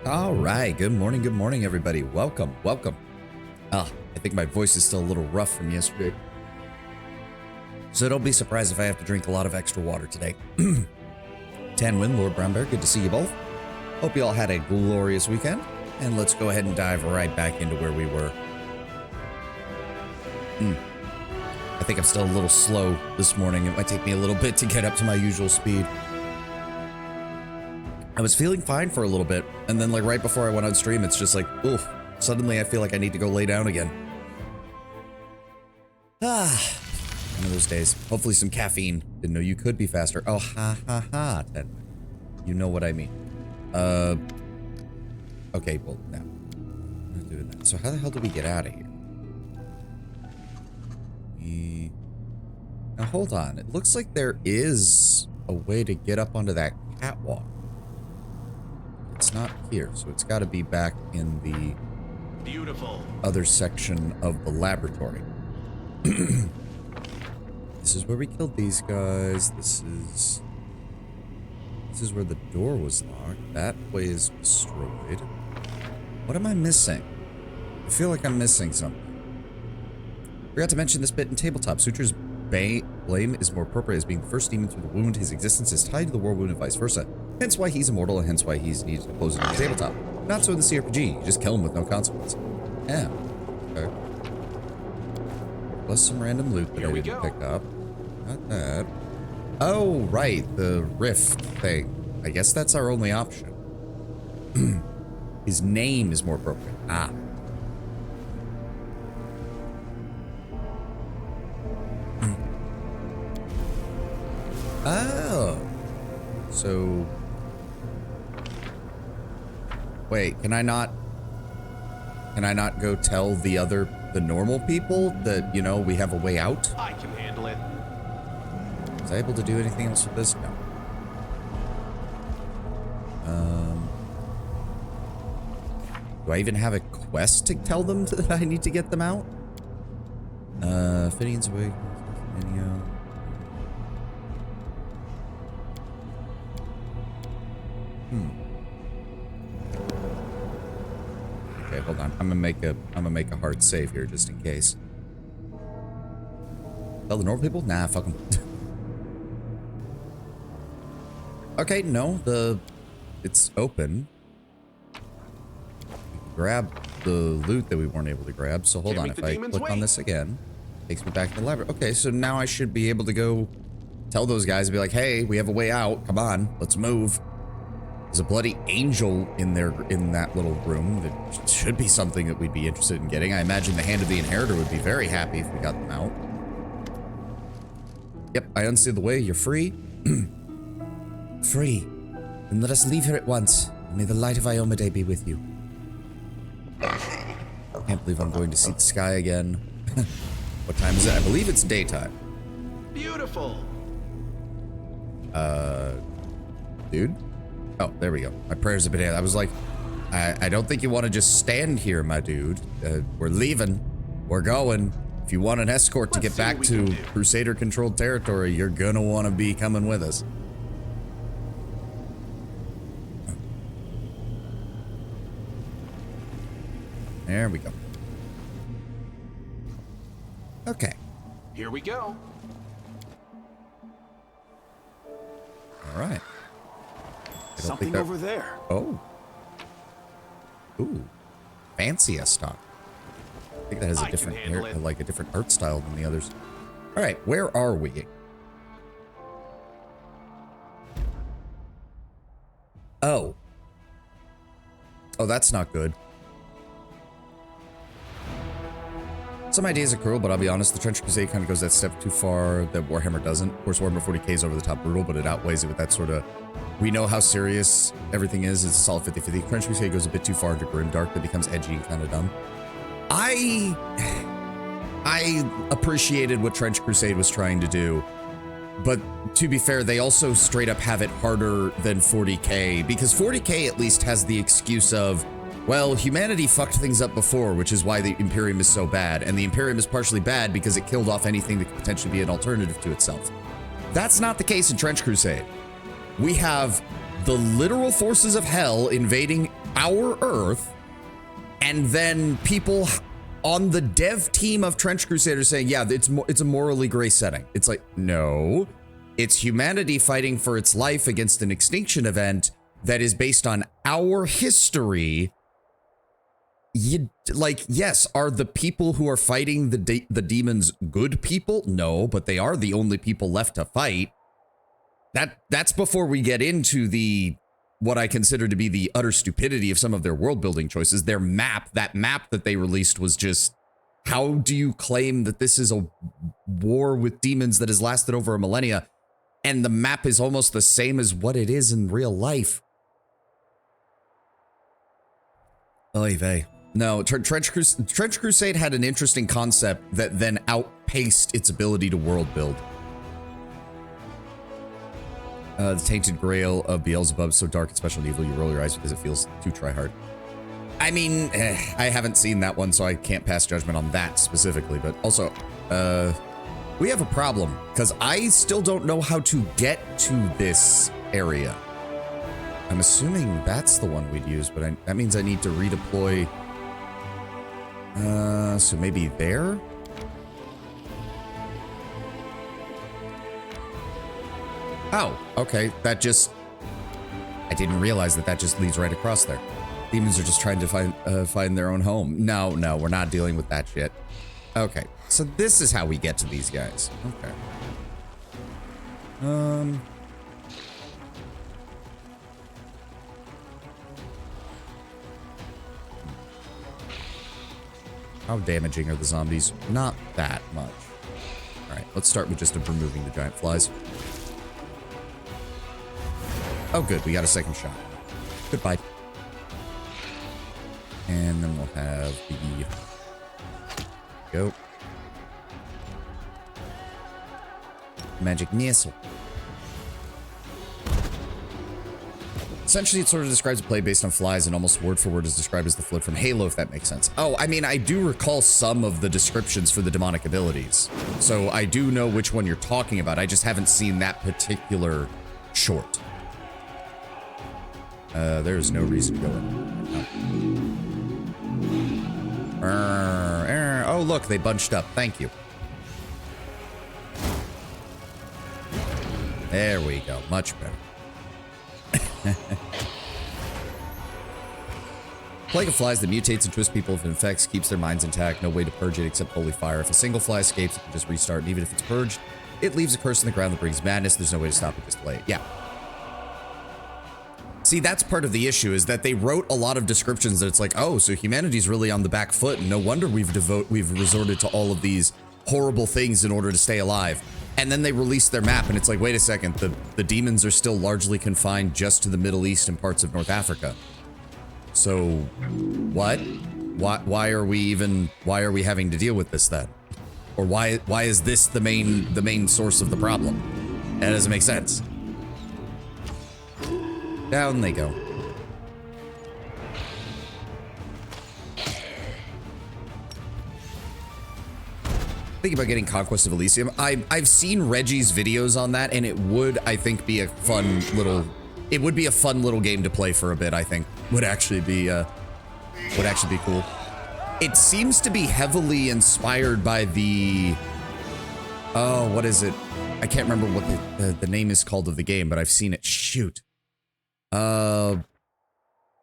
All right, good morning, everybody. Welcome. I think my voice is still a little rough from yesterday. So don't be surprised if I have to drink a lot of extra water today. Tanwin, Lord Brown Bear, good to see you both. Hope you all had a glorious weekend. And let's go ahead and dive right back into where we were. I think I'm still a little slow this morning. It might take me a little bit to get up to my usual speed. I was feeling fine for a little bit, and then like right before I went on stream, it's just like, oof, suddenly I feel like I need to go lay down again. One of those days. Hopefully some caffeine. Didn't know you could be faster. Oh, ha, Ted. You know what I mean. Okay, well, now. I'm not doing that. So how the hell do we get out of here? Now, hold on. It looks like there is a way to get up onto that catwalk. It's not here, so it's got to be back in the other section of the laboratory. This is where we killed these guys. This is where the door was locked. That way is destroyed. What am I missing? I feel like I'm missing something. Forgot to mention this bit in tabletop. Suture's blame is more appropriate as being the first demon through the wound. His existence is tied to the Worldwound and vice versa. Hence why he's immortal and hence why he's needed to close it in the tabletop. Not so in the CRPG. You just kill him with no consequence. Yeah. Okay. Plus some random loot that I didn't pick up. Not that. Oh, right. The rift thing. I guess that's our only option. His name is more appropriate. Ah. Oh. So. Wait, can I not go tell the normal people that, you know, we have a way out? I can handle it. Was I able to do anything else with this? No. Do I even have a quest to tell them that I need to get them out? Fidian's away. Okay, hold on. I'm gonna make a hard save here just in case. Tell the normal people? Nah, fuck them. Okay, no, it's open. We can grab the loot that we weren't able to grab. So hold on, if I click on this again, it takes me back to the library. Okay, so now I should be able to go tell those guys and be like, hey, we have a way out. Come on, let's move. There's a bloody angel in there in that little room. That should be something that we'd be interested in getting. I imagine the Hand of the Inheritor would be very happy if we got them out. Yep, I unsealed the way. You're free. Free. Then let us leave here at once. May the light of Iomade be with you. Can't believe I'm going to see the sky again. What time is it? I believe it's daytime. Beautiful. Dude? Oh, there we go. My prayers have been answered. I was like, I don't think you want to just stand here, my dude. We're leaving. We're going. If you want an escort to get back to Crusader-controlled territory, you're gonna want to be coming with us. There we go. Okay. Here we go. All right. Something over there. Oh. Ooh. Fancy stock. I think that has a different like a different art style than the others. All right, where are we? Oh. Oh, that's not good. Some ideas are cruel, but I'll be honest, the Trench Crusade kind of goes that step too far that Warhammer doesn't. Of course, Warhammer 40k is over the top brutal, but it outweighs it with that sort of, we know how serious everything is. It's a solid 50-50. Trench Crusade goes a bit too far into grimdark, that becomes edgy and kind of dumb. I appreciated what Trench Crusade was trying to do, but to be fair, they also straight up have it harder than 40k, because 40k at least has the excuse of, well, humanity fucked things up before, which is why the Imperium is so bad, and the Imperium is partially bad because it killed off anything that could potentially be an alternative to itself. That's not the case in Trench Crusade. We have the literal forces of hell invading our Earth, and then people on the dev team of Trench Crusaders saying, yeah, it's a morally gray setting. It's like, no, it's humanity fighting for its life against an extinction event that is based on our history. Yes, are the people who are fighting the demons good people? No, but they are the only people left to fight. That's before we get into what I consider to be the utter stupidity of some of their world building choices. Their map, that map that they released was just, how do you claim that this is a war with demons that has lasted over a millennia, and the map is almost the same as what it is in real life? Oy vey. No, Trench Crusade had an interesting concept that then outpaced its ability to world build. The Tainted Grail of Beelzebub, so dark and special and evil, you roll your eyes because it feels too try-hard. I mean, I haven't seen that one, so I can't pass judgment on that specifically, but also, we have a problem, because I still don't know how to get to this area. I'm assuming that's the one we'd use, but that means I need to redeploy. So maybe there? Oh, okay. That just... I didn't realize that just leads right across there. Demons are just trying to find their own home. No, we're not dealing with that shit. Okay, so this is how we get to these guys. Okay. How damaging are the zombies? Not that much. All right, let's start with just removing the giant flies. Oh, good. We got a second shot. Goodbye. And then we'll have the... Go. Magic missile. Essentially, it sort of describes a play based on flies, and almost word for word is described as the float from Halo, if that makes sense. Oh, I mean, I do recall some of the descriptions for the demonic abilities. So I do know which one you're talking about. I just haven't seen that particular short. There's no reason to go in. No. Oh, look, they bunched up. Thank you. There we go. Much better. Plague of flies that mutates and twists people if it infects, keeps their minds intact. No way to purge it except holy fire. If a single fly escapes, it can just restart. And even if it's purged, it leaves a curse in the ground that brings madness. There's no way to stop it, just delay it. Yeah. See, that's part of the issue, is that they wrote a lot of descriptions that it's like, oh, so humanity's really on the back foot, and no wonder we've resorted to all of these horrible things in order to stay alive. And then they released their map, and it's like, wait a second, the demons are still largely confined just to the Middle East and parts of North Africa. So, what? Why are we having to deal with this then? Or why is this the main source of the problem? That doesn't make sense. Down they go. Thinking about getting Conquest of Elysium. I've seen Reggie's videos on that, and it would, I think, be a fun little... It would be a fun little game to play for a bit, I think. Would actually be cool. It seems to be heavily inspired by the... Oh, what is it? I can't remember what the name is called of the game, but I've seen it. Shoot.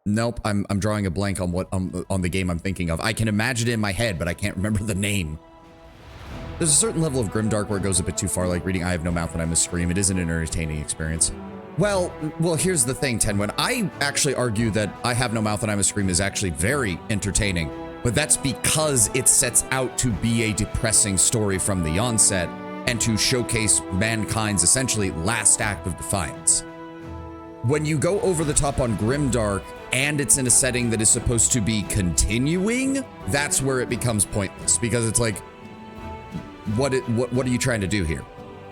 Nope, I'm drawing a blank on what on the game I'm thinking of. I can imagine it in my head, but I can't remember the name. There's a certain level of grimdark where it goes a bit too far, like reading I Have No Mouth and I Must Scream. It isn't an entertaining experience. Well, here's the thing, Tenwin. I actually argue that I Have No Mouth and I Must Scream is actually very entertaining, but that's because it sets out to be a depressing story from the onset and to showcase mankind's essentially last act of defiance. When you go over the top on grimdark and it's in a setting that is supposed to be continuing, that's where it becomes pointless, because it's like, what are you trying to do here?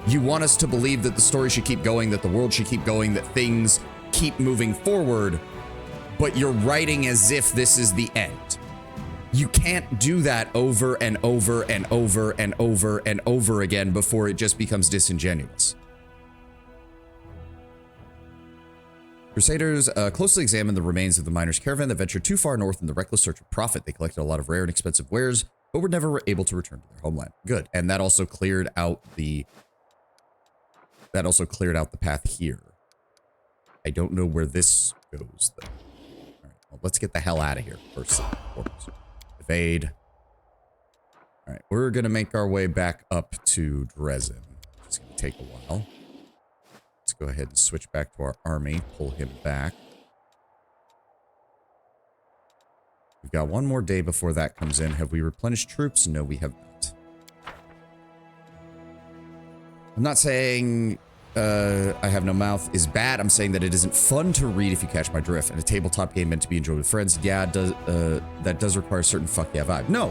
You want us to believe that the story should keep going, that the world should keep going, that things keep moving forward, but you're writing as if this is the end. You can't do that over and over and over and over and over again before it just becomes disingenuous. Crusaders closely examined the remains of the miners' caravan that ventured too far north in the reckless search of profit. They collected a lot of rare and expensive wares, but were never able to return to their homeland. Good. And that also cleared out the path here. I don't know where this goes, though. All right, well, let's get the hell out of here first and foremost. Evade. All right, we're going to make our way back up to Dresden. It's going to take a while. Let's go ahead and switch back to our army, pull him back. We've got one more day before that comes in. Have we replenished troops? No, we have not. I'm not saying I Have No Mouth is bad. I'm saying that it isn't fun to read, if you catch my drift. And a tabletop game meant to be enjoyed with friends. Yeah, that does require a certain fuck yeah vibe. No.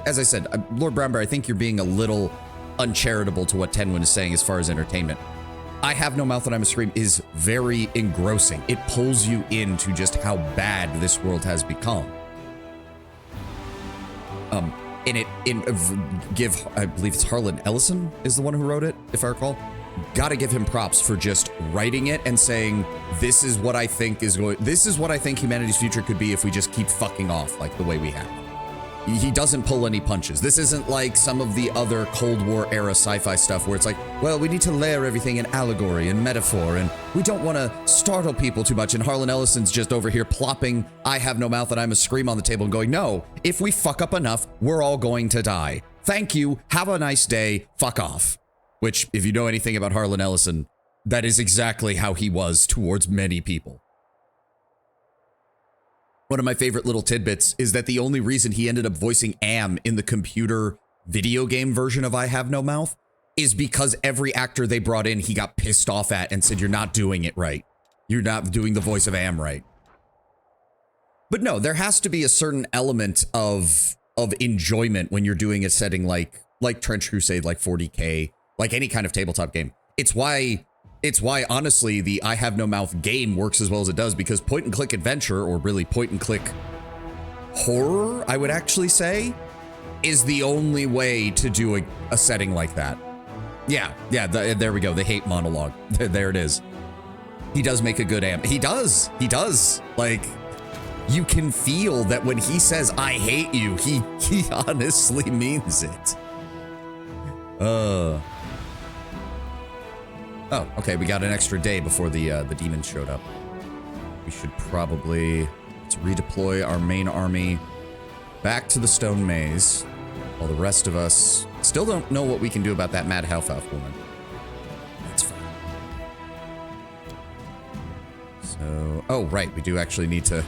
As I said, Lord Brownbear, I think you're being a little uncharitable to what Tenwin is saying as far as entertainment. I Have No Mouth and I'm a Scream is very engrossing. It pulls you into just how bad this world has become. I believe it's Harlan Ellison is the one who wrote it, if I recall. Gotta give him props for just writing it and saying, this is what I think humanity's future could be if we just keep fucking off like the way we have. He doesn't pull any punches. This isn't like some of the other Cold War era sci-fi stuff where it's like, well, we need to layer everything in allegory and metaphor, and we don't want to startle people too much. And Harlan Ellison's just over here plopping I Have No Mouth and I'm a Scream on the table and going, no, if we fuck up enough, we're all going to die. Thank you. Have a nice day. Fuck off. Which, if you know anything about Harlan Ellison, that is exactly how he was towards many people. One of my favorite little tidbits is that the only reason he ended up voicing Am in the computer video game version of I Have No Mouth is because every actor they brought in, he got pissed off at and said, you're not doing it right. You're not doing the voice of Am right. But no, there has to be a certain element of enjoyment when you're doing a setting like Trench Crusade, like 40K, like any kind of tabletop game. It's why honestly the I Have No Mouth game works as well as it does, because point and click adventure, or really point and click horror, I would actually say, is the only way to do a setting like that. Yeah, there we go. The hate monologue. There it is. He does make a good Am. He does. Like, you can feel that when he says, I hate you, he honestly means it. Oh, okay, we got an extra day before the demons showed up. We should probably, let's redeploy our main army back to the Stone Maze, while the rest of us still don't know what we can do about that Mad Half-Elf woman. That's fine. So, oh, right, we do actually need to...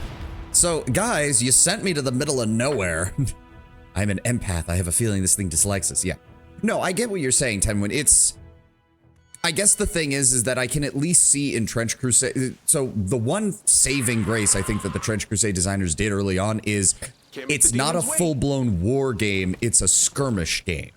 So, guys, you sent me to the middle of nowhere. I'm an empath. I have a feeling this thing dislikes us. Yeah. No, I get what you're saying, Tenwin. It's... I guess the thing is that I can at least see in Trench Crusade. So the one saving grace I think that the Trench Crusade designers did early on is it's not a full-blown war game. It's a skirmish game.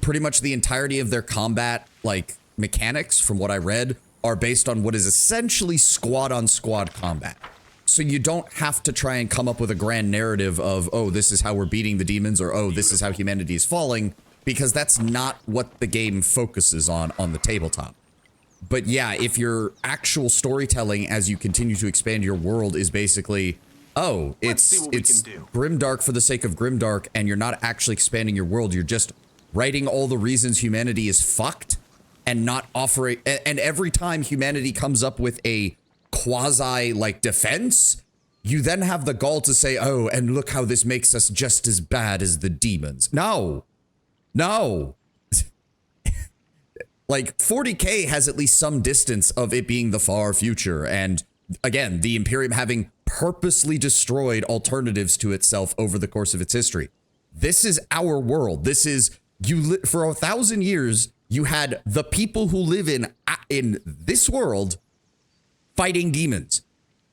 Pretty much the entirety of their combat, like, mechanics, from what I read, are based on what is essentially squad-on-squad combat. So you don't have to try and come up with a grand narrative of, oh, this is how we're beating the demons, or, oh, this is how humanity is falling, because that's not what the game focuses on the tabletop. But yeah, if your actual storytelling as you continue to expand your world is basically, oh, it's grimdark for the sake of grimdark, and you're not actually expanding your world, you're just writing all the reasons humanity is fucked and not offering, and every time humanity comes up with a quasi, like, defense, you then have the gall to say, oh, and look how this makes us just as bad as the demons. No. Like, 40K has at least some distance of it being the far future, and again, the Imperium having purposely destroyed alternatives to itself over the course of its history. This is our world. This is, for 1,000 years, you had the people who live in this world fighting demons.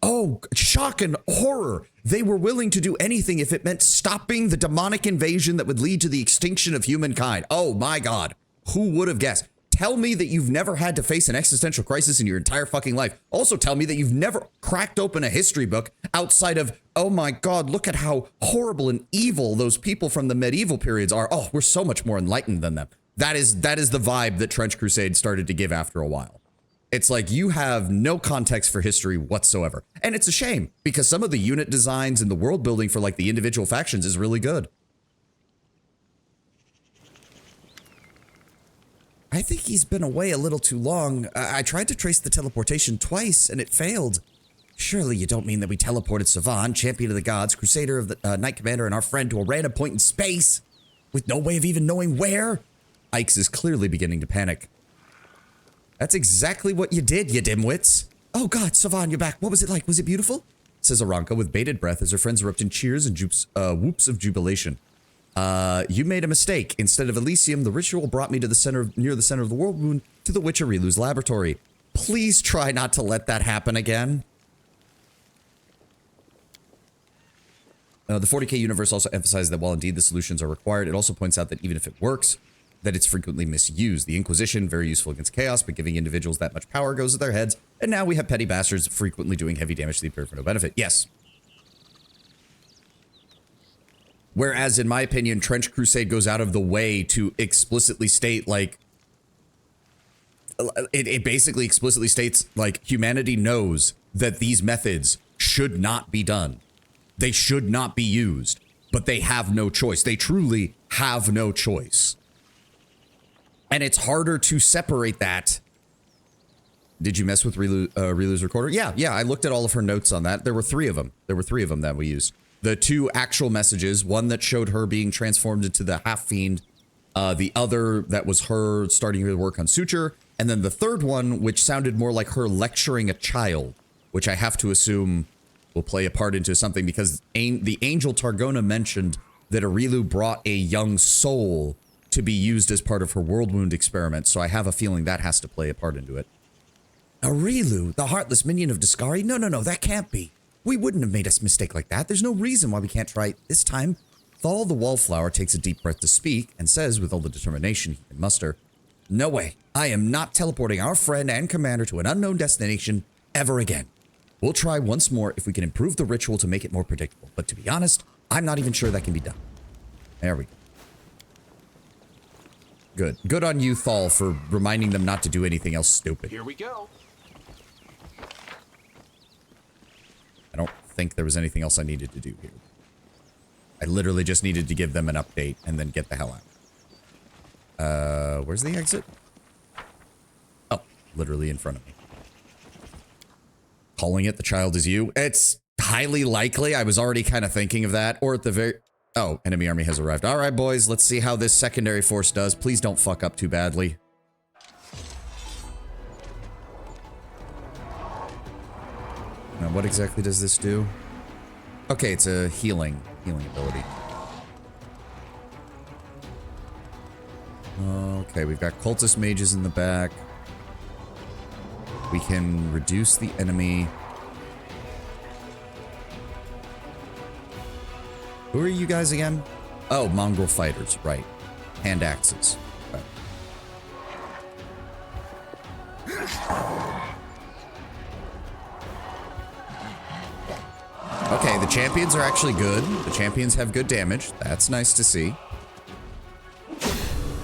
Oh, shock and horror. They were willing to do anything if it meant stopping the demonic invasion that would lead to the extinction of humankind. Oh my God. Who would have guessed? Tell me that you've never had to face an existential crisis in your entire fucking life. Also tell me that you've never cracked open a history book outside of, oh my God, look at how horrible and evil those people from the medieval periods are. Oh, we're so much more enlightened than them. That is the vibe that Trench Crusade started to give after a while. It's like you have no context for history whatsoever. And it's a shame because some of the unit designs and the world building for like the individual factions is really good. I think he's been away a little too long. I tried to trace the teleportation twice and it failed. Surely you don't mean that we teleported Savan, champion of the gods, crusader of the Knight Commander, and our friend to a random point in space with no way of even knowing where? Ikes is clearly beginning to panic. That's exactly what you did, you dimwits. Oh god, Savan, you're back. What was it like? Was it beautiful? Says Aranka with bated breath as her friends erupt in cheers and whoops of jubilation. You made a mistake. Instead of Elysium, the ritual brought me to the center near the center of the Worldwound to the witch Areelu's laboratory. Please try not to let that happen again. The 40k universe also emphasizes that while indeed the solutions are required, it also points out that even if it works, that it's frequently misused. The Inquisition, very useful against chaos, but giving individuals that much power goes to their heads, and now we have petty bastards frequently doing heavy damage to the Imperium for no benefit. Yes. Whereas, in my opinion, Trench Crusade goes out of the way to explicitly state, like, it basically explicitly states, like, humanity knows that these methods should not be done. They should not be used, but they have no choice. They truly have no choice. And it's harder to separate that. Did you mess with Areelu's recorder? Yeah, I looked at all of her notes on that. There were 3 of them. There were 3 of them that we used. The 2 actual messages, one that showed her being transformed into the half-fiend, the other that was her starting her work on Suture, and then the 3rd one, which sounded more like her lecturing a child, which I have to assume will play a part into something because the angel Targona mentioned that Areelu brought a young soul to be used as part of her Worldwound experiment, so I have a feeling that has to play a part into it. Areelu, the heartless minion of Discari? No, that can't be. We wouldn't have made a mistake like that. There's no reason why we can't try it this time. Thal the Wallflower takes a deep breath to speak and says with all the determination he can muster, no way. I am not teleporting our friend and commander to an unknown destination ever again. We'll try once more if we can improve the ritual to make it more predictable. But to be honest, I'm not even sure that can be done. There we go. Good. Good on you, Thal, for reminding them not to do anything else stupid. Here we go. I don't think there was anything else I needed to do here. I literally just needed to give them an update and then get the hell out. Where's the exit? Oh, literally in front of me. Calling it the child is you. It's highly likely. I was already kind of thinking of that. Or at the very... Oh, enemy army has arrived. All right, boys. Let's see how this secondary force does. Please don't fuck up too badly. Now, what exactly does this do? Okay, it's a healing ability. Okay, we've got cultist mages in the back. We can reduce the enemy. Who are you guys again? Oh, mongrel fighters, right. Hand axes. Okay, the champions are actually good. The champions have good damage. That's nice to see.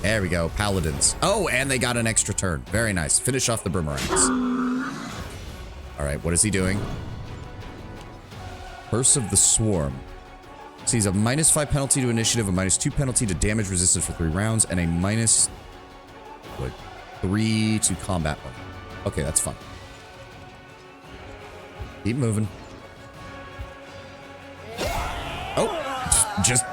There we go, paladins. Oh, and they got an extra turn. Very nice. Finish off the boomerangs. All right, what is he doing? Curse of the Swarm. So he's a -5 penalty to initiative, a -2 penalty to damage resistance for 3 rounds, and a -3 to combat level. Okay, that's fun. Keep moving. Oh, just...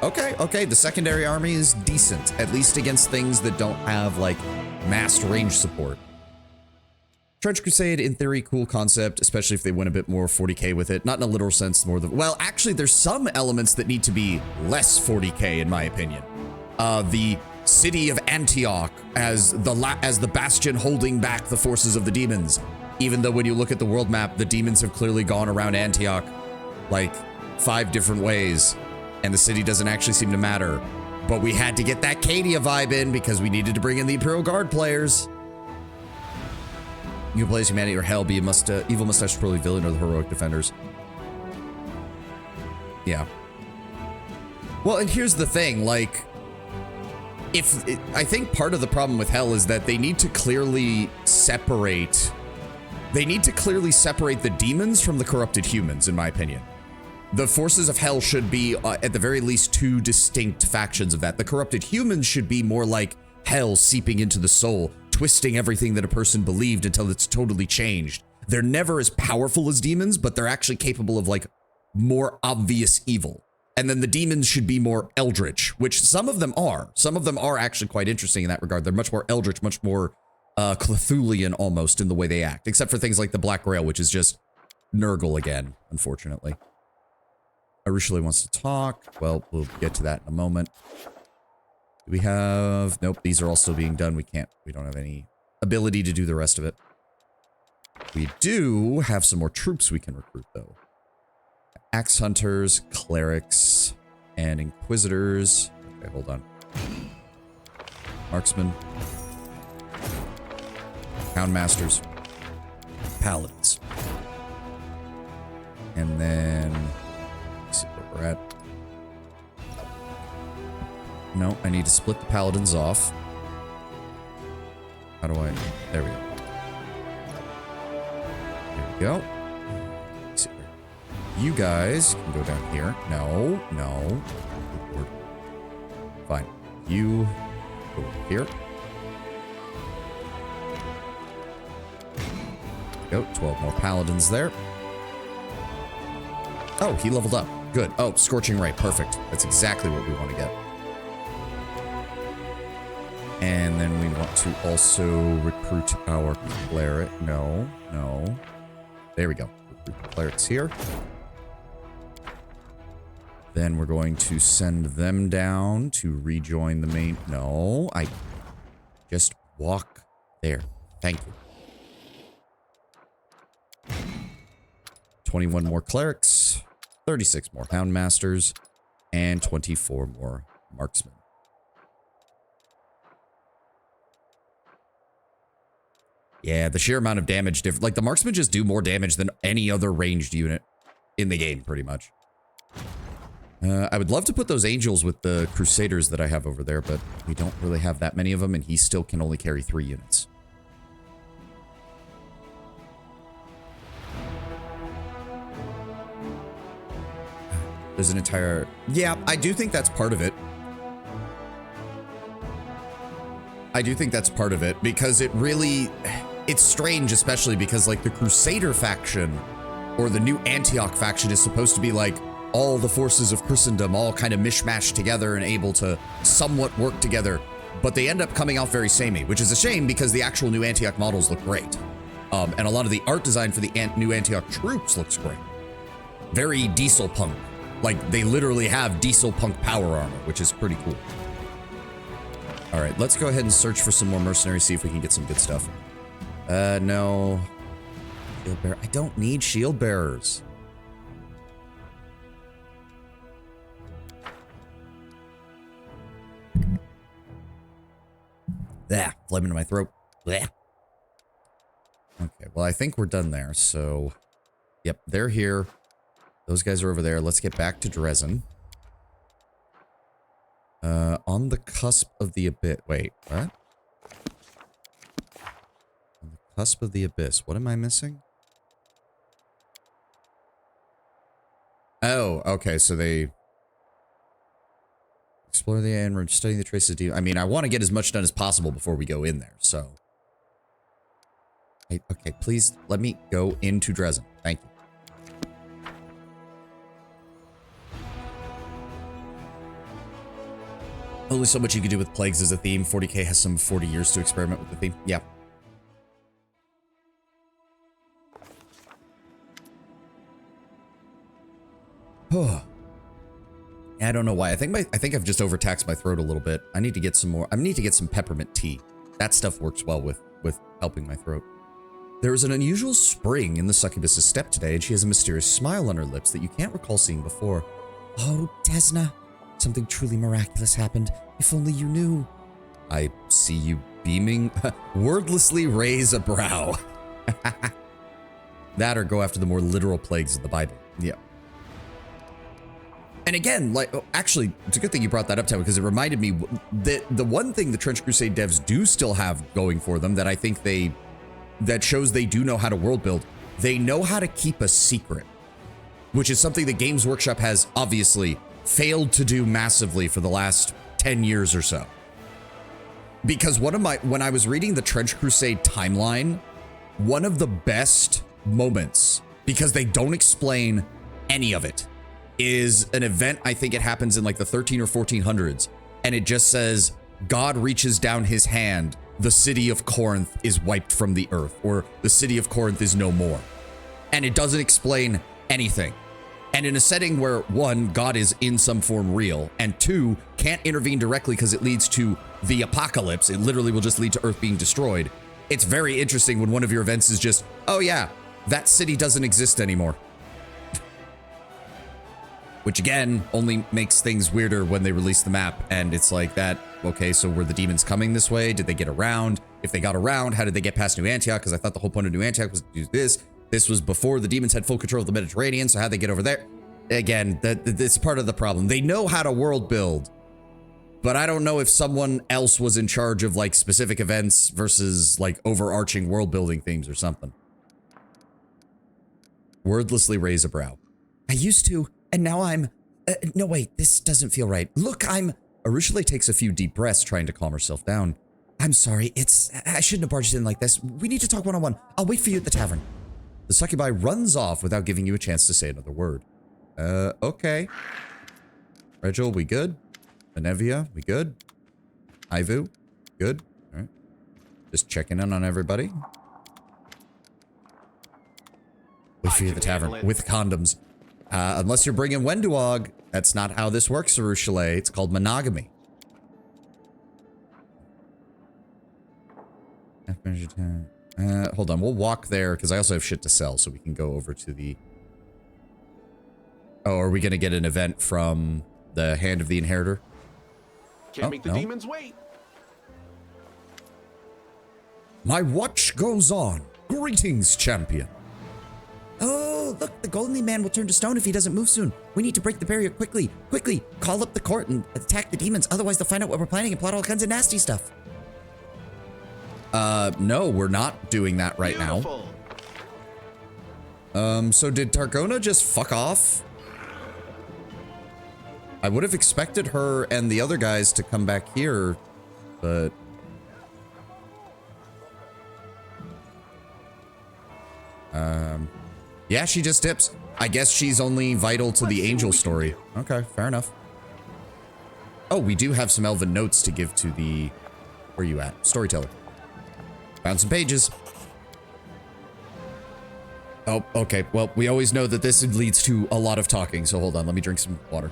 Okay, the secondary army is decent, at least against things that don't have, like, massed range support. Trench Crusade, in theory, cool concept, especially if they went a bit more 40k with it. Not in a literal sense, more the... Well, actually, there's some elements that need to be less 40k, in my opinion. The city of Antioch as the bastion holding back the forces of the demons. Even though when you look at the world map, the demons have clearly gone around Antioch, like, 5 different ways. And the city doesn't actually seem to matter. But we had to get that Cadia vibe in because we needed to bring in the Imperial Guard players. You can play as humanity or hell, be a evil mustache probably villain or the heroic defenders. Yeah. Well, and here's the thing, like, I think part of the problem with hell is that they need to clearly separate. They need to clearly separate the demons from the corrupted humans, in my opinion. The forces of hell should be, at the very least, two distinct factions of that. The corrupted humans should be more like hell seeping into the soul, twisting everything that a person believed until it's totally changed. They're never as powerful as demons, but they're actually capable of, like, more obvious evil. And then the demons should be more eldritch, which some of them are. Some of them are actually quite interesting in that regard. They're much more eldritch, much more Cthulhian almost in the way they act, except for things like the Black Grail, which is just Nurgle again, unfortunately. Areelu wants to talk. Well, we'll get to that in a moment. Do we have... Nope, these are all still being done. We don't have any ability to do the rest of it. We do have some more troops we can recruit, though. Axe Hunters, Clerics, and Inquisitors. Okay, hold on. Marksmen. Houndmasters. Paladins. And then... Let's see where we're at. No, I need to split the Paladins off. How do I... There we go. There we go. Let's see where... You guys can go down here. No, no. Fine. You go over here. Go. 12 more paladins there. Oh, he leveled up. Good. Oh, Scorching Ray. Perfect. That's exactly what we want to get. And then we want to also recruit our cleric. No, no. There we go. Recruit the clerics here. Then we're going to send them down to rejoin the main... No, I... Just walk there. Thank you. 21 more clerics, 36 more houndmasters, and 24 more marksmen. Yeah, the sheer amount of damage like the marksmen just do more damage than any other ranged unit in the game, pretty much. I would love to put those angels with the crusaders that I have over there, but we don't really have that many of them, and he still can only carry 3 units. There's an entire... Yeah, I do think that's part of it. I do think that's part of it, because it really... It's strange, especially because, like, the Crusader faction, or the new Antioch faction, is supposed to be, like, all the forces of Christendom all kind of mishmashed together and able to somewhat work together, but they end up coming out very samey, which is a shame because the actual new Antioch models look great. And a lot of the art design for the new Antioch troops looks great. Very diesel punk. Like, they literally have diesel punk power armor, which is pretty cool. All right, let's go ahead and search for some more mercenaries, see if we can get some good stuff. No. Shield bearer. I don't need shield bearers. There, phlegm into my throat. Blech. Okay, well, I think we're done there, so... Yep, they're here. Those guys are over there. Let's get back to Dresden. On the cusp of the abyss. Wait, what? On the cusp of the abyss. What am I missing? Oh, okay, so they... Explore the and we're studying the traces of demons. I mean, I want to get as much done as possible before we go in there, so... Okay, please let me go into Dresden. Thank you. Only so much you can do with plagues as a theme. 40k has some 40 years to experiment with the theme. Yeah. Oh. I don't know why. I think I've just overtaxed my throat a little bit. I need to get some more. I need to get some peppermint tea. That stuff works well with helping my throat. There is an unusual spring in the succubus's step today, and she has a mysterious smile on her lips that you can't recall seeing before. Oh, Desna. Something truly miraculous happened. If only you knew. I see you beaming. Wordlessly raise a brow. That or go after the more literal plagues of the Bible. Yeah. And again, like, actually, it's a good thing you brought that up, Tim, because it reminded me that the one thing the Trench Crusade devs do still have going for them that I think that shows they do know how to world build. They know how to keep a secret, which is something that Games Workshop has obviously failed to do massively for the last 10 years or so. Because when I was reading the Trench Crusade timeline, one of the best moments, because they don't explain any of it, is an event. I think it happens in like the 13 or 1400s, and it just says God reaches down his hand, the city of Corinth is wiped from the earth, or the city of Corinth is no more. And it doesn't explain anything. And in a setting where, one, God is in some form real, and two, can't intervene directly because it leads to the apocalypse, it literally will just lead to Earth being destroyed. It's very interesting when one of your events is just, oh yeah, that city doesn't exist anymore. Which again, only makes things weirder when they release the map, and it's like that, okay, so were the demons coming this way? Did they get around? If they got around, how did they get past New Antioch? Because I thought the whole point of New Antioch was to do this. This was before the demons had full control of the Mediterranean, so how'd they get over there? Again, that's part of the problem. They know how to world build, but I don't know if someone else was in charge of like specific events versus like overarching world building themes or something. Wordlessly raise a brow. I used to, and now I'm... no, wait, this doesn't feel right. Look, Areelu takes a few deep breaths trying to calm herself down. I'm sorry, I shouldn't have barged in like this. We need to talk one-on-one. I'll wait for you at the tavern. The succubi runs off without giving you a chance to say another word. Okay. Regil, we good? Benevia, we good? Ivu, good? All right. Just checking in on everybody. Wait for you at the tavern with condoms. Unless you're bringing Wenduog, that's not how this works, Areelu. It's called monogamy. Hold on, we'll walk there, because I also have shit to sell, so we can go over to the... Oh, are we going to get an event from the Hand of the Inheritor? Can't make the demons wait. My watch goes on. Greetings, champion. Oh, look, the Golden Man will turn to stone if he doesn't move soon. We need to break the barrier quickly. Quickly, call up the court and attack the demons. Otherwise, they'll find out what we're planning and plot all kinds of nasty stuff. No, we're not doing that right now. So did Targona just fuck off? I would have expected her and the other guys to come back here, but... Yeah, she just dips. I guess she's only vital to the angel story. Okay, fair enough. Oh, we do have some elven notes to give to the... Where are you at? Storyteller. Found some pages. Oh, okay. Well, we always know that this leads to a lot of talking, so hold on. Let me drink some water.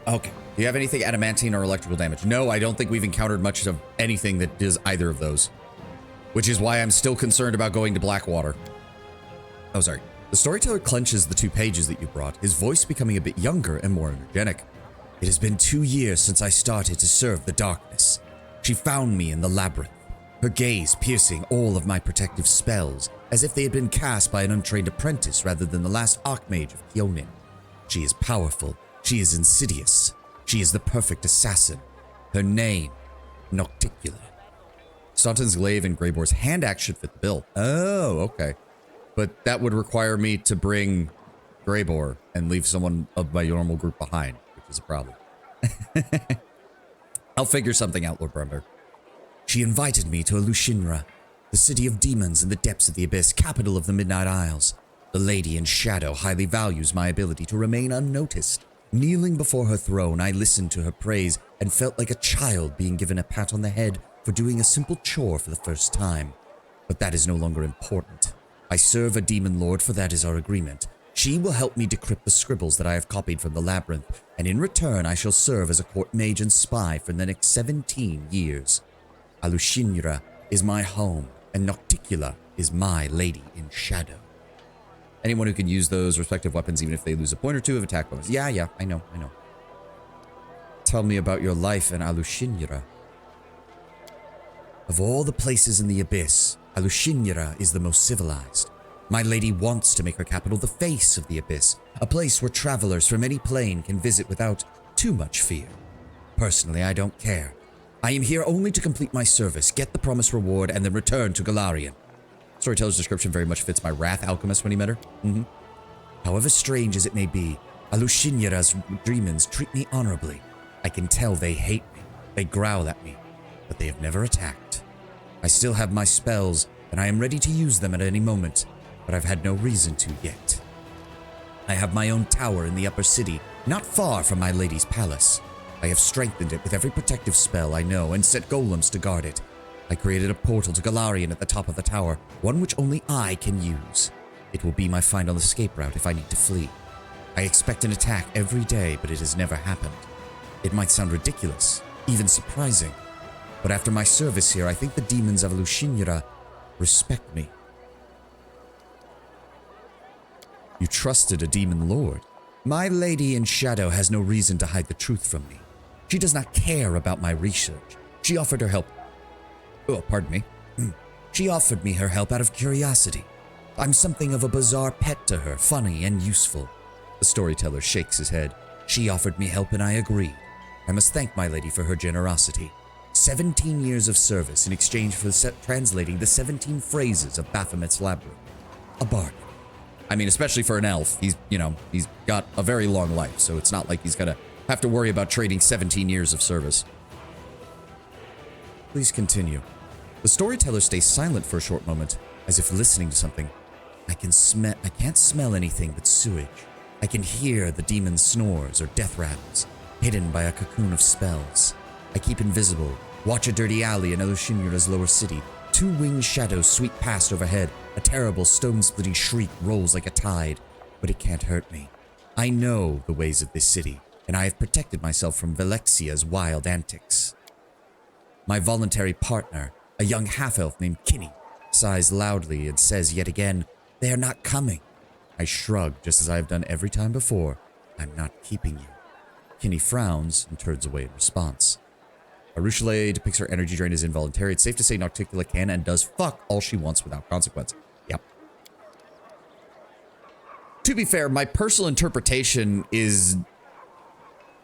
Okay. Do you have anything adamantine or electrical damage? No, I don't think we've encountered much of anything that does either of those. Which is why I'm still concerned about going to Blackwater. Oh, sorry. The storyteller clenches the 2 pages that you brought, his voice becoming a bit younger and more energetic. It has been 2 years since I started to serve the darkness. She found me in the labyrinth, her gaze piercing all of my protective spells, as if they had been cast by an untrained apprentice rather than the last Archmage of Kionin. She is powerful. She is insidious. She is the perfect assassin. Her name, Nocticula. Staunton's glaive and Greyboar's hand axe should fit the bill. Oh, okay. But that would require me to bring Greyboar and leave someone of my normal group behind, which is a problem. I'll figure something out, Lord Brumber. She invited me to Alushinra, the city of demons in the depths of the abyss, capital of the Midnight Isles. The Lady in Shadow highly values my ability to remain unnoticed. Kneeling before her throne, I listened to her praise and felt like a child being given a pat on the head for doing a simple chore for the first time. But that is no longer important. I serve a demon lord, for that is our agreement. She will help me decrypt the scribbles that I have copied from the labyrinth, and in return I shall serve as a court mage and spy for the next 17 years. Alushinra is my home, and Nocticula is my Lady in Shadow. Anyone who can use those respective weapons, even if they lose a point or 2 of attack bonus. Yeah, I know. Tell me about your life in Alushinra. Of all the places in the abyss, Alushinra is the most civilized. My lady wants to make her capital the face of the Abyss, a place where travelers from any plane can visit without too much fear. Personally, I don't care. I am here only to complete my service, get the promised reward, and then return to Golarion. Storyteller's description very much fits my Wrath Alchemist when he met her. However strange as it may be, Alushinjara's demons treat me honorably. I can tell they hate me, they growl at me, but they have never attacked. I still have my spells, and I am ready to use them at any moment, but I've had no reason to yet. I have my own tower in the upper city, not far from my lady's palace. I have strengthened it with every protective spell I know and set golems to guard it. I created a portal to Golarion at the top of the tower, one which only I can use. It will be my final escape route if I need to flee. I expect an attack every day, but it has never happened. It might sound ridiculous, even surprising, but after my service here, I think the demons of Alushinjara respect me. You trusted a demon lord. My lady in shadow has no reason to hide the truth from me. She does not care about my research. She offered her help. Oh, pardon me. She offered me her help out of curiosity. I'm something of a bizarre pet to her, funny and useful. The storyteller shakes his head. She offered me help and I agreed. I must thank my lady for her generosity. 17 years of service in exchange for translating the 17 phrases of Baphomet's labyrinth. A bargain. I mean, especially for an elf, he's got a very long life, so it's not like he's gonna have to worry about trading 17 years of service. Please continue. The storyteller stays silent for a short moment, as if listening to something. I can't smell anything but sewage. I can hear the demon's snores or death rattles, hidden by a cocoon of spells. I keep invisible, watch a dirty alley in Alushinjara's lower city. Two winged shadows sweep past overhead. A terrible stone-splitting shriek rolls like a tide, but it can't hurt me. I know the ways of this city, and I have protected myself from Valexia's wild antics. My voluntary partner, a young half-elf named Kinney, sighs loudly and says yet again, "They are not coming." I shrug, just as I have done every time before. I'm not keeping you. Kinney frowns and turns away in response. Arushale depicts her energy drain as involuntary. It's safe to say Nocticula can and does fuck all she wants without consequence. Yep. To be fair, my personal interpretation is...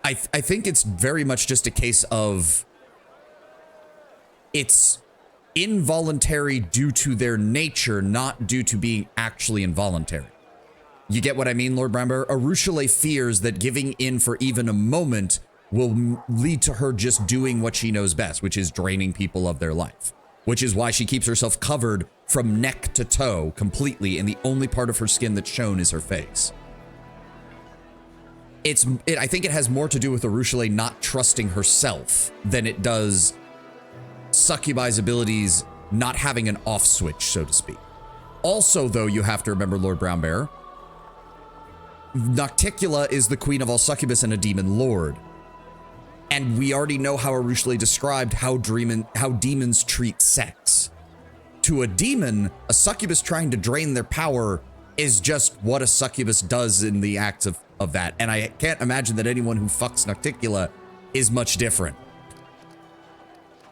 I think it's very much just a case of... It's involuntary due to their nature, not due to being actually involuntary. You get what I mean, Lord Bramber? Arushale fears that giving in for even a moment will lead to her just doing what she knows best, which is draining people of their life. Which is why she keeps herself covered from neck to toe completely, and the only part of her skin that's shown is her face. I think it has more to do with Arushale not trusting herself than it does Succubi's abilities not having an off switch, so to speak. Also, though, you have to remember, Lord Brownbear, Nocticula is the queen of all succubus and a demon lord. And we already know how Arushale described how demons treat sex. To a demon, a succubus trying to drain their power is just what a succubus does in the acts of that. And I can't imagine that anyone who fucks Nocticula is much different.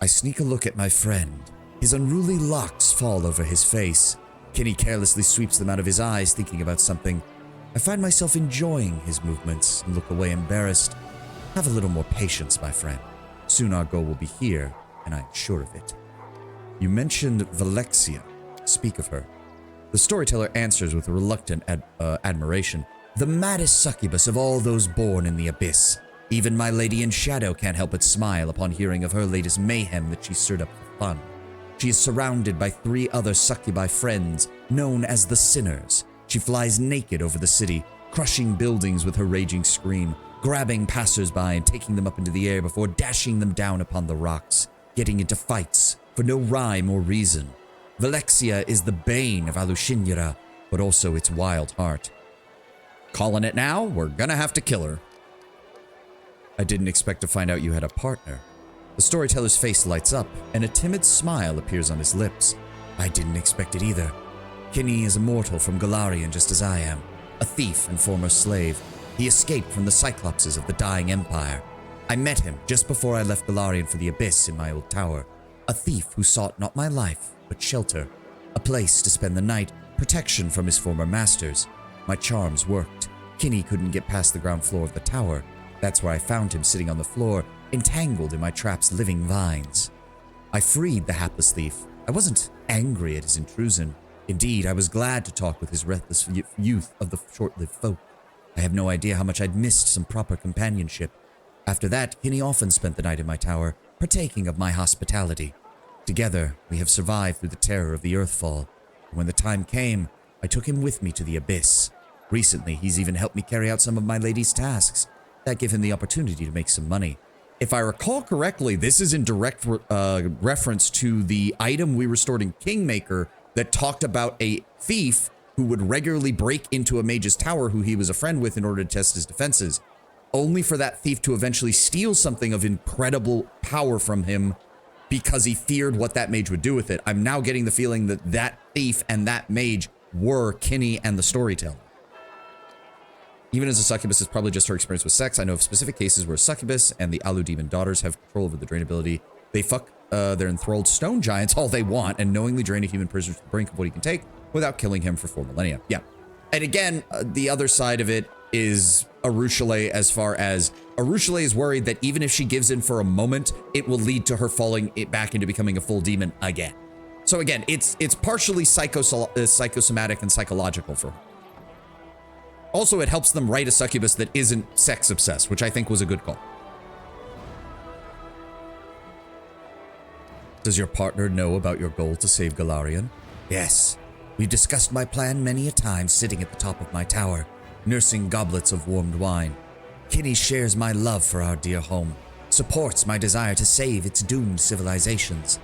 I sneak a look at my friend. His unruly locks fall over his face. Kinney carelessly sweeps them out of his eyes, thinking about something. I find myself enjoying his movements and look away embarrassed. Have a little more patience, my friend. Soon our goal will be here, and I'm sure of it. You mentioned Valexia. Speak of her. The storyteller answers with a reluctant admiration. The maddest succubus of all those born in the abyss. Even my lady in shadow can't help but smile upon hearing of her latest mayhem that she stirred up for fun. She is surrounded by 3 other succubi friends, known as the Sinners. She flies naked over the city, crushing buildings with her raging scream, grabbing passers-by and taking them up into the air before dashing them down upon the rocks, getting into fights for no rhyme or reason. Valexia is the bane of Alushinjara, but also its wild heart. Calling it now, we're gonna have to kill her. I didn't expect to find out you had a partner. The storyteller's face lights up, and a timid smile appears on his lips. I didn't expect it either. Kinney is a mortal from Golarion just as I am, a thief and former slave. He escaped from the Cyclopses of the dying empire. I met him just before I left Golarion for the Abyss in my old tower. A thief who sought not my life, but shelter. A place to spend the night, protection from his former masters. My charms worked. Kinney couldn't get past the ground floor of the tower. That's where I found him sitting on the floor, entangled in my trap's living vines. I freed the hapless thief. I wasn't angry at his intrusion. Indeed, I was glad to talk with his restless youth of the short-lived folk. I have no idea how much I'd missed some proper companionship. After that, Kinney often spent the night in my tower, partaking of my hospitality. Together, we have survived through the terror of the Earthfall. And when the time came, I took him with me to the Abyss. Recently, he's even helped me carry out some of my lady's tasks. That gave him the opportunity to make some money. If I recall correctly, this is in direct reference to the item we restored in Kingmaker that talked about a thief who would regularly break into a mage's tower who he was a friend with in order to test his defenses, only for that thief to eventually steal something of incredible power from him because he feared what that mage would do with it. I'm now getting the feeling that that thief and that mage were Kinney and the storyteller. Even as a succubus is probably just her experience with sex, I know of specific cases where a succubus and the Alu demon daughters have control over the drain ability. They fuck their enthralled stone giants all they want and knowingly drain a human prisoner to the brink of what he can take without killing him for 4 millennia. Yeah. And again, the other side of it is Areelu, as far as Areelu is worried that even if she gives in for a moment, it will lead to her falling back into becoming a full demon again. So again, it's partially psychosomatic and psychological for her. Also, it helps them write a succubus that isn't sex obsessed, which I think was a good call. Does your partner know about your goal to save Galarian? Yes. We've discussed my plan many a time sitting at the top of my tower, nursing goblets of warmed wine. Kinney shares my love for our dear home, supports my desire to save its doomed civilizations.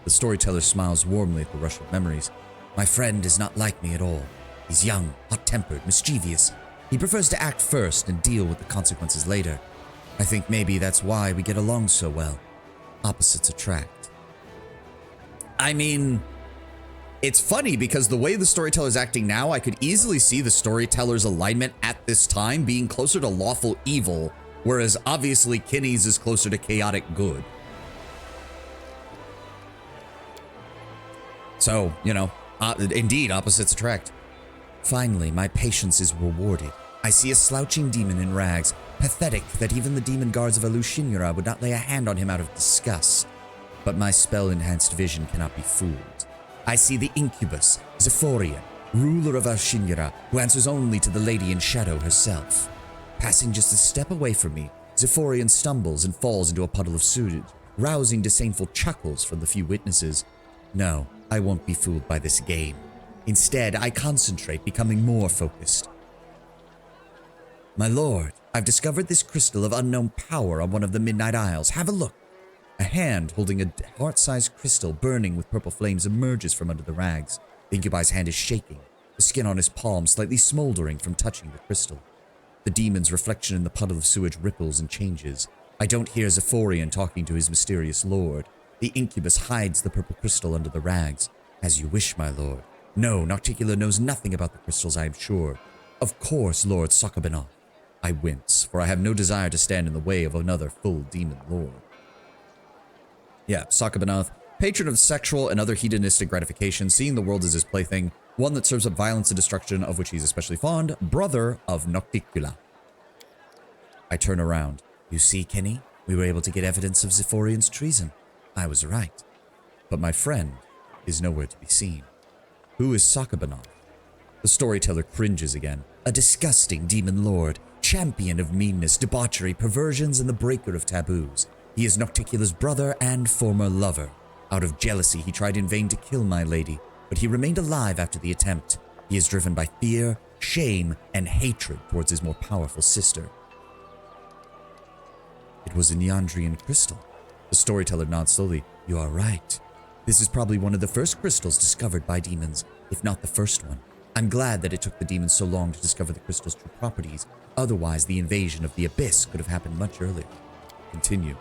The storyteller smiles warmly at the rush of memories. My friend is not like me at all. He's young, hot-tempered, mischievous. He prefers to act first and deal with the consequences later. I think maybe that's why we get along so well. Opposites attract. I mean, it's funny because the way the storyteller's acting now, I could easily see the storyteller's alignment at this time being closer to lawful evil, whereas obviously Kinney's is closer to chaotic good. So, you know, indeed, opposites attract. Finally, my patience is rewarded. I see a slouching demon in rags, pathetic that even the demon guards of Alu Shinra would not lay a hand on him out of disgust. But my spell-enhanced vision cannot be fooled. I see the incubus, Zephorian, ruler of Shinra, who answers only to the lady in shadow herself. Passing just a step away from me, Zephorian stumbles and falls into a puddle of sewage, rousing disdainful chuckles from the few witnesses. No, I won't be fooled by this game. Instead, I concentrate, becoming more focused. My lord, I've discovered this crystal of unknown power on one of the Midnight Isles. Have a look. A hand holding a heart-sized crystal burning with purple flames emerges from under the rags. The incubi's hand is shaking, the skin on his palm slightly smoldering from touching the crystal. The demon's reflection in the puddle of sewage ripples and changes. I don't hear Zephorian talking to his mysterious lord. The incubus hides the purple crystal under the rags. As you wish, my lord. No, Nocticula knows nothing about the crystals, I am sure. Of course, Lord Sakabanoth. I wince, for I have no desire to stand in the way of another full demon lord. Yeah, Sakabanoth, patron of sexual and other hedonistic gratification, seeing the world as his plaything, one that serves up violence and destruction, of which he's especially fond, brother of Nocticula. I turn around. You see, Kinney? We were able to get evidence of Zephorian's treason. I was right. But my friend is nowhere to be seen. Who is Sakabanoth? The storyteller cringes again. A disgusting demon lord, champion of meanness, debauchery, perversions, and the breaker of taboos. He is Nocticula's brother and former lover. Out of jealousy, he tried in vain to kill my lady, but he remained alive after the attempt. He is driven by fear, shame, and hatred towards his more powerful sister. It was a Neandrian crystal. The storyteller nods slowly. You are right. This is probably one of the first crystals discovered by demons, if not the first one. I'm glad that it took the demons so long to discover the crystal's true properties. Otherwise, the invasion of the Abyss could have happened much earlier. Continue.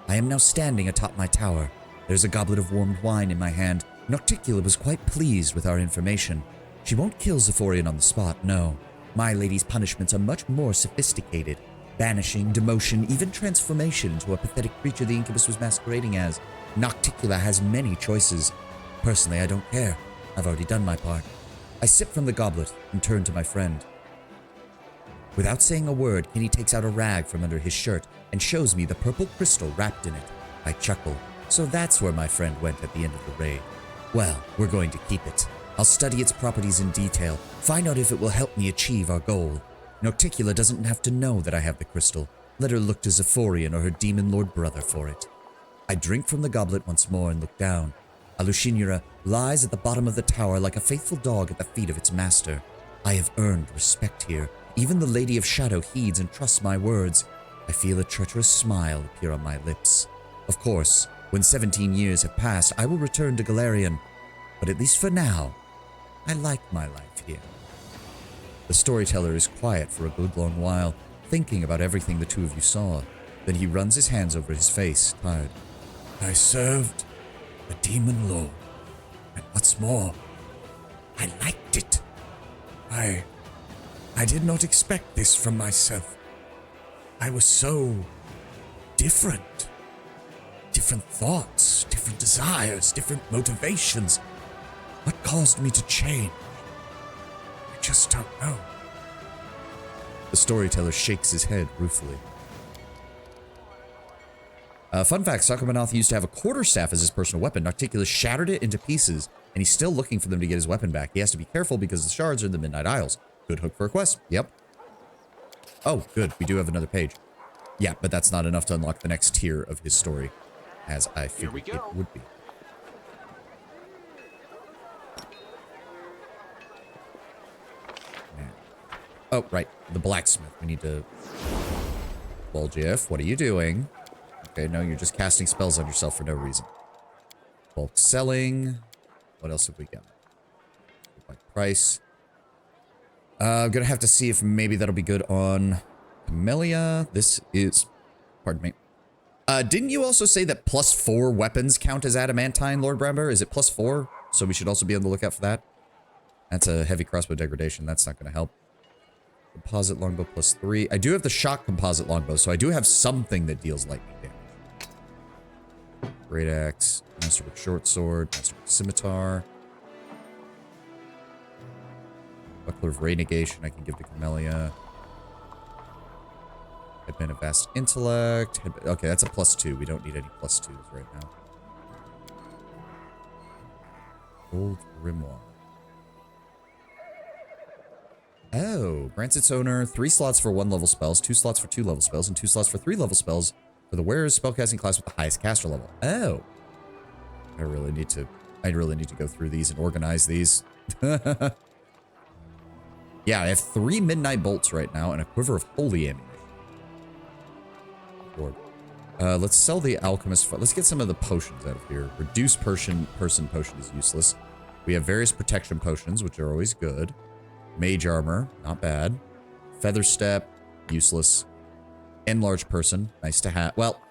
I am now standing atop my tower. There's a goblet of warmed wine in my hand. Nocticula was quite pleased with our information. She won't kill Zephorian on the spot, no. My lady's punishments are much more sophisticated. Banishing, demotion, even transformation into a pathetic creature the incubus was masquerading as. Nocticula has many choices. Personally, I don't care. I've already done my part. I sip from the goblet and turn to my friend. Without saying a word, Kenny takes out a rag from under his shirt and shows me the purple crystal wrapped in it. I chuckle. So that's where my friend went at the end of the raid. Well, we're going to keep it. I'll study its properties in detail, find out if it will help me achieve our goal. Nocticula doesn't have to know that I have the crystal. Let her look to Zephyrian or her demon lord brother for it. I drink from the goblet once more and look down. Alushinura lies at the bottom of the tower like a faithful dog at the feet of its master. I have earned respect here. Even the Lady of Shadow heeds and trusts my words. I feel a treacherous smile appear on my lips. Of course, when 17 years have passed, I will return to Galarian. But at least for now, I like my life here. The storyteller is quiet for a good long while, thinking about everything the two of you saw. Then he runs his hands over his face, tired. I served a demon lord. And what's more, I liked it. I did not expect this from myself. I was so different. Different thoughts, different desires, different motivations. What caused me to change? I just don't know. The storyteller shakes his head ruefully. Fun fact, Sakamanoth used to have a quarterstaff as his personal weapon. Nocticulus shattered it into pieces, and he's still looking for them to get his weapon back. He has to be careful because the shards are in the Midnight Isles. Good hook for a quest. Yep. Oh, good. We do have another page. Yeah, but that's not enough to unlock the next tier of his story, as I figured it would be. Man. Oh, right. The blacksmith. We need to... Bulgif, what are you doing? Okay, no, you're just casting spells on yourself for no reason. Bulk selling. What else have we got? By price. I'm gonna have to see if maybe that'll be good on Camellia. This is... Pardon me. Didn't you also say that +4 weapons count as adamantine, Lord Bramber? Is it +4? So we should also be on the lookout for that? That's a heavy crossbow degradation. That's not gonna help. Composite longbow +3. I do have the shock composite longbow, so I do have something that deals lightning damage. Great axe, masterwork short sword, masterwork scimitar. Buckler of Ray Negation I can give to Camellia. Headband of Vast Intellect. Okay, that's a +2. We don't need any +2s right now. Gold Grimoire. Oh, grants its owner 3 slots for 1-level spells, 2 slots for 2-level spells, and 2 slots for 3-level spells for the wearer's spellcasting class with the highest caster level. Oh. I really need to go through these and organize these. Yeah, I have 3 Midnight Bolts right now and a Quiver of Holy Ammunition. Lord. Let's sell the Alchemist. Let's get some of the potions out of here. Reduce person potion is useless. We have various protection potions, which are always good. Mage Armor, not bad. Feather Step, useless. Enlarge Person, nice to have. Well,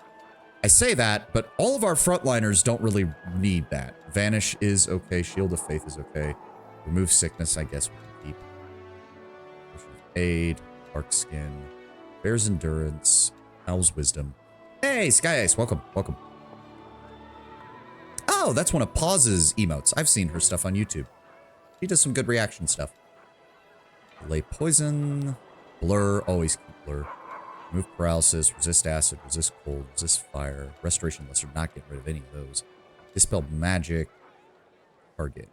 I say that, but all of our frontliners don't really need that. Vanish is okay. Shield of Faith is okay. Remove Sickness, I guess we can keep. Potion of Aid, Dark Skin, Bear's Endurance, Owl's Wisdom. Hey, Sky Ice, welcome, welcome. Oh, that's one of Paus's emotes. I've seen her stuff on YouTube. She does some good reaction stuff. Delay Poison, Blur, always keep Blur. Remove Paralysis, Resist Acid, Resist Cold, Resist Fire, Restoration Lesser, not getting rid of any of those. Dispel Magic, Target.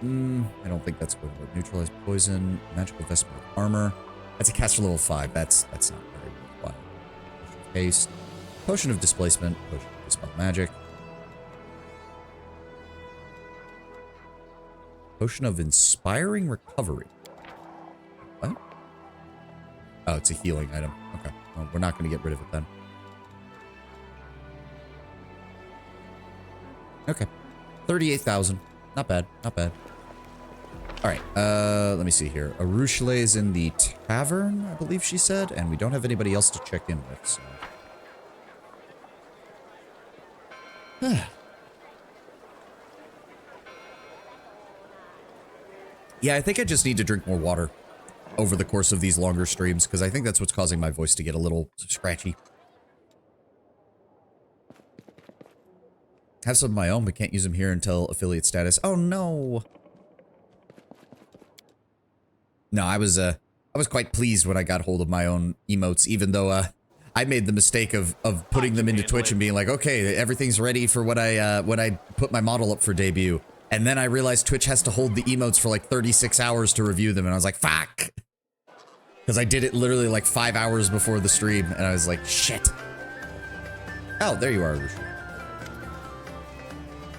I don't think that's going to work. Neutralize Poison, Magical Vestment of Armor. That's a caster level 5. That's not very worthwhile. Potion of Haste, Potion of Displacement, Potion of Dispel Magic. Potion of Inspiring Recovery. What? Oh, it's a healing item. Okay. Well, we're not going to get rid of it then. Okay. 38,000. Not bad. Not bad. All right. Let me see here. Arushale is in the tavern, I believe she said, and we don't have anybody else to check in with, so. Yeah, I think I just need to drink more water over the course of these longer streams, because I think that's what's causing my voice to get a little scratchy. Have some of my own, but can't use them here until affiliate status. Oh no. No, I was quite pleased when I got hold of my own emotes, even though I made the mistake of putting them into Twitch and being like, okay, everything's ready for when I put my model up for debut. And then I realized Twitch has to hold the emotes for like 36 hours to review them, and I was like, fuck. Because I did it literally like 5 hours before the stream, and I was like, shit. Oh, there you are,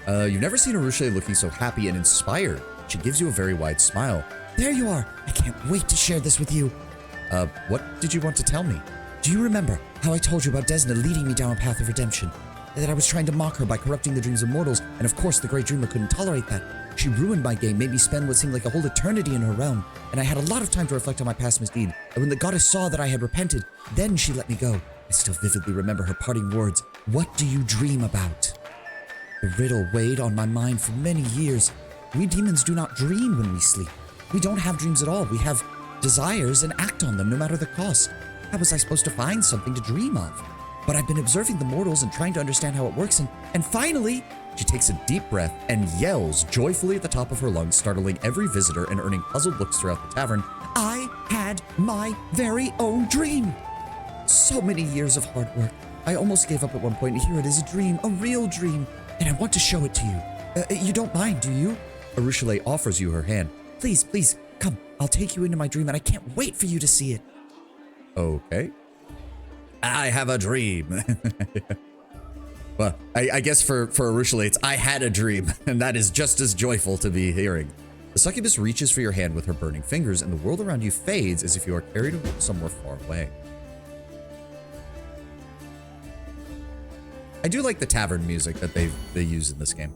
Areelu. You've never seen Areelu looking so happy and inspired. She gives you a very wide smile. There you are. I can't wait to share this with you. What did you want to tell me? Do you remember how I told you about Desna leading me down a path of redemption? That I was trying to mock her by corrupting the dreams of mortals, and of course the Great Dreamer couldn't tolerate that. She ruined my game, made me spend what seemed like a whole eternity in her realm, and I had a lot of time to reflect on my past misdeed. And when the goddess saw that I had repented, then she let me go. I still vividly remember her parting words. What do you dream about? The riddle weighed on my mind for many years. We demons do not dream when we sleep. We don't have dreams at all. We have desires and act on them no matter the cost. How was I supposed to find something to dream of? But I've been observing the mortals and trying to understand how it works, and finally, she takes a deep breath and yells joyfully at the top of her lungs, startling every visitor and earning puzzled looks throughout the tavern. I had my very own dream! So many years of hard work. I almost gave up at one point, and here it is, a dream, a real dream, and I want to show it to you. You don't mind, do you? Areelu offers you her hand. Please, please, come. I'll take you into my dream, and I can't wait for you to see it. Okay. I have a dream. Well, I guess for Areelu, it's I had a dream, and that is just as joyful to be hearing. The succubus reaches for your hand with her burning fingers, and the world around you fades as if you are carried somewhere far away. I do like the tavern music that they use in this game.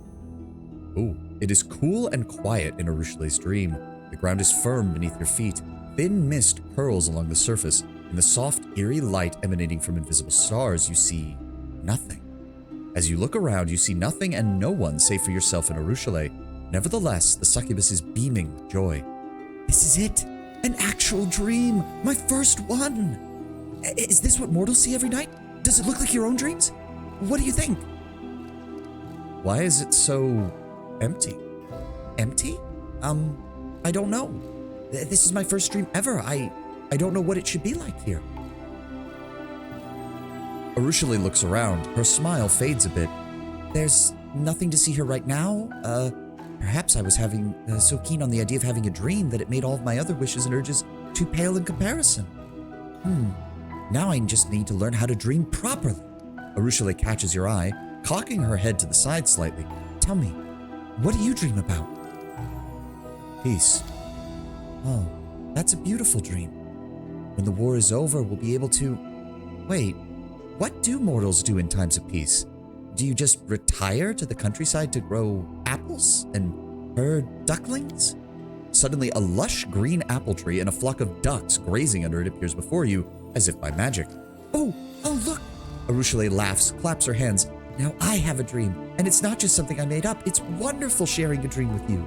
Ooh, it is cool and quiet in Areelu's dream. The ground is firm beneath your feet. Thin mist curls along the surface. In the soft, eerie light emanating from invisible stars, you see nothing. As you look around, you see nothing and no one save for yourself and Areelu. Nevertheless, the succubus is beaming with joy. This is it! An actual dream! My first one! Is this what mortals see every night? Does it look like your own dreams? What do you think? Why is it so empty? Empty? I don't know. This is my first dream ever. I don't know what it should be like here. Areelu looks around. Her smile fades a bit. There's nothing to see here right now. Perhaps I was so keen on the idea of having a dream that it made all of my other wishes and urges too pale in comparison. Now I just need to learn how to dream properly. Areelu catches your eye, cocking her head to the side slightly. Tell me, what do you dream about? Peace. Oh, that's a beautiful dream. When the war is over, we'll be able to... Wait, what do mortals do in times of peace? Do you just retire to the countryside to grow apples and herd ducklings? Suddenly, a lush green apple tree and a flock of ducks grazing under it appears before you, as if by magic. Oh, look! Areelu laughs, claps her hands. Now I have a dream, and it's not just something I made up. It's wonderful sharing a dream with you.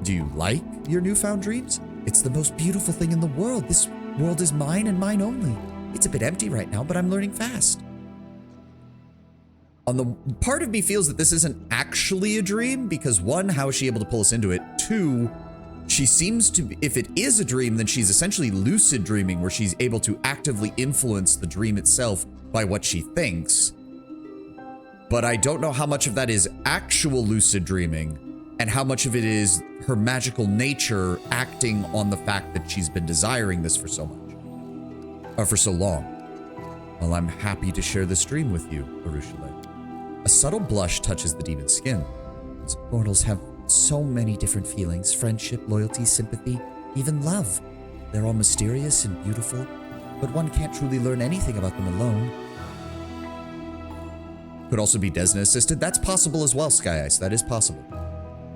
Do you like your newfound dreams? It's the most beautiful thing in the world. This world is mine and mine only. It's a bit empty right now, but I'm learning fast. Part of me feels that this isn't actually a dream, because one, how is she able to pull us into it? Two, she seems to be, if it is a dream, then she's essentially lucid dreaming, where she's able to actively influence the dream itself by what she thinks. But I don't know how much of that is actual lucid dreaming, and how much of it is her magical nature acting on the fact that she's been desiring this for so much. Or for so long. Well, I'm happy to share this dream with you, Areelu. A subtle blush touches the demon's skin. Mortals have so many different feelings: friendship, loyalty, sympathy, even love. They're all mysterious and beautiful, but one can't truly learn anything about them alone. Could also be Desna assisted. That's possible as well, Sky Ice. That is possible.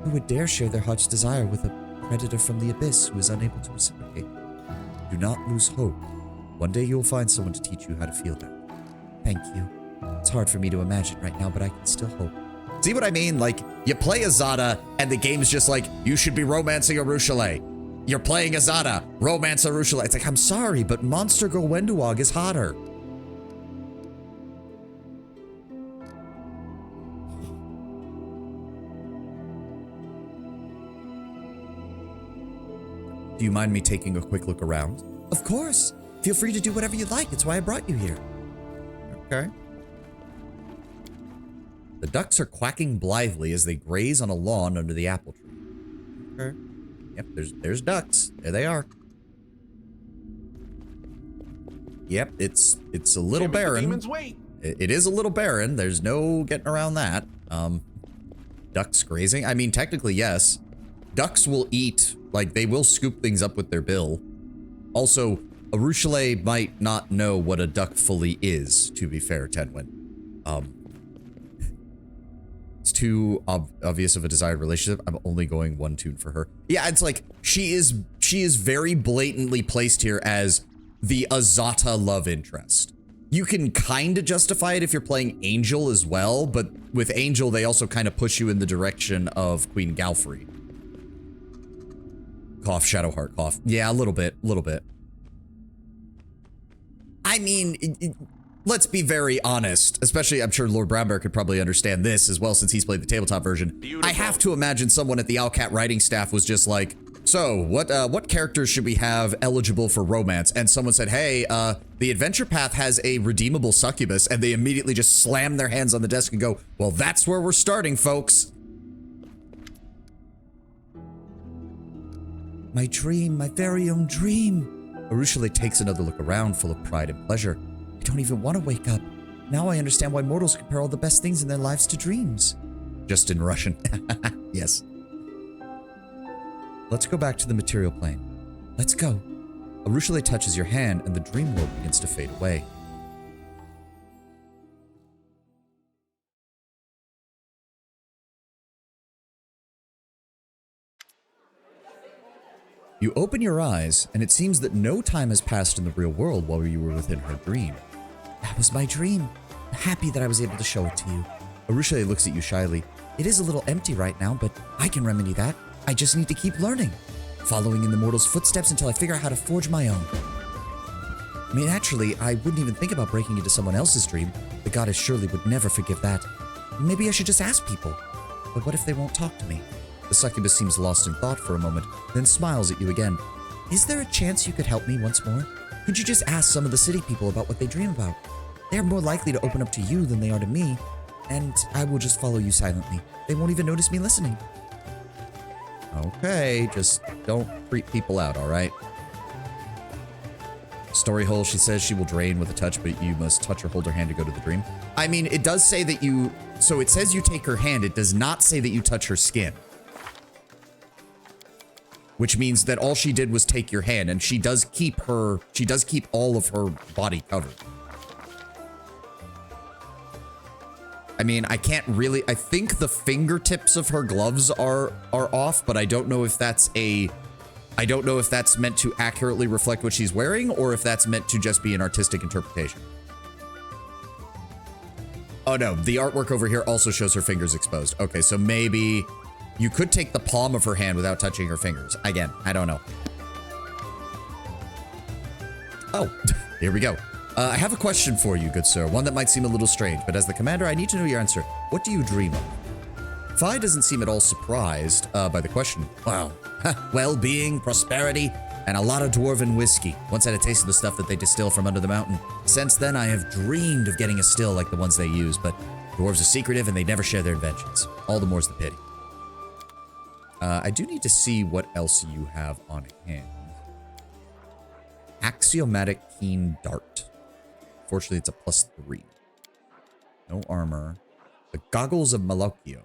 Who would dare share their heart's desire with a predator from the abyss who is unable to reciprocate? Do not lose hope. One day you'll find someone to teach you how to feel that. Thank you. It's hard for me to imagine right now, but I can still hope. See what I mean? Like, you play Azada, and the game's just like, you should be romancing Areelu. You're playing Azada, romance Areelu. It's like, I'm sorry, but Monster Girl Wenduog is hotter. Do you mind me taking a quick look around? Of course. Feel free to do whatever you like. It's why I brought you here. Okay. The ducks are quacking blithely as they graze on a lawn under the apple tree. Okay. Yep, there's ducks. There they are. Yep, it's a little barren. Demons wait. It is a little barren. There's no getting around that. Ducks grazing. I mean, technically, yes. Ducks will eat, like, they will scoop things up with their bill. Also, Areelu might not know what a duck fully is, to be fair, Tenwin. It's too obvious of a desired relationship. I'm only going one tune for her. Yeah, it's like, she is very blatantly placed here as the Azata love interest. You can kind of justify it if you're playing Angel as well, but with Angel, they also kind of push you in the direction of Queen Galfrey. Cough, Shadowheart, cough. Yeah, a little bit. I mean, let's be very honest, especially I'm sure Lord Brownbear could probably understand this as well since he's played the tabletop version. Beautiful. I have to imagine someone at the Owlcat writing staff was just like, so, what characters should we have eligible for romance? And someone said, hey, the adventure path has a redeemable succubus, and they immediately just slam their hands on the desk and go, well, that's where we're starting, folks. My dream, my very own dream. Areelu takes another look around, full of pride and pleasure. I don't even want to wake up. Now I understand why mortals compare all the best things in their lives to dreams. Just in Russian. Yes. Let's go back to the material plane. Let's go. Areelu touches your hand and the dream world begins to fade away. You open your eyes and it seems that no time has passed in the real world while you were within her dream. That was my dream. I'm happy that I was able to show it to you. Areelu looks at you shyly. It is a little empty right now, but I can remedy that. I just need to keep learning, following in the mortal's footsteps until I figure out how to forge my own. I mean, actually, I wouldn't even think about breaking into someone else's dream. The goddess surely would never forgive that. Maybe I should just ask people. But what if they won't talk to me? The succubus seems lost in thought for a moment, then smiles at you again. Is there a chance you could help me once more? Could you just ask some of the city people about what they dream about? They're more likely to open up to you than they are to me, and I will just follow you silently. They won't even notice me listening. Okay, just don't creep people out, alright? Story hole, she says she will drain with a touch, but you must touch or hold her hand to go to the dream. I mean, it does say that you... So it says you take her hand, it does not say that you touch her skin. Which means that all she did was take your hand, and she does keep all of her body covered. I mean, I can't really... I think the fingertips of her gloves are off, but I don't know if that's a... I don't know if that's meant to accurately reflect what she's wearing, or if that's meant to just be an artistic interpretation. Oh no, the artwork over here also shows her fingers exposed. Okay, so maybe you could take the palm of her hand without touching her fingers. Again, I don't know. Oh, here we go. I have a question for you, good sir. One that might seem a little strange, but as the commander, I need to know your answer. What do you dream of? Fi doesn't seem at all surprised by the question. Wow. Well-being, prosperity, and a lot of dwarven whiskey. Once had a taste of the stuff that they distill from under the mountain. Since then, I have dreamed of getting a still like the ones they use, but dwarves are secretive and they never share their inventions. All the more's the pity. I do need to see what else you have on hand. Axiomatic Keen Dart. Fortunately, it's a +3. No armor. The Goggles of Malocchio.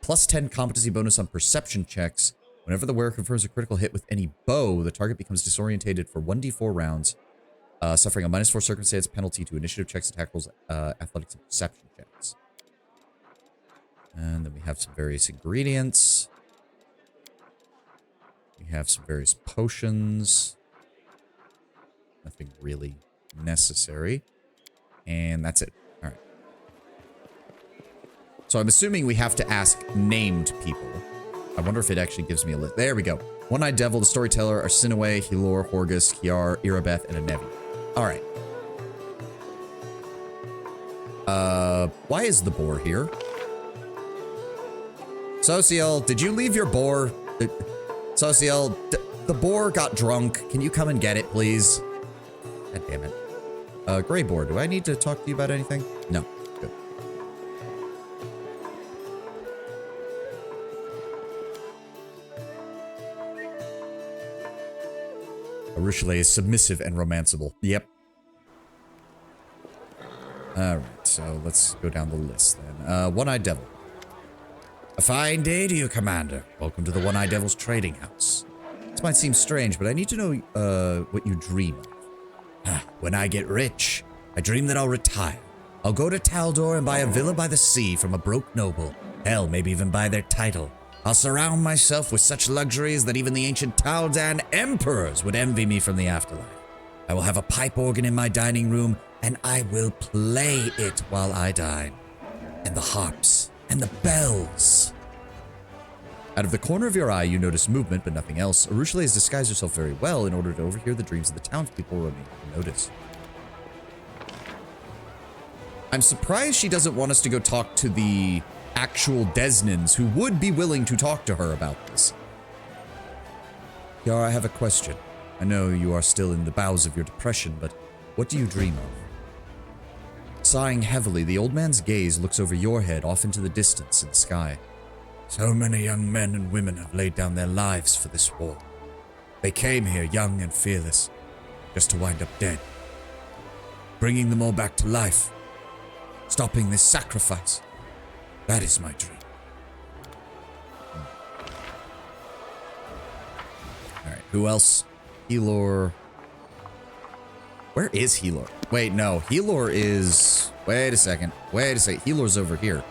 +10 competency bonus on perception checks. Whenever the wearer confirms a critical hit with any bow, the target becomes disorientated for 1d4 rounds, suffering a -4 circumstance penalty to initiative checks, attack rolls, athletics, and perception checks. And then we have some various ingredients. We have some various potions. Nothing really necessary. And that's it. All right. So I'm assuming we have to ask named people. I wonder if it actually gives me a list. There we go. One-Eyed Devil, the Storyteller, Arsinoe, Hilor, Horgus, Kiar, Irabeth, and Anevi. All right. Why is the boar here? Social, did you leave your boar? Social, the boar got drunk. Can you come and get it, please? God damn it. Gray boar, do I need to talk to you about anything? No. Good. Areelu is submissive and romanceable. Yep. Alright, so let's go down the list then. One-Eyed Devil. A fine day to you, Commander. Welcome to the One-Eyed Devil's trading house. This might seem strange, but I need to know, what you dream of. When I get rich, I dream that I'll retire. I'll go to Taldor and buy a villa by the sea from a broke noble. Hell, maybe even buy their title. I'll surround myself with such luxuries that even the ancient Taldan emperors would envy me from the afterlife. I will have a pipe organ in my dining room, and I will play it while I dine. And the harps, and the bells. Out of the corner of your eye, you notice movement, but nothing else. Areelu has disguised herself very well in order to overhear the dreams of the townspeople remain unnoticed. I'm surprised she doesn't want us to go talk to the actual Desnans who would be willing to talk to her about this. Yara, I have a question. I know you are still in the bowels of your depression, but what do you dream of? Sighing heavily, the old man's gaze looks over your head off into the distance in the sky. So many young men and women have laid down their lives for this war. They came here young and fearless, just to wind up dead. Bringing them all back to life. Stopping this sacrifice. That is my dream. Alright, who else? Helor. Where is Helor? Wait, no. Helor is... Wait a second. Helor's over here.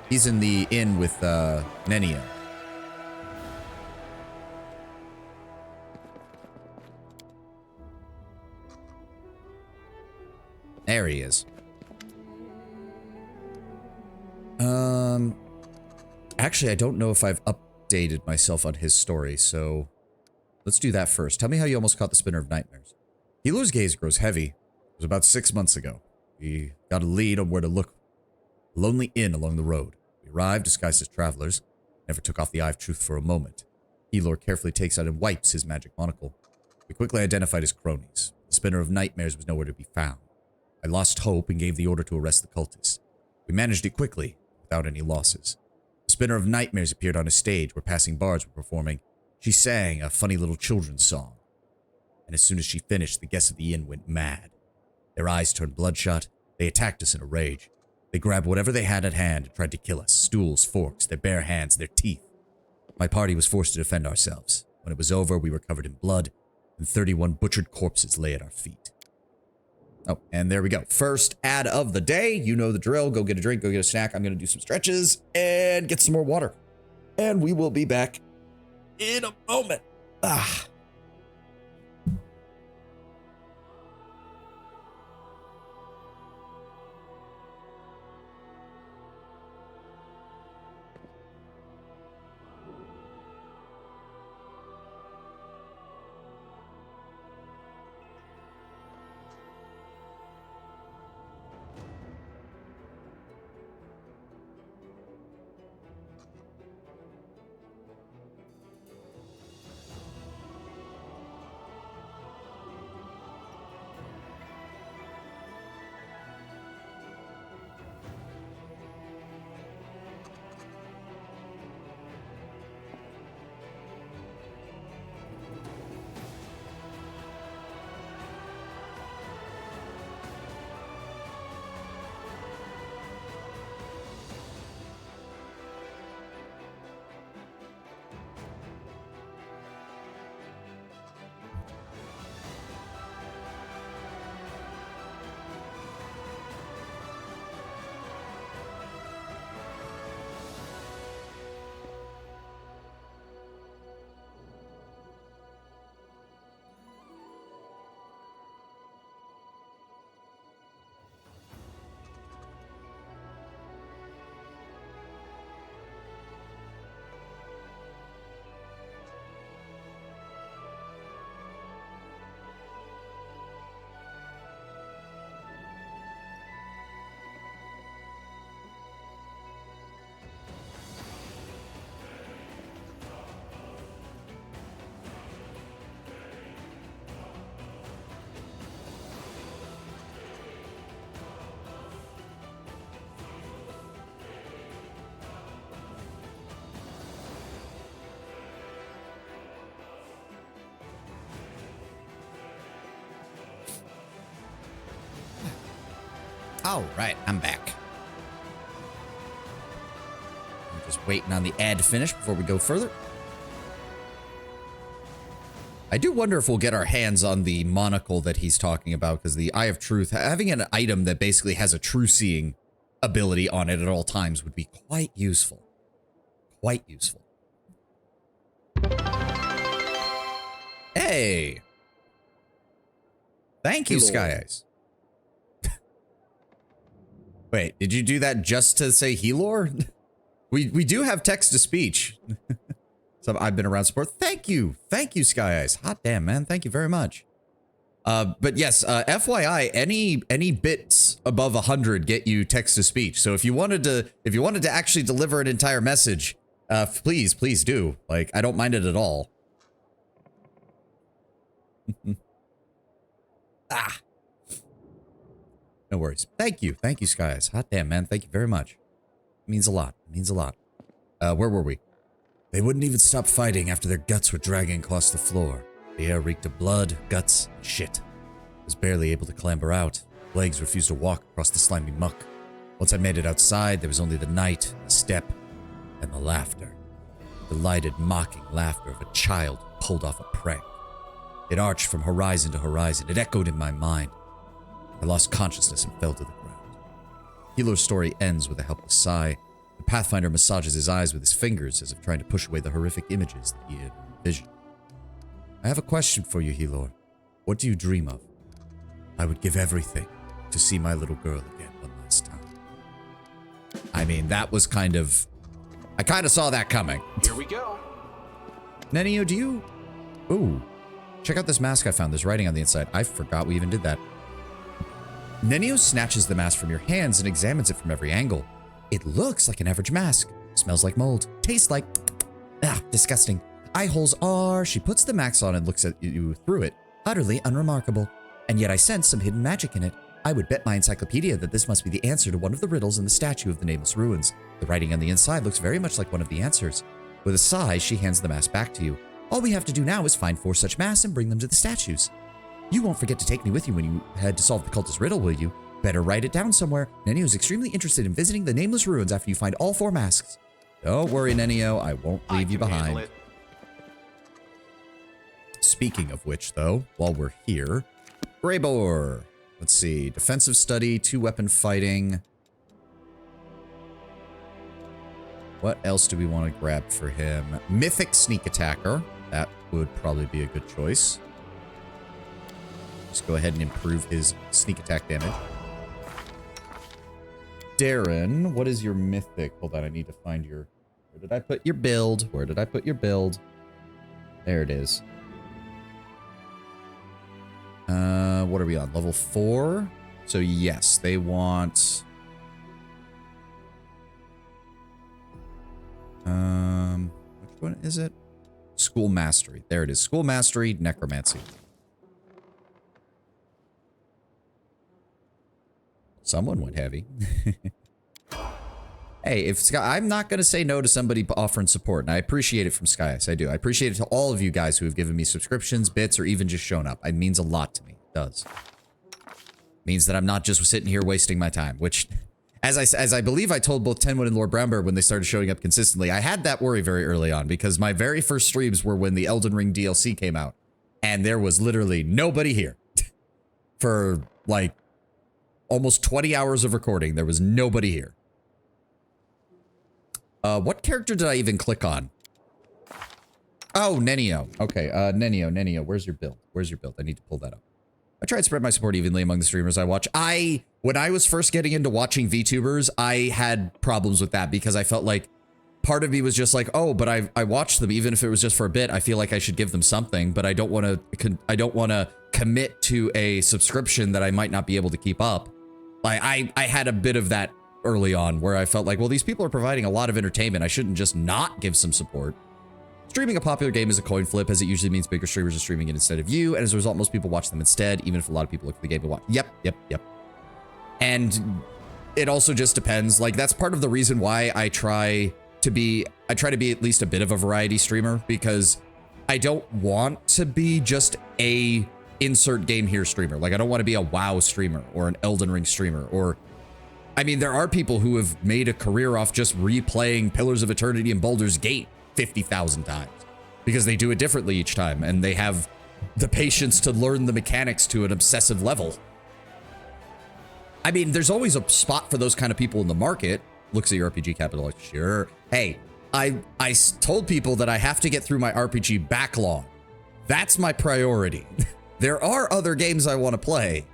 He's in the inn with, Nenia. There he is. Actually, I don't know if I've updated myself on his story, so let's do that first. Tell me how you almost caught the Spinner of Nightmares. Helor's gaze grows heavy. It was about 6 months ago. We got a lead on where to look. A lonely inn along the road. We arrived disguised as travelers. Never took off the eye of truth for a moment. Helor carefully takes out and wipes his magic monocle. We quickly identified his cronies. The Spinner of Nightmares was nowhere to be found. I lost hope and gave the order to arrest the cultists. We managed it quickly, without any losses. The Spinner of Nightmares appeared on a stage where passing bards were performing. She sang a funny little children's song. And as soon as she finished, the guests of the inn went mad. Their eyes turned bloodshot. They attacked us in a rage. They grabbed whatever they had at hand and tried to kill us. Stools, forks, their bare hands, their teeth. My party was forced to defend ourselves. When it was over, we were covered in blood, and 31 butchered corpses lay at our feet. Oh, and there we go. First ad of the day. You know the drill. Go get a drink, go get a snack. I'm going to do some stretches and get some more water. And we will be back in a moment. Ah. All right, I'm back. I'm just waiting on the ad to finish before we go further. I do wonder if we'll get our hands on the monocle that he's talking about, because the Eye of Truth, having an item that basically has a true seeing ability on it at all times would be quite useful. Quite useful. Hey! Thank you, Sky Eyes. Wait, did you do that just to say Helor? We do have text to speech. So I've been around support. Thank you, Sky Eyes. Hot damn, man. Thank you very much. But yes, FYI, any bits above 100 get you text to speech. So if you wanted to actually deliver an entire message, please do. Like, I don't mind it at all. Ah. No worries. Thank you, Sky Eyes. Hot damn, man. Thank you very much. It means a lot. It means a lot. Where were we? They wouldn't even stop fighting after their guts were dragging across the floor. The air reeked of blood, guts, and shit. I was barely able to clamber out. Legs refused to walk across the slimy muck. Once I made it outside, there was only the night, the step, and the laughter. The delighted, mocking laughter of a child pulled off a prank. It arched from horizon to horizon. It echoed in my mind. I lost consciousness and fell to the ground. Helor's story ends with a helpless sigh. The Pathfinder massages his eyes with his fingers as if trying to push away the horrific images that he had envisioned. I have a question for you, Helor. What do you dream of? I would give everything to see my little girl again one last time. I mean, that was kind of... I kind of saw that coming. Here we go. Nenio, do you... Ooh. Check out this mask I found. There's writing on the inside. I forgot we even did that. Nenio snatches the mask from your hands and examines it from every angle. It looks like an average mask. Smells like mold. Tastes like... Ah, disgusting. Eye holes are... She puts the mask on and looks at you through it. Utterly unremarkable. And yet I sense some hidden magic in it. I would bet my encyclopedia that this must be the answer to one of the riddles in the statue of the Nameless Ruins. The writing on the inside looks very much like one of the answers. With a sigh, she hands the mask back to you. All we have to do now is find 4 such masks and bring them to the statues. You won't forget to take me with you when you head to solve the cultist riddle, will you? Better write it down somewhere. Nenio is extremely interested in visiting the Nameless Ruins after you find all 4 masks. Don't worry, Nenio. I won't leave you behind. Speaking of which, though, while we're here, Greybor. Let's see. Defensive study, 2-weapon fighting. What else do we want to grab for him? Mythic sneak attacker. That would probably be a good choice. Just go ahead and improve his sneak attack damage. Darren, what is your mythic? Hold on, I need to find your... Where did I put your build? Where did I put your build? There it is. What are we on? Level 4? So yes, they want... Which one is it? School Mastery. There it is. School Mastery, Necromancy. Someone went heavy. Hey, if Sky, I'm not going to say no to somebody offering support, and I appreciate it from Sky Ice. I do. I appreciate it to all of you guys who have given me subscriptions, bits, or even just shown up. It means a lot to me. It does. It means that I'm not just sitting here wasting my time, which, as I believe I told both Tenwood and Lord Brownbear when they started showing up consistently, I had that worry very early on, because my very first streams were when the Elden Ring DLC came out, and there was literally nobody here. For, like, almost 20 hours of recording, there was nobody here. What character did I even click on? Oh, Nenio. Okay, Nenio, where's your build? Where's your build? I need to pull that up. I try to spread my support evenly among the streamers I watch. When I was first getting into watching VTubers, I had problems with that because I felt like part of me was just like, oh, but I watched them, even if it was just for a bit. I feel like I should give them something, but I don't want to commit to a subscription that I might not be able to keep up. I had a bit of that early on where I felt like, well, these people are providing a lot of entertainment. I shouldn't just not give some support. Streaming a popular game is a coin flip, as it usually means bigger streamers are streaming it instead of you, and as a result, most people watch them instead, even if a lot of people look for the game to watch. Yep. And it also just depends. Like, that's part of the reason why I try to be at least a bit of a variety streamer, because I don't want to be just a insert game here streamer. Like, I don't want to be a WoW streamer or an Elden Ring streamer or I mean, there are people who have made a career off just replaying Pillars of Eternity and Baldur's Gate 50,000 times because they do it differently each time and they have the patience to learn the mechanics to an obsessive level. I mean, there's always a spot for those kind of people in the market. Looks at your RPG capital, like, sure. Hey, I told people that I have to get through my RPG backlog. That's my priority. There are other games I want to play.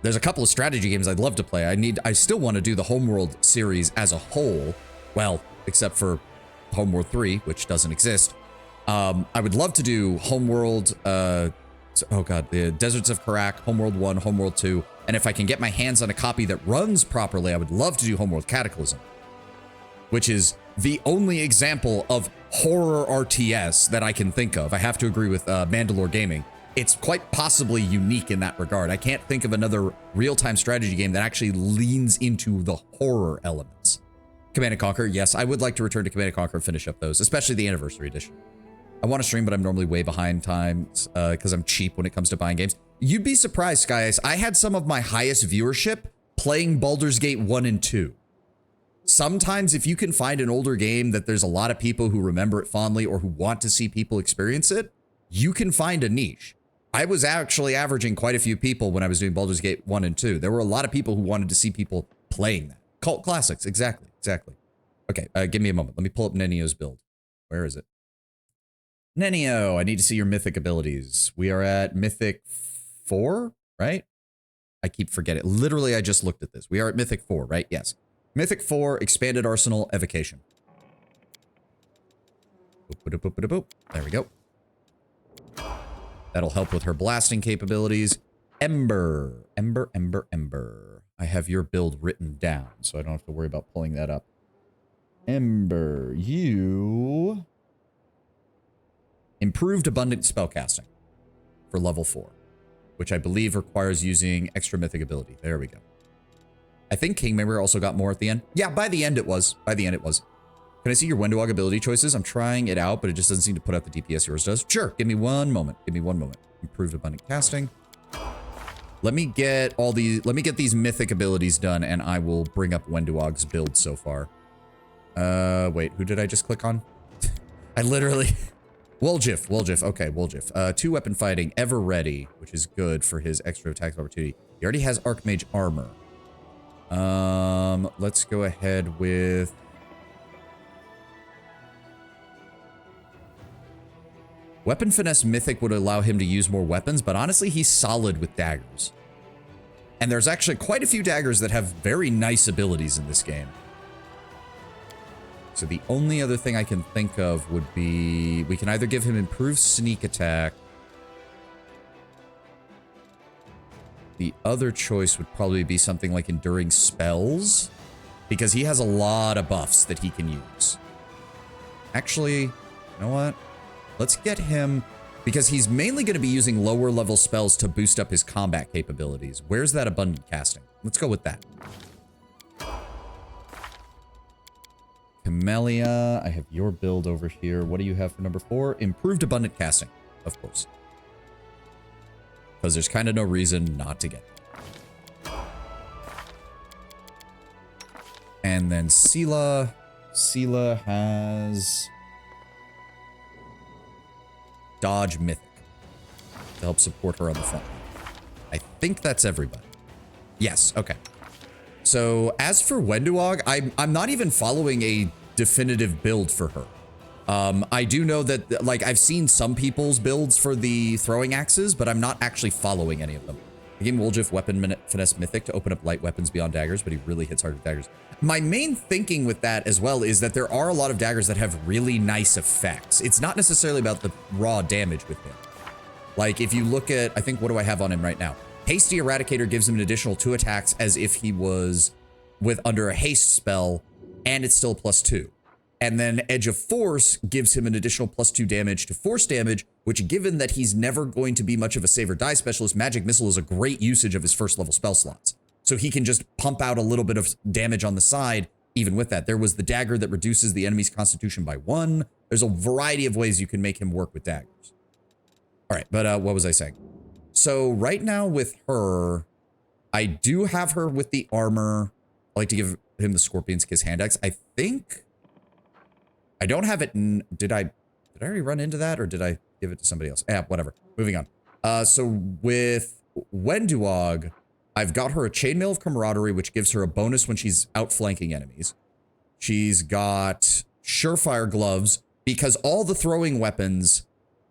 There's a couple of strategy games I'd love to play. I still want to do the Homeworld series as a whole. Well, except for Homeworld 3, which doesn't exist. I would love to do Homeworld, oh god, the Deserts of Karak, Homeworld 1, Homeworld 2, and if I can get my hands on a copy that runs properly, I would love to do Homeworld Cataclysm, which is the only example of horror RTS that I can think of. I have to agree with Mandalore Gaming. It's quite possibly unique in that regard. I can't think of another real-time strategy game that actually leans into the horror elements. Command & Conquer, yes, I would like to return to Command & Conquer and finish up those, especially the Anniversary Edition. I want to stream, but I'm normally way behind times because I'm cheap when it comes to buying games. You'd be surprised, guys. I had some of my highest viewership playing Baldur's Gate 1 and 2. Sometimes if you can find an older game that there's a lot of people who remember it fondly or who want to see people experience it, you can find a niche. I was actually averaging quite a few people when I was doing Baldur's Gate 1 and 2. There were a lot of people who wanted to see people playing that. Cult classics, exactly. Okay, give me a moment. Let me pull up Nenio's build. Where is it? Nenio, I need to see your mythic abilities. We are at mythic 4, right? I keep forgetting. Literally, I just looked at this. We are at mythic 4, right? Yes. Mythic 4, expanded arsenal, evocation. There we go. That'll help with her blasting capabilities. Ember. I have your build written down, so I don't have to worry about pulling that up. Ember, you... Improved abundant spellcasting for level 4, which I believe requires using extra mythic ability. There we go. I think Kingmaker also got more at the end. Yeah, by the end it was. Can I see your Wendowog ability choices? I'm trying it out, but it just doesn't seem to put out the DPS yours does. Sure, give me one moment. Improved abundant casting. Let me get these mythic abilities done, and I will bring up Wendowog's build so far. Wait, who did I just click on? I literally... Woljif. Okay, Woljif. 2 weapon fighting, ever ready, which is good for his extra attack opportunity. He already has Archmage armor. Let's go ahead with... Weapon Finesse Mythic would allow him to use more weapons, but honestly, he's solid with daggers. And there's actually quite a few daggers that have very nice abilities in this game. So the only other thing I can think of would be... We can either give him improved sneak attack. The other choice would probably be something like enduring spells, because he has a lot of buffs that he can use. Actually, you know what? Let's get him... Because he's mainly going to be using lower level spells to boost up his combat capabilities. Where's that abundant casting? Let's go with that. Camellia, I have your build over here. What do you have for number 4? Improved abundant casting, of course. Because there's kind of no reason not to get it. And then Sela. Sela has... Dodge Mythic to help support her on the front. I think that's everybody. Yes, okay. So as for Wendowog, I'm not even following a definitive build for her. I do know that, like, I've seen some people's builds for the throwing axes, but I'm not actually following any of them. I gave Woljif Weapon Finesse Mythic to open up light weapons beyond daggers, but he really hits hard with daggers. My main thinking with that as well is that there are a lot of daggers that have really nice effects. It's not necessarily about the raw damage with him. Like, if you look at, I think, what do I have on him right now? Hasty Eradicator gives him an additional 2 attacks as if he was under a haste spell, and it's still +2. And then Edge of Force gives him an additional +2 damage to force damage, which, given that he's never going to be much of a save or die specialist, Magic Missile is a great usage of his first level spell slots. So he can just pump out a little bit of damage on the side, even with that. There was the dagger that reduces the enemy's constitution by 1. There's a variety of ways you can make him work with daggers. All right, but what was I saying? So right now with her, I do have her with the armor I like to give him the Scorpion's Kiss hand axe. I think I don't have it. Did I already run into that, or did I give it to somebody else? Whatever. Moving on. So with Wenduog, I've got her a Chainmail of Camaraderie, which gives her a bonus when she's outflanking enemies. She's got Surefire Gloves, because all the throwing weapons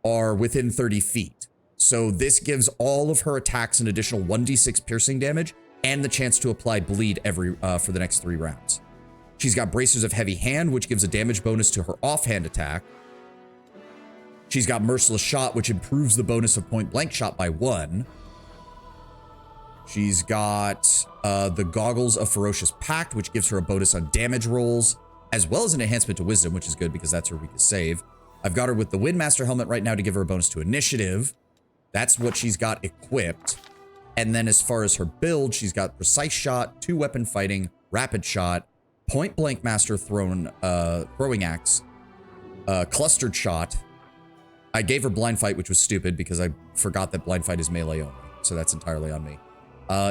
are within 30 feet. So this gives all of her attacks an additional 1d6 piercing damage and the chance to apply bleed for the next 3 rounds. She's got Bracers of Heavy Hand, which gives a damage bonus to her offhand attack. She's got Merciless Shot, which improves the bonus of point blank shot by 1. She's got the Goggles of Ferocious Pact, which gives her a bonus on damage rolls, as well as an enhancement to Wisdom, which is good because that's her weakest save. I've got her with the Windmaster Helmet right now to give her a bonus to Initiative. That's what she's got equipped. And then as far as her build, she's got Precise Shot, 2-weapon fighting, Rapid Shot, Point Blank Master Throwing Axe, Clustered Shot. I gave her Blind Fight, which was stupid because I forgot that Blind Fight is melee only. So that's entirely on me.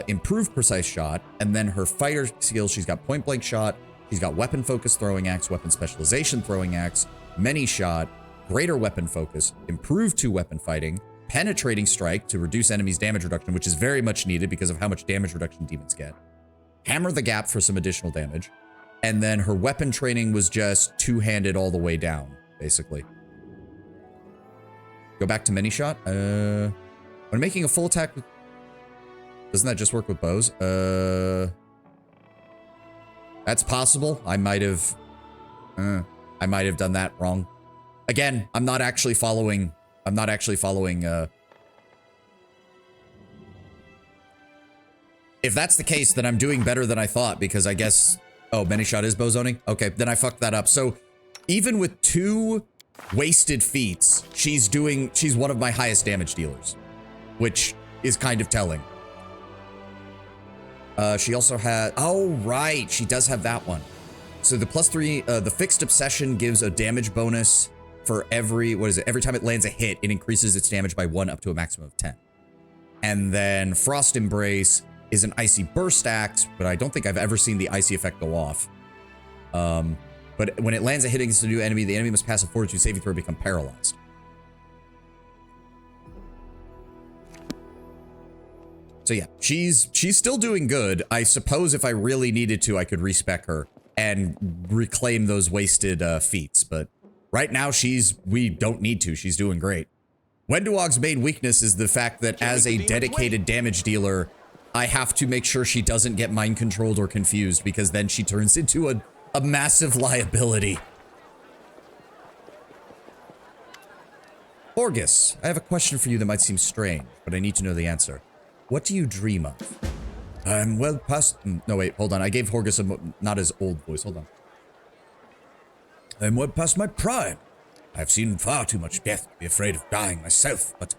Improved Precise Shot, and then her fighter skills, she's got Point Blank Shot, she's got Weapon Focus Throwing Axe, Weapon Specialization Throwing Axe, Many Shot, Greater Weapon Focus, Improved 2-weapon fighting, Penetrating Strike to reduce enemies' damage reduction, which is very much needed because of how much damage reduction demons get, Hammer the Gap for some additional damage, and then her weapon training was just two-handed all the way down, basically. Go back to Many Shot. When making a full attack with... Doesn't that just work with bows? That's possible. I might have done that wrong. Again, I'm not actually following... If that's the case, then I'm doing better than I thought, because I guess... Oh, Many Shot is bow zoning? Okay, then I fucked that up. So, even with 2 wasted feats, she's one of my highest damage dealers, which is kind of telling. She also had, oh right, she does have that one. So the +3, the Fixed Obsession gives a damage bonus for every time it lands a hit, it increases its damage by 1 up to a maximum of 10. And then Frost Embrace is an Icy Burst Axe, but I don't think I've ever seen the Icy effect go off. But when it lands a hit against a new enemy, the enemy must pass a Fortitude saving throw to become paralyzed. So yeah, she's still doing good. I suppose if I really needed to, I could respec her and reclaim those wasted feats. But right now, we don't need to. She's doing great. Wenduog's main weakness is the fact that as a dedicated damage dealer, I have to make sure she doesn't get mind controlled or confused, because then she turns into a massive liability. Horgus, I have a question for you that might seem strange, but I need to know the answer. What do you dream of? I'm well past... No, wait, hold on. I gave Horgus a not his old voice. Hold on. I'm well past my prime. I've seen far too much death to be afraid of dying myself, but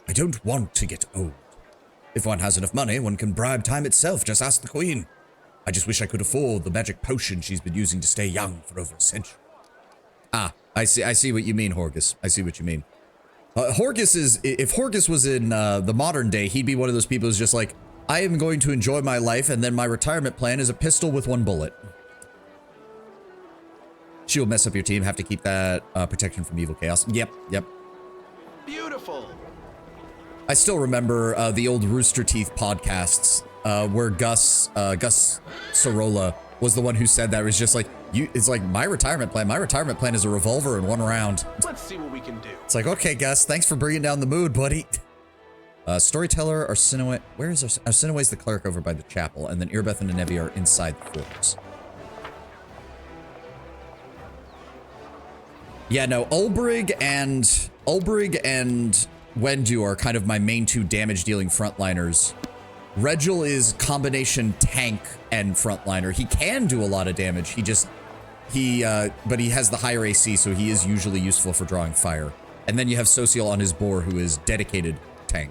I don't want to get old. If one has enough money, one can bribe time itself. Just ask the Queen. I just wish I could afford the magic potion she's been using to stay young for over a century. Ah, I see what you mean, Horgus. I see what you mean. Horgus is, if Horgus was in the modern day, he'd be one of those people who's just like, I am going to enjoy my life, and then my retirement plan is a pistol with 1 bullet. She'll mess up your team, have to keep that protection from evil chaos. Yep. Beautiful. I still remember the old Rooster Teeth podcasts where Gus Sorolla was the one who said that. It was just like, it's like, my retirement plan is a revolver and 1 round. Let's see what we can do. It's like, okay, Gus, thanks for bringing down the mood, buddy. Storyteller, Arsinoe, where is Arsinoe's the cleric over by the chapel, and then Irbeth and Nevi are inside the fortress. Yeah, no, Ulbrig and Wendu are kind of my main 2 damage dealing frontliners. Regil is combination tank and frontliner. He can do a lot of damage. But he has the higher AC, so he is usually useful for drawing fire. And then you have Social on his boar, who is dedicated tank.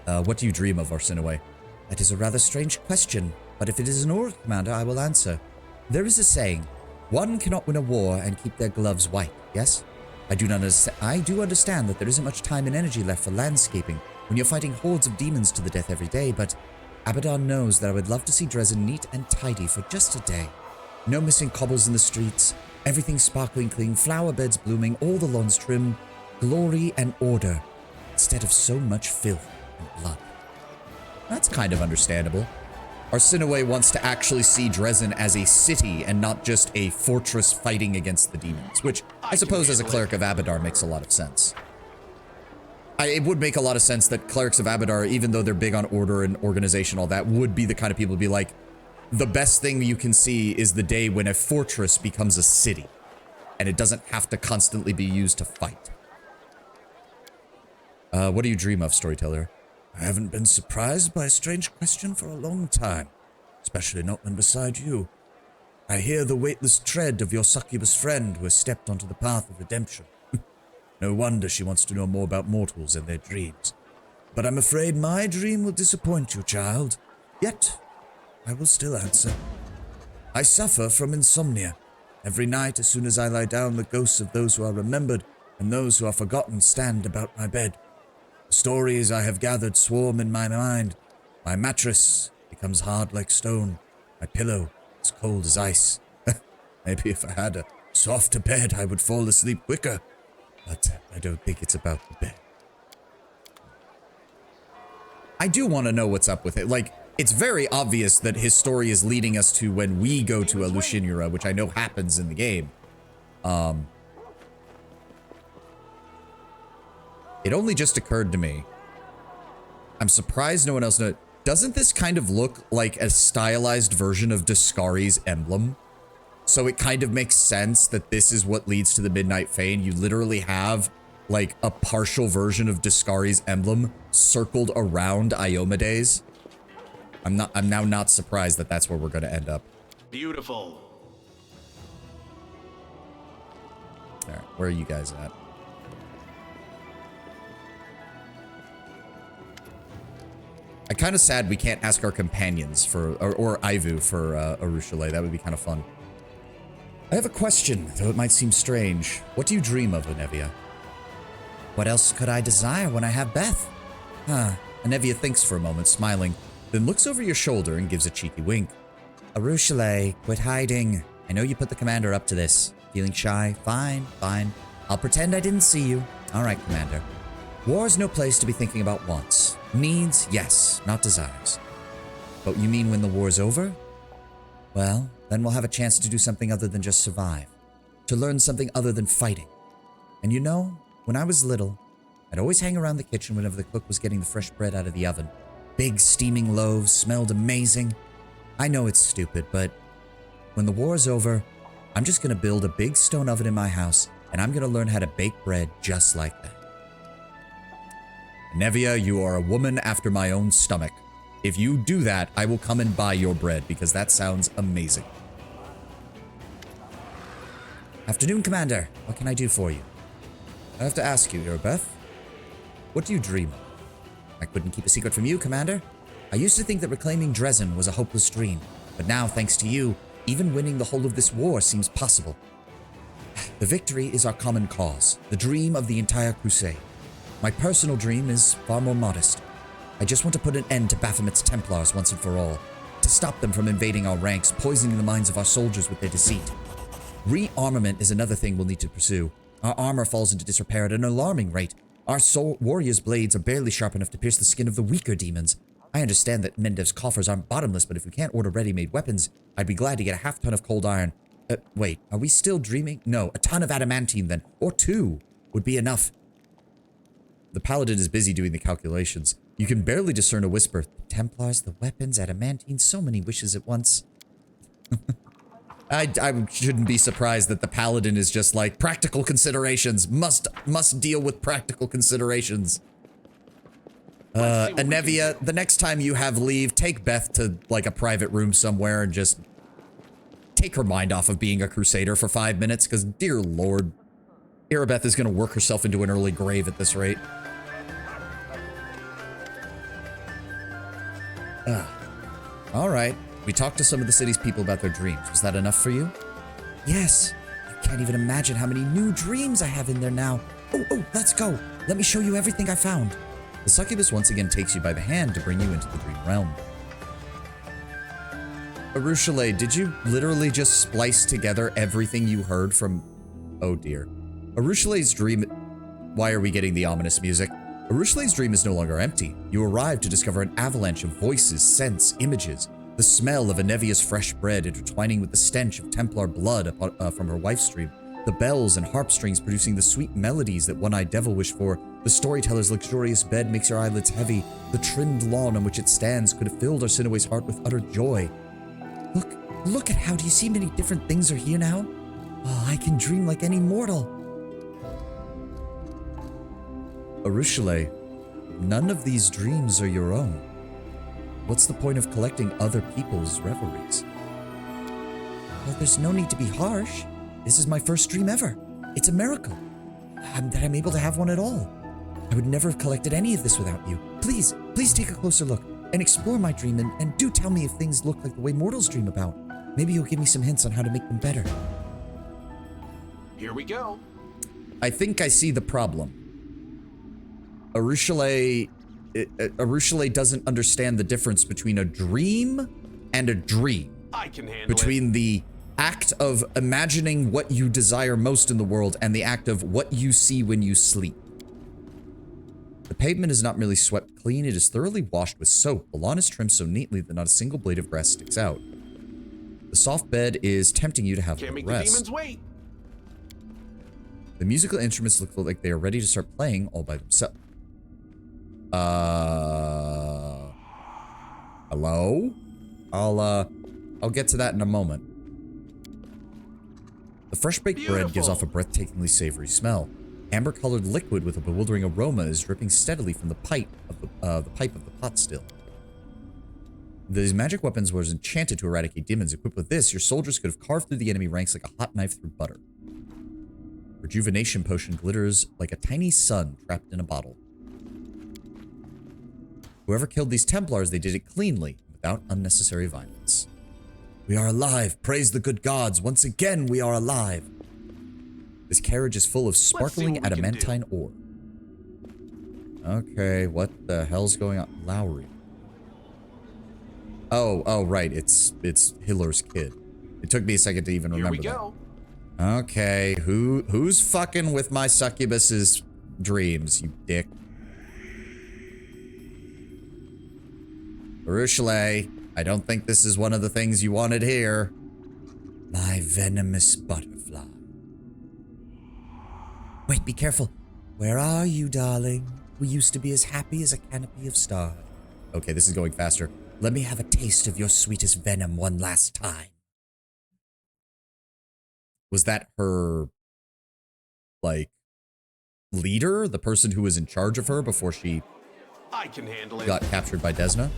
What do you dream of, Arsinoe? That is a rather strange question, but if it is an oral commander, I will answer. There is a saying, one cannot win a war and keep their gloves white, yes? I do understand that there isn't much time and energy left for landscaping when you're fighting hordes of demons to the death every day, but Abaddon knows that I would love to see Dresden neat and tidy for just a day. No missing cobbles in the streets, everything sparkling clean, flower beds blooming, all the lawns trimmed, glory and order, instead of so much filth and blood. That's kind of understandable. Arsinoe wants to actually see Dresden as a city and not just a fortress fighting against the demons, which I suppose as a cleric of Abadar makes a lot of sense. It would make a lot of sense that clerics of Abadar, even though they're big on order and organization, all that, would be the kind of people to be like, the best thing you can see is the day when a fortress becomes a city, and it doesn't have to constantly be used to fight. What do you dream of, storyteller? I haven't been surprised by a strange question for a long time, especially not when beside you. I hear the weightless tread of your succubus friend who has stepped onto the path of redemption. No wonder she wants to know more about mortals and their dreams. But I'm afraid my dream will disappoint you, child. Yet, I will still answer. I suffer from insomnia. Every night, as soon as I lie down, the ghosts of those who are remembered and those who are forgotten stand about my bed. The stories I have gathered swarm in my mind. My mattress becomes hard like stone. My pillow is cold as ice. Maybe if I had a softer bed, I would fall asleep quicker. But I don't think it's about the bed. I do want to know what's up with it. Like, it's very obvious that his story is leading us to when we go to Alushinura, which I know happens in the game. It only just occurred to me. I'm surprised no one else knows. Doesn't this kind of look like a stylized version of Discari's emblem? So it kind of makes sense that this is what leads to the Midnight Fane. You literally have like a partial version of Discari's emblem circled around Iomedes. I'm now not surprised that that's where we're going to end up. Beautiful. All right, where are you guys at? I'm kind of sad we can't ask our companions for, or Ivu for Arushale. That would be kind of fun. I have a question, though it might seem strange. What do you dream of, Anevia? What else could I desire when I have Beth? Anevia thinks for a moment, smiling, then looks over your shoulder and gives a cheeky wink. Arushale, quit hiding. I know you put the commander up to this. Feeling shy? Fine, fine. I'll pretend I didn't see you. All right, Commander. War's no place to be thinking about wants. Needs, yes, not desires. But you mean when the war's over? Well, then we'll have a chance to do something other than just survive. To learn something other than fighting. And you know, when I was little, I'd always hang around the kitchen whenever the cook was getting the fresh bread out of the oven. Big steaming loaves, smelled amazing. I know it's stupid, but when the war's over, I'm just gonna build a big stone oven in my house, and I'm gonna learn how to bake bread just like that. Anevia, you are a woman after my own stomach. If you do that, I will come and buy your bread, because that sounds amazing. Afternoon, Commander. What can I do for you? I have to ask you, Irbeth. What do you dream of? I couldn't keep a secret from you, Commander. I used to think that reclaiming Dresden was a hopeless dream, but now, thanks to you, even winning the whole of this war seems possible. The victory is our common cause, the dream of the entire Crusade. My personal dream is far more modest. I just want to put an end to Baphomet's Templars once and for all, to stop them from invading our ranks, poisoning the minds of our soldiers with their deceit. Rearmament is another thing we'll need to pursue. Our armor falls into disrepair at an alarming rate. Our warriors' blades are barely sharp enough to pierce the skin of the weaker demons. I understand that Mendev's coffers aren't bottomless, but if we can't order ready-made weapons, I'd be glad to get a half-ton of cold iron. Wait, are we still dreaming? No, a ton of adamantine then, or 2 would be enough. The paladin is busy doing the calculations. You can barely discern a whisper. The Templars, the weapons, adamantine, so many wishes at once. I shouldn't be surprised that the paladin is just like, practical considerations, must deal with practical considerations. Anevia, the next time you have leave, take Beth to like a private room somewhere and just take her mind off of being a crusader for 5 minutes, because dear lord, Irabeth is going to work herself into an early grave at this rate. Alright, we talked to some of the city's people about their dreams. Was that enough for you? Yes. You can't even imagine how many new dreams I have in there now. Oh, let's go. Let me show you everything I found. The succubus once again takes you by the hand to bring you into the dream realm. Arushale, did you literally just splice together everything you heard from... Oh dear. Arushale's dream... Why are we getting the ominous music? Arushale's dream is no longer empty. You arrive to discover an avalanche of voices, scents, images. The smell of Anevia's fresh bread intertwining with the stench of Templar blood from her wife's dream. The bells and harp strings producing the sweet melodies that one-eyed devil wished for. The storyteller's luxurious bed makes your eyelids heavy. The trimmed lawn on which it stands could have filled Arsinoe's heart with utter joy. Look at how do you see many different things are here now? Oh, I can dream like any mortal. Arushale, none of these dreams are your own. What's the point of collecting other people's reveries? Well, there's no need to be harsh. This is my first dream ever. It's a miracle that I'm able to have one at all. I would never have collected any of this without you. Please take a closer look and explore my dream and do tell me if things look like the way mortals dream about. Maybe you'll give me some hints on how to make them better. Here we go. I think I see the problem. Arushale doesn't understand the difference between a dream and a dream. I can handle between the act of imagining what you desire most in the world and the act of what you see when you sleep. The pavement is not merely swept clean, it is thoroughly washed with soap. The lawn is trimmed so neatly that not a single blade of grass sticks out. The soft bed is tempting you to have Can't a make rest. the demons wait. The musical instruments look like they are ready to start playing all by themselves. Hello? I'll get to that in a moment. The fresh baked bread gives off a breathtakingly savory smell. Amber-colored liquid with a bewildering aroma is dripping steadily from the pipe of the pot still. These magic weapons were enchanted to eradicate demons. Equipped with this, your soldiers could have carved through the enemy ranks like a hot knife through butter. Rejuvenation potion glitters like a tiny sun trapped in a bottle. Whoever killed these Templars, they did it cleanly, without unnecessary violence. We are alive. Praise the good gods. Once again, we are alive. This carriage is full of sparkling adamantine ore. Okay, what the hell's going on? Lowry. Oh, right. It's Hiller's kid. It took me a second to even remember that. Here we go. Okay, who's fucking with my succubus's dreams, you dick? Arushale, I don't think this is one of the things you wanted here. My venomous butterfly. Wait, be careful. Where are you, darling? We used to be as happy as a canopy of stars. Okay, this is going faster. Let me have a taste of your sweetest venom one last time. Was that her, like, leader? The person who was in charge of her before she I can handle it. got captured by Desna?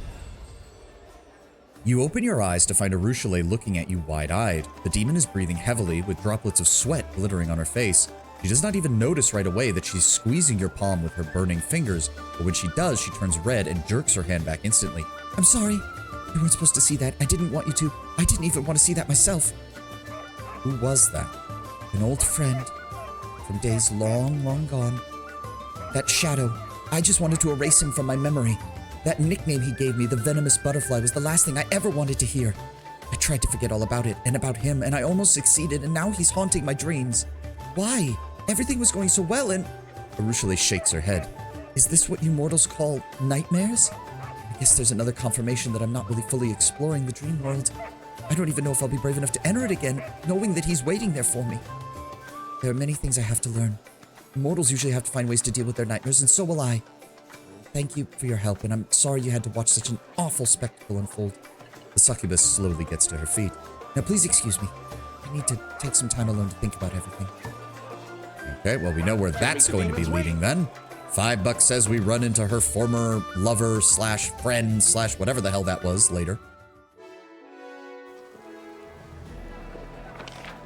You open your eyes to find Arushale looking at you wide-eyed. The demon is breathing heavily, with droplets of sweat glittering on her face. She does not even notice right away that she's squeezing your palm with her burning fingers, but when she does, she turns red and jerks her hand back instantly. I'm sorry. You weren't supposed to see that. I didn't want you to. I didn't even want to see that myself. Who was that? An old friend from days long, long gone. That shadow. I just wanted to erase him from my memory. That nickname he gave me, the venomous butterfly, was the last thing I ever wanted to hear. I tried to forget all about it and about him, and I almost succeeded, and now he's haunting my dreams. Why? Everything was going so well, and... Arushale shakes her head. Is this what you mortals call nightmares? I guess there's another confirmation that I'm not really fully exploring the dream world. I don't even know if I'll be brave enough to enter it again, knowing that he's waiting there for me. There are many things I have to learn. Mortals usually have to find ways to deal with their nightmares, and so will I. Thank you for your help, and I'm sorry you had to watch such an awful spectacle unfold. The succubus slowly gets to her feet. Now please excuse me. I need to take some time alone to think about everything. Okay, well we know where that's going to be leading then. $5 says we run into her former lover slash friend slash whatever the hell that was later.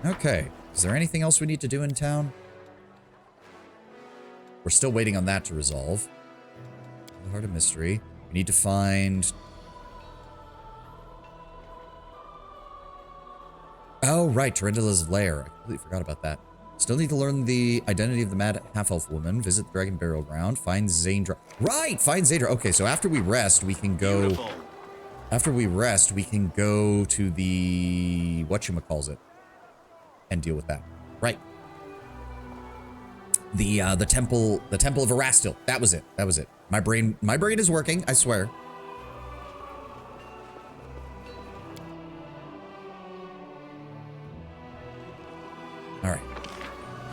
Okay, is there anything else we need to do in town? We're still waiting on that to resolve. The Heart of Mystery. We need to find... Oh, right, Tarantula's lair. I completely forgot about that. Still need to learn the identity of the mad half-elf woman, visit the Dragon Burial Ground, find Zaindra. Right! Find Zaindra. Okay, so after we rest, we can go... Beautiful. After we rest, we can go to the whatchamacallit and deal with that. Right. The temple of Erastil. That was it. That was it. My brain is working, I swear. All right.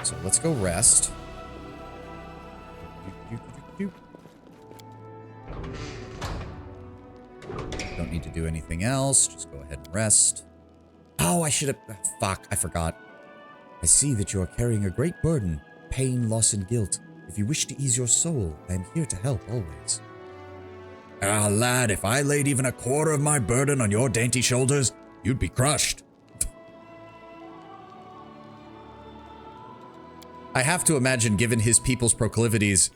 So let's go rest. Don't need to do anything else. Just go ahead and rest. Oh, I should have... Fuck, I forgot. I see that you are carrying a great burden. Pain, loss, and guilt. If you wish to ease your soul, I am here to help always. Ah, lad, if I laid even a quarter of my burden on your dainty shoulders, you'd be crushed. I have to imagine, given his people's proclivities,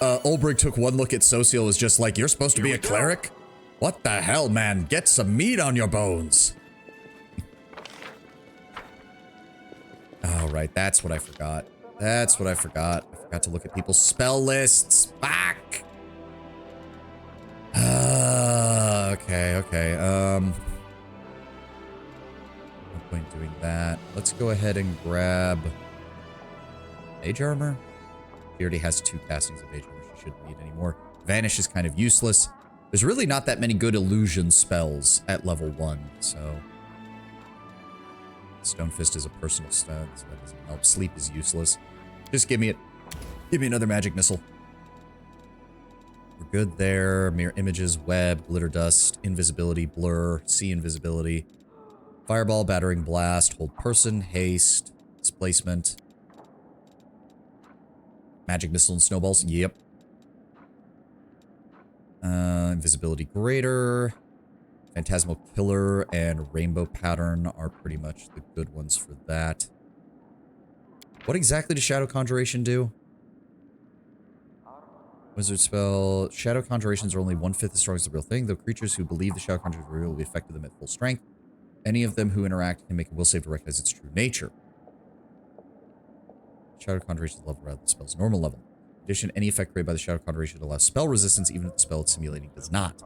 Ulbrich took one look at Social and was just like, you're supposed to be a cleric? What the hell, man? Get some meat on your bones. Oh, right. That's what I forgot. That's what I forgot. I forgot to look at people's spell lists. Fuck! Okay. No point doing that. Let's go ahead and grab Mage Armor. She already has 2 castings of Mage Armor. She shouldn't need any more. Vanish is kind of useless. There's really not that many good illusion spells at level 1, so... Stone Fist is a personal stun, so that doesn't help. Sleep is useless. Just give me it. Give me another magic missile. We're good there. Mirror images, web, glitter dust, invisibility, blur, see invisibility. Fireball, battering blast, hold person, haste, displacement. Magic missile and snowballs. Yep. Invisibility greater. Phantasmal Killer and Rainbow Pattern are pretty much the good ones for that. What exactly does Shadow Conjuration do? Wizard spell. Shadow Conjurations are only 1/5 as strong as the real thing, though creatures who believe the Shadow Conjuration is real will be affected them at full strength. Any of them who interact can make a will save to recognize its true nature. Shadow Conjuration level rather than the spell's normal level. In addition, any effect created by the Shadow Conjuration allows spell resistance even if the spell it's simulating does not.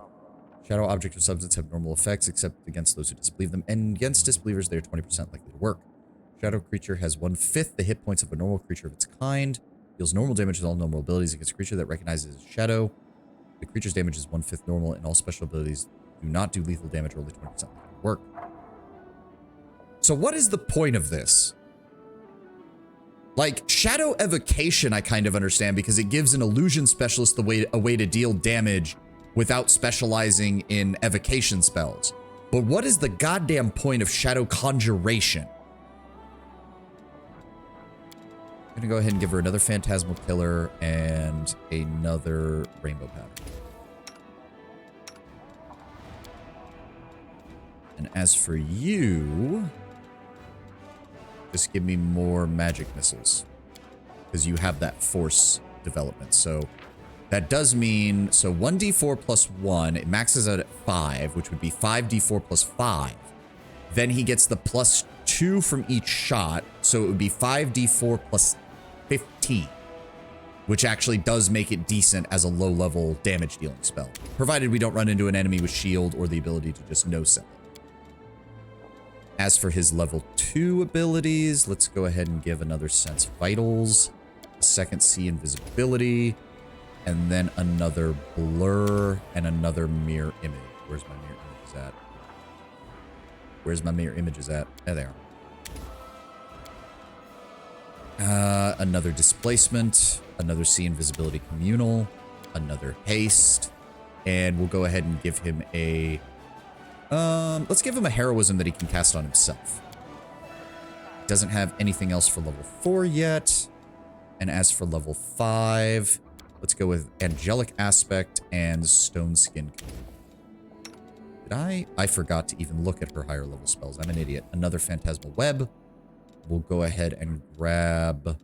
Shadow object or substance have normal effects except against those who disbelieve them, and against disbelievers they are 20% likely to work. Shadow creature has 1/5 the hit points of a normal creature of its kind. Deals normal damage with all normal abilities against a creature that recognizes as shadow. The creature's damage is 1/5 normal, and all special abilities do not do lethal damage or only 20% likely to work. So what is the point of this? Like, Shadow Evocation I kind of understand because it gives an illusion specialist a way to deal damage without specializing in evocation spells. But what is the goddamn point of Shadow Conjuration? I'm gonna go ahead and give her another Phantasmal Killer and another Rainbow Pattern. And as for you, just give me more magic missiles. Because you have that force development. So that does mean, so 1d4 plus 1, it maxes out at 5, which would be 5d4 plus 5. Then he gets the plus 2 from each shot, so it would be 5d4 plus 15. Which actually does make it decent as a low-level damage-dealing spell. Provided we don't run into an enemy with shield or the ability to just no-sell it. As for his level 2 abilities, let's go ahead and give another Sense Vitals, a second See Invisibility, and then another Blur and another Mirror Image. Where's my Mirror Images at? Where's my Mirror Images at? There they are. Another Displacement, another See Invisibility Communal, another Haste, and we'll go ahead and give him a... let's give him a Heroism that he can cast on himself. Doesn't have anything else for level 4 yet. And as for level 5, let's go with Angelic Aspect and Stone Skin. Did I forgot to even look at her higher level spells. I'm an idiot. Another Phantasmal Web. We'll go ahead and grab...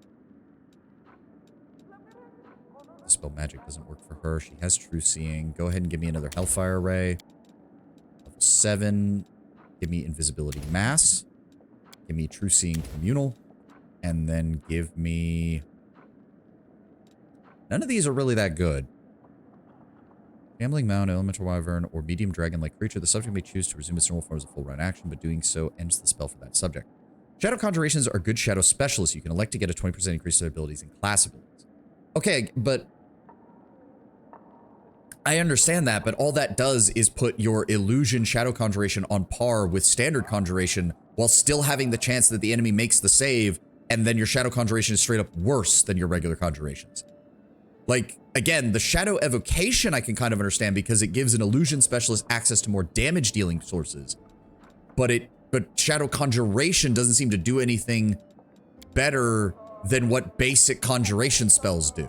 Dispel Magic doesn't work for her. She has True Seeing. Go ahead and give me another Hellfire Ray. 7, give me Invisibility Mass, give me True Seeing Communal, and then give me... None of these are really that good. Gambling Mound, Elemental Wyvern, or Medium Dragon-like creature, the subject may choose to resume its normal form as a full round action, but doing so ends the spell for that subject. Shadow Conjurations are good shadow specialists. You can elect to get a 20% increase to their abilities and class abilities. Okay, but I understand that, but all that does is put your Illusion Shadow Conjuration on par with Standard Conjuration while still having the chance that the enemy makes the save, and then your Shadow Conjuration is straight up worse than your regular Conjurations. Like, again, the Shadow Evocation I can kind of understand because it gives an Illusion Specialist access to more damage dealing sources. But Shadow Conjuration doesn't seem to do anything better than what basic Conjuration spells do.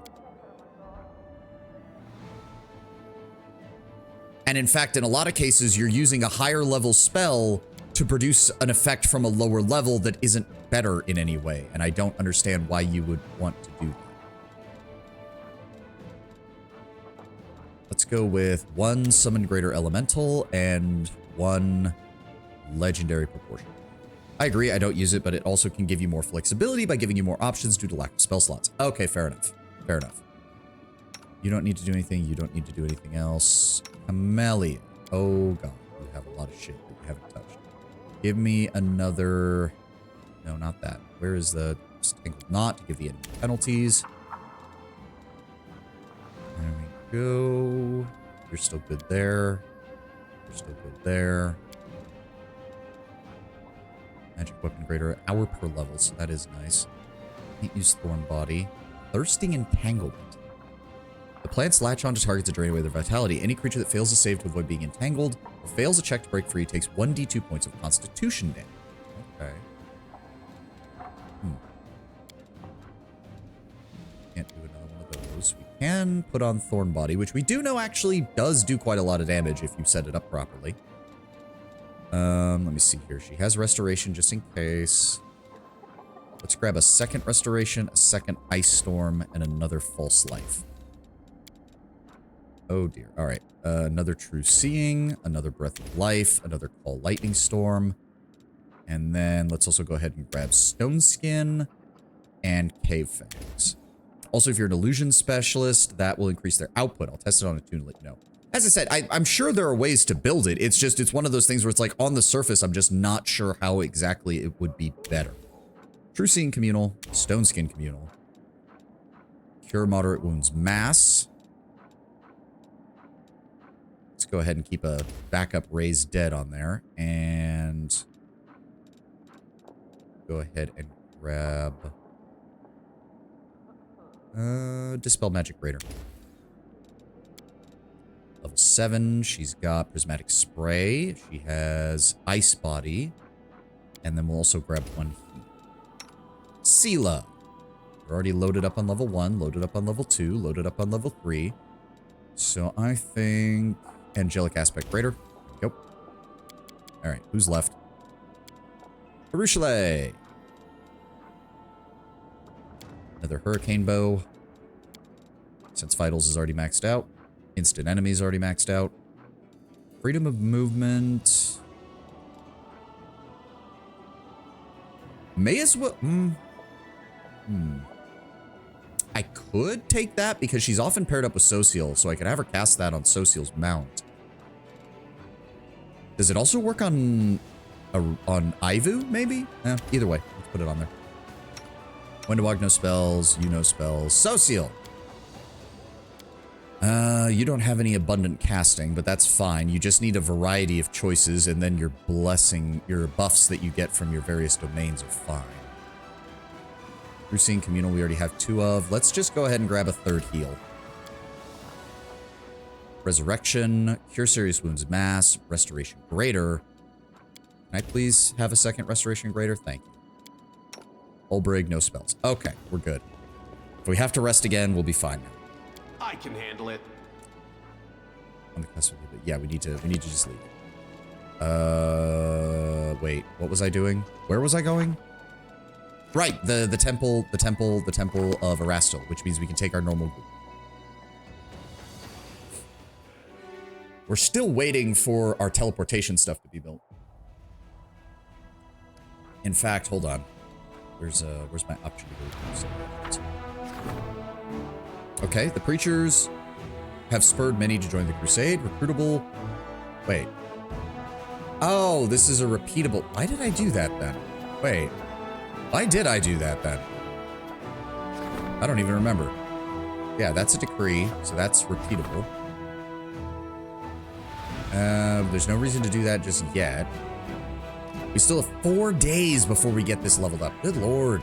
And in fact, in a lot of cases, you're using a higher level spell to produce an effect from a lower level that isn't better in any way. And I don't understand why you would want to do that. Let's go with 1 Summon Greater Elemental and 1 Legendary Proportion. I agree, I don't use it, but it also can give you more flexibility by giving you more options due to lack of spell slots. Okay, fair enough. Fair enough. You don't need to do anything. You don't need to do anything else. Camellia. Oh, God. You have a lot of shit that you haven't touched. Give me another... No, not that. Where is the Tangled Knot to give the enemy penalties? There we go. You're still good there. You're still good there. Magic Weapon greater hour per level, so that is nice. Can't use Thorn Body. Thirsting Entanglement. The plants latch onto targets to drain away their vitality. Any creature that fails to save to avoid being entangled or fails a check to break free takes 1d2 points of Constitution damage. Okay. Can't do another one of those. We can put on Thorn Body, which we do know actually does do quite a lot of damage if you set it up properly. Let me see here. She has Restoration just in case. Let's grab a second Restoration, a second Ice Storm, and another False Life. Oh dear. All right. Another True Seeing, another Breath of Life, another Call Lightning Storm. And then let's also go ahead and grab Stone Skin and Cave Fangs. Also, if you're an Illusion Specialist, that will increase their output. I'll test it on a tune to let you know. As I said, I'm sure there are ways to build it. It's just, it's one of those things where it's like on the surface, I'm just not sure how exactly it would be better. True Seeing Communal, Stone Skin Communal. Cure Moderate Wounds Mass. Let's go ahead and keep a backup Raised Dead on there. And go ahead and grab Dispel Magic Greater. Level 7, she's got Prismatic Spray. She has Ice Body. And then we'll also grab 1 Heat. Sela. We're already loaded up on level 1, loaded up on level 2, loaded up on level 3. So I think Angelic Aspect Greater. Yep. Alright, who's left? Harushale. Another Hurricane Bow. Since Vitals is already maxed out. Instant Enemies already maxed out. Freedom of Movement. May as well... I could take that because she's often paired up with Sociel, so I could have her cast that on Sociel's mount. Does it also work on Ivu, maybe? Either way, let's put it on there. Windowwalk, no spells. You no spells. Sociel! You don't have any abundant casting, but that's fine. You just need a variety of choices, and then your blessing, your buffs that you get from your various domains are fine. True Seeing Communal, we already have 2 of. Let's just go ahead and grab a 3rd heal. Resurrection, Cure Serious Wounds Mass, Restoration Greater. Can I please have a second Restoration Greater? Thank you. Olbrig, no spells. Okay, we're good. If we have to rest again, we'll be fine now. I can handle it. On the cusp of it. Yeah, we need to just leave. Wait, what was I doing? Where was I going? Right, the temple of Erastil, which means we can take our normal group. We're still waiting for our teleportation stuff to be built. In fact, hold on. Where's my option to go? Okay, the preachers have spurred many to join the Crusade. Recruitable. Wait. Oh, this is a repeatable. Why did I do that then? Wait. Why did I do that then? I don't even remember. Yeah, that's a decree, so that's repeatable. There's no reason to do that just yet. We still have 4 days before we get this leveled up. Good lord.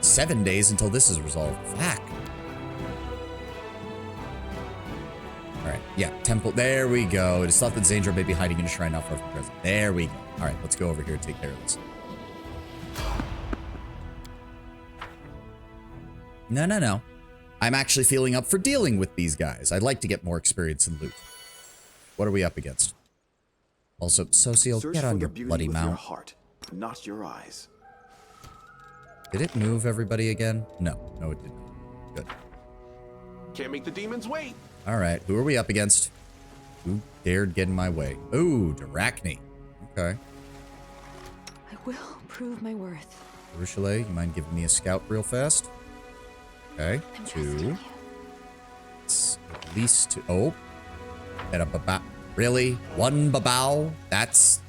7 days until this is resolved. Fuck. Alright, yeah, temple. There we go. It is thought that Zandra may be hiding in a shrine not far from the present. There we go. Alright, let's go over here and take care of this. No. I'm actually feeling up for dealing with these guys. I'd like to get more experience in loot. What are we up against? Also, Socio, get on your bloody mount. Your heart, not your eyes. Did it move everybody again? No, it didn't. Good. Can't make the demons wait. All right, who are we up against? Who dared get in my way? Ooh, Drachni. Okay. I will prove my worth. Ruchelet, you mind giving me a scout real fast? Okay, I'm 2. It's at least 2. Oh, and a babao. Really? 1 babao? That's...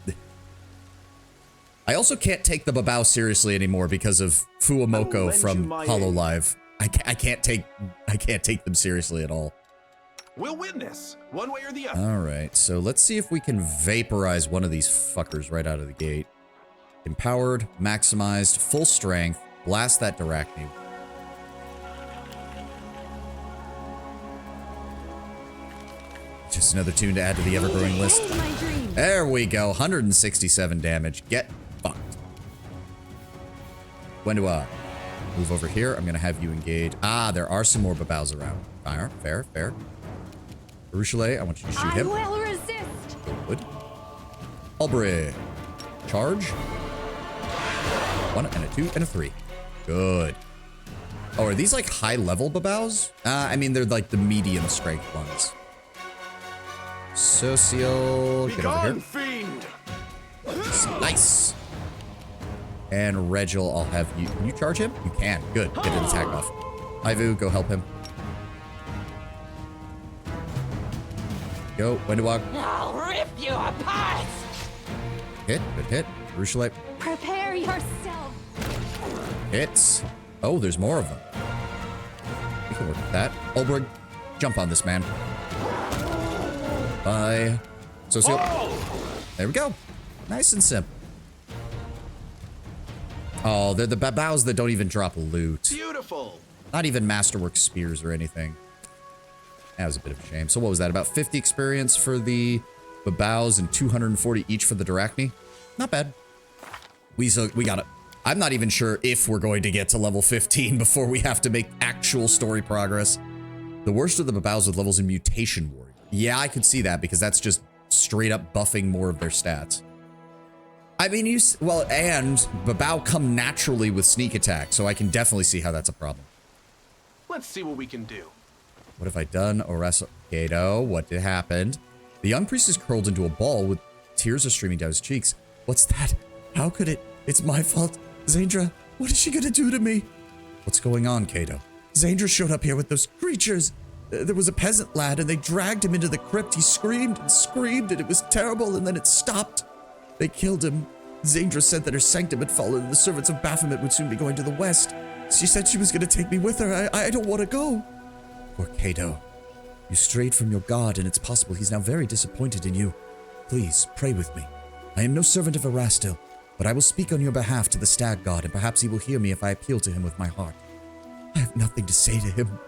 I also can't take the babao seriously anymore because of Fuamoko from HoloLive. I can't take them seriously at all. We'll witness, one way or the other. All right, so let's see if we can vaporize one of these fuckers right out of the gate. Empowered, maximized, full strength. Blast that Drachni. Just another tune to add to the ever-growing list. There we go. 167 damage. Get fucked. When do I move over here? I'm going to have you engage. Ah, there are some more babaos around. Fair. Ruchelet, I want you to shoot him. I will resist. Good. Albrecht. Charge. 1 and a 2 and a 3. Good. Oh, are these like high-level babaos? I mean, they're like the medium strength ones. Socio, get over here. Fiend. Nice. And Regil, I'll have you. Can you charge him? You can. Good. Get an attack off. Ivu, go help him. Go. Wendewog. I'll rip you apart. Hit. Good hit. Ruchelet. Prepare yourself. Hits. Oh, there's more of them. We can work with that. Olberg, jump on this man. Bye. Socio. There we go. Nice and simple. Oh, they're the babaos that don't even drop loot. Beautiful. Not even masterwork spears or anything. That was a bit of a shame. So what was that? About 50 experience for the babaos and 240 each for the Drachni? Not bad. We got it. I'm not even sure if we're going to get to level 15 before we have to make actual story progress. The worst of the babaos with levels in Mutation Warrior. Yeah, I could see that because that's just straight up buffing more of their stats. I mean, and babao come naturally with sneak attack, so I can definitely see how that's a problem. Let's see what we can do. What have I done? Oreso Kato, what did happened? The young priest is curled into a ball with tears are streaming down his cheeks. What's that? How could it? It's my fault. Zandra, what is she gonna do to me? What's going on, Kato? Zandra showed up here with those creatures. There was a peasant lad and they dragged him into the crypt. He screamed and it was terrible and then it stopped. They killed him. Zandra said that her sanctum had fallen and the servants of Baphomet would soon be going to the west. She said she was going to take me with her. I don't want to go. Poor Kato. You strayed from your god and it's possible he's now very disappointed in you. Please, pray with me. I am no servant of Erastil, but I will speak on your behalf to the stag god and perhaps he will hear me if I appeal to him with my heart. I have nothing to say to him.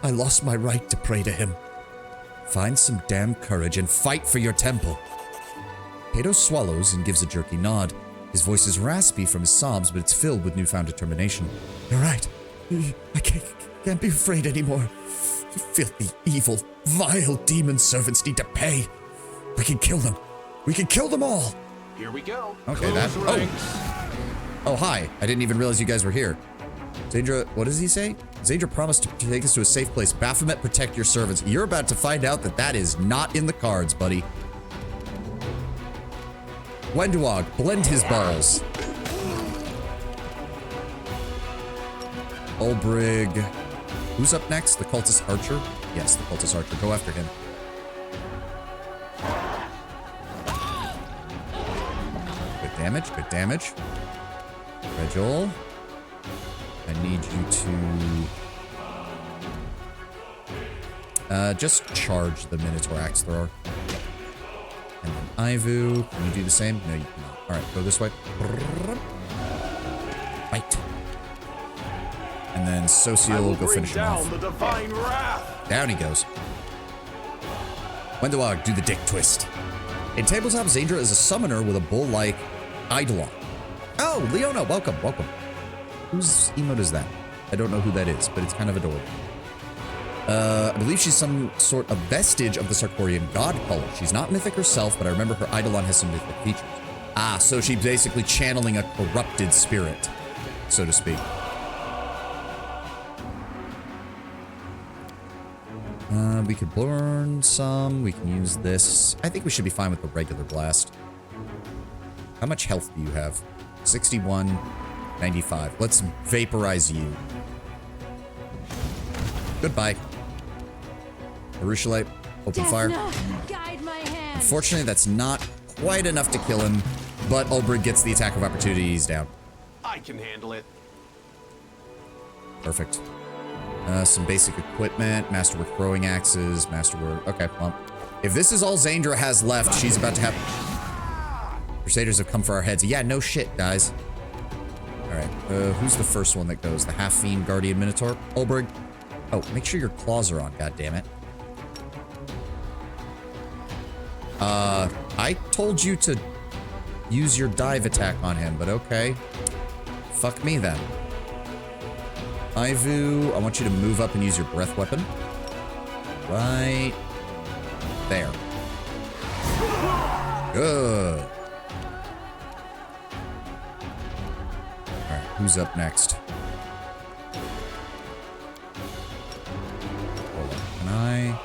I lost my right to pray to him. Find some damn courage and fight for your temple. Kato swallows and gives a jerky nod. His voice is raspy from his sobs, but it's filled with newfound determination. You're right. I can't be afraid anymore. The filthy, evil, vile demon servants need to pay. We can kill them. We can kill them all. Here we go. Okay, Oh, hi. I didn't even realize you guys were here. Zandra, what does he say? Zandra promised to take us to a safe place. Baphomet, protect your servants. You're about to find out that that is not in the cards, buddy. Wenduog, blend his balls. Olbrig. Who's up next? The cultist archer? Yes, the cultist archer. Go after him. Good damage, good damage. Regil, I need you to just charge the Minotaur Axe Thrower. And then Ivu, can you do the same? No, you cannot. Alright, go this way. Fight. And then Sociel will go finish him off. The divine wrath. Down he goes. Wendawag, do the dick twist. In Tabletop, Zandra is a summoner with a bull-like Eidolon. Oh, Leona, welcome, welcome. Whose emote is that? I don't know who that is, but it's kind of adorable. I believe she's some sort of vestige of the Sarkorian god color. She's not mythic herself, but I remember her Eidolon has some mythic features. Ah, so she's basically channeling a corrupted spirit, so to speak. We could burn some. We can use this. I think we should be fine with the regular blast. How much health do you have? 61, 95. Let's vaporize you. Goodbye. Areelu, open fire. Guide my hand. Unfortunately, that's not quite enough to kill him, but Ulbrich gets the attack of opportunity. He's down. I can handle it. Perfect. Some basic equipment, masterwork throwing axes, masterwork. Okay, well, if this is all Zandra has left, she's about to have. Crusaders have come for our heads. Yeah, no shit, guys. All right, who's the first one that goes? The half-fiend guardian minotaur, Ulbrich. Oh, make sure your claws are on. God damn it. I told you to use your dive attack on him, but okay. Fuck me then. Ivu, I want you to move up and use your breath weapon. Right there. Good. Alright, who's up next? Hold on, can I?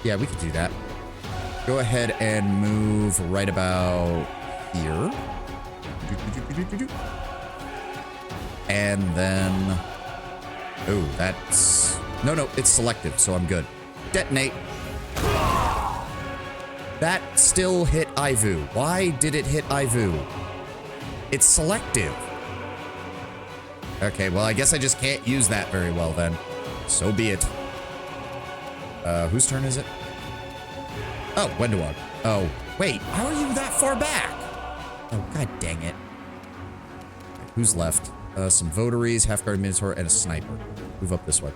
Yeah, we could do that. Go ahead and move right about here. And then... Oh, that's... No, it's selective, so I'm good. Detonate. That still hit Ivu. Why did it hit Ivu? It's selective. Okay, well, I guess I just can't use that very well then. So be it. Whose turn is it? Oh, Wendawag. Oh, wait, how are you that far back? Oh, god dang it. Okay, who's left? Some votaries, half-guard minotaur, and a sniper. Move up this way.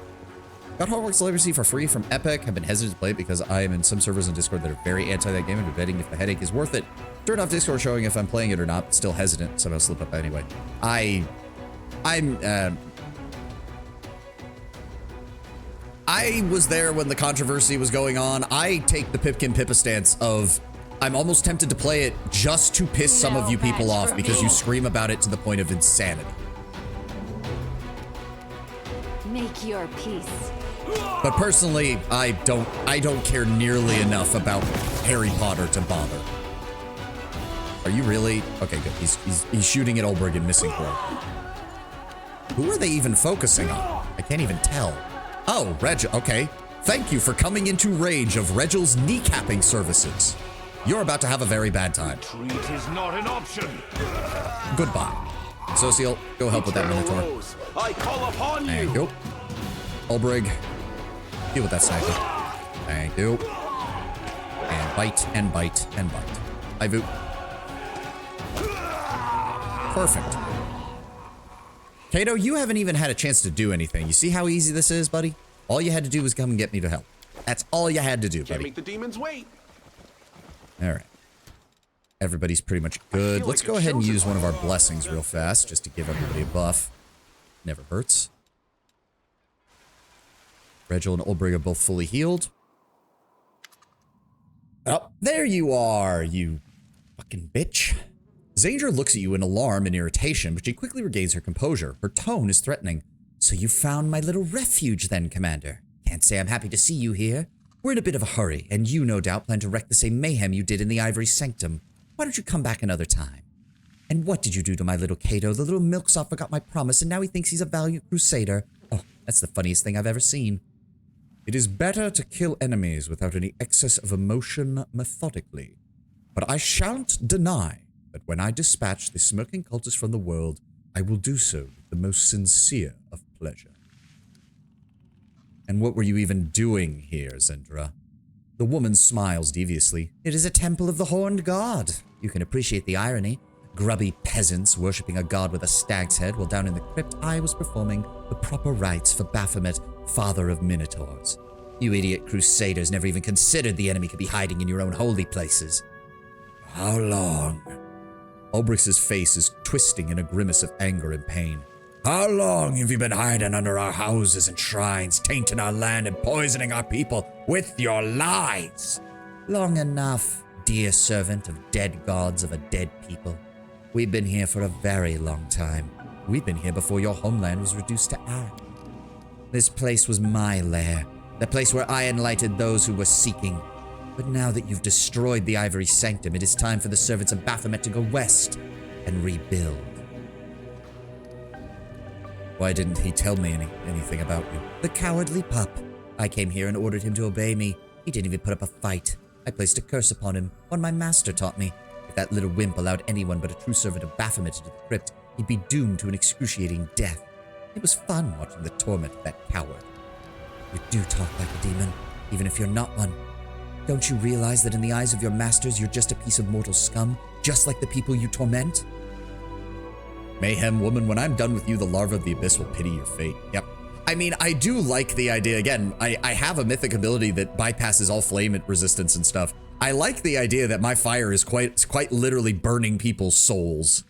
Got Hogwarts Legacy for free from Epic. Have been hesitant to play it because I am in some servers on Discord that are very anti that game and debating if the headache is worth it. Turned off Discord showing if I'm playing it or not, but still hesitant, so I'll slip up anyway. I was there when the controversy was going on. I take the Pipkin Pippa stance of I'm almost tempted to play it just to piss some of you people off because you scream about it to the point of insanity. Make your peace. But personally, I don't care nearly enough about Harry Potter to bother. Are you really? Okay, good. He's shooting at Ulbrich and missing Crow. Who are they even focusing on? I can't even tell. Oh, Regil. Okay. Thank you for coming into rage of Regil's kneecapping services. You're about to have a very bad time. Retreat is not an option. Goodbye. Sociel, go help with that Minotaur. I call upon Thank you. Ulbrich, deal with that sniper. Thank you. And bite, and bite, and bite. Ivu. Perfect. Kato, you haven't even had a chance to do anything. You see how easy this is, buddy? All you had to do was come and get me to help. That's all you had to do, Can't buddy. make the demons wait. All right. Everybody's pretty much good. Let's go ahead and use one of our blessings real fast, just to give everybody a buff. Never hurts. Regil and Ulbrich are both fully healed. Oh, there you are, you fucking bitch. Zandra looks at you in alarm and irritation, but she quickly regains her composure. Her tone is threatening. So you found my little refuge then, Commander. Can't say I'm happy to see you here. We're in a bit of a hurry, and you no doubt plan to wreak the same mayhem you did in the Ivory Sanctum. Why don't you come back another time? And what did you do to my little Cato? The little milksop forgot my promise, and now he thinks he's a valiant crusader. Oh, that's the funniest thing I've ever seen. It is better to kill enemies without any excess of emotion methodically. But I shan't deny that when I dispatch the smirking cultist from the world, I will do so with the most sincere of pleasure. And what were you even doing here, Zendra? The woman smiles deviously. It is a temple of the horned god. You can appreciate the irony. Grubby peasants worshipping a god with a stag's head, while down in the crypt I was performing the proper rites for Baphomet, father of minotaurs. You idiot crusaders never even considered the enemy could be hiding in your own holy places. How long? Ulbrich's face is twisting in a grimace of anger and pain. How long have you been hiding under our houses and shrines, tainting our land and poisoning our people with your lies? Long enough, dear servant of dead gods of a dead people. We've been here for a very long time. We've been here before your homeland was reduced to ash. This place was my lair, the place where I enlightened those who were seeking. But now that you've destroyed the Ivory Sanctum, it is time for the servants of Baphomet to go west and rebuild. Why didn't he tell me anything about you? The cowardly pup. I came here and ordered him to obey me. He didn't even put up a fight. I placed a curse upon him, one my master taught me. If that little wimp allowed anyone but a true servant of Baphomet into the crypt, he'd be doomed to an excruciating death. It was fun watching the torment of that coward. You do talk like a demon, even if you're not one. Don't you realize that in the eyes of your masters, you're just a piece of mortal scum, just like the people you torment? Mayhem woman, when I'm done with you, the larva of the abyss will pity your fate. Yep. I mean, I do like the idea. Again, I have a mythic ability that bypasses all flame resistance and stuff. I like the idea that my fire is quite literally burning people's souls.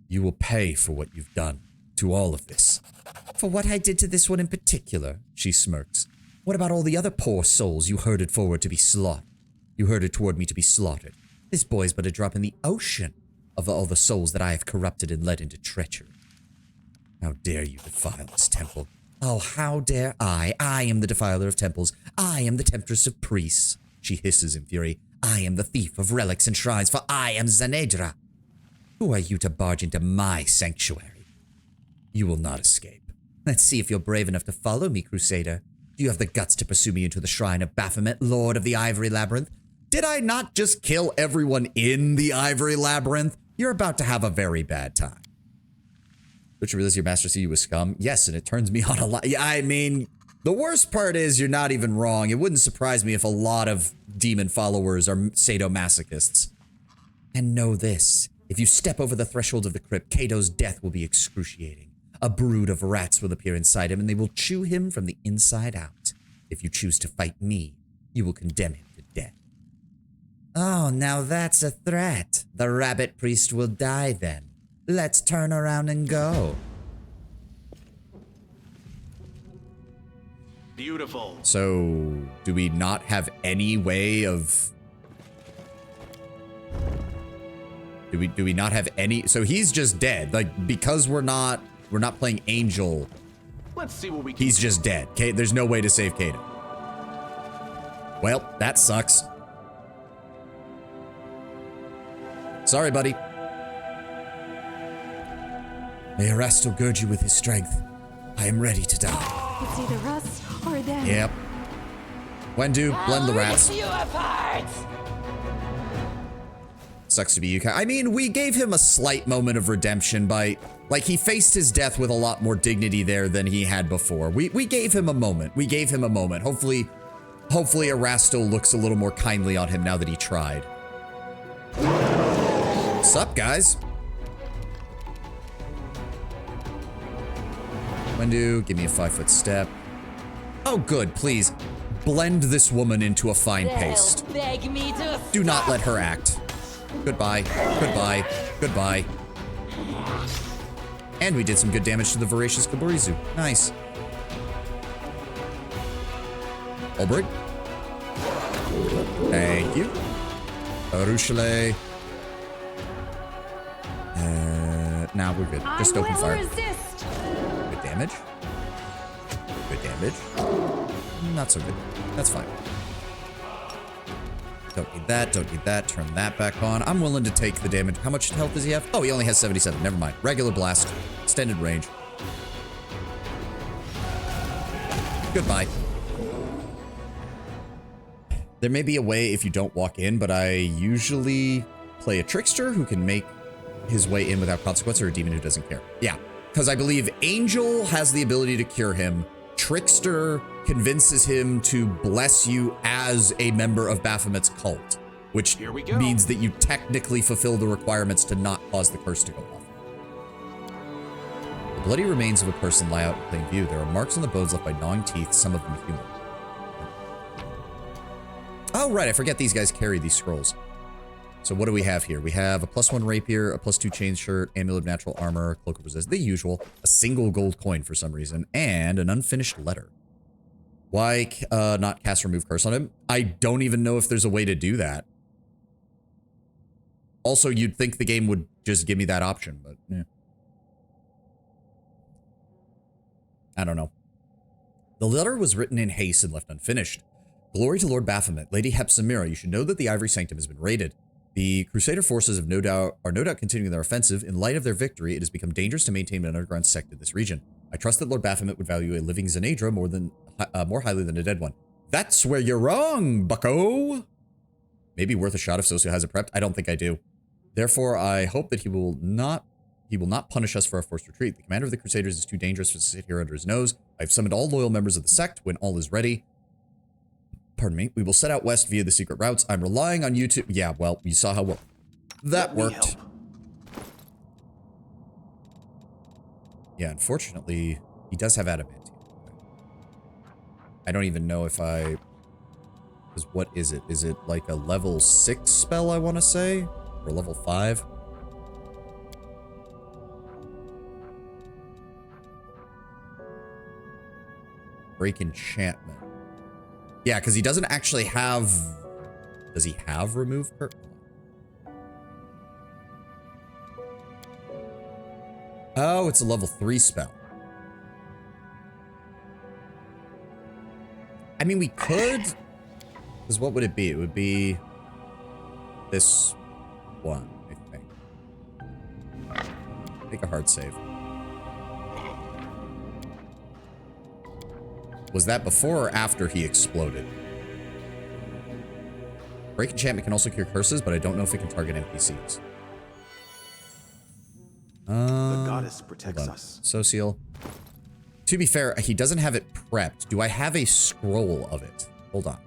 You will pay for what you've done to all of this. For what I did to this one in particular, she smirks. What about all the other poor souls you herded forward to be slaughtered? You herded toward me to be slaughtered. This boy's but a drop in the ocean of all the souls that I have corrupted and led into treachery. How dare you defile this temple? Oh, how dare I? I am the defiler of temples. I am the temptress of priests. She hisses in fury. I am the thief of relics and shrines, for I am Zanedra. Who are you to barge into my sanctuary? You will not escape. Let's see if you're brave enough to follow me, Crusader. Do you have the guts to pursue me into the shrine of Baphomet, Lord of the Ivory Labyrinth? Did I not just kill everyone in the Ivory Labyrinth? You're about to have a very bad time. Don't you realize your master see you as scum? Yes, and it turns me on a lot. Yeah, I mean, the worst part is you're not even wrong. It wouldn't surprise me if a lot of demon followers are sadomasochists. And know this. If you step over the threshold of the crypt, Cato's death will be excruciating. A brood of rats will appear inside him, and they will chew him from the inside out. If you choose to fight me, you will condemn him to death. Oh, now that's a threat. The rabbit priest will die then. Let's turn around and go. Beautiful. So, do we not have any way of... Do we not have any... So he's just dead. Like, because we're not playing Angel. Let's see what we can He's do. just dead. There's no way to save Cato. Well, that sucks. Sorry, buddy. May Areelu gird you with his strength. I am ready to die. It's either us or them. Yep. Wendu, blend the rats. You apart. Sucks to be you. I mean, we gave him a slight moment of redemption by... Like, he faced his death with a lot more dignity there than he had before. We gave him a moment. We gave him a moment. Hopefully Areelu looks a little more kindly on him now that he tried. What's up, guys? Wendu, give me a 5-foot step. Oh, good, please. Blend this woman into a fine paste. Beg me to Do not let her act. Goodbye. Goodbye. Goodbye. And we did some good damage to the voracious Kaburizu. Nice. Ulbrich. Thank you. Arushale. Now we're good. Just open fire. Resist. Good damage. Good damage. Not so good. That's fine. Don't need that, don't need that. Turn that back on. I'm willing to take the damage. How much health does he have? Oh, he only has 77. Never mind. Regular blast. Extended range. Goodbye. There may be a way if you don't walk in, but I usually play a trickster who can make his way in without consequence, or a demon who doesn't care. Yeah, because I believe Angel has the ability to cure him. Trickster convinces him to bless you as a member of Baphomet's cult, which means that you technically fulfill the requirements to not cause the curse to go off. The bloody remains of a person lie out in plain view. There are marks on the bones left by gnawing teeth, some of them human. Oh, right, I forget these guys carry these scrolls. So what do we have here? We have a +1 rapier, a +2 chain shirt, amulet of natural armor, cloak of resist, the usual, a single gold coin for some reason, and an unfinished letter. Why not cast remove curse on him? I don't even know if there's a way to do that. Also, you'd think the game would just give me that option, but yeah. I don't know. The letter was written in haste and left unfinished. Glory to Lord Baphomet, Lady Hepzibah, you should know that the Ivory Sanctum has been raided. The Crusader forces are no doubt continuing their offensive. In light of their victory, it has become dangerous to maintain an underground sect in this region. I trust that Lord Baphomet would value a living Zanedra more highly than a dead one. That's where you're wrong, bucko! Maybe worth a shot if Socio has it prepped. I don't think I do. Therefore, I hope that he will not punish us for our forced retreat. The commander of the Crusaders is too dangerous to sit here under his nose. I've summoned all loyal members of the sect when all is ready. Pardon me. We will set out west via the secret routes. I'm relying on you to... Yeah, well, you saw how well that worked. Yeah, unfortunately, he does have adamantium. I don't even know if I... Because what is it? Is it like a level 6 spell, I want to say? Or level 5? Break enchantment. Yeah, because he doesn't actually have... Does he have remove curse? Oh, it's a level 3 spell. I mean, we could... Because what would it be? It would be... this one, I think. Make a hard save. Was that before or after he exploded? Break enchantment can also cure curses, but I don't know if it can target NPCs. The goddess protects us. Social. To be fair, he doesn't have it prepped. Do I have a scroll of it? Hold on.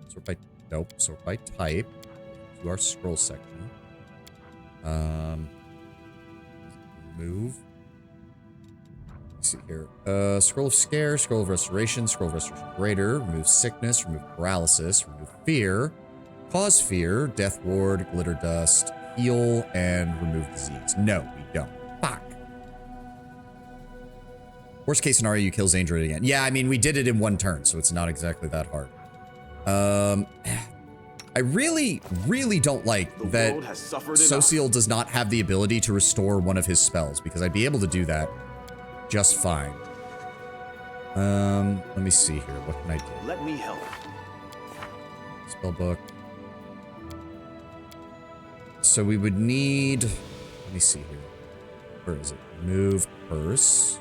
Sort by... Nope. Sort by type. To our scroll section. Move. Let's see here. Scroll of Scare, Scroll of Restoration, Scroll of Restoration Greater, remove Sickness, remove Paralysis, remove Fear, Cause Fear, Death Ward, Glitter Dust, Heal, and remove Disease. No, we don't. Fuck. Worst case scenario, you kill Zandra again. Yeah, I mean, we did it in one turn, so it's not exactly that hard. I really, really don't like that Social does not have the ability to restore one of his spells, because I'd be able to do that just fine. Let me see here. What can I do? Let me help. Spellbook. So we would need... Let me see here. Where is it? Move Curse.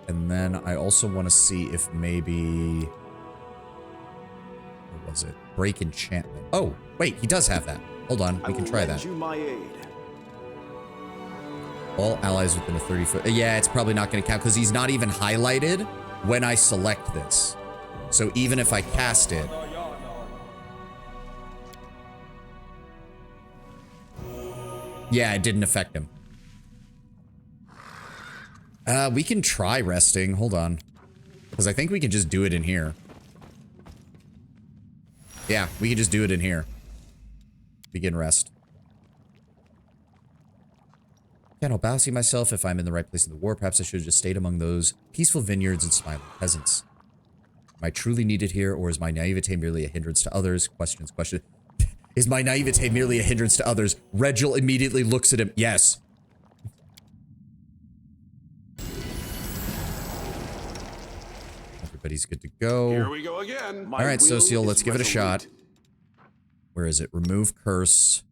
And then I also want to see if maybe... What was it? Break Enchantment. Oh, wait, he does have that. Hold on, we can try that. You my aid. All allies within a 30-foot... Yeah, it's probably not going to count because he's not even highlighted when I select this. So even if I cast it... Yeah, it didn't affect him. We can try resting. Hold on. Because I think we can just do it in here. Yeah, we can just do it in here. Begin rest. Can't help asking myself if I'm in the right place in the war. Perhaps I should have just stayed among those peaceful vineyards and smiling peasants. Am I truly needed here, or is my naivete merely a hindrance to others? Question. Is my naivete merely a hindrance to others? Regil immediately looks at him. Yes. Everybody's good to go. Here we go again. All right, Social, let's give it a shot. Where is it? Remove curse.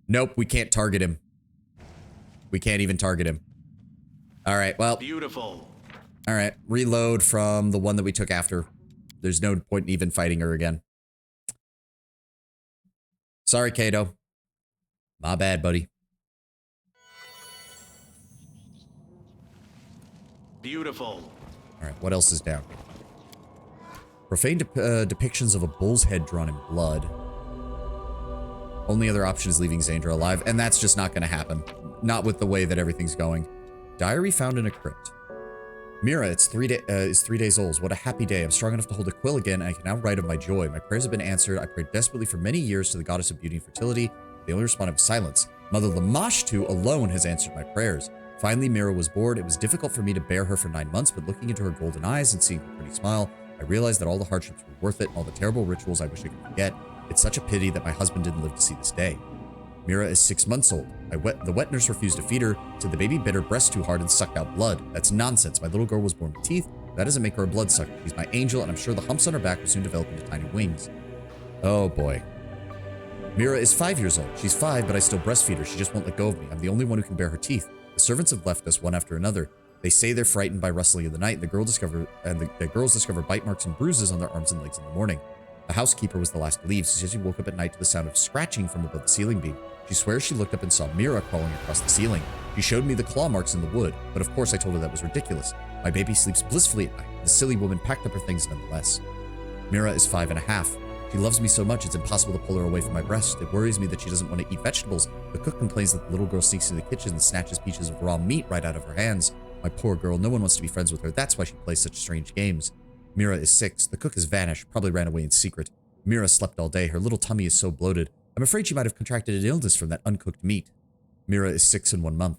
Nope, we can't target him. We can't even target him. All right, well. Beautiful. All right, reload from the one that we took after. There's no point in even fighting her again. Sorry, Kato. My bad, buddy. Beautiful. All right, what else is down? Profane depictions of a bull's head drawn in blood. Only other option is leaving Zandra alive, and that's just not going to happen. Not with the way that everything's going. Diary found in a crypt. Mira, it's 3 days old. What a happy day. I'm strong enough to hold a quill again, and I can now write of my joy. My prayers have been answered. I prayed desperately for many years to the goddess of beauty and fertility. They only responded with silence. Mother Lamashtu alone has answered my prayers. Finally, Mira was born. It was difficult for me to bear her for 9 months, but looking into her golden eyes and seeing her pretty smile, I realized that all the hardships were worth it, all the terrible rituals I wish I could forget. It's such a pity that my husband didn't live to see this day. Mira is 6 months old. The wet nurse refused to feed her, said the baby bit her breast too hard and sucked out blood. That's nonsense. My little girl was born with teeth. That doesn't make her a bloodsucker. She's my angel, and I'm sure the humps on her back will soon develop into tiny wings. Oh boy. Mira is 5 years old. She's 5, but I still breastfeed her. She just won't let go of me. I'm the only one who can bear her teeth. The servants have left us one after another. They say they're frightened by rustling in the night. The girls discover bite marks and bruises on their arms and legs in the morning. The housekeeper was the last to leave. She said she woke up at night to the sound of scratching from above the ceiling beam. She swears she looked up and saw Mira crawling across the ceiling. She showed me the claw marks in the wood, but of course I told her that was ridiculous. My baby sleeps blissfully at night. The silly woman packed up her things nonetheless. Mira is 5.5. She loves me so much it's impossible to pull her away from my breast. It worries me that she doesn't want to eat vegetables. The cook complains that the little girl sneaks into the kitchen and snatches pieces of raw meat right out of her hands. My poor girl, no one wants to be friends with her. That's why she plays such strange games. Mira is 6. The cook has vanished, probably ran away in secret. Mira slept all day. Her little tummy is so bloated. I'm afraid she might have contracted an illness from that uncooked meat. Mira is 6 and 1 month.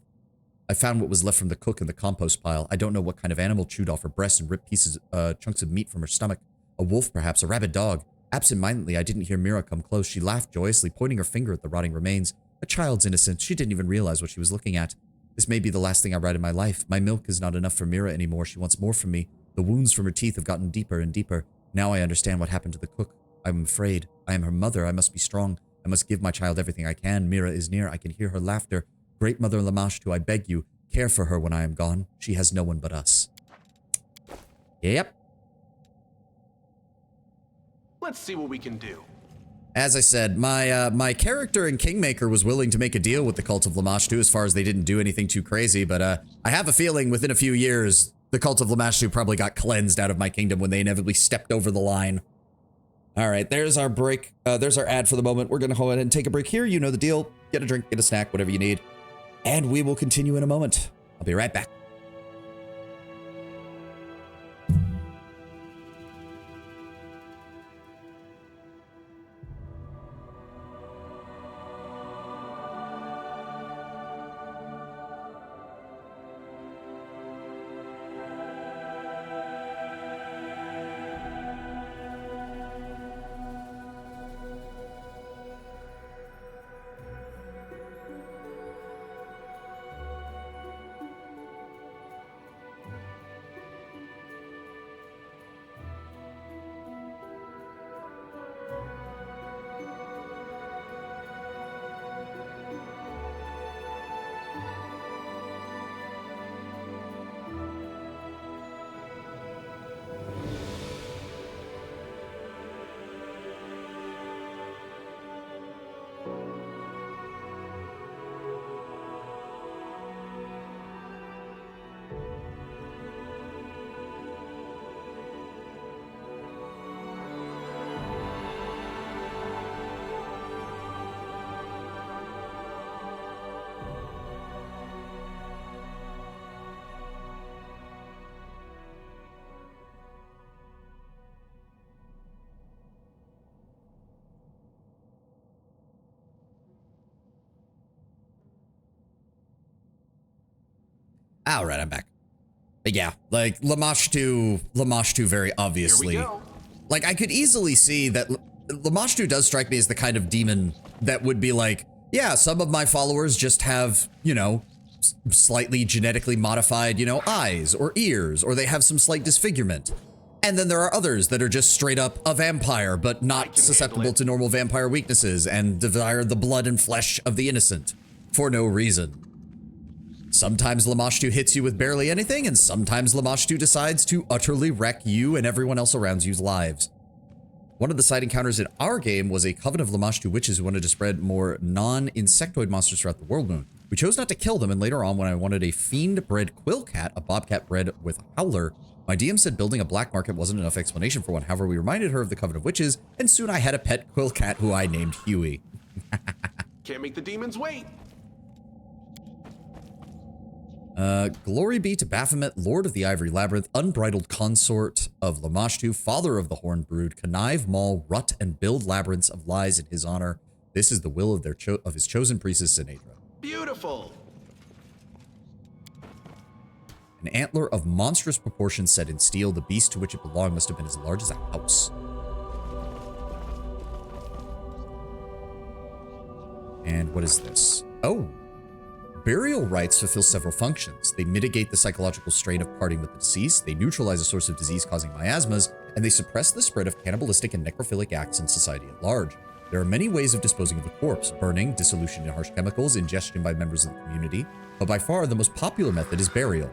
I found what was left from the cook in the compost pile. I don't know what kind of animal chewed off her breast and ripped chunks of meat from her stomach. A wolf, perhaps, a rabid dog. Absent-mindedly, I didn't hear Mira come close. She laughed joyously, pointing her finger at the rotting remains. A child's innocence. She didn't even realize what she was looking at. This may be the last thing I write in my life. My milk is not enough for Mira anymore. She wants more from me. The wounds from her teeth have gotten deeper and deeper. Now I understand what happened to the cook. I'm afraid. I am her mother. I must be strong. I must give my child everything I can. Mira is near. I can hear her laughter. Great Mother Lamashtu, I beg you, care for her when I am gone. She has no one but us. Yep. Let's see what we can do. As I said, my character in Kingmaker was willing to make a deal with the Cult of Lamashtu as far as they didn't do anything too crazy, but I have a feeling within a few years, the Cult of Lamashtu probably got cleansed out of my kingdom when they inevitably stepped over the line. All right, there's our break. There's our ad for the moment. We're going to go ahead and take a break here. You know the deal. Get a drink, get a snack, whatever you need. And we will continue in a moment. I'll be right back. All right, I'm back. But yeah, like Lamashtu very obviously. Here we go. Like I could easily see that Lamashtu does strike me as the kind of demon that would be like, yeah, some of my followers just have, you know, slightly genetically modified, you know, eyes or ears, or they have some slight disfigurement. And then there are others that are just straight up a vampire, but I not can susceptible handle it. to normal vampire weaknesses and desire the blood and flesh of the innocent for no reason. Sometimes Lamashtu hits you with barely anything, and sometimes Lamashtu decides to utterly wreck you and everyone else around you's lives. One of the side encounters in our game was a coven of Lamashtu witches who wanted to spread more non-insectoid monsters throughout the Worldwound. We chose not to kill them, and later on when I wanted a fiend-bred quillcat, a bobcat bred with a howler, my DM said building a black market wasn't enough explanation for one. However, we reminded her of the coven of witches, and soon I had a pet quillcat who I named Huey. Can't make the demons wait. Glory be to Baphomet, Lord of the Ivory Labyrinth, unbridled consort of Lamashtu, father of the Horned Brood, connive, maul, rut, and build labyrinths of lies in his honor. This is the will of of his chosen priestess, Sinedra. Beautiful. An antler of monstrous proportions set in steel, the beast to which it belonged must have been as large as a house. And what is this? Oh. Burial rites fulfill several functions. They mitigate the psychological strain of parting with the deceased, they neutralize a source of disease-causing miasmas, and they suppress the spread of cannibalistic and necrophilic acts in society at large. There are many ways of disposing of the corpse: burning, dissolution in harsh chemicals, ingestion by members of the community, but by far the most popular method is burial.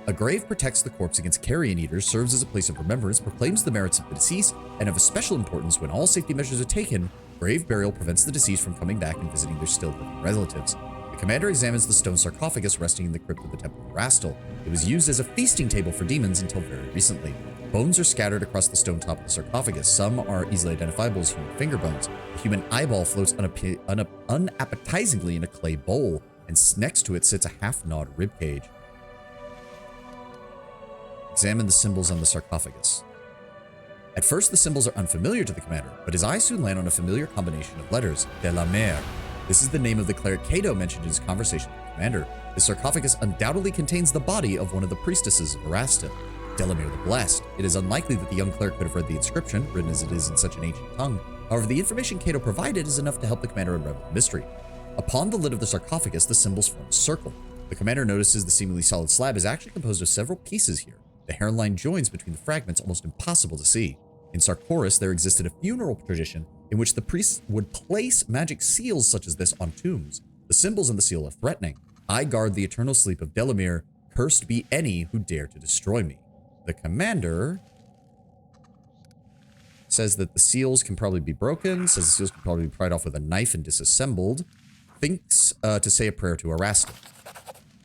A grave protects the corpse against carrion eaters, serves as a place of remembrance, proclaims the merits of the deceased, and of a special importance when all safety measures are taken, grave burial prevents the deceased from coming back and visiting their still living relatives. The commander examines the stone sarcophagus resting in the crypt of the Temple of Rastal. It was used as a feasting table for demons until very recently. Bones are scattered across the stone top of the sarcophagus. Some are easily identifiable as human finger bones. A human eyeball floats unappetizingly in a clay bowl, and next to it sits a half-gnawed ribcage. Examine the symbols on the sarcophagus. At first, the symbols are unfamiliar to the commander, but his eyes soon land on a familiar combination of letters: de la Mer. This is the name of the cleric Cato mentioned in his conversation with the commander. The sarcophagus undoubtedly contains the body of one of the priestesses of Erasta, Delamere the Blessed. It is unlikely that the young cleric could have read the inscription, written as it is in such an ancient tongue. However, the information Cato provided is enough to help the commander unravel the mystery. Upon the lid of the sarcophagus, the symbols form a circle. The commander notices the seemingly solid slab is actually composed of several pieces here. The hairline joins between the fragments almost impossible to see. In Sarkoris, there existed a funeral tradition in which the priests would place magic seals such as this on tombs. The symbols on the seal are threatening. I guard the eternal sleep of Delamere. Cursed be any who dare to destroy me. The commander says that the seals can probably be broken, says the seals can probably be pried off with a knife and disassembled, thinks to say a prayer to Erastil.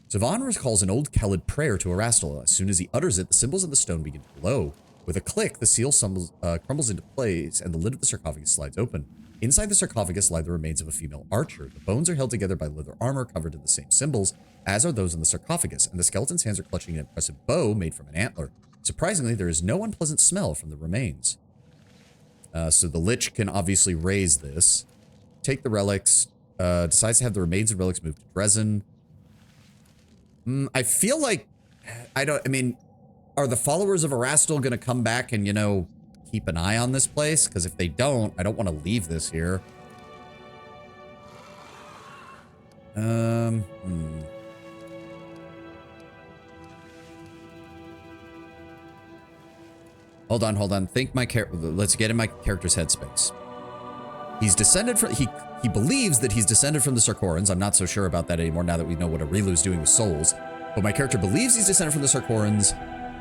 Sivan recalls an old Kelid prayer to Erastil. As soon as he utters it, the symbols on the stone begin to glow. With a click, the seal crumbles into place, and the lid of the sarcophagus slides open. Inside the sarcophagus lie the remains of a female archer. The bones are held together by leather armor covered in the same symbols, as are those on the sarcophagus, and the skeleton's hands are clutching an impressive bow made from an antler. Surprisingly, there is no unpleasant smell from the remains. So the Lich can obviously raise this. Take the relics. Decides to have the remains and relics moved to Dresden. I feel like... are the followers of Erastil going to come back and, keep an eye on this place? Because if they don't, I don't want to leave this here. Hold on. Let's get in my character's headspace. He's descended from... He believes that he's descended from the Sarkorans. I'm not so sure about that anymore now that we know what Areelu's doing with souls. But my character believes he's descended from the Sarkorans.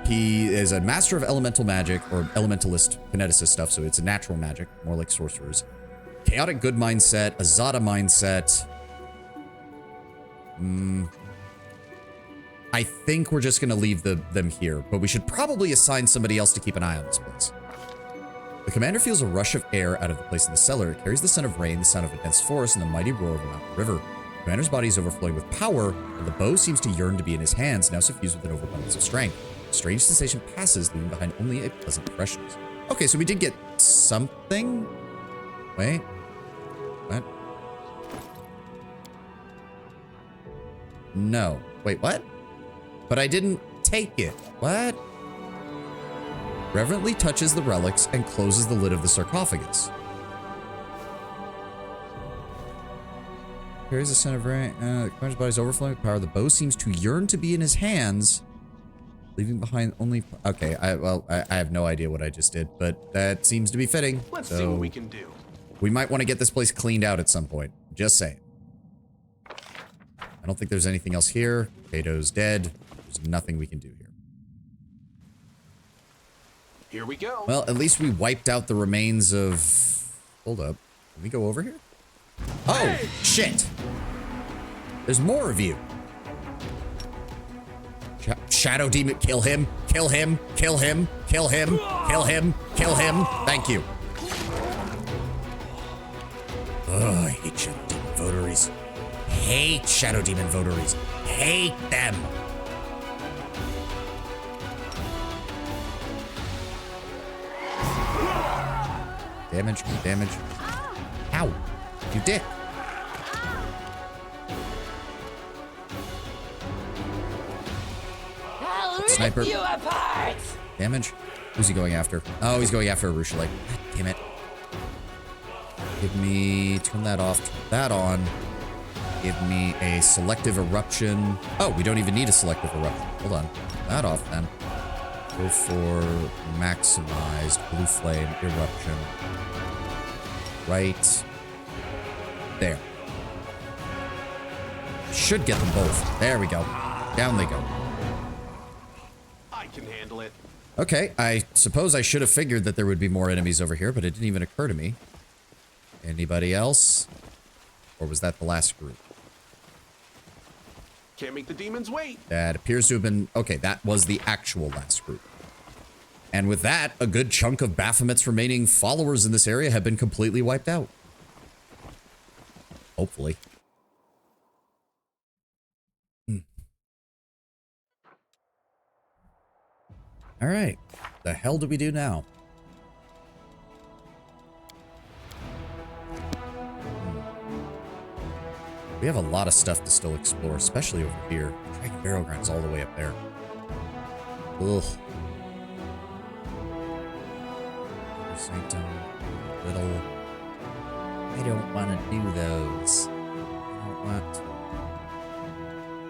He is a master of elemental magic, or elementalist, kineticist stuff, so it's a natural magic, more like sorcerers. Chaotic good mindset, a Zada mindset. I think we're just going to leave them here, but we should probably assign somebody else to keep an eye on this place. The commander feels a rush of air out of the place in the cellar. It carries the scent of rain, the sound of a dense forest, and the mighty roar of a mountain river. The commander's body is overflowing with power, and the bow seems to yearn to be in his hands, now suffused with an overabundance of strength. A strange sensation passes, leaving behind only a pleasant freshness. Okay, so we did get something? Wait. What? No. Wait, what? But I didn't take it. What? Reverently touches the relics and closes the lid of the sarcophagus. Carries the scent of rain. The commander's body is overflowing with power. The bow seems to yearn to be in his hands, Leaving behind only... Okay, I have no idea what I just did, but that seems to be fitting. Let's see what we can do. We might want to get this place cleaned out at some point. Just saying. I don't think there's anything else here. Potato's dead. There's nothing we can do here. Here we go. Well, at least we wiped out the remains of... Hold up. Can we go over here? Oh, shit! There's more of you. Shadow Demon, kill him, kill him, kill him, kill him, kill him, kill him. Thank you. Oh, I hate Shadow Demon votaries. Hate Shadow Demon votaries. Hate them. Damage, damage. Ow, you dick. Sniper. You apart. Damage. Who's he going after? Oh, he's going after Areelu. God damn it. Give me... Turn that off. Turn that on. Give me a selective eruption. Oh, we don't even need a selective eruption. Hold on. Turn that off then. Go for maximized blue flame eruption. Right there. Should get them both. There we go. Down they go. I can handle it. Okay, I suppose I should have figured that there would be more enemies over here, but it didn't even occur to me. Anybody else? Or was that the last group? Can't make the demons wait. That appears to have been... Okay, that was the actual last group. And with that, a good chunk of Baphomet's remaining followers in this area have been completely wiped out. Hopefully. All right. The hell do we do now? We have a lot of stuff to still explore, especially over here. Dragon Burial Ground's all the way up there. Ugh. Sanctum, Little. I don't want to do those. I don't want to.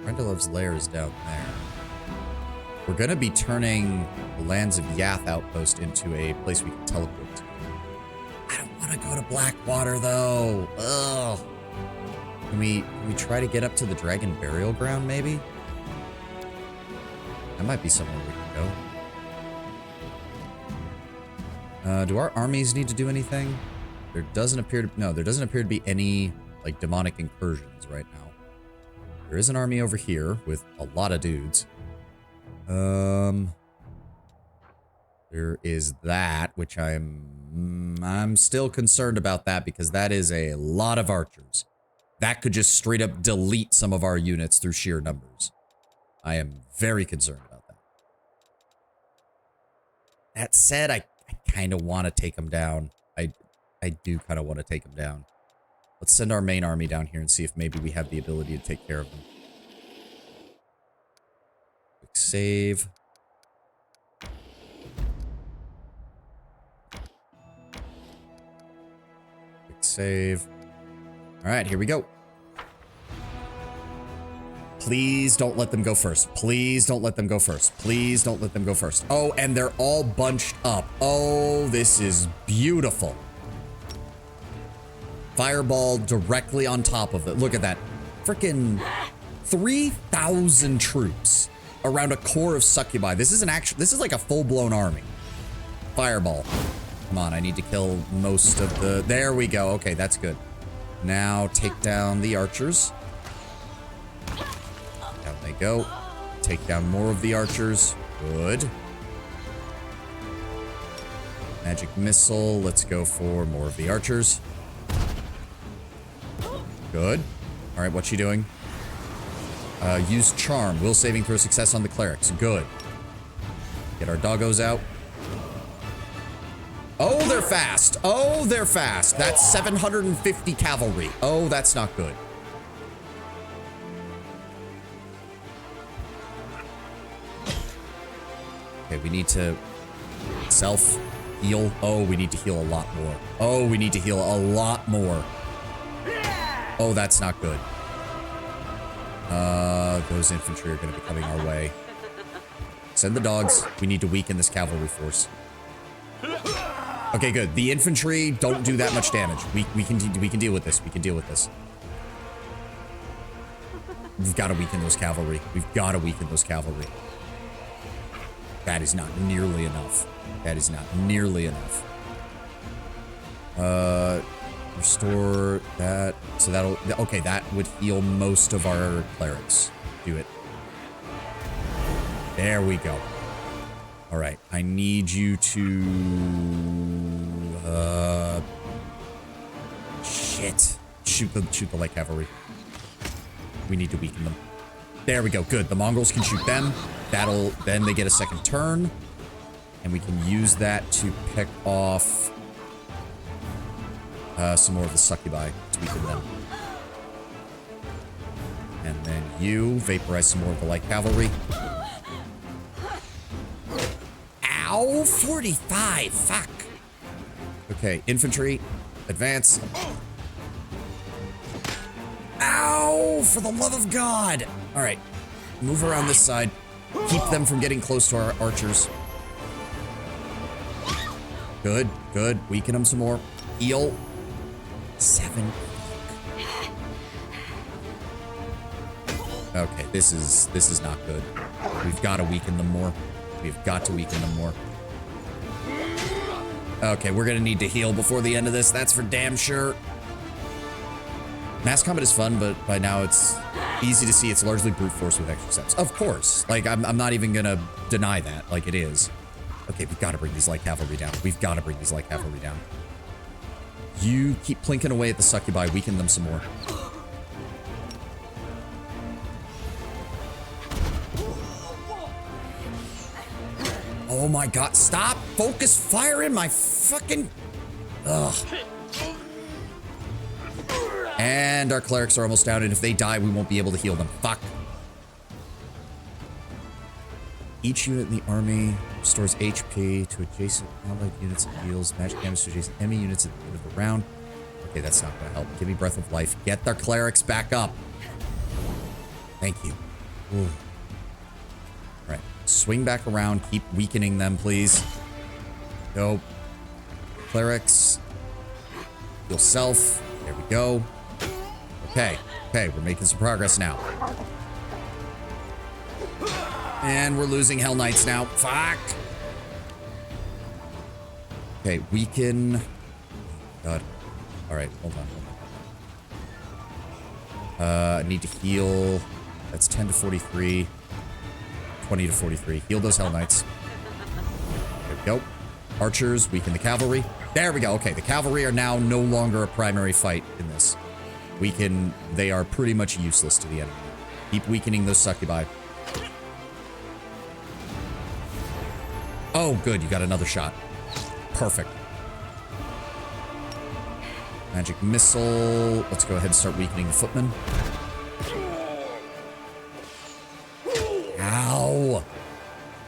Rendalov's lair is down there. We're gonna be turning the Lands of Yath outpost into a place we can teleport to. I don't want to go to Blackwater though. Ugh. Can we try to get up to the Dragon Burial Ground maybe? That might be somewhere we can go. Do our armies need to do anything? There doesn't appear to... No, there doesn't appear to be any, like, demonic incursions right now. There is an army over here with a lot of dudes. There is that, which I'm still concerned about that because that is a lot of archers. That could just straight up delete some of our units through sheer numbers. I am very concerned about that. That said, I kind of want to take them down. I do kind of want to take them down. Let's send our main army down here and see if maybe we have the ability to take care of them. Quick save. Quick save. All right, here we go. Please don't let them go first. Please don't let them go first. Please don't let them go first. Oh, and they're all bunched up. Oh, this is beautiful. Fireball directly on top of it. Look at that. Freaking 3,000 troops around a core of succubi. This is like a full-blown army. Fireball. Come on, I need to kill most of the... There we go. Okay, that's good. Now take down the archers. Down they go. Take down more of the archers. Good. Magic missile. Let's go for more of the archers. Good. All right, what's she doing? Use charm. Will saving throw success on the clerics. Good. Get our doggos out. Oh, they're fast. Oh, they're fast. That's 750 cavalry. Oh, that's not good. Okay, we need to self-heal. Oh, we need to heal a lot more. Oh, we need to heal a lot more. Oh, that's not good. Those infantry are going to be coming our way. Send the dogs. We need to weaken this cavalry force. Okay, good. The infantry don't do that much damage. We can deal with this. We can deal with this. We've got to weaken those cavalry. We've got to weaken those cavalry. That is not nearly enough. That is not nearly enough. Restore that. So that'll... Okay, that would heal most of our clerics. Do it. There we go. All right. I need you to... Shit. Shoot the light cavalry. We need to weaken them. There we go. Good. The Mongols can shoot them. Then they get a second turn. And we can use that to pick off some more of the succubi to weaken them. And then you vaporize some more of the light cavalry. Ow! 45! Fuck! Okay, infantry, advance. Ow! For the love of God! Alright, move around this side. Keep them from getting close to our archers. Good, good. Weaken them some more. Heal. 7. Okay, this is not good. We've got to weaken them more. We've got to weaken them more. Okay, we're gonna need to heal before the end of this. That's for damn sure. Mass combat is fun, but by now it's easy to see it's largely brute force with extra steps. Of course. Like, I'm not even gonna deny that. Like, it is. Okay, we've got to bring these light cavalry down. We've got to bring these light cavalry down. You keep plinking away at the succubi. Weaken them some more. Oh my god, stop! Focus fire in my fucking... Ugh. And our clerics are almost down, and if they die, we won't be able to heal them. Fuck. Each unit in the army restores HP to adjacent allied units and deals magic damage to adjacent enemy units at the end of the round. Okay, that's not gonna help. Give me Breath of Life. Get their clerics back up. Thank you. Ooh. Alright. Swing back around. Keep weakening them, please. Go. Clerics. Heal self. There we go. Okay. Okay, we're making some progress now. And we're losing Hell Knights now. Fuck. Okay, weaken. God. Alright, hold on. I need to heal. That's 10 to 43. 20 to 43. Heal those Hell Knights. There we go. Archers, weaken the cavalry. There we go. Okay, the cavalry are now no longer a primary fight in this. They are pretty much useless to the enemy. Keep weakening those succubi. Oh, good. You got another shot. Perfect. Magic missile. Let's go ahead and start weakening the footmen. Ow.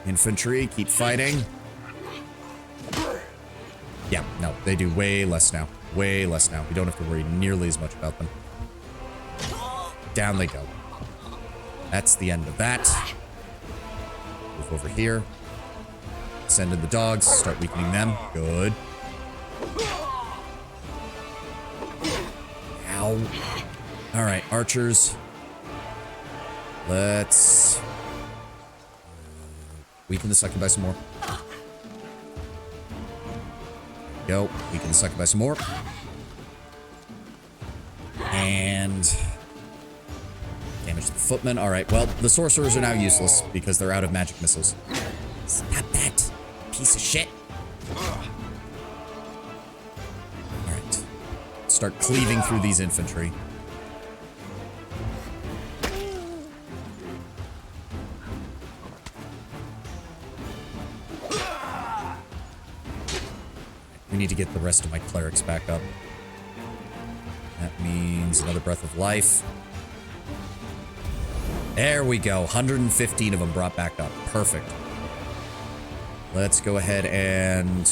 Infantry, keep fighting. Yeah, no, they do way less now. Way less now. We don't have to worry nearly as much about them. Down they go. That's the end of that. Move over here. Send in the dogs. Start weakening them. Good. Ow. Alright, archers. Let's... weaken the succubi some more. Go. Weaken the succubi some more. And... damage the footmen. Alright, well, the sorcerers are now useless because they're out of magic missiles. Stop that, piece of shit. Alright. Start cleaving through these infantry. We need to get the rest of my clerics back up. That means another Breath of Life. There we go. 115 of them brought back up. Perfect. Let's go ahead and...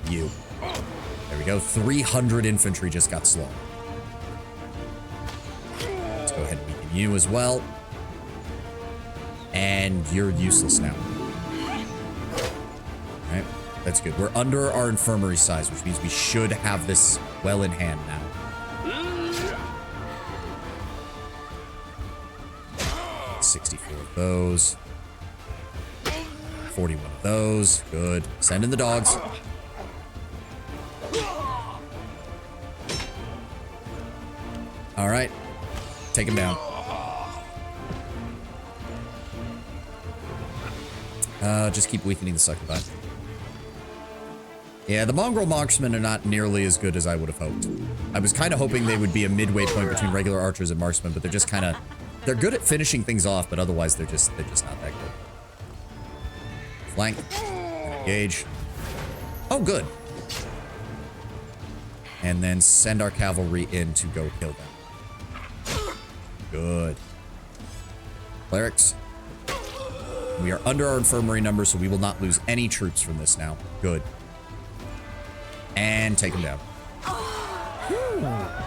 you. There we go. 300 infantry just got slow. Let's go ahead and weaken you as well. And you're useless now. Alright, that's good. We're under our infirmary size, which means we should have this well in hand now. 64 of those. 41 of those. Good. Send in the dogs. Alright. Take him down. Just keep weakening the succubi. Yeah, the mongrel marksmen are not nearly as good as I would have hoped. I was kind of hoping they would be a midway point between regular archers and marksmen, but they're just kind of... They're good at finishing things off, but otherwise they're just not that good. Flank. Engage. Oh, good. And then send our cavalry in to go kill them. Good. Clerics. We are under our infirmary number, so we will not lose any troops from this now. Good. And take them down.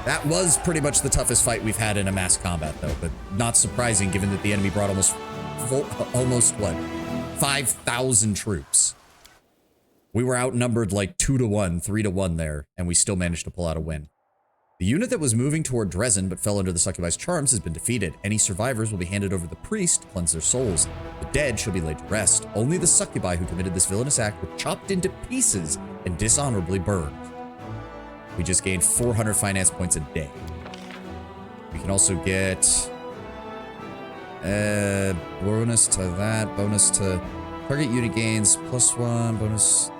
That was pretty much the toughest fight we've had in a mass combat, though, but not surprising given that the enemy brought almost what? 5,000 troops. We were outnumbered like 2 to 1, 3 to 1 there, and we still managed to pull out a win. The unit that was moving toward Dresden but fell under the succubi's charms has been defeated. Any survivors will be handed over to the priest to cleanse their souls. The dead shall be laid to rest. Only the succubi who committed this villainous act were chopped into pieces and dishonorably burned. We just gained 400 finance points a day. We can also get bonus to that, bonus to target unit gains, +1, bonus.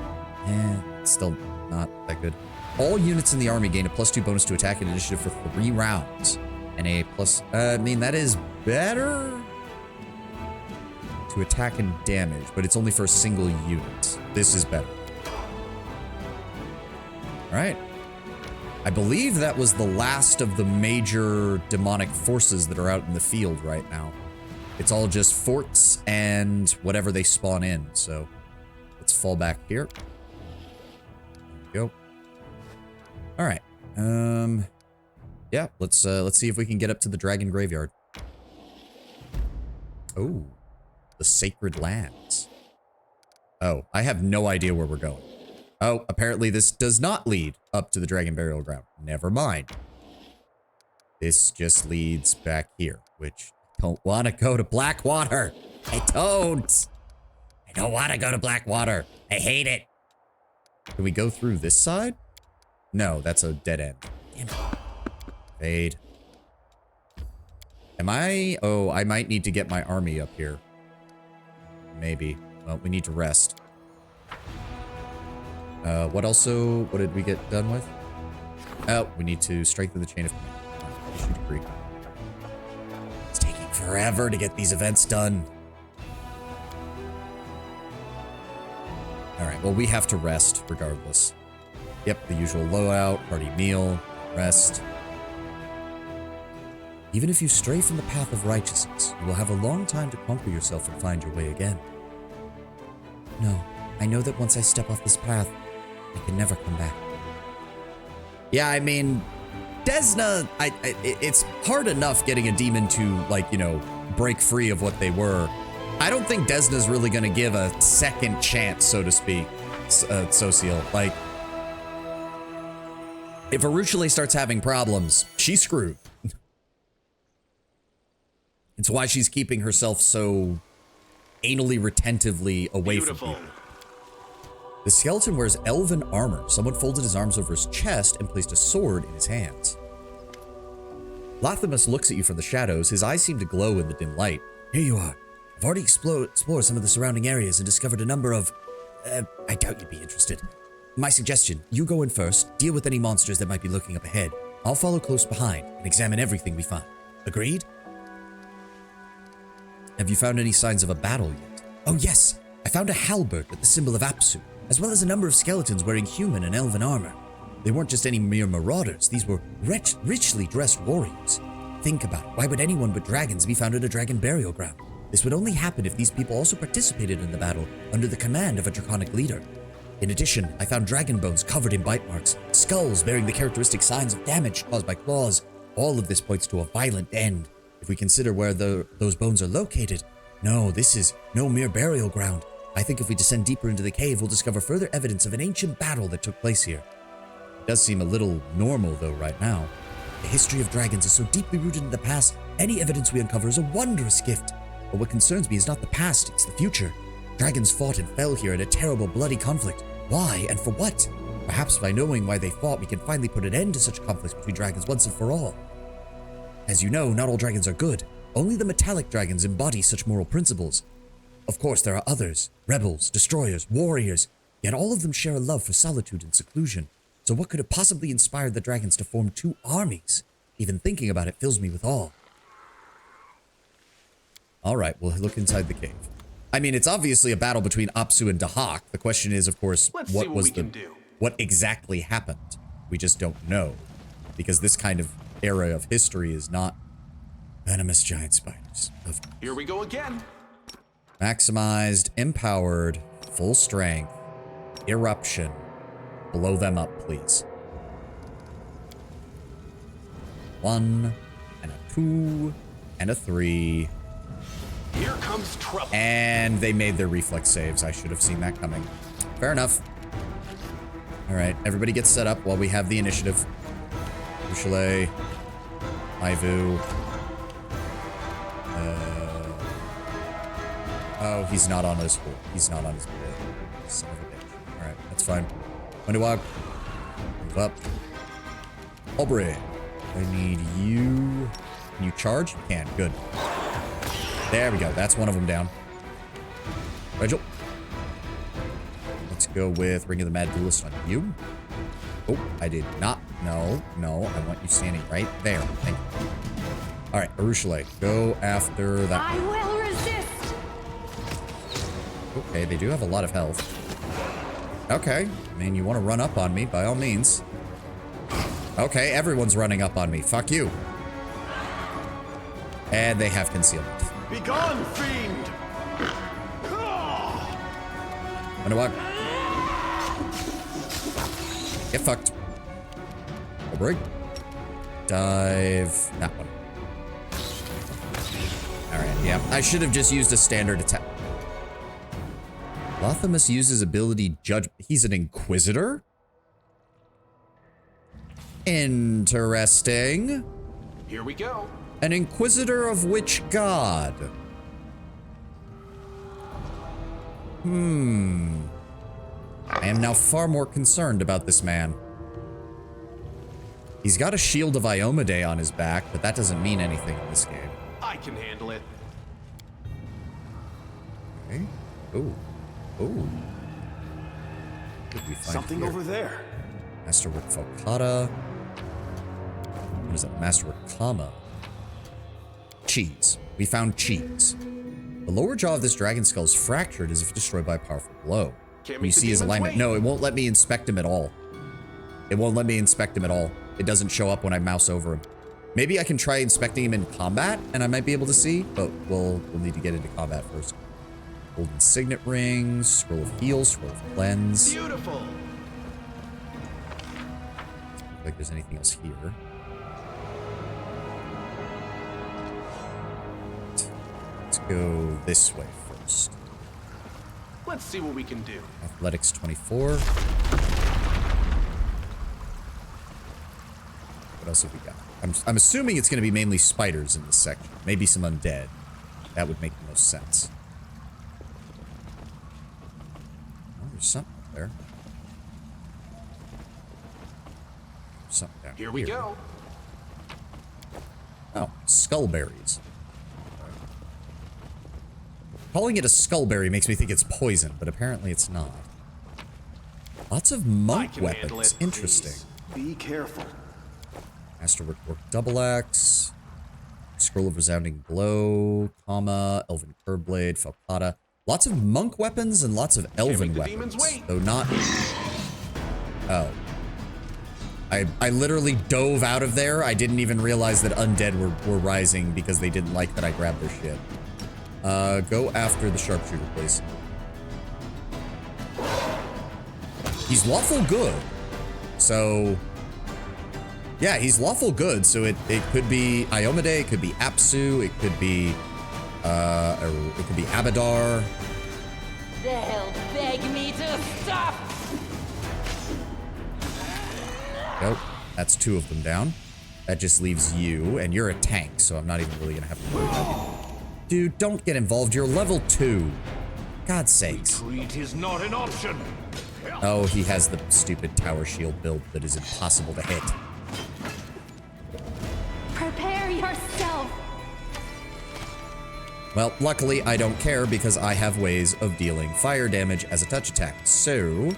Still not that good. All units in the army gain a +2 bonus to attack and initiative for 3 rounds. And a plus, I mean, that is better to attack and damage, but it's only for a single unit. This is better. All right. I believe that was the last of the major demonic forces that are out in the field right now. It's all just forts and whatever they spawn in. So let's fall back here. There we go. All right. Yeah, let's see if we can get up to the dragon graveyard. Oh, the sacred lands. Oh, I have no idea where we're going. Oh, apparently this does not lead up to the dragon burial ground. Never mind. This just leads back here, which I don't want to go to Blackwater. I don't want to go to Blackwater. I hate it. Can we go through this side? No, that's a dead end. Damn it. Fade. Am I? Oh, I might need to get my army up here. Maybe. Well, we need to rest. What did we get done with? Oh, we need to strengthen the chain of command. Issue decree. It's taking forever to get these events done. Alright, well, we have to rest regardless. Yep, the usual loadout, hearty meal, rest. Even if you stray from the path of righteousness, you will have a long time to conquer yourself and find your way again. No, I know that once I step off this path, I can never come back. Yeah, I mean, Desna, it's hard enough getting a demon to, like, you know, break free of what they were. I don't think Desna's really going to give a second chance, so to speak, Sociel. Like, if Areelu starts having problems, she's screwed. It's why she's keeping herself so anally retentively away from people. The skeleton wears elven armor. Someone folded his arms over his chest and placed a sword in his hands. Lathamus looks at you from the shadows. His eyes seem to glow in the dim light. Here you are. I've already explored some of the surrounding areas and discovered a number of... I doubt you'd be interested. My suggestion, you go in first, deal with any monsters that might be lurking up ahead. I'll follow close behind and examine everything we find. Agreed? Have you found any signs of a battle yet? Oh yes, I found a halberd with the symbol of Apsu, as well as a number of skeletons wearing human and elven armor. They weren't just any mere marauders, these were richly dressed warriors. Think about it, why would anyone but dragons be found at a dragon burial ground? This would only happen if these people also participated in the battle under the command of a draconic leader. In addition, I found dragon bones covered in bite marks, skulls bearing the characteristic signs of damage caused by claws. All of this points to a violent end. If we consider where those bones are located, No, this is no mere burial ground. I think if we descend deeper into the cave, we'll discover further evidence of an ancient battle that took place here. It does seem a little normal, though, right now. The history of dragons is so deeply rooted in the past, any evidence we uncover is a wondrous gift. But what concerns me is not the past, it's the future. Dragons fought and fell here in a terrible, bloody conflict. Why and for what? Perhaps by knowing why they fought, we can finally put an end to such conflicts between dragons once and for all. As you know, not all dragons are good. Only the metallic dragons embody such moral principles. Of course, there are others, rebels, destroyers, warriors, yet all of them share a love for solitude and seclusion. So what could have possibly inspired the dragons to form two armies? Even thinking about it fills me with awe. All right, we'll look inside the cave. I mean, it's obviously a battle between Apsu and Dahak. The question is, of course, what exactly happened? We just don't know, because this kind of era of history is not venomous giant spiders. Here we go again. Maximized, empowered, full strength, eruption. Blow them up, please. 1, and a 2, and a 3. Here comes trouble. And they made their reflex saves. I should have seen that coming. Fair enough. All right, everybody gets set up while we have the initiative. Ushale, Ivu. Oh, he's not on his board. He's not on his board. Son of a bitch. All right, that's fine. Windywalk. Move up. Aubrey. I need you. Can you charge? You can. Good. There we go. That's one of them down. Regil. Let's go with Ring of the Mad Duelist on you. Oh, I did not. No, no. I want you standing right there. Thank you. All right, Arushale. Go after that. I will resist. Okay, they do have a lot of health. Okay. I mean, you want to run up on me, by all means. Okay, everyone's running up on me. Fuck you. And they have concealment. Be gone, fiend! Windywalk. Get fucked. Break. Dive. That one. Alright, yeah. I should have just used a standard attack. Lothamus uses ability judge. He's an Inquisitor? Interesting. Here we go. An Inquisitor of which god? I am now far more concerned about this man. He's got a Shield of Iomedae on his back, but that doesn't mean anything in this game. I can handle it. Okay. Ooh. Ooh. What did we find Something here? over there. Masterwork Falcata. What is that? Masterwork Kama. Cheese. We found cheese. The lower jaw of this dragon skull is fractured as if destroyed by a powerful blow. Can't Can you see his alignment? No, it won't let me inspect him at all. It won't let me inspect him at all. It doesn't show up when I mouse over him. Maybe I can try inspecting him in combat and I might be able to see, but we'll need to get into combat first. Golden Signet Rings, Scroll of Heal, Scroll of Cleanse. Beautiful. Look like there's anything else here. Let's go this way first. Let's see what we can do. Athletics 24. What else have we got? I'm assuming it's going to be mainly spiders in this section. Maybe some undead. That would make the most sense. Oh, there's something up there. There's something down here. Here we go. Oh, skullberries. Calling it a skullberry makes me think it's poison, but apparently it's not. Lots of monk weapons. Interesting. Be careful. Masterwork Double Axe. Scroll of Resounding Blow. Comma. Elven Curbblade. Falcata. Lots of monk weapons and lots of elven weapons. Though not... Oh. I literally dove out of there. I didn't even realize that undead were rising because they didn't like that I grabbed their shit. Go after the sharpshooter, please. He's lawful good. So... Yeah, he's lawful good, so it could be Iomedae, it could be Apsu, it could be It could be Abadar. They'll beg me to stop. Nope. That's 2 of them down. That just leaves you, and you're a tank, so I'm not even really gonna have to worry about you. Dude, don't get involved. You're level 2. God's sakes. Retreat is not an option. Oh, he has the stupid tower shield build that is impossible to hit. Prepare yourself. Well, luckily, I don't care because I have ways of dealing fire damage as a touch attack. So,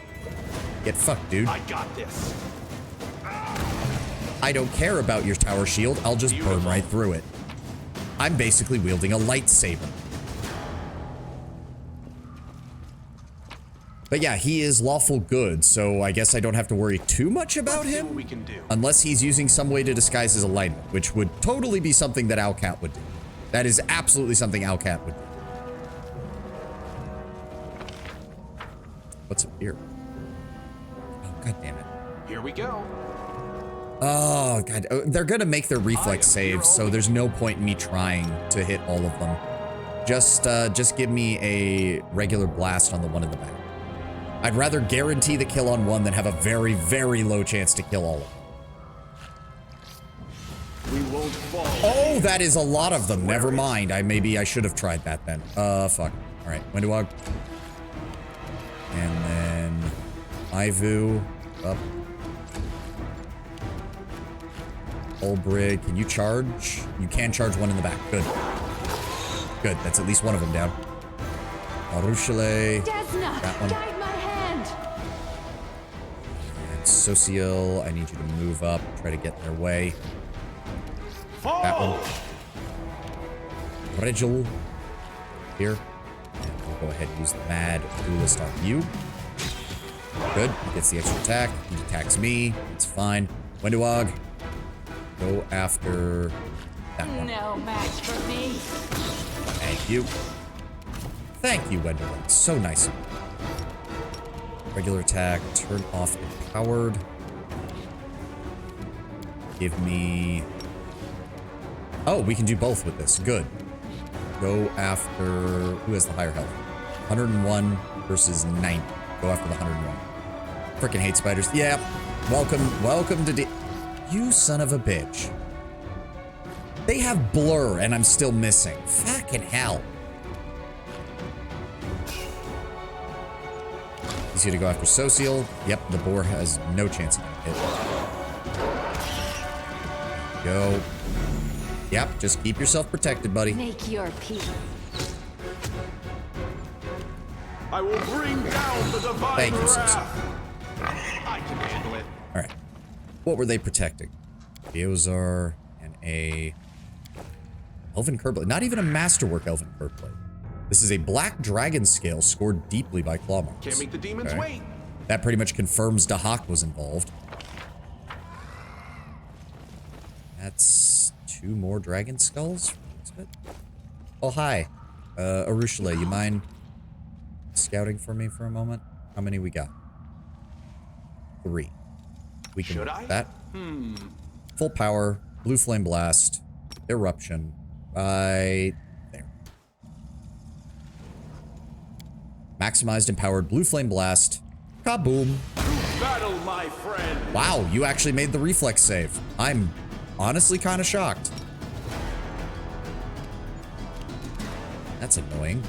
get fucked, dude. I got this. I don't care about your tower shield. I'll just burn right through it. I'm basically wielding a lightsaber. But yeah, he is lawful good, so I guess I don't have to worry too much about Let's see him. what we can do. Unless he's using some way to disguise his alignment, which would totally be something that Alcat would do. That is absolutely something Alcat would do. What's up here? Oh, god damn it. Here we go. Oh, god. They're gonna make their reflex saves, so there's no point in me trying to hit all of them. Just give me a regular blast on the one in the back. I'd rather guarantee the kill on one than have a very, very low chance to kill all of them. We won't fall. Oh, that is a lot of them. Never mind. Maybe I should have tried that then. Fuck. All right, Windowog. And then Ivu up. Olbrig, can you charge? You can charge one in the back. Good. Good. That's at least one of them down. Arushale. Desna, That one. guide my hand. And Social, I need you to move up. Try to get in their way. That one. Regil. Here. And we'll go ahead and use the Mad Duelist on you. Good. He gets the extra attack. He attacks me. It's fine. Windowog. Go after that one. No match for me. Thank you. Thank you, Wendell. So nice of you. Regular attack. Turn off empowered. Give me... Oh, we can do both with this. Good. Go after... Who has the higher health? 101 versus 90. Go after the 101. Frickin' hate spiders. Yeah. Welcome to... You son of a bitch. They have blur and I'm still missing. Fucking hell. Easy to go after Social. Yep, the boar has no chance of getting hit. Go. Yep, just keep yourself protected, buddy. Make your peace. I will bring down the divine Thank you, wrath. Social. I can handle it. All right. What were they protecting? Beozar and a Elven Curblade. Not even a Masterwork Elven Curblade. This is a black dragon scale scored deeply by claw marks. Can't make the demons Okay. wait. That pretty much confirms Dahak was involved. That's 2 more dragon skulls. Oh, hi. Arushale, you mind scouting for me for a moment? How many we got? 3. We can Should do I? that. Full power, blue flame blast, eruption, right there. Maximized empowered blue flame blast, kaboom. Battle, my friend. Wow, you actually made the reflex save. I'm honestly kind of shocked. That's annoying.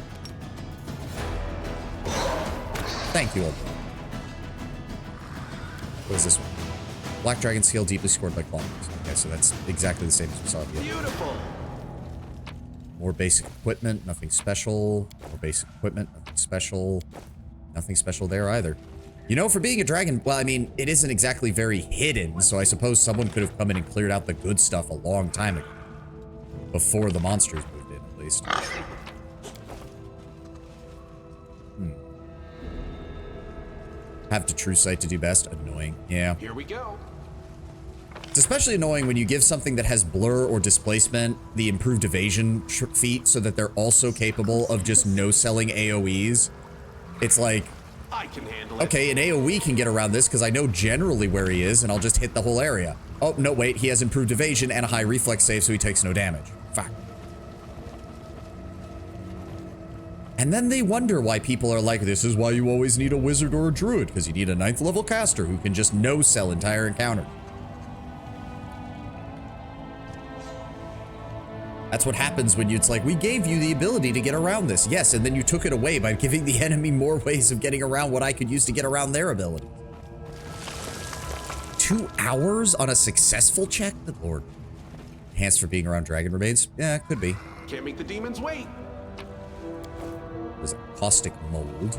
Thank you, old man. What is this one? Black Dragon Scale deeply scored by claws. Okay, so that's exactly the same as we saw at the other. Beautiful. More basic equipment, nothing special. More basic equipment, nothing special. Nothing special there either. You know, for being a dragon, well, I mean, it isn't exactly very hidden, so I suppose someone could have come in and cleared out the good stuff a long time ago. Before the monsters moved in, at least. Have to true sight to do best. Annoying. Yeah. Here we go. It's especially annoying when you give something that has blur or displacement the improved evasion feat so that they're also capable of just no-selling AoEs. It's like, I can handle it. okay, an AoE can get around this because I know generally where he is and I'll just hit the whole area. Oh, no, wait, he has improved evasion and a high reflex save so he takes no damage. Fuck. And then they wonder why people are like, this is why you always need a wizard or a druid, because you need a 9th level caster who can just no-sell entire encounter. That's what happens when it's like, we gave you the ability to get around this. Yes, and then you took it away by giving the enemy more ways of getting around what I could use to get around their ability. 2 hours on a successful check? Good lord. Enhanced for being around dragon remains? Yeah, it could be. Can't make the demons wait. There's a caustic mold.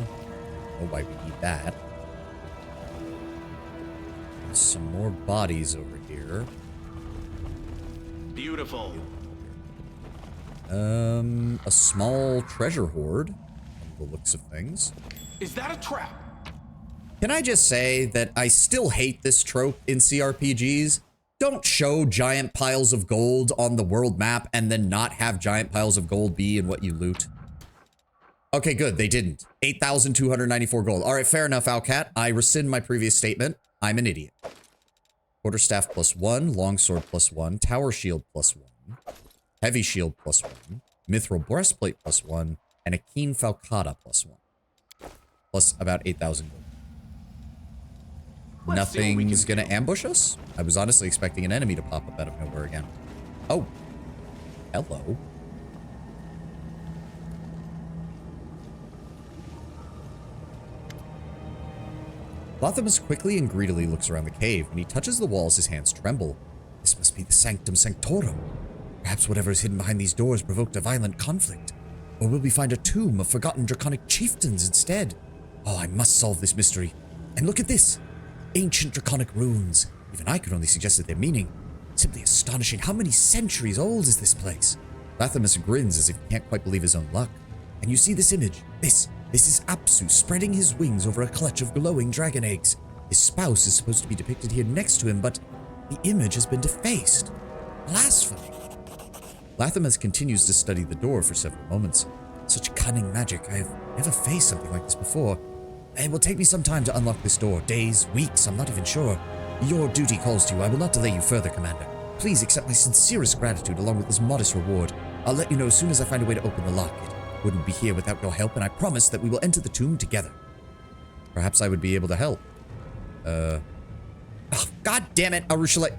Oh, why we need that. There's some more bodies over here. Beautiful. A small treasure hoard, from the looks of things. Is that a trap? Can I just say that I still hate this trope in CRPGs? Don't show giant piles of gold on the world map and then not have giant piles of gold be in what you loot. Okay, good. They didn't. 8,294 gold. All right, fair enough, Owlcat. I rescind my previous statement. I'm an idiot. Quarterstaff +1, longsword +1, tower shield +1, heavy shield +1, mithril breastplate +1, and a keen falcata +1. Plus about 8,000 gold. Nothing's gonna ambush us? I was honestly expecting an enemy to pop up out of nowhere again. Oh. Hello. Lathamus quickly and greedily looks around the cave. When he touches the walls, his hands tremble. This must be the Sanctum Sanctorum. Perhaps whatever is hidden behind these doors provoked a violent conflict. Or will we find a tomb of forgotten draconic chieftains instead? Oh, I must solve this mystery. And look at this! Ancient draconic runes. Even I could only suggest their meaning. Simply astonishing. How many centuries old is this place? Lathamus grins as if he can't quite believe his own luck. And you see this image? This is Apsu spreading his wings over a clutch of glowing dragon eggs. His spouse is supposed to be depicted here next to him, but the image has been defaced. Blasphemy. Lathamus continues to study the door for several moments. Such cunning magic. I have never faced something like this before. It will take me some time to unlock this door. Days, weeks, I'm not even sure. Your duty calls to you. I will not delay you further, Commander. Please accept my sincerest gratitude along with this modest reward. I'll let you know as soon as I find a way to open the lock. It wouldn't be here without your help, and I promise that we will enter the tomb together. Perhaps I would be able to help. Oh, God damn it, Arushale.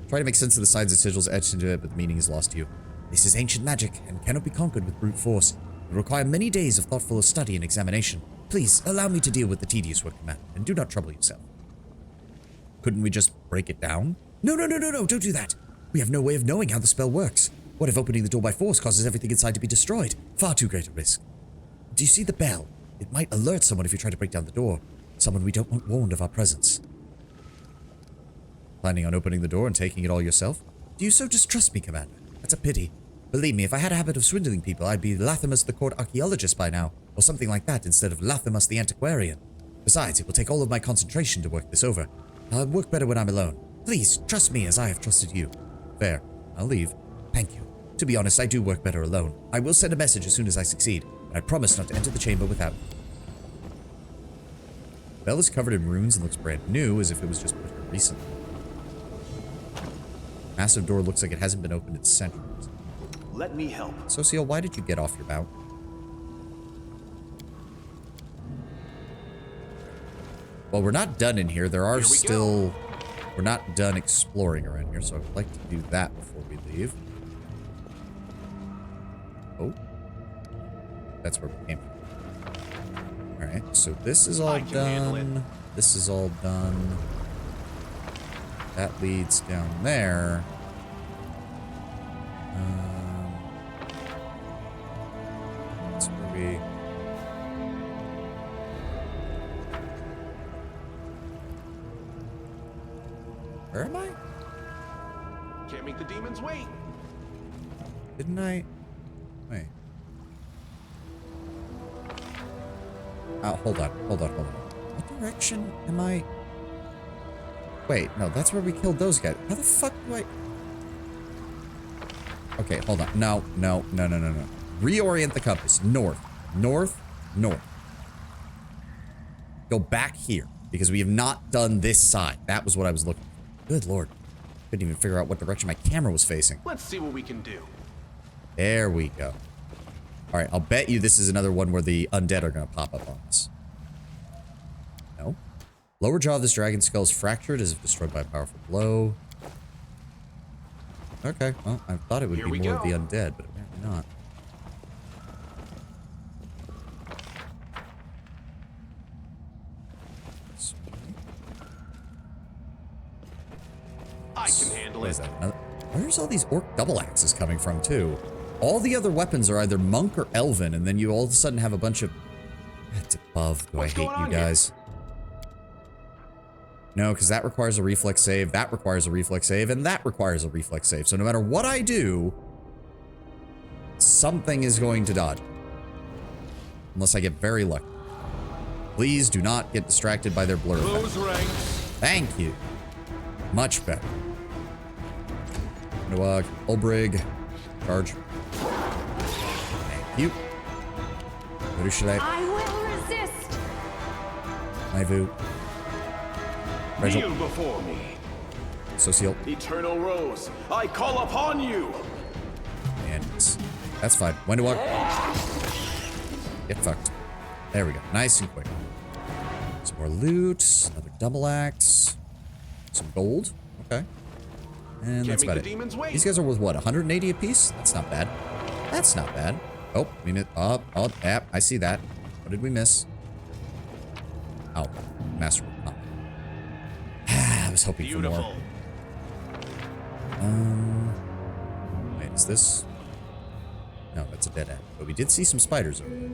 Try to make sense of the signs and sigils etched into it, but the meaning is lost to you. This is ancient magic, and cannot be conquered with brute force. It will require many days of thoughtful study and examination. Please, allow me to deal with the tedious work, Commander, and do not trouble yourself. Couldn't we just break it down? No, don't do that. We have no way of knowing how the spell works. What if opening the door by force causes everything inside to be destroyed? Far too great a risk. Do you see the bell? It might alert someone if you try to break down the door. Someone we don't want warned of our presence. Planning on opening the door and taking it all yourself? Do you so distrust me, Commander? That's a pity. Believe me, if I had a habit of swindling people, I'd be Lathamus the court archaeologist by now, or something like that instead of Lathamus the antiquarian. Besides, it will take all of my concentration to work this over. I'll work better when I'm alone. Please, trust me as I have trusted you. Fair. I'll leave. Thank you. To be honest, I do work better alone. I will send a message as soon as I succeed, but I promise not to enter the chamber without you. The bell is covered in runes and looks brand new, as if it was just put here recently. Massive door looks like it hasn't been opened in centuries. Let me help. Socio, why did you get off your mount? Well, we're not done in here. There are still... We're not done exploring around here, so I would like to do that before we leave. Oh. That's where we came from. Alright, so this is all done. This is all done. That leads down there. That's where we... Where am I? Can't make the demons wait. Didn't I? Wait. Oh, hold on. What direction am I? Wait, no, that's where we killed those guys. How the fuck do I... Okay, hold on. No. Reorient the compass. North. Go back here, because we have not done this side. That was what I was looking for. Good lord. Couldn't even figure out what direction my camera was facing. Let's see what we can do. There we go. All right, I'll bet you this is another one where the undead are going to pop up on us. No. Lower jaw of this dragon skull is fractured as if destroyed by a powerful blow. Okay, well, I thought it would be more of the undead, but apparently not. I can handle What is it. that? Where's all these orc double axes coming from, too? All the other weapons are either monk or elven, and then you all of a sudden have a bunch of... That's above. Do I hate you guys? No, because that requires a reflex save, that requires a reflex save, and that requires a reflex save. So no matter what I do, something is going to dodge. Unless I get very lucky. Please do not get distracted by their blur effect. Close ranks. Thank you. Much better. Noah, Ulbrig, charge. Thank you. Rushlet, I will resist. Maivu. Kneel before me. Social. Eternal Rose, I call upon you. And that's fine. When to walk. Get fucked. There we go. Nice and quick. Some more loot. Another double axe. Some gold. Okay. And that's about it. These guys are worth what? 180 apiece? That's not bad. That's not bad. Oh, we missed. Oh, yep. I see that. What did we miss? Oh, Master. Oh. I was hoping for more. Wait, is this? No, that's a dead end. But we did see some spiders over there.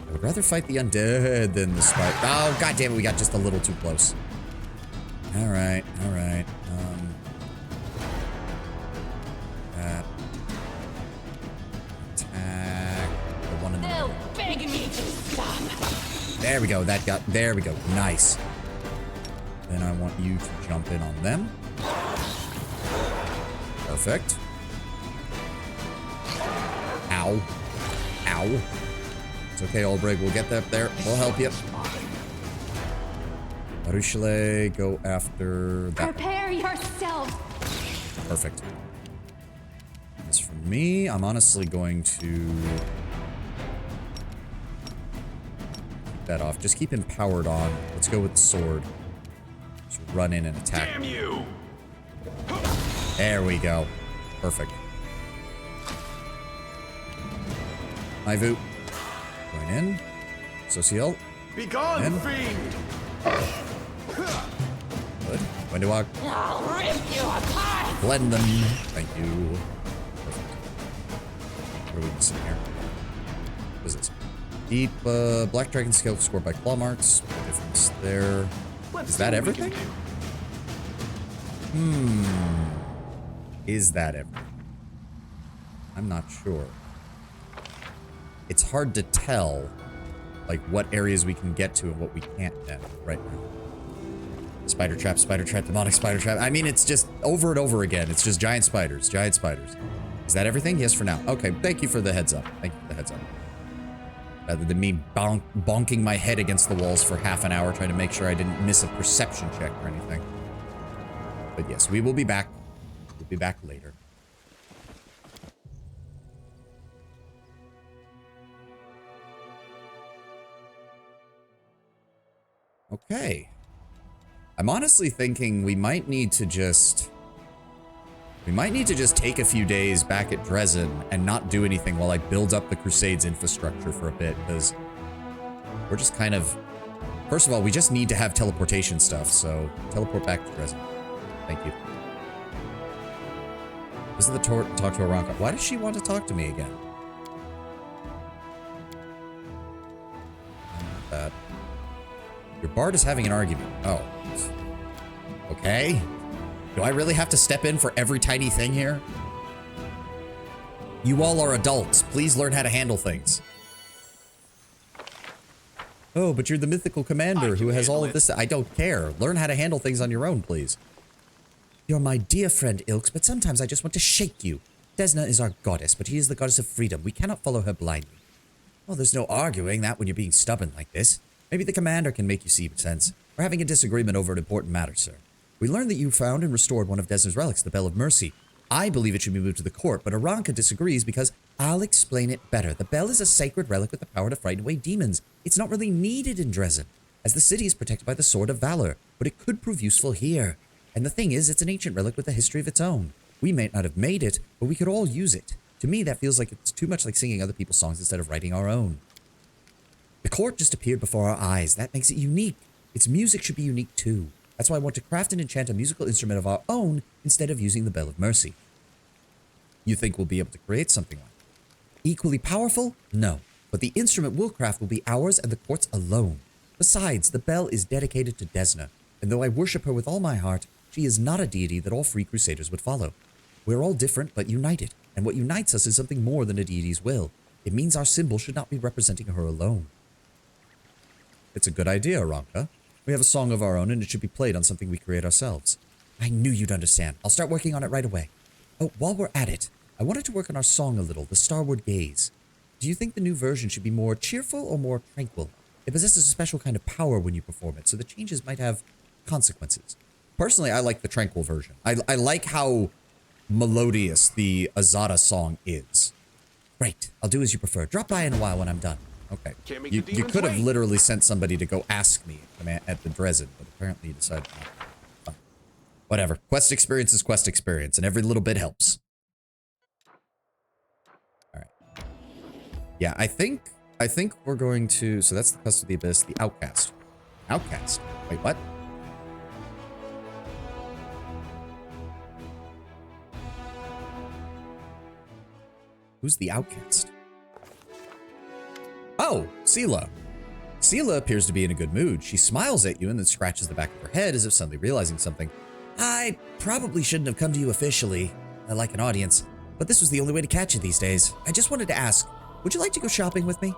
I would rather fight the undead than the spider. Oh, god damn it, we got just a little too close. Alright, alright. Attack. The one in the They'll middle. beg me to stop. There we go, that got, there we go. Nice. Then I want you to jump in on them. Perfect. Ow. Ow. It's okay, Ulbrig. We'll get that there. We'll help you. Arushale, go after that. Prepare yourselves. Perfect. As for me, I'm honestly going to keep that off. Just keep him powered on. Let's go with the sword. Just run in and attack. Damn you! There we go. Perfect. Maivu. Going in. Social. Begone, In. fiend! Good. When do I I'll rip you apart. blend them? Thank you. Perfect. What are we missing here? What is this? Deep Black Dragon skill scored by claw marks. What difference there? Is that everything? Is that everything? I'm not sure. It's hard to tell, like, what areas we can get to and what we can't now, right now. Spider trap, demonic spider trap. I mean, it's just over and over again. It's just giant spiders, giant spiders. Is that everything? Yes, for now. Okay, thank you for the heads up. Thank you for the heads up. Rather than me bonking my head against the walls for half an hour trying to make sure I didn't miss a perception check or anything. But yes, we will be back. We'll be back later. Okay. I'm honestly thinking we might need to just take a few days back at Dresden and not do anything while I build up the Crusade's infrastructure for a bit, because we're just kind of... First of all, we just need to have teleportation stuff, so teleport back to Dresden. Thank you. Visit the talk to Aranka. Why does she want to talk to me again? That. Your bard is having an argument. Oh. Okay. Do I really have to step in for every tiny thing here? You all are adults. Please learn how to handle things. Oh, but you're the mythical commander who has all of this. I don't care. Learn how to handle things on your own, please. You're my dear friend, Ilks, but sometimes I just want to shake you. Desna is our goddess, but he is the goddess of freedom. We cannot follow her blindly. Well, there's no arguing that when you're being stubborn like this. Maybe the commander can make you see sense. We're having a disagreement over an important matter, sir. We learned that you found and restored one of Desna's relics, the Bell of Mercy. I believe it should be moved to the court, but Aranka disagrees because I'll explain it better. The bell is a sacred relic with the power to frighten away demons. It's not really needed in Dresden, as the city is protected by the Sword of Valor, but it could prove useful here. And the thing is, it's an ancient relic with a history of its own. We may not have made it, but we could all use it. To me, that feels like it's too much like singing other people's songs instead of writing our own. The court just appeared before our eyes. That makes it unique. Its music should be unique too. That's why I want to craft and enchant a musical instrument of our own instead of using the Bell of Mercy. You think we'll be able to create something like it? Equally powerful? No. But the instrument we'll craft will be ours and the court's alone. Besides, the bell is dedicated to Desna, and though I worship her with all my heart, she is not a deity that all free crusaders would follow. We're all different, but united, and what unites us is something more than a deity's will. It means our symbol should not be representing her alone. It's a good idea, Aranka. We have a song of our own, and it should be played on something we create ourselves. I knew you'd understand. I'll start working on it right away. Oh, while we're at it, I wanted to work on our song a little, the Starward Gaze. Do you think the new version should be more cheerful or more tranquil? It possesses a special kind of power when you perform it, so the changes might have consequences. Personally, I like the tranquil version. I like how melodious the Azada song is. Great. I'll do as you prefer. Drop by in a while when I'm done. Okay. You could have literally sent somebody to go ask me at the Dresden, but apparently you decided not to. Fine. Whatever. Quest experience is quest experience, and every little bit helps. Alright. Yeah, I think we're going to... So that's the Quest of the Abyss, the Outcast. Outcast? Wait, what? Who's the Outcast? Oh, Sela. Sela appears to be in a good mood. She smiles at you and then scratches the back of her head as if suddenly realizing something. I probably shouldn't have come to you officially, like an audience, but this was the only way to catch you these days. I just wanted to ask, would you like to go shopping with me?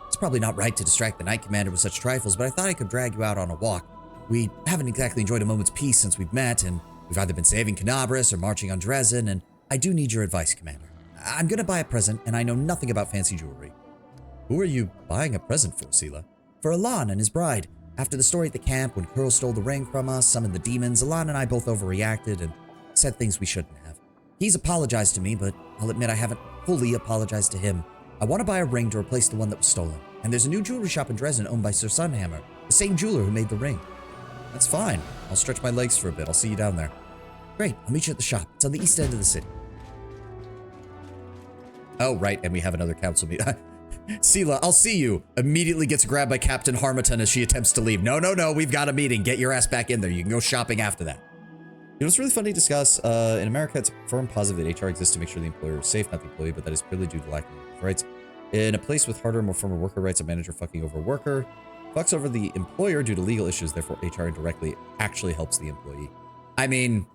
It's probably not right to distract the Knight Commander with such trifles, but I thought I could drag you out on a walk. We haven't exactly enjoyed a moment's peace since we've met, and we've either been saving Canabras or marching on Dresden, and I do need your advice, Commander. I'm gonna buy a present, and I know nothing about fancy jewelry. Who are you buying a present for, Sela? For Elan and his bride. After the story at the camp, when Curl stole the ring from us, summoned the demons, Elan and I both overreacted and said things we shouldn't have. He's apologized to me, but I'll admit I haven't fully apologized to him. I want to buy a ring to replace the one that was stolen. And there's a new jewelry shop in Dresden owned by Sir Sunhammer, the same jeweler who made the ring. That's fine. I'll stretch my legs for a bit. I'll see you down there. Great. I'll meet you at the shop. It's on the east end of the city. Oh, right. And we have another council meeting. Sela, I'll see you. Immediately gets grabbed by Captain Harmatton as she attempts to leave. No, no, no. We've got a meeting. Get your ass back in there. You can go shopping after that. You know, it's really funny to discuss. In America, it's a firm positive that HR exists to make sure the employer is safe, not the employee, but that is purely due to lack of rights. In a place with harder, more former worker rights, a manager fucking over a worker fucks over the employer due to legal issues. Therefore, HR indirectly actually helps the employee. I mean,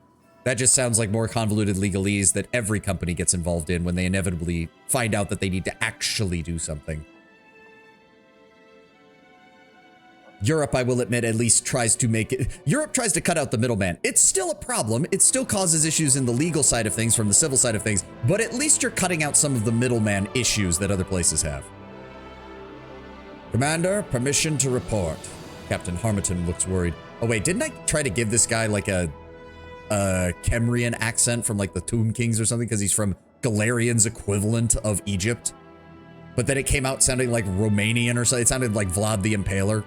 that just sounds like more convoluted legalese that every company gets involved in when they inevitably find out that they need to actually do something. Europe, I will admit, at least tries to make it... Europe tries to cut out the middleman. It's still a problem. It still causes issues in the legal side of things from the civil side of things, but at least you're cutting out some of the middleman issues that other places have. Commander, permission to report. Captain Harmatton looks worried. Oh, wait, didn't I try to give this guy like a Kemrian accent from like the Tomb Kings or something? Because he's from Galarian's equivalent of Egypt. But then it came out sounding like Romanian or something. It sounded like Vlad the Impaler.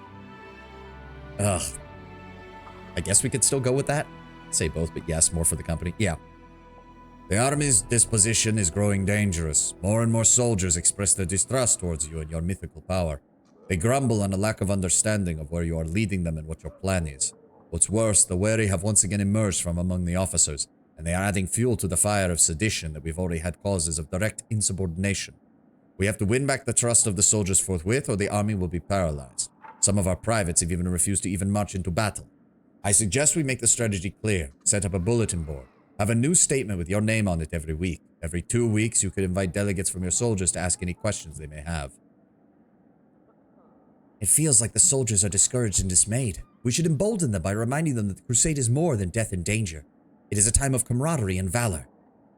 Ugh. I guess we could still go with that. Say both, but yes, more for the company. Yeah. The army's disposition is growing dangerous. More and more soldiers express their distrust towards you and your mythical power. They grumble on a lack of understanding of where you are leading them and what your plan is. What's worse, the wary have once again emerged from among the officers, and they are adding fuel to the fire of sedition that we've already had causes of direct insubordination. We have to win back the trust of the soldiers forthwith, or the army will be paralyzed. Some of our privates have even refused to even march into battle. I suggest we make the strategy clear, set up a bulletin board, have a new statement with your name on it every week. Every 2 weeks, you could invite delegates from your soldiers to ask any questions they may have. It feels like the soldiers are discouraged and dismayed. We should embolden them by reminding them that the crusade is more than death and danger. It is a time of camaraderie and valor.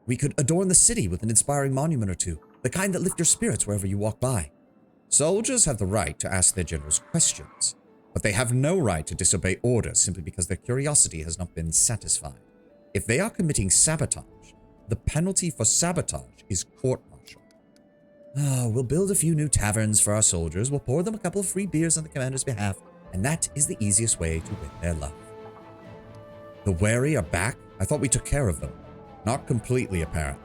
We could adorn the city with an inspiring monument or two, the kind that lift your spirits wherever you walk by. Soldiers have the right to ask their generals questions, but they have no right to disobey orders simply because their curiosity has not been satisfied. If they are committing sabotage, the penalty for sabotage is court-martial. We'll build a few new taverns for our soldiers. We'll pour them a couple of free beers on the commander's behalf. And that is the easiest way to win their love. The wary are back? I thought we took care of them. Not completely apparent.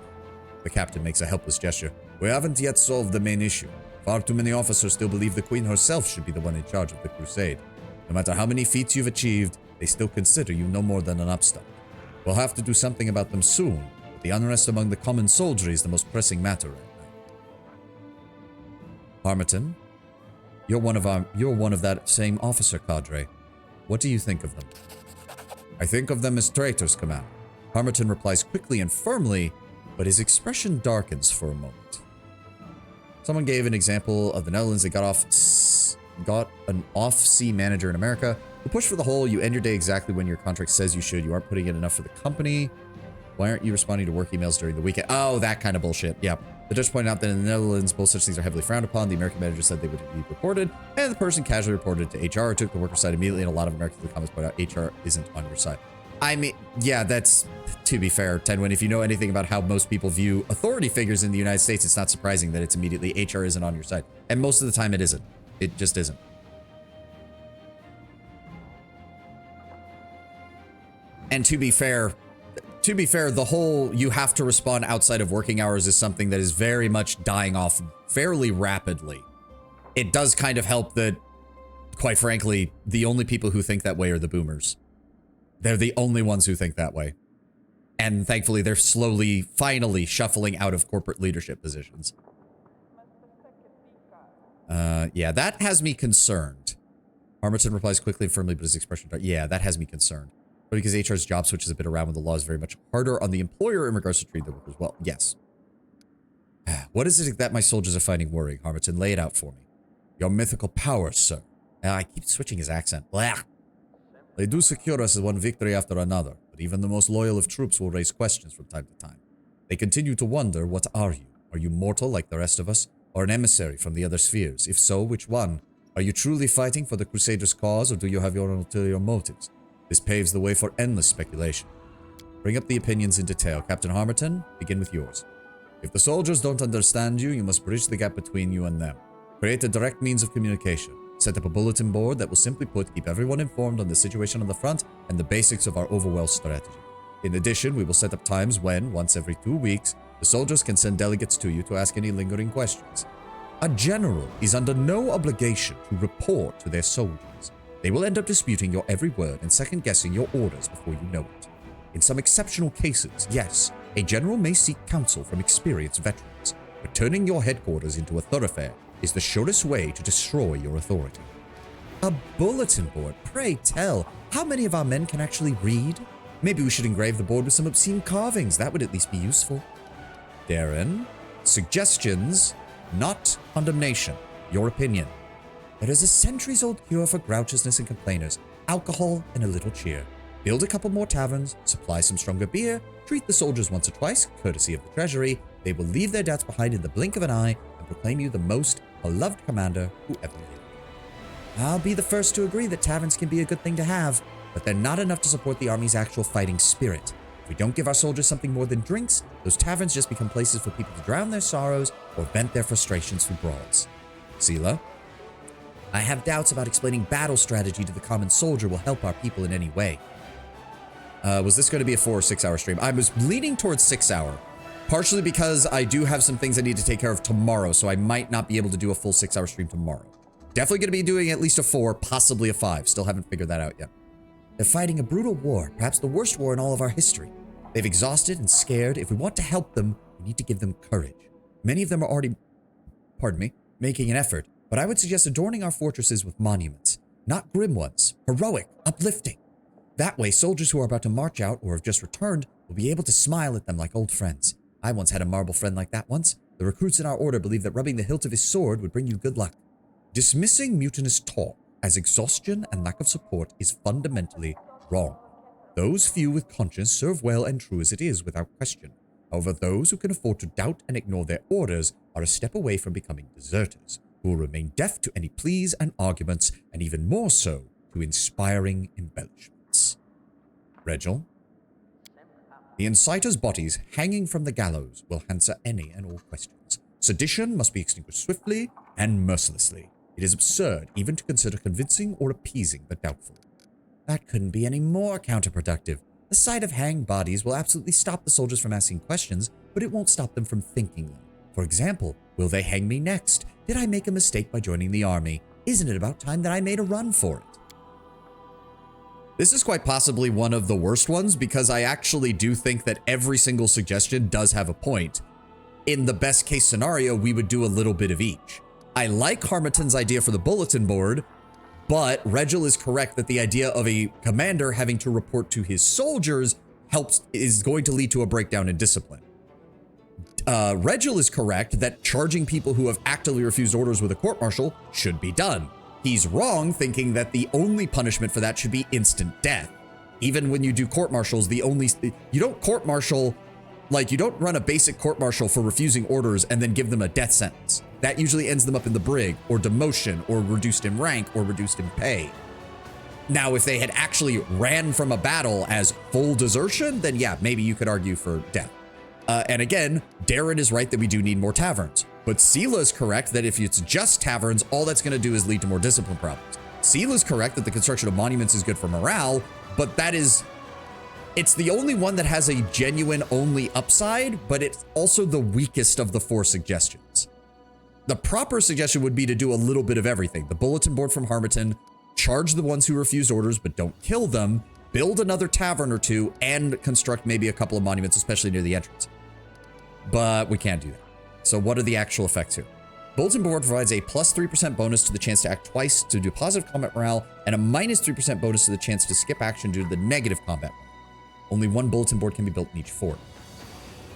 The captain makes a helpless gesture. We haven't yet solved the main issue. Far too many officers still believe the Queen herself should be the one in charge of the Crusade. No matter how many feats you've achieved, they still consider you no more than an upstart. We'll have to do something about them soon, but the unrest among the common soldiery is the most pressing matter right now. Harmerton, you're one of that same officer cadre. What do you think of them? I think of them as traitors, Commander. Harmerton replies quickly and firmly, but his expression darkens for a moment. Someone gave an example of the Netherlands. They got an off-sea manager in America who pushed for the whole, you end your day exactly when your contract says you should. You aren't putting in enough for the company. Why aren't you responding to work emails during the weekend? Oh, that kind of bullshit. Yep. The Dutch pointed out that in the Netherlands, both such things are heavily frowned upon. The American manager said they would be reported, and the person casually reported to HR, took the worker's side immediately, and a lot of Americans in the comments point out HR isn't on your side. I mean, yeah, that's, to be fair, Tenwin, if you know anything about how most people view authority figures in the United States, it's not surprising that it's immediately HR isn't on your side. And most of the time it isn't. It just isn't. And to be fair, the whole you have to respond outside of working hours is something that is very much dying off fairly rapidly. It does kind of help that, quite frankly, the only people who think that way are the boomers. They're the only ones who think that way. And thankfully, they're slowly, finally shuffling out of corporate leadership positions. Yeah, that has me concerned. Harmerton replies quickly and firmly, but his expression, yeah, that has me concerned. But because HR's job switches a bit around when the law is very much harder on the employer in regards to treat the workers well. Yes. What is it that my soldiers are finding worrying, Harmerton? Lay it out for me. Your mythical powers, sir. I keep switching his accent. Blah. They do secure us as one victory after another, but even the most loyal of troops will raise questions from time to time. They continue to wonder, what are you? Are you mortal like the rest of us, or an emissary from the other spheres? If so, which one? Are you truly fighting for the Crusaders' cause, or do you have your ulterior motives? This paves the way for endless speculation. Bring up the opinions in detail. Captain Harmerton, begin with yours. If the soldiers don't understand you, you must bridge the gap between you and them. Create a direct means of communication. Set up a bulletin board that will simply put, keep everyone informed on the situation on the front and the basics of our overwhelm strategy. In addition, we will set up times when, once every 2 weeks, the soldiers can send delegates to you to ask any lingering questions. A general is under no obligation to report to their soldiers. They will end up disputing your every word and second-guessing your orders before you know it. In some exceptional cases, yes, a general may seek counsel from experienced veterans, but turning your headquarters into a thoroughfare is the surest way to destroy your authority. A bulletin board? Pray tell, how many of our men can actually read? Maybe we should engrave the board with some obscene carvings. That would at least be useful. Darren, suggestions, not condemnation. Your opinion. There is a centuries-old cure for grouchousness and complainers. Alcohol and a little cheer. Build a couple more taverns, supply some stronger beer, treat the soldiers once or twice, courtesy of the treasury. They will leave their debts behind in the blink of an eye and proclaim you the most beloved commander who ever lived. I'll be the first to agree that taverns can be a good thing to have, but they're not enough to support the army's actual fighting spirit. If we don't give our soldiers something more than drinks, those taverns just become places for people to drown their sorrows or vent their frustrations through brawls. Sela? I have doubts about explaining battle strategy to the common soldier will help our people in any way. Was this going to be a 4 or 6 hour stream? I was leaning towards 6 hour, partially because I do have some things I need to take care of tomorrow, so I might not be able to do a full 6 hour stream tomorrow. Definitely going to be doing at least a 4, possibly a 5. Still haven't figured that out yet. They're fighting a brutal war, perhaps the worst war in all of our history. They've exhausted and scared. If we want to help them, we need to give them courage. Many of them are already, making an effort, but I would suggest adorning our fortresses with monuments. Not grim ones, heroic, uplifting. That way, soldiers who are about to march out or have just returned will be able to smile at them like old friends. I once had a marble friend like that once. The recruits in our order believed that rubbing the hilt of his sword would bring you good luck. Dismissing mutinous talk as exhaustion and lack of support is fundamentally wrong. Those few with conscience serve well and true as it is, without question. However, those who can afford to doubt and ignore their orders are a step away from becoming deserters, who will remain deaf to any pleas and arguments, and even more so, to inspiring embellishments. Regil? The inciters' bodies hanging from the gallows will answer any and all questions. Sedition must be extinguished swiftly and mercilessly. It is absurd even to consider convincing or appeasing the doubtful. That couldn't be any more counterproductive. The sight of hanged bodies will absolutely stop the soldiers from asking questions, but it won't stop them from thinking them. For example, will they hang me next? Did I make a mistake by joining the army? Isn't it about time that I made a run for it? This is quite possibly one of the worst ones because I actually do think that every single suggestion does have a point. In the best case scenario, we would do a little bit of each. I like Harmattan's idea for the bulletin board, but Regil is correct that the idea of a commander having to report to his soldiers is going to lead to a breakdown in discipline. Regil is correct that charging people who have actively refused orders with a court-martial should be done. He's wrong thinking that the only punishment for that should be instant death. Even when you do court-martials, you don't court-martial, like you don't run a basic court-martial for refusing orders and then give them a death sentence. That usually ends them up in the brig, or demotion, or reduced in rank, or reduced in pay. Now, if they had actually ran from a battle as full desertion, then yeah, maybe you could argue for death. And again, Darren is right that we do need more taverns. But Sela is correct that if it's just taverns, all that's going to do is lead to more discipline problems. Sela is correct that the construction of monuments is good for morale, but it's the only one that has a genuine only upside, but it's also the weakest of the 4 suggestions. The proper suggestion would be to do a little bit of everything. The bulletin board from Harmattan, charge the ones who refused orders but don't kill them, build another tavern or 2, and construct maybe a couple of monuments, especially near the entrance. But we can't do that. So what are the actual effects here? Bulletin board provides a plus 3% bonus to the chance to act twice to do positive combat morale, and a minus 3% bonus to the chance to skip action due to the negative combat morale. Only 1 bulletin board can be built in each fort.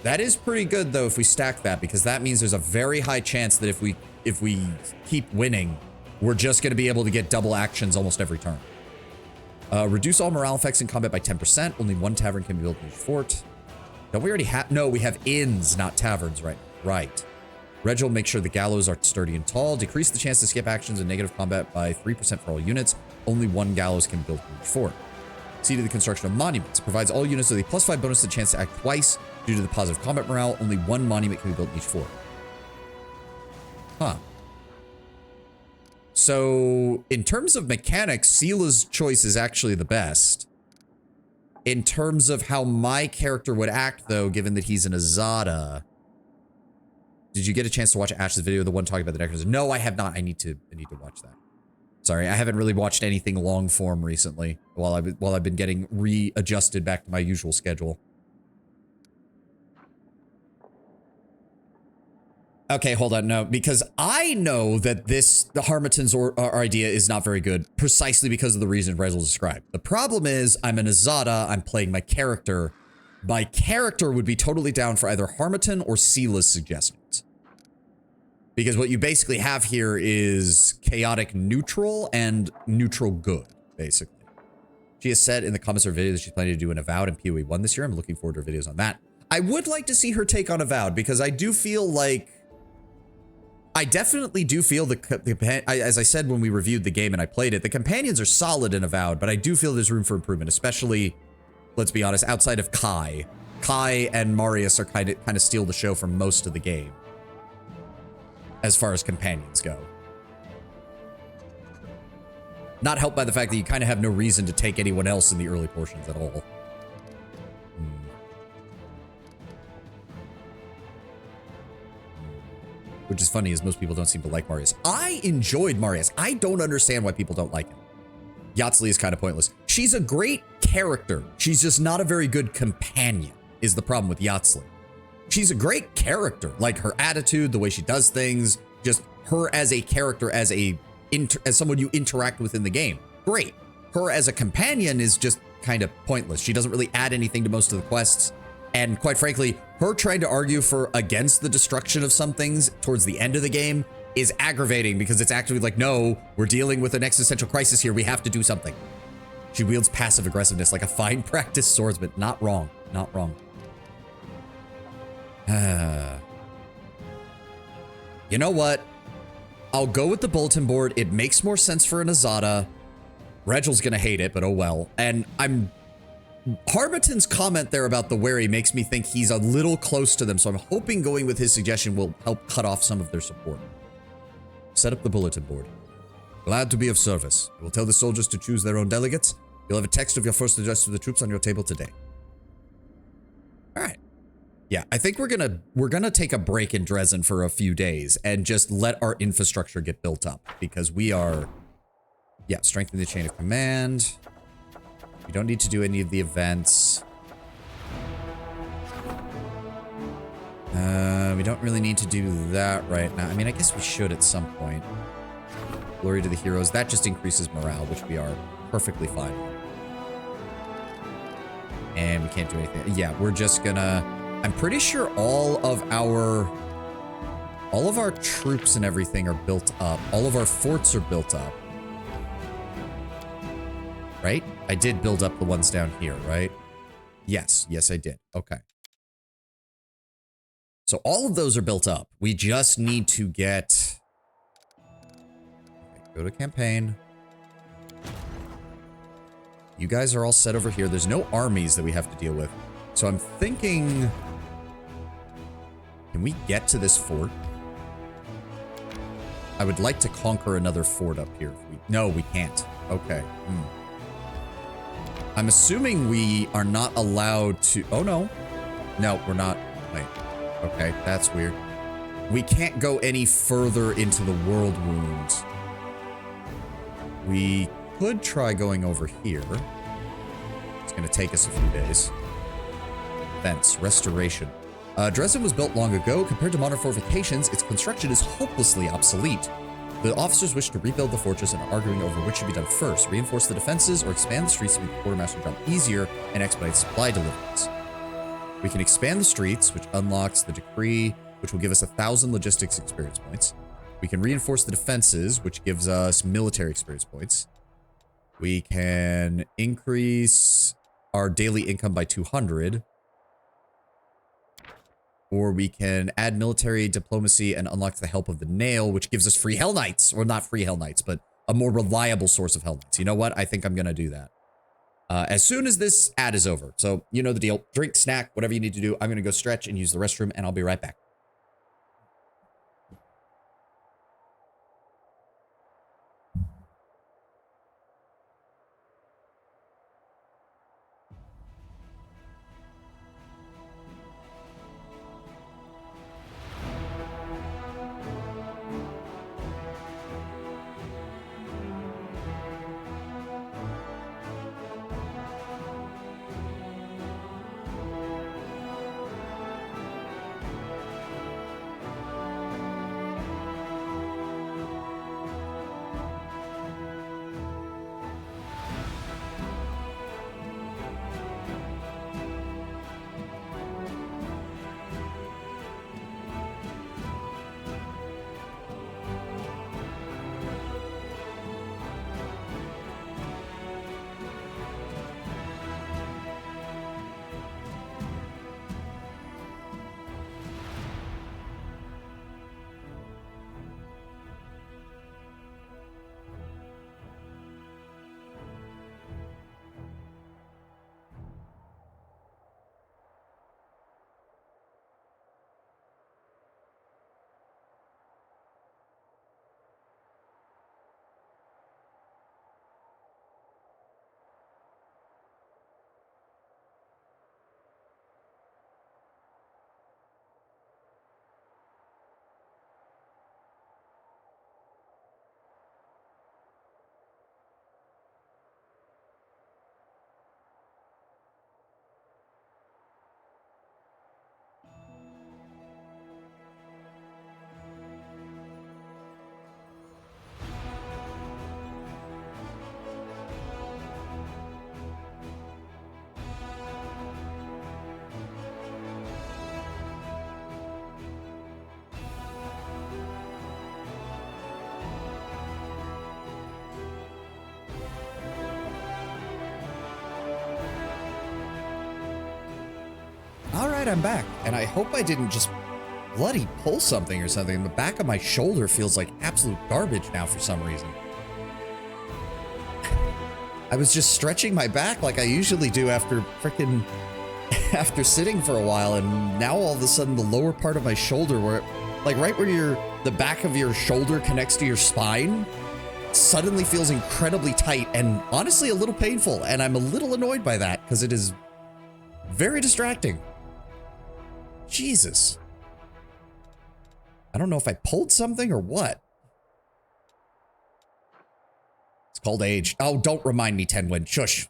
That is pretty good though if we stack that, because that means there's a very high chance that if we keep winning, we're just going to be able to get double actions almost every turn. Reduce all morale effects in combat by 10%. Only 1 tavern can be built in each fort. Don't we already have? No, we have inns, not taverns, right? Right. Regil, make sure the gallows are sturdy and tall. Decrease the chance to skip actions in negative combat by 3% for all units. Only 1 gallows can be built in each fort. See to the construction of monuments. Provides all units with a plus 5 bonus to the chance to act twice due to the positive combat morale. Only 1 monument can be built in each fort. Huh. So, in terms of mechanics, Sela's choice is actually the best. In terms of how my character would act, though, given that he's an Azada. Did you get a chance to watch Ash's video, the one talking about the necromancy? No, I have not. I need to watch that. Sorry, I haven't really watched anything long form recently while I've been getting readjusted back to my usual schedule. Okay, hold on. No, because I know that the Harmattan's idea is not very good precisely because of the reason Rezel described. The problem is I'm an Azada. I'm playing my character. My character would be totally down for either Harmattan or Sela's suggestions. Because what you basically have here is chaotic neutral and neutral good, basically. She has said in the comments of her video that she's planning to do an Avowed in PoE 1 this year. I'm looking forward to her videos on that. I would like to see her take on Avowed because I do feel like... I definitely do feel as I said when we reviewed the game and I played it, the companions are solid in Avowed, but I do feel there's room for improvement, especially, let's be honest, outside of Kai. Kai and Marius are kind of steal the show for most of the game, as far as companions go. Not helped by the fact that you kind of have no reason to take anyone else in the early portions at all. Which is funny, as most people don't seem to like Marius. I enjoyed Marius. I don't understand why people don't like him. Yatzli is kind of pointless. She's a great character. She's just not a very good companion, is the problem with Yatzli. She's a great character. Like, her attitude, the way she does things, just her as a character, as someone you interact with in the game. Great. Her as a companion is just kind of pointless. She doesn't really add anything to most of the quests. And quite frankly, her trying to argue against the destruction of some things towards the end of the game is aggravating because it's actually like, no, we're dealing with an existential crisis here. We have to do something. She wields passive aggressiveness like a fine practiced swordsman. Not wrong. Not wrong. You know what? I'll go with the bulletin board. It makes more sense for an Azada. Regel's gonna hate it, but oh well. And Harbiton's comment there about the wary makes me think he's a little close to them, so I'm hoping going with his suggestion will help cut off some of their support. Set up the bulletin board. Glad to be of service. I will tell the soldiers to choose their own delegates. You'll have a text of your first address to the troops on your table today. All right. Yeah, I think we're gonna take a break in Dresden for a few days and just let our infrastructure get built up because we are, yeah, strengthen the chain of command. We don't need to do any of the events. We don't really need to do that right now. I mean, I guess we should at some point. Glory to the heroes. That just increases morale, which we are perfectly fine with. And we can't do anything. Yeah, we're just gonna... I'm pretty sure all of our troops and everything are built up. All of our forts are built up. Right? I did build up the ones down here, right? Yes. Yes, I did. Okay. So all of those are built up. We just need to get... Okay, go to campaign. You guys are all set over here. There's no armies that we have to deal with. So I'm thinking... Can we get to this fort? I would like to conquer another fort up here. No, we can't. Okay. I'm assuming we are not allowed to... Oh, no. No, we're not. Wait. Okay, that's weird. We can't go any further into the Worldwound. We could try going over here. It's going to take us a few days. Events. Restoration. Dresden was built long ago. Compared to modern fortifications, its construction is hopelessly obsolete. The officers wish to rebuild the fortress and are arguing over which should be done first. Reinforce the defenses or expand the streets to make the quartermaster job easier and expedite supply deliveries. We can expand the streets, which unlocks the decree, which will give us 1,000 logistics experience points. We can reinforce the defenses, which gives us military experience points. We can increase our daily income by 200. Or we can add military diplomacy and unlock the help of the nail, which gives us free Hell Knights. Or not free Hell Knights, but a more reliable source of Hell Knights. You know what? I think I'm going to do that. As soon as this ad is over. So, you know the deal. Drink, snack, whatever you need to do. I'm going to go stretch and use the restroom, and I'll be right back. Alright, I'm back. And I hope I didn't just bloody pull something or something. The back of my shoulder feels like absolute garbage now for some reason. I was just stretching my back like I usually do after frickin' after sitting for a while, and now all of a sudden the lower part of my shoulder, where like right where the back of your shoulder connects to your spine, suddenly feels incredibly tight and honestly a little painful, and I'm a little annoyed by that because it is very distracting. Jesus. I don't know if I pulled something or what. It's called age. Oh, don't remind me, Tenwin. Shush.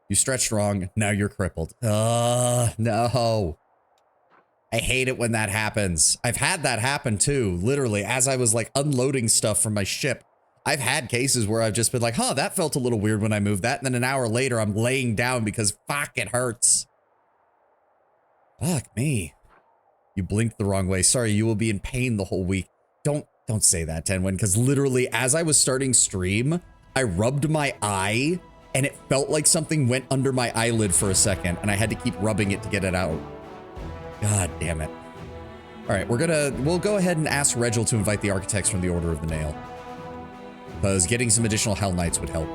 You stretched wrong. Now you're crippled. No. I hate it when that happens. I've had that happen too, literally, as I was like unloading stuff from my ship. I've had cases where I've just been like, huh, that felt a little weird when I moved that. And then an hour later, I'm laying down because fuck, it hurts. Fuck me. You blinked the wrong way. Sorry, you will be in pain the whole week. Don't say that, Tenwin, because literally as I was starting stream, I rubbed my eye and it felt like something went under my eyelid for a second and I had to keep rubbing it to get it out. God damn it. All right, we'll go ahead and ask Regil to invite the architects from the Order of the Nail, because getting some additional Hell Knights would help.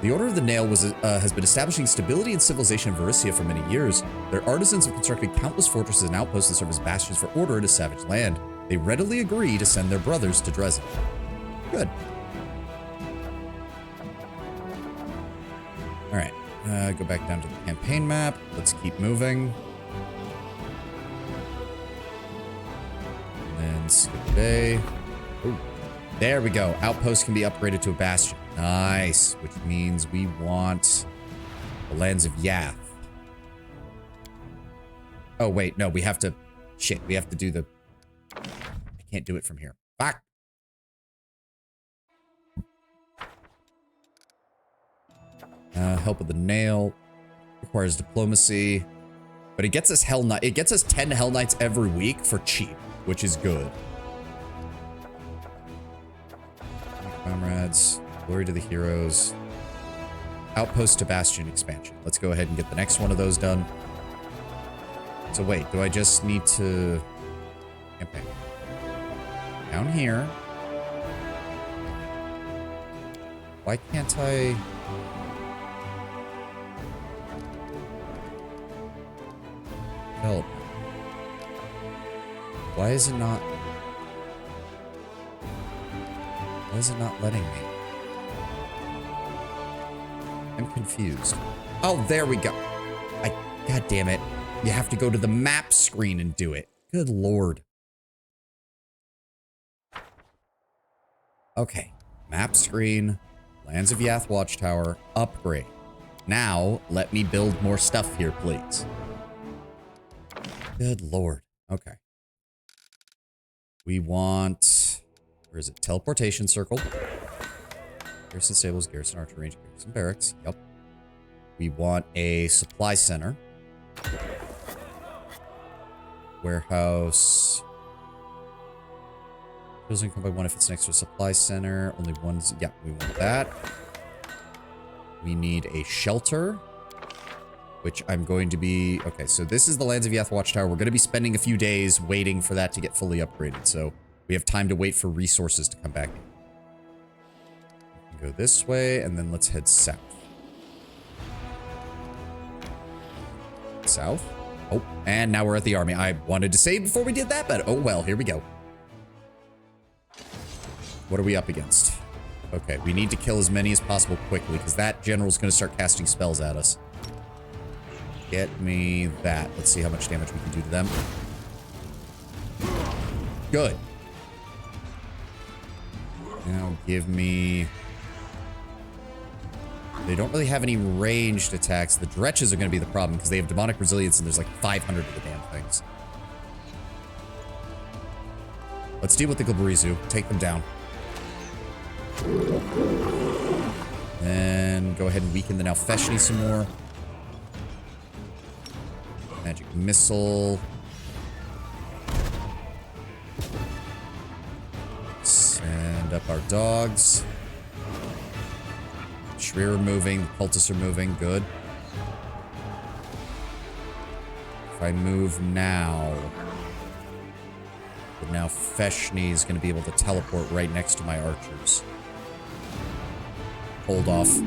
The Order of the Nail has been establishing stability and civilization in Varisia for many years. Their artisans have constructed countless fortresses and outposts that serve as bastions for order in a savage land. They readily agree to send their brothers to Dresden. Good. All right, go back down to the campaign map. Let's keep moving. And then skip the bay. Ooh. There we go. Outpost can be upgraded to a bastion. Nice. Which means we want the lands of Yath. Oh, wait. No, we have to... Shit. We have to do the... I can't do it from here. Fuck. Help with the nail. Requires diplomacy. But it gets us Hell Knight. It gets us 10 Hell Knights every week for cheap, which is good. Comrades, glory to the heroes. Outpost to bastion expansion. Let's go ahead and get the next one of those done. So wait, do I just need to campaign down here? Why can't I? Help. Why is it not? Why is it not letting me? I'm confused. Oh, there we go. God damn it. You have to go to the map screen and do it. Good lord. Okay. Map screen. Lands of Yath Watchtower. Upgrade. Now, let me build more stuff here, please. Good lord. Okay. We want... Where is it? Teleportation circle. Garrison stables, garrison archer range, garrison barracks. Yep. We want a supply center. Warehouse. Doesn't come by one if it's next to a supply center. Only one's... Yeah, we want that. We need a shelter, which I'm going to be... Okay, so this is the Lands of Yath Watchtower. We're going to be spending a few days waiting for that to get fully upgraded, so we have time to wait for resources to come back in. We can go this way, and then let's head south. South? Oh, and now we're at the army. I wanted to save before we did that, but oh well, here we go. What are we up against? Okay, we need to kill as many as possible quickly, because that general's going to start casting spells at us. Get me that. Let's see how much damage we can do to them. Good. Now give me... They don't really have any ranged attacks. The Dretches are going to be the problem, because they have demonic resilience, and there's like 500 of the damn things. Let's deal with the Glabrezu. Take them down. Then go ahead and weaken the Nalfeshni some more. Magic missile. Send up our dogs. Shreer are moving. The cultists are moving. Good. If I move now, the Nalfeshni is going to be able to teleport right next to my archers. hold off.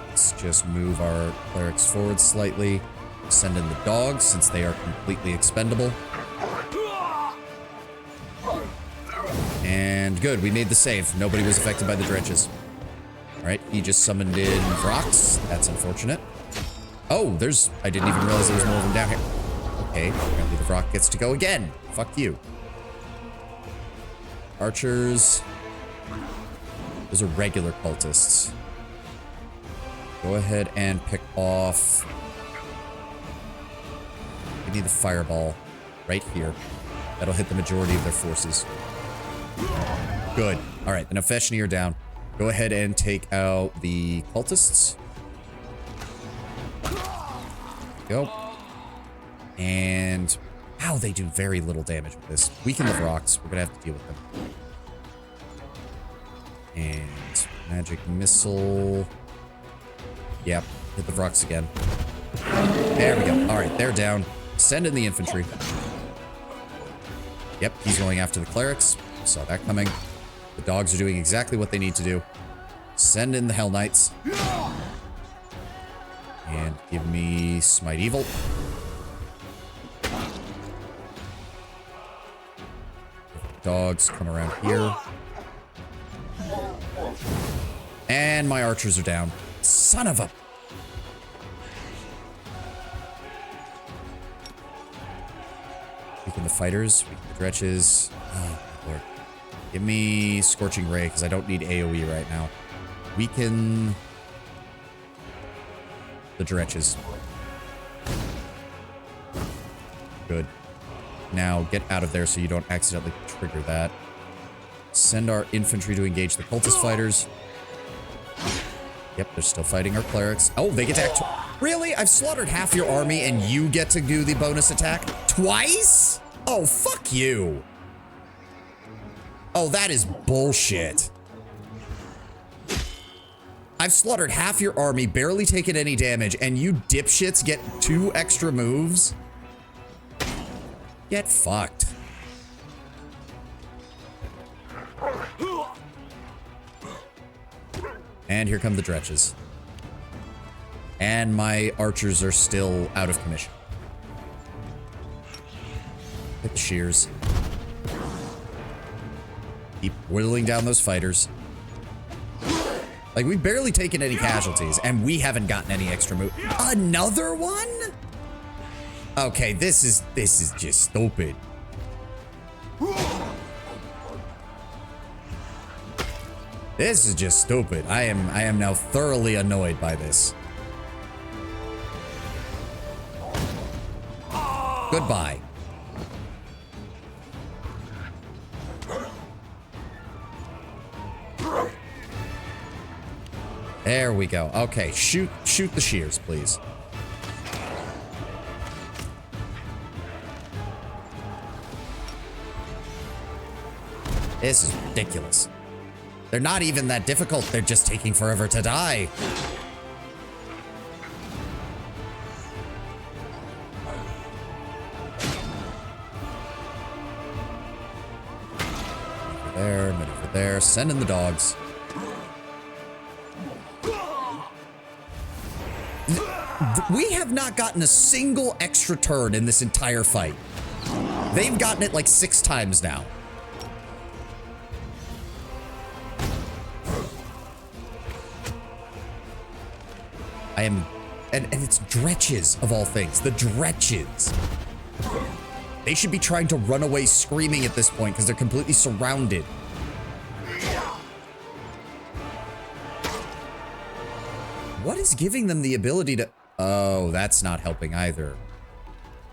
Let's just move our clerics forward slightly. Send in the dogs since they are completely expendable. And good, we made the save. Nobody was affected by the drenches. All right, he just summoned in rocks. That's unfortunate. Oh, I didn't even realize there was more of them down here. Okay, apparently the rock gets to go again. Fuck you. Archers. Those are regular cultists. Go ahead and pick off. We need the fireball right here. That'll hit the majority of their forces. Good. All right, the Nefeshni are down. Go ahead and take out the cultists. Go. And wow, they do very little damage with this. Weaken the rocks. We're gonna have to deal with them. And magic missile. Yep, hit the rocks again. There we go. All right, they're down. Send in the infantry. Yep, he's going after the clerics. Saw that coming. The dogs are doing exactly what they need to do. Send in the Hell Knights. And give me Smite Evil. Dogs come around here. And my archers are down. Son of a... Weaken the fighters. Weaken the dretches. Oh, my lord. Give me Scorching Ray, because I don't need AoE right now. Weaken the dretches. Good. Now get out of there so you don't accidentally trigger that. Send our infantry to engage the cultist fighters. Yep, they're still fighting our clerics. Oh, they get to act. Really? I've slaughtered half your army and you get to do the bonus attack twice? Oh, fuck you. Oh, that is bullshit. I've slaughtered half your army, barely taken any damage, and you dipshits get 2 extra moves? Get fucked. And here come the dretches. And my archers are still out of commission. Hit the shears. Keep whittling down those fighters. Like, we've barely taken any casualties, and we haven't gotten any extra move. Another one? Okay, this is just stupid. This is just stupid. I am now thoroughly annoyed by this. Goodbye. There we go. Okay, shoot the shears, please. This is ridiculous. They're not even that difficult. They're just taking forever to die. There, maneuver there. Send in the dogs. We have not gotten a single extra turn in this entire fight. They've gotten it like 6 times now. And it's dretches of all things. The dretches. They should be trying to run away screaming at this point because they're completely surrounded. What is giving them the ability to... Oh, that's not helping either.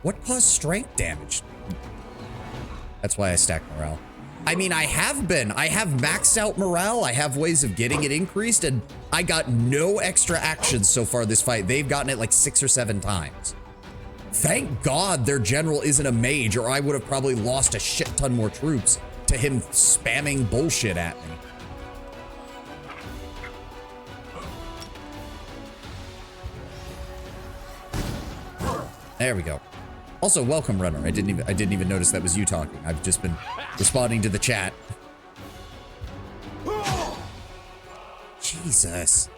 What caused strength damage? That's why I stacked morale. I mean, I have maxed out morale. I have ways of getting it increased, and I got no extra actions so far this fight. They've gotten it like 6 or 7 times. Thank God their general isn't a mage, or I would have probably lost a shit ton more troops to him spamming bullshit at me. There we go. Also, welcome, runner. I didn't even notice that was you talking. I've just been responding to the chat. Jesus.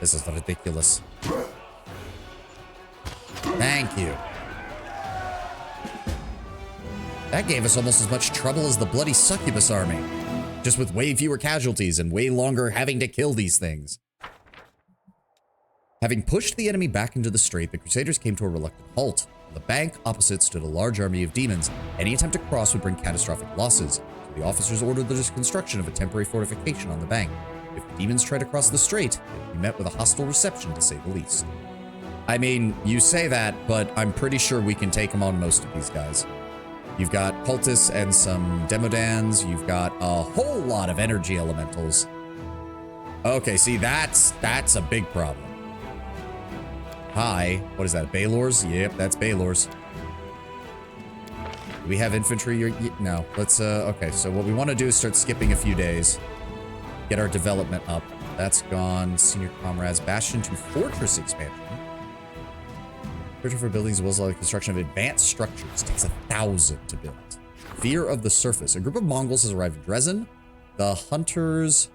This is ridiculous. Thank you. That gave us almost as much trouble as the bloody succubus army. Just with way fewer casualties and way longer having to kill these things. Having pushed the enemy back into the strait, the Crusaders came to a reluctant halt. On the bank opposite stood a large army of demons. Any attempt to cross would bring catastrophic losses, so the officers ordered the construction of a temporary fortification on the bank. If the demons tried to cross the strait, they would be met with a hostile reception, to say the least. I mean, you say that, but I'm pretty sure we can take them on most of these guys. You've got cultists and some demodans. You've got a whole lot of energy elementals. Okay, see, that's a big problem. Hi. What is that? Baylors? Yep, that's Baylors. Do we have infantry? No. Let's, okay. So what we want to do is start skipping a few days. Get our development up. That's gone. Senior comrades. Bastion to fortress expansion. Searching for buildings as well as the construction of advanced structures. Takes 1,000 to build. Fear of the surface. A group of Mongols has arrived in Dresden. The hunters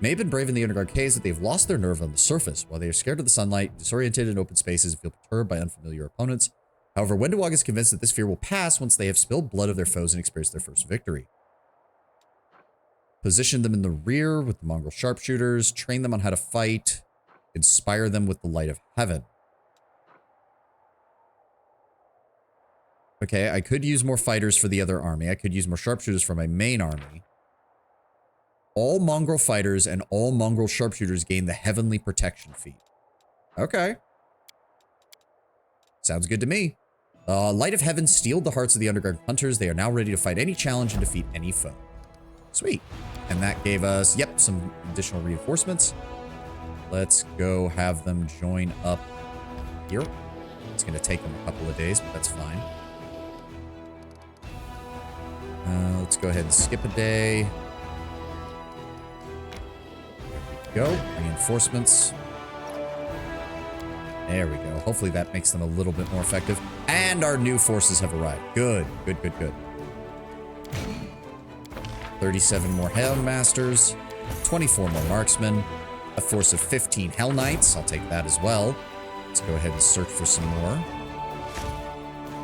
may have been brave in the underground caves, but they've lost their nerve on the surface. While they are scared of the sunlight, disoriented in open spaces, and feel perturbed by unfamiliar opponents. However, Wendewog is convinced that this fear will pass once they have spilled blood of their foes and experienced their first victory. Position them in the rear with the Mongol sharpshooters. Train them on how to fight. Inspire them with the light of heaven. Okay, I could use more fighters for the other army. I could use more sharpshooters for my main army. All mongrel fighters and all mongrel sharpshooters gain the heavenly protection feat. Okay. Sounds good to me. Light of heaven steeled the hearts of the underground hunters. They are now ready to fight any challenge and defeat any foe. Sweet. And that gave us, yep, some additional reinforcements. Let's go have them join up here. It's going to take them a couple of days, but that's fine. Let's go ahead and skip a day. There we go. Reinforcements. There we go. Hopefully that makes them a little bit more effective. And our new forces have arrived. Good. Good, good, good. 37 more Hellmasters. 24 more Marksmen. A force of 15 Hell Knights. I'll take that as well. Let's go ahead and search for some more.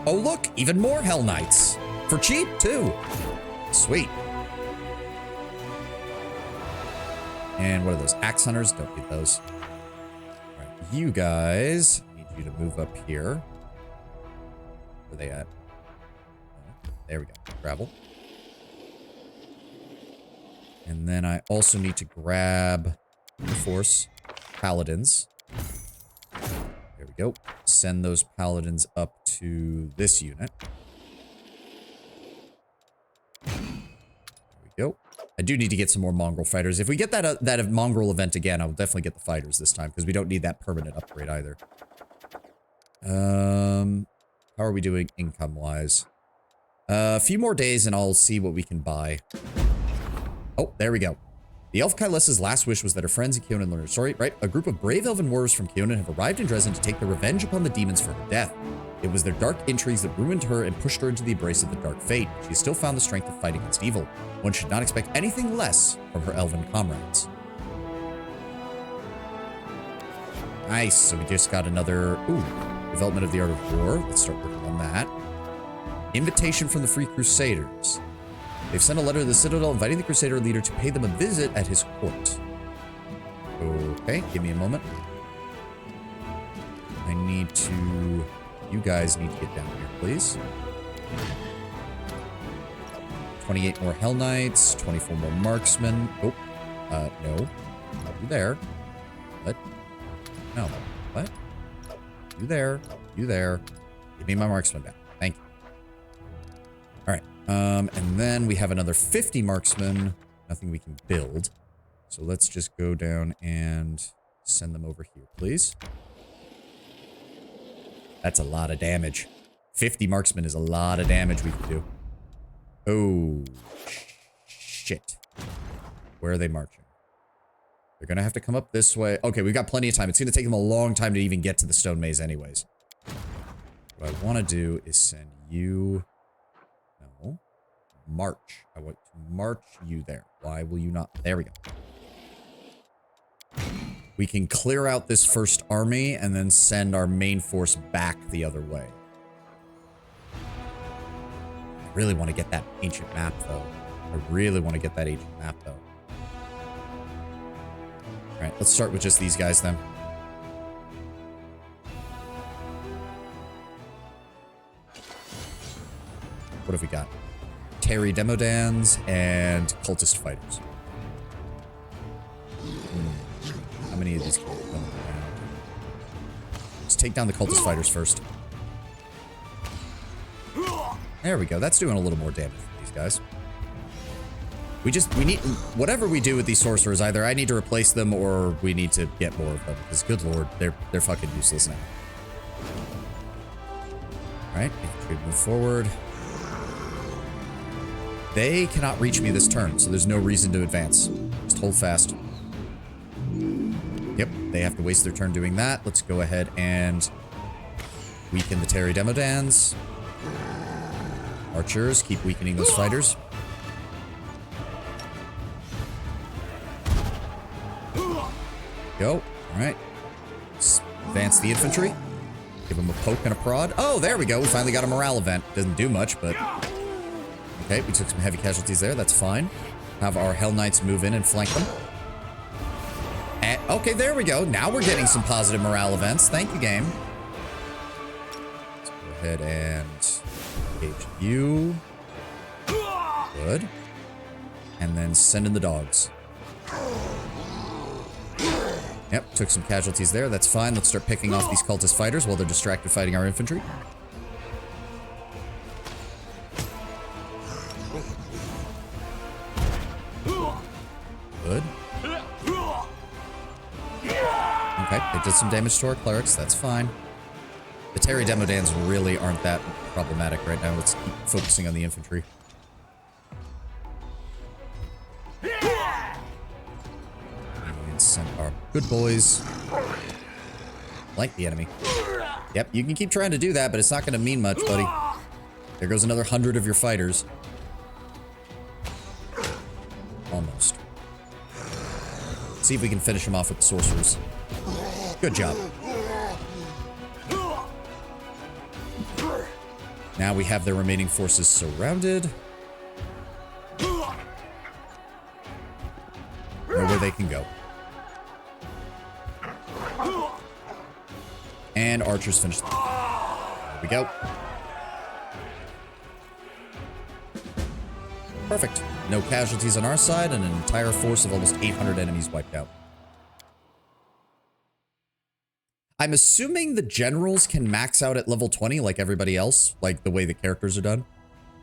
Oh, look! Even more Hell Knights. For cheap, too. Sweet. And what are those? Axe Hunters? Don't need those. Alright, you guys. I need you to move up here. Where are they at? There we go. Travel. And then I also need to grab the force. Paladins. There we go. Send those paladins up to this unit. Go. I do need to get some more mongrel fighters. If we get that mongrel event again, I'll definitely get the fighters this time because we don't need that permanent upgrade either. How are we doing income-wise? A few more days and I'll see what we can buy. Oh, there we go. The elf Kylessa's last wish was that her friends in Keonan learned her story, right? A group of brave elven warriors from Keonan have arrived in Dresden to take their revenge upon the demons for her death. It was their dark intrigues that ruined her and pushed her into the embrace of the dark fate. She has still found the strength to fight against evil. One should not expect anything less from her elven comrades. Nice. So we just got another, development of the art of war. Let's start working on that. Invitation from the Free Crusaders. They've sent a letter to the Citadel inviting the Crusader leader to pay them a visit at his court. Okay, give me a moment. I need to... You guys need to get down here, please. 28 more Hell Knights, 24 more Marksmen. Oh, no. Not you there. What? No. What? You there. You there. Give me my Marksmen back. Thank you. All right. And then we have another 50 Marksmen. Nothing we can build. So let's just go down and send them over here, please. That's a lot of damage. 50 Marksmen is a lot of damage we can do. Oh, shit. Where are they marching? They're going to have to come up this way. Okay, we've got plenty of time. It's going to take them a long time to even get to the stone maze anyways. What I want to do is send you... No. March. I want to march you there. Why will you not? There we go. We can clear out this first army and then send our main force back the other way. I really want to get that ancient map, though. I really want to get that ancient map, though. Alright, let's start with just these guys, then. What have we got? Terry Demodans and Cultist Fighters. How many of these can we run around? Let's take down the Cultist Fighters first. There we go. That's doing a little more damage for these guys. We need, whatever we do with these sorcerers, either I need to replace them or we need to get more of them. Because good lord, they're fucking useless now. Alright, infantry move forward. They cannot reach me this turn, so there's no reason to advance. Just hold fast. Yep, they have to waste their turn doing that. Let's go ahead and weaken the Terry Demodans. Archers, keep weakening those fighters. Go. Alright. Advance the infantry. Give them a poke and a prod. Oh, there we go. We finally got a morale event. Doesn't do much, but... Okay, we took some heavy casualties there. That's fine. Have our Hell Knights move in and flank them. And, okay, there we go. Now we're getting some positive morale events. Thank you, game. Let's go ahead and engage you. Good. And then send in the dogs. Yep, took some casualties there. That's fine. Let's start picking off these cultist fighters while they're distracted fighting our infantry. Good. Okay, they did some damage to our clerics. That's fine. The Terry Demodans really aren't that problematic right now. Let's keep focusing on the infantry. And send our good boys. Like the enemy. Yep, you can keep trying to do that, but it's not going to mean much, buddy. There goes another 100 of your fighters. Almost. Let's see if we can finish him off with the sorcerers. Good job. Now we have their remaining forces surrounded. Nowhere they can go. And archers finish them. There we go. Perfect. No casualties on our side and an entire force of almost 800 enemies wiped out. I'm assuming the generals can max out at level 20 like everybody else, like the way the characters are done.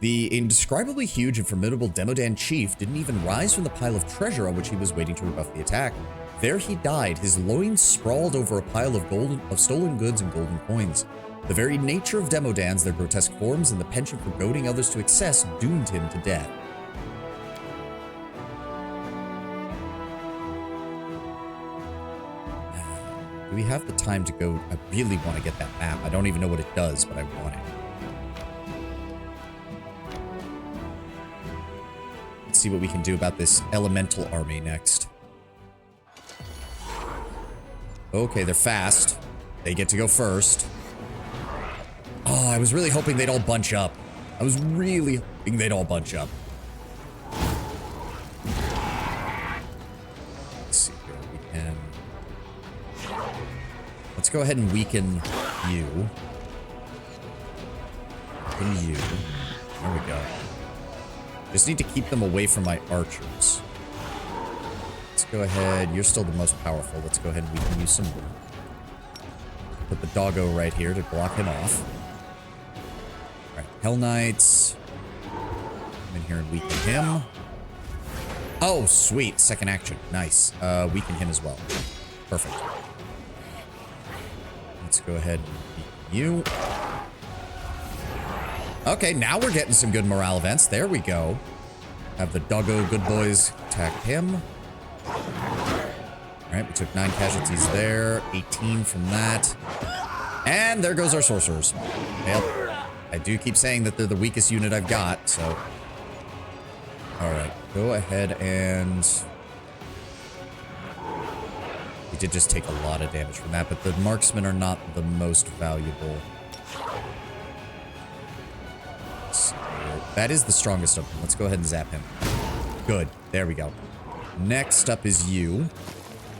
The indescribably huge and formidable Demodan chief didn't even rise from the pile of treasure on which he was waiting to rebuff the attack. There he died, his loins sprawled over a pile of stolen goods and golden coins. The very nature of Demodans, their grotesque forms, and the penchant for goading others to excess doomed him to death. Do we have the time to go? I really want to get that map. I don't even know what it does, but I want it. Let's see what we can do about this elemental army next. Okay, they're fast. They get to go first. Oh, I was really hoping they'd all bunch up. I was really hoping they'd all bunch up. Let's see here. We can... Let's go ahead and weaken you. Weaken you. There we go. Just need to keep them away from my archers. Let's go ahead. You're still the most powerful. Let's go ahead and weaken you some more. Put the doggo right here to block him off. Alright, Hell Knights. Come in here and weaken him. Oh, sweet. Second action. Nice. Weaken him as well. Perfect. Let's go ahead and weaken you. Okay, now we're getting some good morale events. There we go. Have the doggo good boys attack him. Alright, we took 9 casualties there. 18 from that. And there goes our sorcerers. Yep. I do keep saying that they're the weakest unit I've got, so... Alright, go ahead and... We did just take a lot of damage from that, but the marksmen are not the most valuable. So, that is the strongest of them. Let's go ahead and zap him. Good. There we go. Next up is you.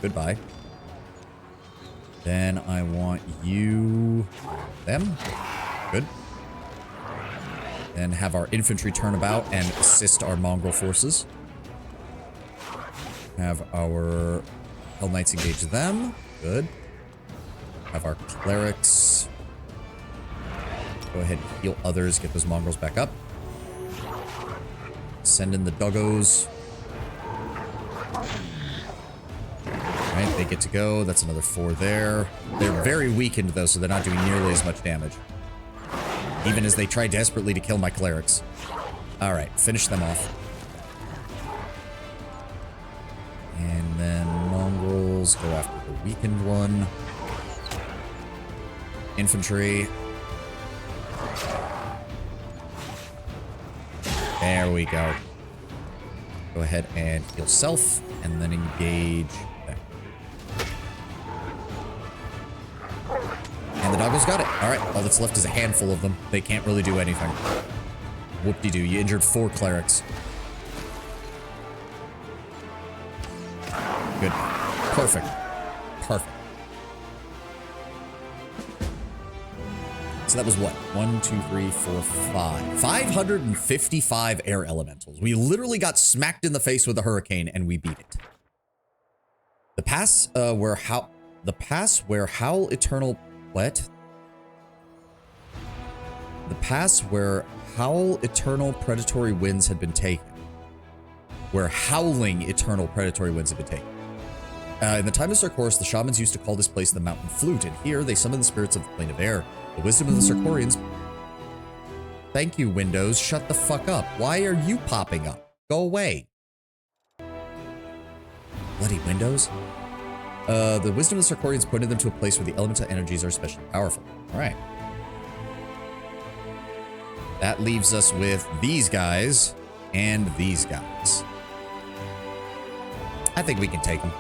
Goodbye. Then I want you... Them. Good. Then have our infantry turn about and assist our mongrel forces. Have our Hell Knights engage them. Good. Have our clerics go ahead and heal others, get those mongrels back up. Send in the doggos. Alright, they get to go. That's another 4 there. They're very weakened though, so they're not doing nearly as much damage. Even as they try desperately to kill my clerics. Alright, finish them off. And then mongrels go after the weakened one. Infantry. There we go. Go ahead and heal self, and then engage them. And the doggos got it. Alright, all that's left is a handful of them. They can't really do anything. Whoop-de-doo, you injured 4 clerics. Good. Perfect. Perfect. So that was what? 1, 2, 3, 4, 5. 555 air elementals. We literally got smacked in the face with a hurricane and we beat it. The pass where Howl Eternal what? The pass where Howl Eternal Predatory Winds had been taken. Where howling eternal predatory winds had been taken. In the time of Sarkoris, the shamans used to call this place the Mountain Flute, and here they summon the spirits of the plane of air. The wisdom of the Sarkorians... Thank you, Windows. Shut the fuck up. Why are you popping up? Go away. Bloody Windows. The wisdom of the Sarkorians pointed them to a place where the elemental energies are especially powerful. Alright. That leaves us with these guys and these guys. I think we can take them.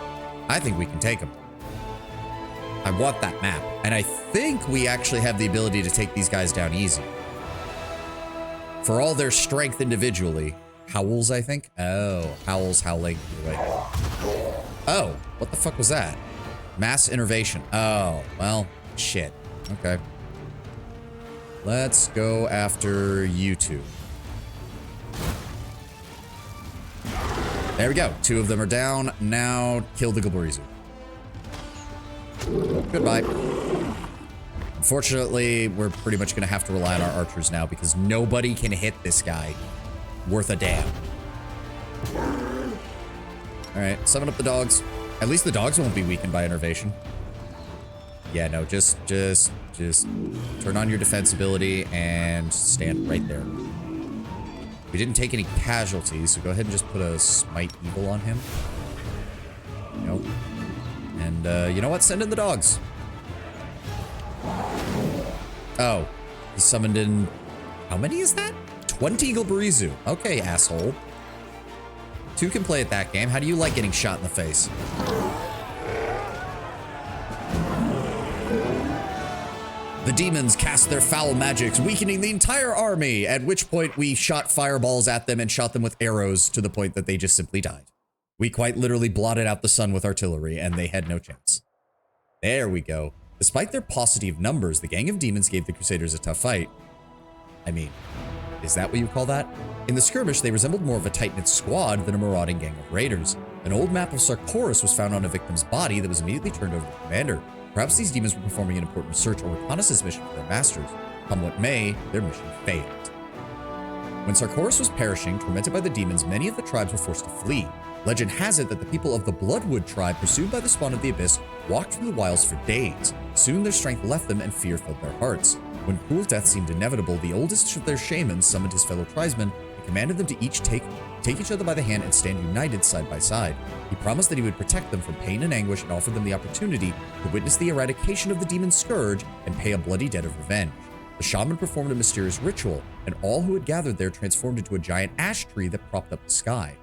I think we can take them. I want that map. And I think we actually have the ability to take these guys down easy. For all their strength individually. Howls, I think? Oh, Howls, howling. Either way. Oh, what the fuck was that? Mass innervation. Oh, well, shit. Okay. Let's go after you two. There we go. 2 of them are down. Now kill the Gilberizu. Goodbye. Unfortunately, we're pretty much going to have to rely on our archers now because nobody can hit this guy worth a damn. Alright, summon up the dogs. At least the dogs won't be weakened by innervation. Yeah, no, just turn on your defense ability and stand right there. We didn't take any casualties, so go ahead and just put a Smite Evil on him. Nope. And, you know what? Send in the dogs. Oh. He summoned in... How many is that? 20 Gilberizu. Okay, asshole. 2 can play at that game. How do you like getting shot in the face? The demons cast their foul magics, weakening the entire army, at which point we shot fireballs at them and shot them with arrows to the point that they just simply died. We quite literally blotted out the sun with artillery, and they had no chance. There we go. Despite their paucity of numbers, the gang of demons gave the Crusaders a tough fight. I mean, is that what you call that? In the skirmish, they resembled more of a tight-knit squad than a marauding gang of raiders. An old map of Sarkoris was found on a victim's body that was immediately turned over to the commander. Perhaps these demons were performing an important research or reconnaissance mission for their masters. Come what may, their mission failed. When Sarkoris was perishing, tormented by the demons, many of the tribes were forced to flee. Legend has it that the people of the Bloodwood tribe, pursued by the spawn of the Abyss, walked through the wilds for days. Soon their strength left them and fear filled their hearts. When cruel death seemed inevitable, the oldest of their shamans summoned his fellow tribesmen and commanded them to each take each other by the hand and stand united side by side. He promised that he would protect them from pain and anguish and offered them the opportunity to witness the eradication of the demon scourge and pay a bloody debt of revenge. The shaman performed a mysterious ritual, and all who had gathered there transformed into a giant ash tree that propped up the sky.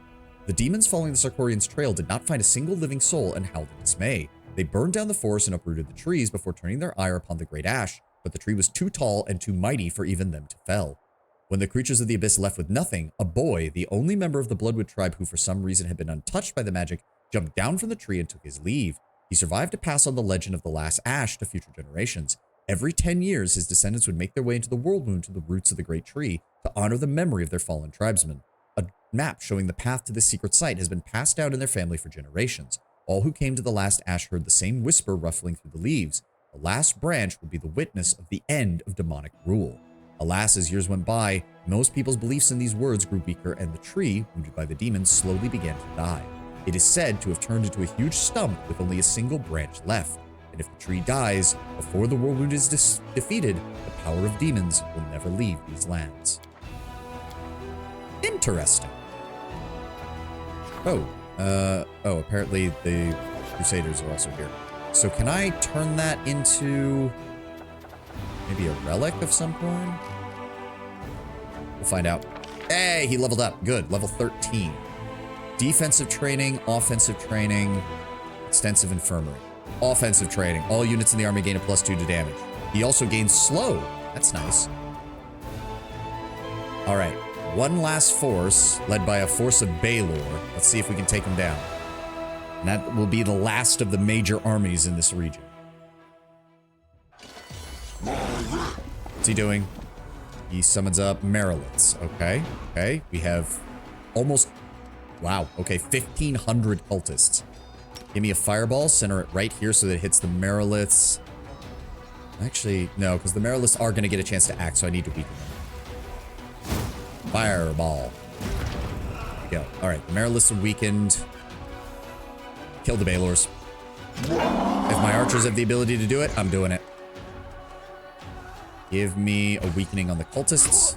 The demons following the Sarkorian's trail did not find a single living soul and howled in dismay. They burned down the forest and uprooted the trees before turning their ire upon the great ash, but the tree was too tall and too mighty for even them to fell. When the creatures of the abyss left with nothing, a boy, the only member of the Bloodwood tribe who for some reason had been untouched by the magic, jumped down from the tree and took his leave. He survived to pass on the legend of the last ash to future generations. Every 10 years, his descendants would make their way into the Worldwound to the roots of the great tree to honor the memory of their fallen tribesmen. A map showing the path to this secret site has been passed down in their family for generations. All who came to the last ash heard the same whisper ruffling through the leaves. The last branch would be the witness of the end of demonic rule. Alas, as years went by, most people's beliefs in these words grew weaker, and the tree, wounded by the demons, slowly began to die. It is said to have turned into a huge stump with only a single branch left. And if the tree dies before the Worldwound is defeated, the power of demons will never leave these lands. Interesting. Apparently the Crusaders are also here. So can I turn that into maybe a relic of some kind? We'll find out. Hey, he leveled up. Good. Level 13. Defensive training, offensive training, extensive infirmary. Offensive training. All units in the army gain a +2 to damage. He also gains slow. That's nice. All right. One last force, led by a force of Baelor. Let's see if we can take him down. And that will be the last of the major armies in this region. What's he doing? He summons up Mariliths. Okay. Okay. We have almost... Wow. Okay. 1,500 cultists. Give me a fireball. Center it right here so that it hits the Mariliths. Actually, no, because the Mariliths are going to get a chance to act, so I need to weaken them. Fireball. There we go. All right. The Mariliths are weakened. Kill the Baelors. If my archers have the ability to do it, I'm doing it. Give me a weakening on the cultists.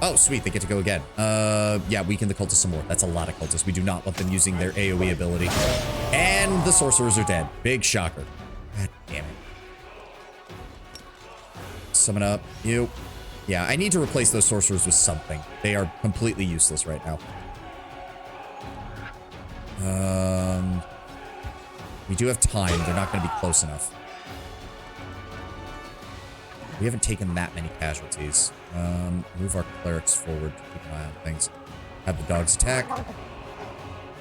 Oh, sweet. They get to go again. Yeah, weaken the cultists some more. That's a lot of cultists. We do not want them using their AoE ability. And the sorcerers are dead. Big shocker. God damn it. Summon up. You. Yeah, I need to replace those sorcerers with something. They are completely useless right now. We do have time. They're not going to be close enough. We haven't taken that many casualties. Move our clerics forward to keep an eye on things. Have the dogs attack.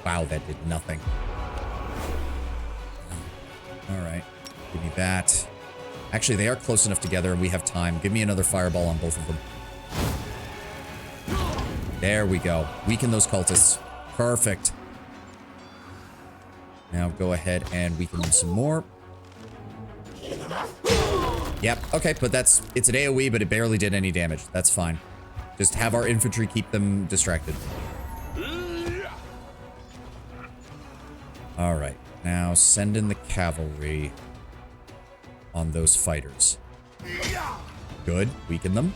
Wow, that did nothing. All right. Give me that. Actually, they are close enough together and we have time. Give me another fireball on both of them. There we go. Weaken those cultists. Perfect. Now go ahead and weaken them some more. Yep, okay, but it's an AoE, but it barely did any damage. That's fine. Just have our infantry keep them distracted. All right, now send in the cavalry on those fighters. Good, weaken them.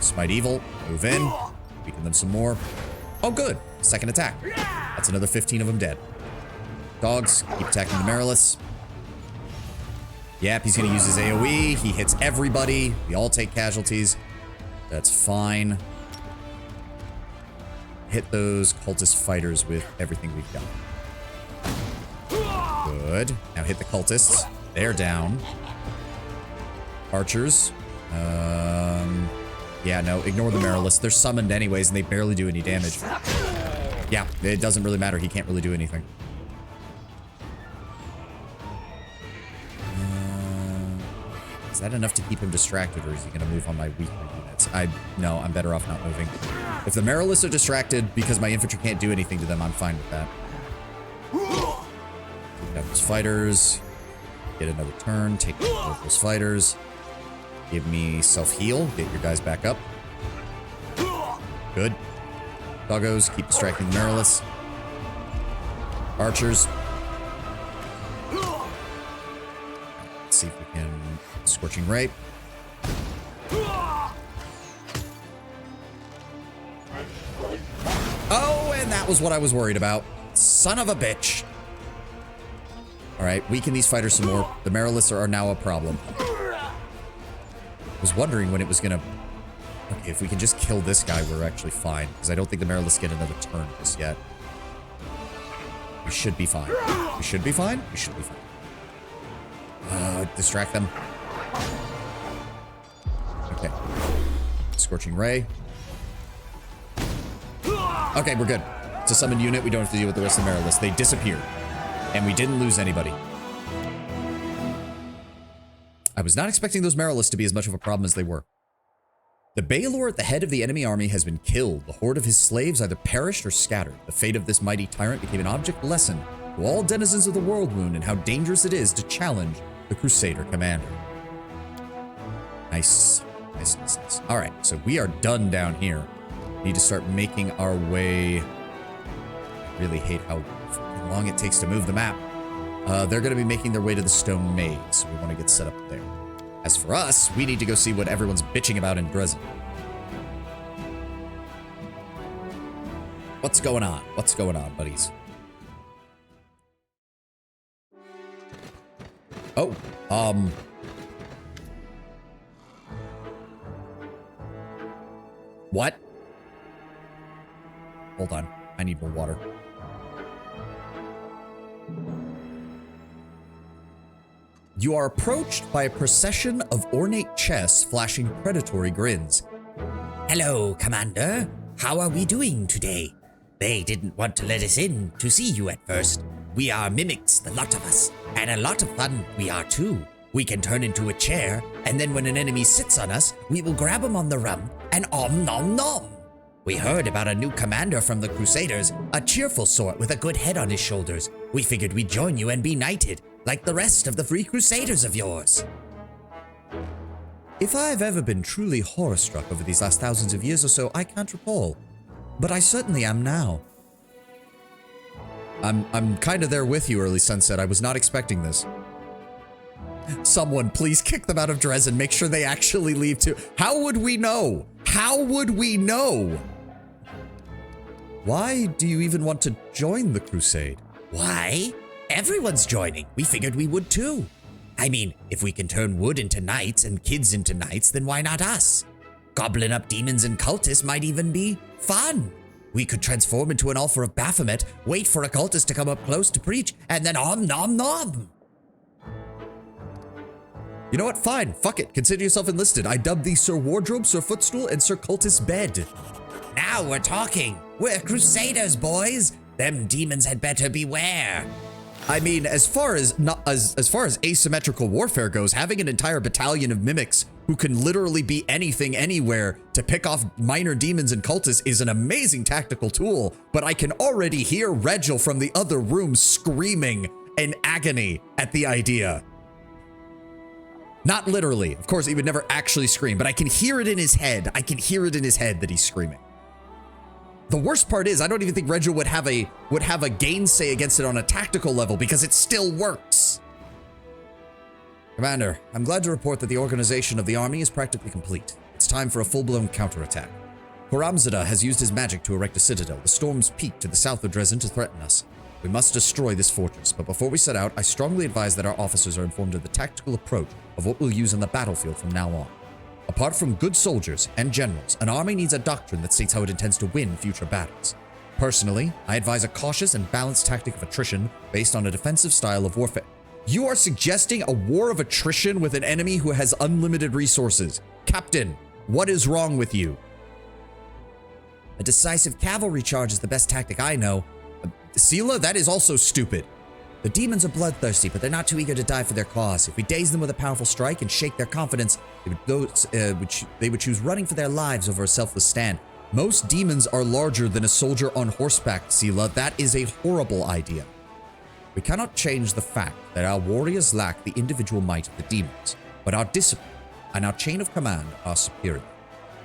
Smite evil, move in, weaken them some more. Oh, good, second attack. That's another 15 of them dead. Dogs, keep attacking the Mariliths. Yep, he's going to use his AoE. He hits everybody. We all take casualties. That's fine. Hit those cultist fighters with everything we've got. Good. Now hit the cultists. They're down. Archers. Yeah, no, ignore the Mariliths. They're summoned anyways, and they barely do any damage. Yeah, it doesn't really matter. He can't really do anything. Is that enough to keep him distracted, or is he going to move on my weaker units? No, I'm better off not moving. If the Mariliths are distracted because my infantry can't do anything to them, I'm fine with that. Have those fighters. Get another turn. Take both those fighters. Give me self-heal. Get your guys back up. Good. Doggos, keep distracting the Mariliths. Archers. Let's see if we can... Scorching Ray. Oh, and that was what I was worried about. Son of a bitch. All right, weaken these fighters some more. The Mariliths are now a problem. I was wondering when it was gonna... Okay, if we can just kill this guy, we're actually fine. Because I don't think the Mariliths get another turn just yet. We should be fine. We should be fine? We should be fine. Distract them. Okay. Scorching Ray. Okay, we're good. It's a summoned unit. We don't have to deal with the rest of the Mariliths. They disappeared. And we didn't lose anybody. I was not expecting those Mariliths to be as much of a problem as they were. The Baelor at the head of the enemy army has been killed. The horde of his slaves either perished or scattered. The fate of this mighty tyrant became an object lesson to all denizens of the Worldwound and how dangerous it is to challenge the Crusader commander. Nice. Nice, nice, nice. All right, so we are done down here. Need to start making our way. I really hate how long it takes to move the map. They're going to be making their way to the Stone Maze, so we want to get set up there. As for us, we need to go see what everyone's bitching about in Dresden. What's going on? What's going on, buddies? Oh, what? Hold on. I need more water. You are approached by a procession of ornate chests flashing predatory grins. Hello, Commander. How are we doing today? They didn't want to let us in to see you at first. We are mimics, the lot of us, and a lot of fun we are too. We can turn into a chair, and then when an enemy sits on us, we will grab him on the rump and om nom nom. We heard about a new commander from the Crusaders, a cheerful sort with a good head on his shoulders. We figured we'd join you and be knighted, like the rest of the free Crusaders of yours. If I've ever been truly horror-struck over these last thousands of years or so, I can't recall. But I certainly am now. I'm kind of there with you, Early Sunset. I was not expecting this. Someone please kick them out of Dresden. Make sure they actually leave too. How would we know? How would we know? Why do you even want to join the Crusade? Why? Everyone's joining. We figured we would too. I mean, if we can turn wood into knights and kids into knights, then why not us? Gobbling up demons and cultists might even be fun. We could transform into an altar of Baphomet, wait for a cultist to come up close to preach, and then om nom nom. You know what? Fine. Fuck it. Consider yourself enlisted. I dub thee Sir Wardrobe, Sir Footstool, and Sir Cultist Bed. Now we're talking. We're Crusaders, boys. Them demons had better beware. I mean, as far as asymmetrical warfare goes, having an entire battalion of mimics who can literally be anything anywhere to pick off minor demons and cultists is an amazing tactical tool, but I can already hear Regil from the other room screaming in agony at the idea. Not literally. Of course, he would never actually scream, but I can hear it in his head. I can hear it in his head that he's screaming. The worst part is I don't even think Regil would have a gainsay against it on a tactical level because it still works. Commander, I'm glad to report that the organization of the army is practically complete. It's time for a full-blown counterattack. Horamzada has used his magic to erect a citadel, the Storm's Peak, to the south of Dresden to threaten us. We must destroy this fortress, but before we set out, I strongly advise that our officers are informed of the tactical approach of what we'll use on the battlefield from now on. Apart from good soldiers and generals, an army needs a doctrine that states how it intends to win future battles. Personally, I advise a cautious and balanced tactic of attrition based on a defensive style of warfare. You are suggesting a war of attrition with an enemy who has unlimited resources. Captain, what is wrong with you? A decisive cavalry charge is the best tactic I know. Sela, that is also stupid. The demons are bloodthirsty, but they're not too eager to die for their cause. If we daze them with a powerful strike and shake their confidence, they would choose running for their lives over a selfless stand. Most demons are larger than a soldier on horseback, Sela. That is a horrible idea. We cannot change the fact that our warriors lack the individual might of the demons, but our discipline and our chain of command are superior.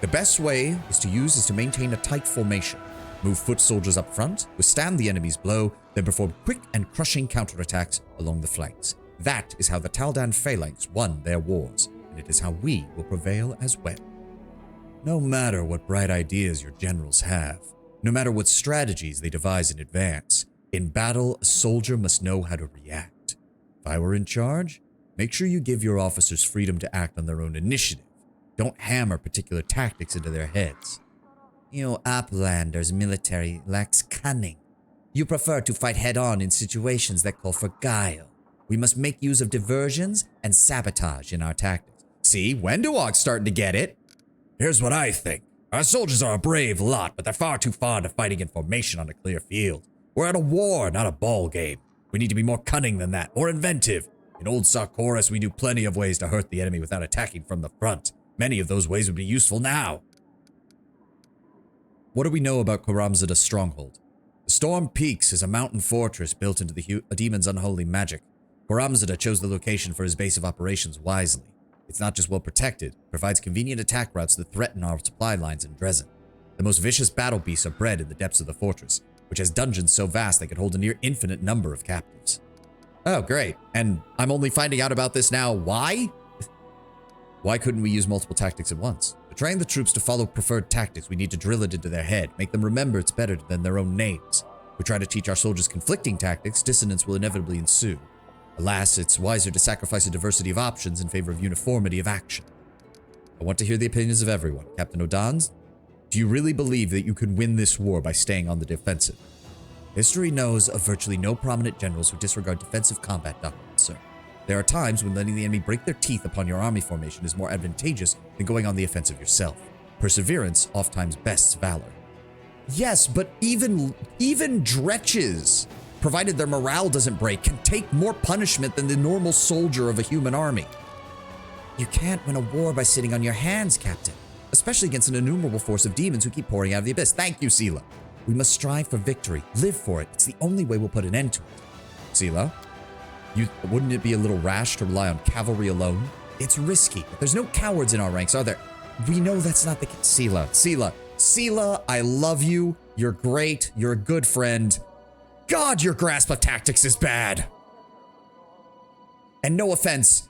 The best way is to maintain a tight formation, move foot soldiers up front, withstand the enemy's blow, then perform quick and crushing counterattacks along the flanks. That is how the Taldan Phalanx won their wars, and it is how we will prevail as well. No matter what bright ideas your generals have, no matter what strategies they devise in advance, in battle, a soldier must know how to react. If I were in charge, make sure you give your officers freedom to act on their own initiative. Don't hammer particular tactics into their heads. You Uplanders' military lacks cunning. You prefer to fight head-on in situations that call for guile. We must make use of diversions and sabotage in our tactics. See, Wendowog's starting to get it. Here's what I think. Our soldiers are a brave lot, but they're far too fond of fighting in formation on a clear field. We're at a war, not a ball game. We need to be more cunning than that, more inventive. In old Sarkoris, we knew plenty of ways to hurt the enemy without attacking from the front. Many of those ways would be useful now. What do we know about Karamzada's stronghold? The Storm Peaks is a mountain fortress built into the demon's unholy magic. Karamzada chose the location for his base of operations wisely. It's not just well protected, it provides convenient attack routes that threaten our supply lines in Dresden. The most vicious battle beasts are bred in the depths of the fortress, which has dungeons so vast they could hold a near infinite number of captives. Oh, great. And I'm only finding out about this now. Why? Why couldn't we use multiple tactics at once? To train the troops to follow preferred tactics, we need to drill it into their head, make them remember it's better than their own names. If we try to teach our soldiers conflicting tactics, dissonance will inevitably ensue. Alas, it's wiser to sacrifice a diversity of options in favor of uniformity of action. I want to hear the opinions of everyone. Captain O'Donnell, do you really believe that you can win this war by staying on the defensive? History knows of virtually no prominent generals who disregard defensive combat doctrine, sir. There are times when letting the enemy break their teeth upon your army formation is more advantageous than going on the offensive yourself. Perseverance oftentimes bests valor. Yes, but even dretches, provided their morale doesn't break, can take more punishment than the normal soldier of a human army. You can't win a war by sitting on your hands, Captain. Especially against an innumerable force of demons who keep pouring out of the abyss. Thank you, Sela. We must strive for victory, live for it. It's the only way we'll put an end to it. Sela, wouldn't it be a little rash to rely on cavalry alone? It's risky, but there's no cowards in our ranks, are there? We know that's not the case. Sela, I love you. You're great. You're a good friend. God, your grasp of tactics is bad. And no offense,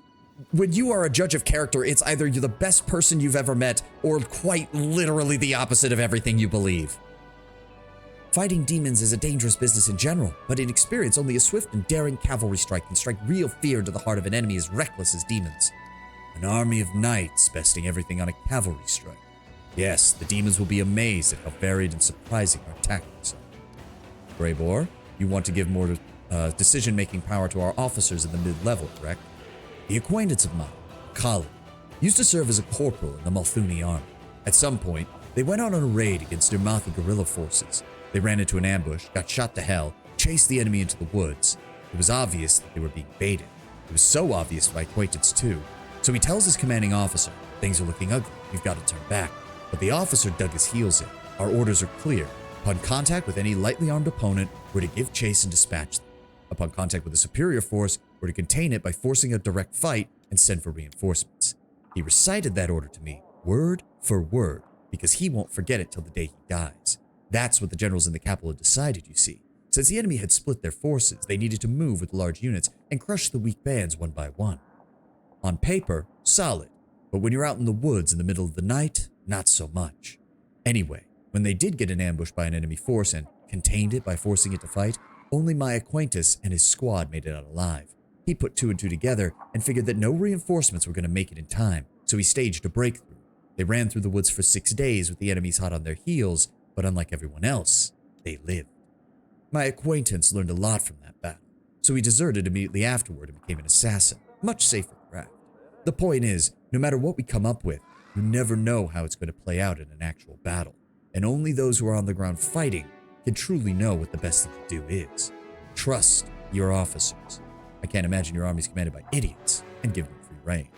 when you are a judge of character, it's either you're the best person you've ever met or quite literally the opposite of everything you believe. Fighting demons is a dangerous business in general, but in experience, only a swift and daring cavalry strike can strike real fear into the heart of an enemy as reckless as demons. An army of knights besting everything on a cavalry strike. Yes, the demons will be amazed at how varied and surprising our tactics are. Greybor, you want to give more decision-making power to our officers in the mid-level, correct? The acquaintance of mine, a colleague, used to serve as a corporal in the Malthuni army. At some point, they went on a raid against Nirmathi guerrilla forces. They ran into an ambush, got shot to hell, chased the enemy into the woods. It was obvious that they were being baited. It was so obvious to my acquaintance too. So he tells his commanding officer, things are looking ugly, we've got to turn back. But the officer dug his heels in. Our orders are clear. Upon contact with any lightly armed opponent, we're to give chase and dispatch them. Upon contact with a superior force, we're to contain it by forcing a direct fight and send for reinforcements. He recited that order to me, word for word, because he won't forget it till the day he dies. That's what the generals in the capital had decided, you see. Since the enemy had split their forces, they needed to move with large units and crush the weak bands one by one. On paper, solid, but when you're out in the woods in the middle of the night, not so much. Anyway, when they did get an ambush by an enemy force and contained it by forcing it to fight, only my acquaintance and his squad made it out alive. He put two and two together and figured that no reinforcements were going to make it in time, so he staged a breakthrough. They ran through the woods for 6 days with the enemies hot on their heels, but unlike everyone else, they lived. My acquaintance learned a lot from that battle, so he deserted immediately afterward and became an assassin, much safer craft. The point is, no matter what we come up with, you never know how it's going to play out in an actual battle, and only those who are on the ground fighting can truly know what the best thing to do is. Trust your officers. I can't imagine your army's commanded by idiots and give them free rein.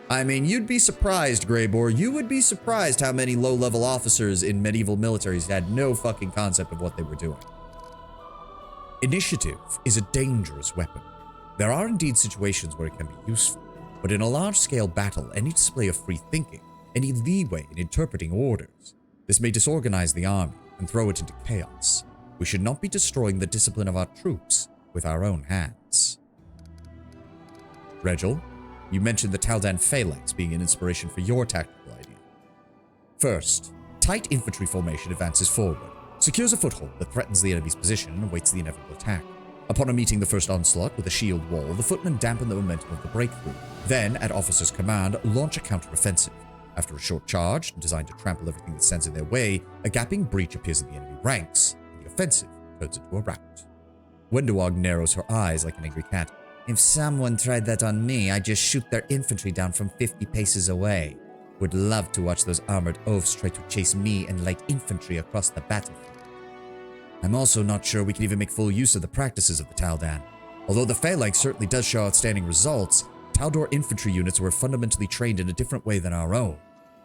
I mean, you'd be surprised, Greybor. You would be surprised how many low-level officers in medieval militaries had no fucking concept of what they were doing. Initiative is a dangerous weapon. There are indeed situations where it can be useful, but in a large-scale battle, any display of free thinking, any leeway in interpreting orders, this may disorganize the army and throw it into chaos. We should not be destroying the discipline of our troops with our own hands. Regil, you mentioned the Taldan phalanx being an inspiration for your tactical idea. First, tight infantry formation advances forward, secures a foothold that threatens the enemy's position and awaits the inevitable attack. Upon meeting the first onslaught with a shield wall, the footmen dampen the momentum of the breakthrough. Then, at officer's command, launch a counteroffensive. After a short charge, designed to trample everything that stands in their way, a gaping breach appears in the enemy ranks, and the offensive turns into a rout. Wenduog narrows her eyes like an angry cat. If someone tried that on me, I'd just shoot their infantry down from 50 paces away. Would love to watch those armored oafs try to chase me and light infantry across the battlefield. I'm also not sure we can even make full use of the practices of the Taldan. Although the Phalanx certainly does show outstanding results, Taldor infantry units were fundamentally trained in a different way than our own.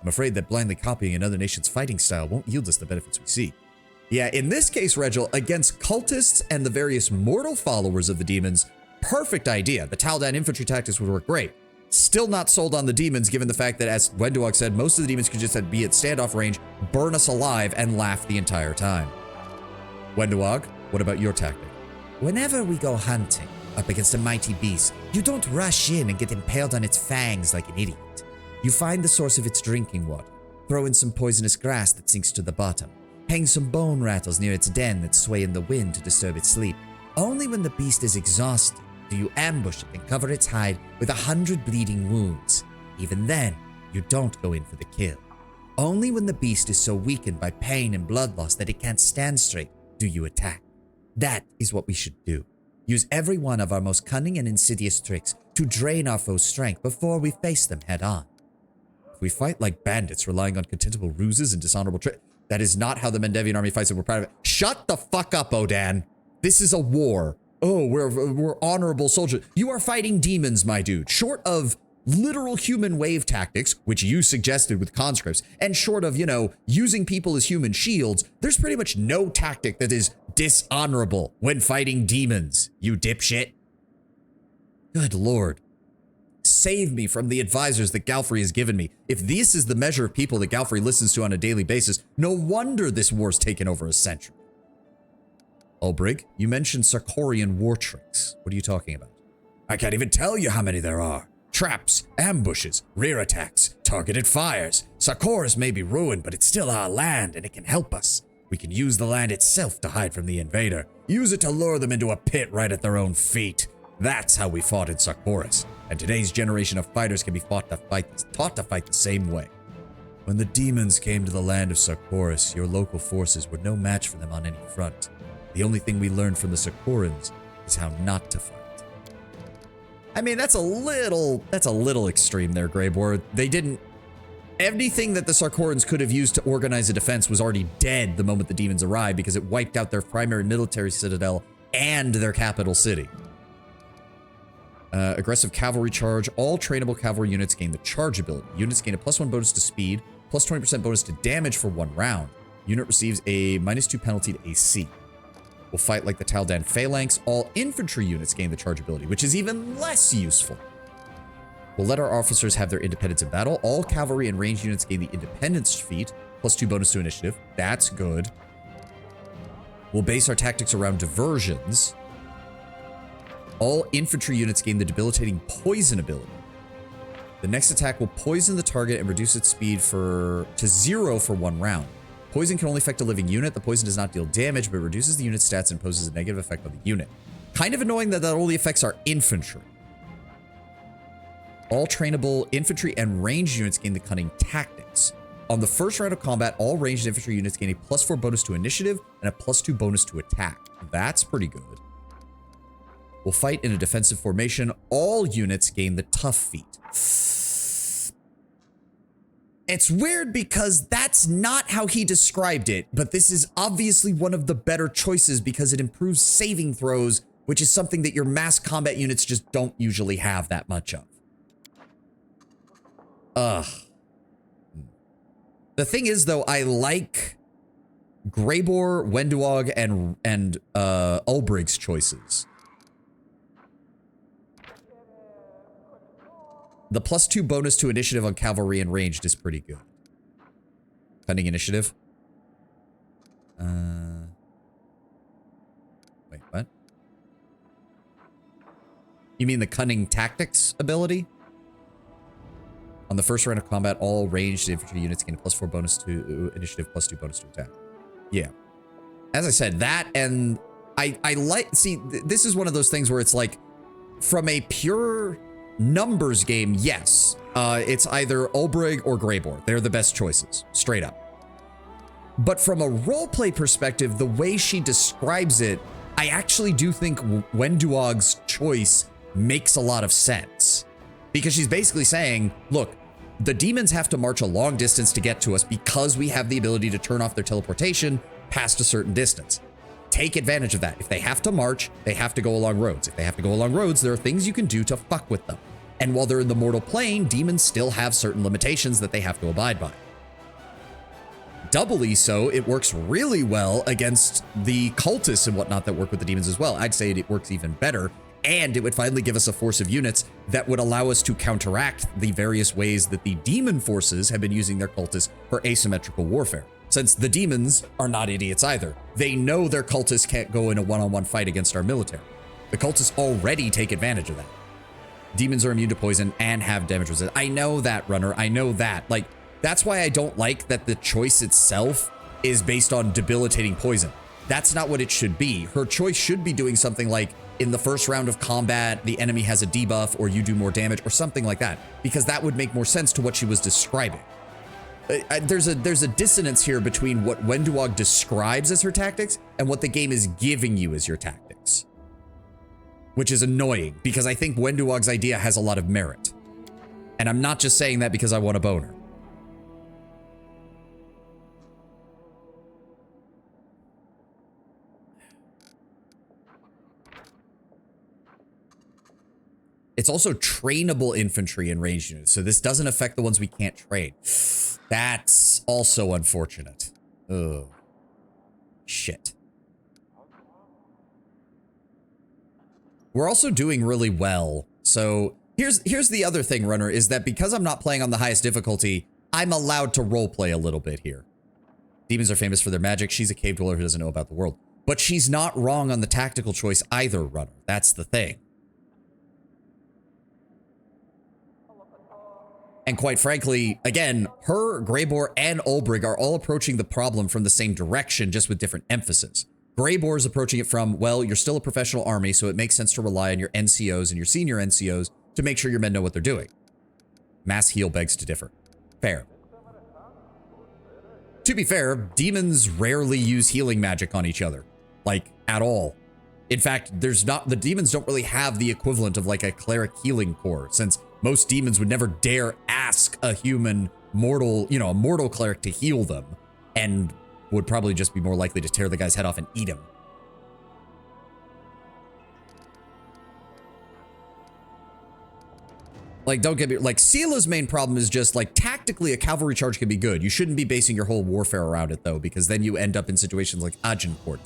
I'm afraid that blindly copying another nation's fighting style won't yield us the benefits we seek. Yeah, in this case, Regil, against cultists and the various mortal followers of the demons, perfect idea. The Taldan infantry tactics would work great. Still not sold on the demons, given the fact that, as Wenduog said, most of the demons could just be at standoff range, burn us alive, and laugh the entire time. Wenduog, what about your tactic? Whenever we go hunting up against a mighty beast, you don't rush in and get impaled on its fangs like an idiot. You find the source of its drinking water, throw in some poisonous grass that sinks to the bottom, hang some bone rattles near its den that sway in the wind to disturb its sleep. Only when the beast is exhausted do you ambush it and cover its hide with 100 bleeding wounds. Even then, you don't go in for the kill. Only when the beast is so weakened by pain and blood loss that it can't stand straight do you attack. That is what we should do. Use every one of our most cunning and insidious tricks to drain our foe's strength before we face them head on. If we fight like bandits relying on contemptible ruses and dishonorable tricks, that is not how the Mendevian army fights, and we're proud of it. Shut the fuck up, Odan. This is a war. Oh, we're honorable soldiers. You are fighting demons, my dude. Short of literal human wave tactics, which you suggested with conscripts, and short of, using people as human shields, there's pretty much no tactic that is dishonorable when fighting demons, you dipshit. Good lord. Save me from the advisors that Galfrey has given me. If this is the measure of people that Galfrey listens to on a daily basis, no wonder this war's taken over a century. Ulbrig, you mentioned Sarkorian war tricks. What are you talking about? I can't even tell you how many there are. Traps, ambushes, rear attacks, targeted fires. Sarkoris may be ruined, but it's still our land and it can help us. We can use the land itself to hide from the invader. Use it to lure them into a pit right at their own feet. That's how we fought in Sarkoris. And today's generation of fighters can be taught to fight the same way. When the demons came to the land of Sarkoris, your local forces were no match for them on any front. The only thing we learned from the Sarkorans is how not to fight. I mean, that's a little extreme there, Greybor. They didn't... Anything that the Sarkorans could have used to organize a defense was already dead the moment the demons arrived because it wiped out their primary military citadel and their capital city. Aggressive cavalry charge. All trainable cavalry units gain the charge ability. Units gain a +1 bonus to speed, plus 20% bonus to damage for 1 round. Unit receives a -2 penalty to AC. Will fight like the Taldan Phalanx. All infantry units gain the charge ability, which is even less useful. We'll let our officers have their independence in battle. All cavalry and ranged units gain the independence feat, +2 bonus to initiative. That's good. We'll base our tactics around diversions. All infantry units gain the debilitating poison ability. The next attack will poison the target and reduce its speed to 0 for 1 round. Poison can only affect a living unit. The poison does not deal damage, but reduces the unit's stats and imposes a negative effect on the unit. Kind of annoying that only affects our infantry. All trainable infantry and ranged units gain the cunning tactics. On the first round of combat, all ranged infantry units gain a +4 bonus to initiative and a +2 bonus to attack. That's pretty good. We'll fight in a defensive formation. All units gain the tough feat. It's weird because that's not how he described it, but this is obviously one of the better choices because it improves saving throws, which is something that your mass combat units just don't usually have that much of. The thing is, though, I like Greybor, Wenduog, and Ulbrig's choices. The +2 bonus to initiative on cavalry and ranged is pretty good. Cunning initiative. Wait, what? You mean the cunning tactics ability? On the first round of combat, all ranged infantry units gain a +4 bonus to initiative, +2 bonus to attack. Yeah. As I said, that and I like, see, this is one of those things where it's like, from a pure numbers game, yes, it's either Ulbrig or Greybor. They're the best choices, straight up. But from a roleplay perspective, the way she describes it, I actually do think Wenduog's choice makes a lot of sense. Because she's basically saying, look, the demons have to march a long distance to get to us because we have the ability to turn off their teleportation past a certain distance. Take advantage of that. If they have to march, they have to go along roads. If they have to go along roads, there are things you can do to fuck with them. And while they're in the mortal plane, demons still have certain limitations that they have to abide by. Doubly so, it works really well against the cultists and whatnot that work with the demons as well. I'd say it works even better, and it would finally give us a force of units that would allow us to counteract the various ways that the demon forces have been using their cultists for asymmetrical warfare. Since the demons are not idiots either. They know their cultists can't go in a one-on-one fight against our military. The cultists already take advantage of that. Demons are immune to poison and have damage resistance. I know that, Runner. I know that. Like, that's why I don't like that the choice itself is based on debilitating poison. That's not what it should be. Her choice should be doing something like, in the first round of combat, the enemy has a debuff or you do more damage or something like that, because that would make more sense to what she was describing. There's a dissonance here between what Wenduog describes as her tactics and what the game is giving you as your tactics. Which is annoying, because I think Wenduog's idea has a lot of merit. And I'm not just saying that because I want a boner. It's also trainable infantry and ranged units, so this doesn't affect the ones we can't train. That's also unfortunate. Ugh. Shit. We're also doing really well. So here's the other thing, Runner, is that because I'm not playing on the highest difficulty, I'm allowed to roleplay a little bit here. Demons are famous for their magic. She's a cave dweller who doesn't know about the world. But she's not wrong on the tactical choice either, Runner. That's the thing. And quite frankly, again, her, Greybor, and Ulbrig are all approaching the problem from the same direction, just with different emphasis. Greybor is approaching it from, well, you're still a professional army, so it makes sense to rely on your NCOs and your senior NCOs to make sure your men know what they're doing. Mass heal begs to differ. Fair. To be fair, demons rarely use healing magic on each other. Like, at all. In fact, the demons don't really have the equivalent of like a cleric healing core, since most demons would never dare ask a human mortal, a mortal cleric to heal them, and would probably just be more likely to tear the guy's head off and eat him. Like, don't get me, like, Sila's main problem is just, like, tactically a cavalry charge can be good. You shouldn't be basing your whole warfare around it, though, because then you end up in situations like Agincourt.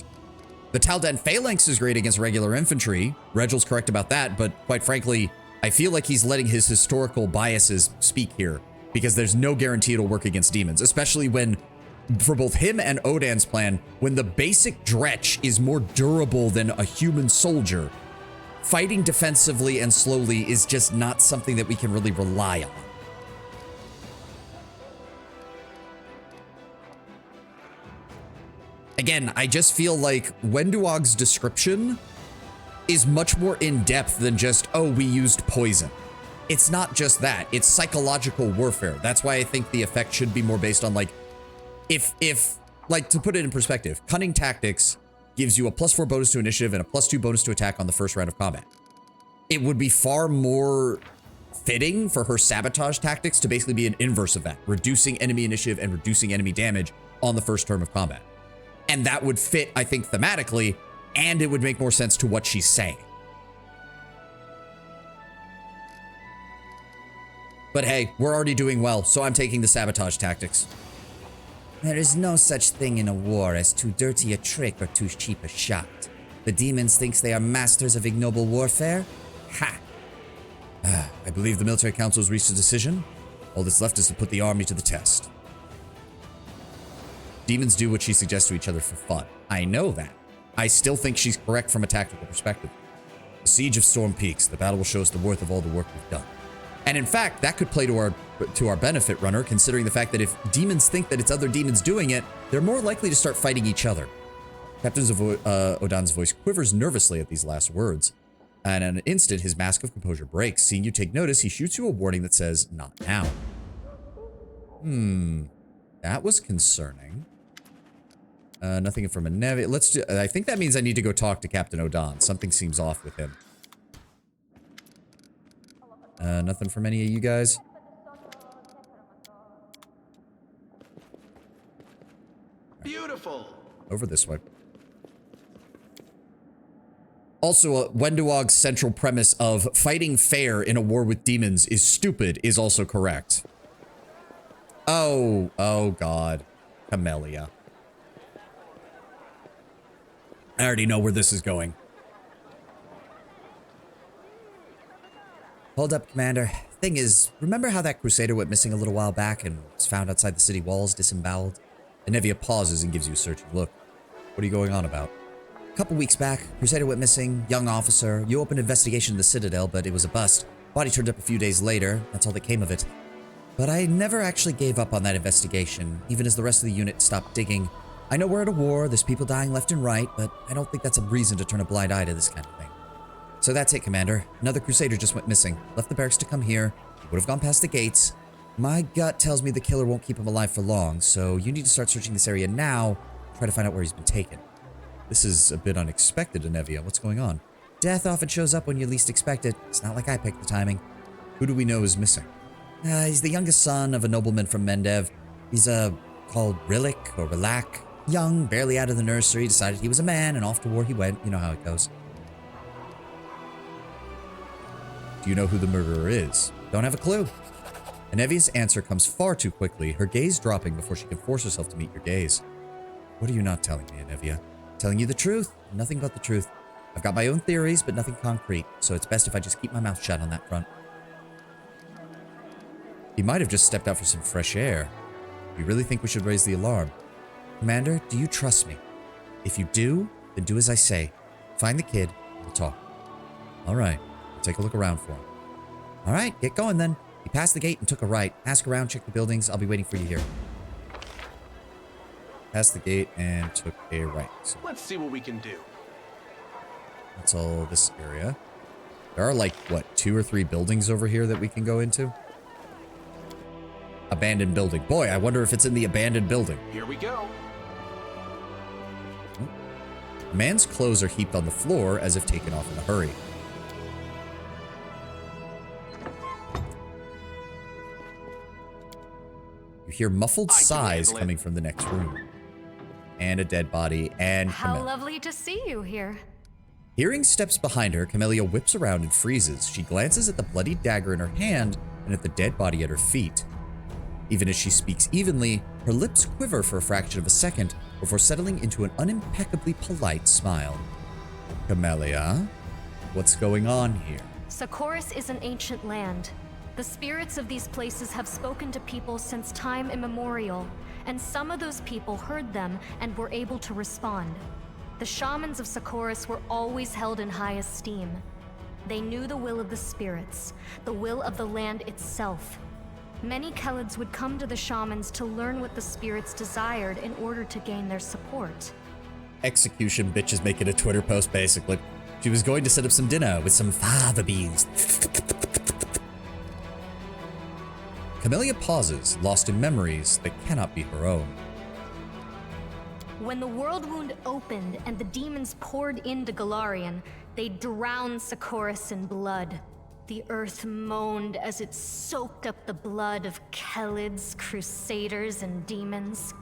The Taldan Phalanx is great against regular infantry. Regel's correct about that, but quite frankly, I feel like he's letting his historical biases speak here, because there's no guarantee it'll work against demons, especially when, for both him and Odan's plan, when the basic Dretch is more durable than a human soldier, fighting defensively and slowly is just not something that we can really rely on. Again, I just feel like Wenduog's description is much more in-depth than just, oh, we used poison. It's not just that. It's psychological warfare. That's why I think the effect should be more based on, like, if like, to put it in perspective, Cunning Tactics gives you a +4 bonus to initiative and a +2 bonus to attack on the first round of combat. It would be far more fitting for her Sabotage Tactics to basically be an inverse of that, reducing enemy initiative and reducing enemy damage on the first turn of combat. And that would fit, I think, thematically, and it would make more sense to what she's saying. But hey, we're already doing well, so I'm taking the Sabotage Tactics. There is no such thing in a war as too dirty a trick or too cheap a shot. The demons thinks they are masters of ignoble warfare? Ha! I believe the military council has reached a decision. All that's left is to put the army to the test. Demons do what she suggests to each other for fun. I know that. I still think she's correct from a tactical perspective. The Siege of Storm Peaks. The battle will show us the worth of all the work we've done. And in fact, that could play to our benefit, Runner, considering the fact that if demons think that it's other demons doing it, they're more likely to start fighting each other. Captain Odan's voice quivers nervously at these last words. And in an instant, his mask of composure breaks. Seeing you take notice, he shoots you a warning that says, not now. That was concerning. Nothing from a Nevi. Let's do, I think that means I need to go talk to Captain Odan. Something seems off with him. Nothing from any of you guys? Beautiful. Over this way. Also, Wenduog's central premise of fighting fair in a war with demons is stupid is also correct. Oh god. Camellia. I already know where this is going. Hold up, Commander. Thing is, remember how that Crusader went missing a little while back and was found outside the city walls disemboweled? Anevia pauses and gives you a searching look. What are you going on about? A couple weeks back, Crusader went missing, young officer. You opened an investigation in the Citadel, but it was a bust. Body turned up a few days later. That's all that came of it. But I never actually gave up on that investigation, even as the rest of the unit stopped digging. I know we're at a war, there's people dying left and right, but I don't think that's a reason to turn a blind eye to this kind of thing. So that's it, Commander. Another Crusader just went missing. Left the barracks to come here. He would have gone past the gates. My gut tells me the killer won't keep him alive for long, so you need to start searching this area now, try to find out where he's been taken. This is a bit unexpected, Anevia. What's going on? Death often shows up when you least expect it. It's not like I picked the timing. Who do we know is missing? He's the youngest son of a nobleman from Mendev. He's, called Rillik or Rilak. Young, barely out of the nursery, decided he was a man, and off to war he went. You know how it goes. Do you know who the murderer is? Don't have a clue. Anevia's answer comes far too quickly, her gaze dropping before she can force herself to meet your gaze. What are you not telling me, Anevia? Telling you the truth, nothing but the truth. I've got my own theories, but nothing concrete, so it's best if I just keep my mouth shut on that front. He might have just stepped out for some fresh air. You really think we should raise the alarm? Commander, do you trust me? If you do, then do as I say. Find the kid, and we'll talk. Alright, we'll take a look around for him. Alright, get going then. He passed the gate and took a right. Ask around, check the buildings. I'll be waiting for you here. Passed the gate and took a right. So Let's see what we can do. that's all this area. There are like, what, 2 or 3 buildings over here that we can go into? Abandoned building. Boy, I wonder if it's in the abandoned building. Here we go. A man's clothes are heaped on the floor as if taken off in a hurry. You hear muffled sighs coming from the next room. And a dead body, and How Camellia. lovely to see you here. Hearing steps behind her, Camellia whips around and freezes. She glances at the bloody dagger in her hand and at the dead body at her feet. Even as she speaks evenly, her lips quiver for a fraction of a second before settling into an unimpeccably polite smile. Camellia, what's going on here? Socorus is an ancient land. The spirits of these places have spoken to people since time immemorial, and some of those people heard them and were able to respond. The shamans of Socorus were always held in high esteem. They knew the will of the spirits, the will of the land itself. Many Khelids would come to the shamans to learn what the spirits desired in order to gain their support. Execution bitch is making a Twitter post, basically. She was going to set up some dinner with some fava beans. Camellia pauses, lost in memories that cannot be her own. When the Worldwound opened and the demons poured into Golarion, they drowned Socorus in blood. The earth moaned as it soaked up the blood of Khelids, Crusaders, and demons.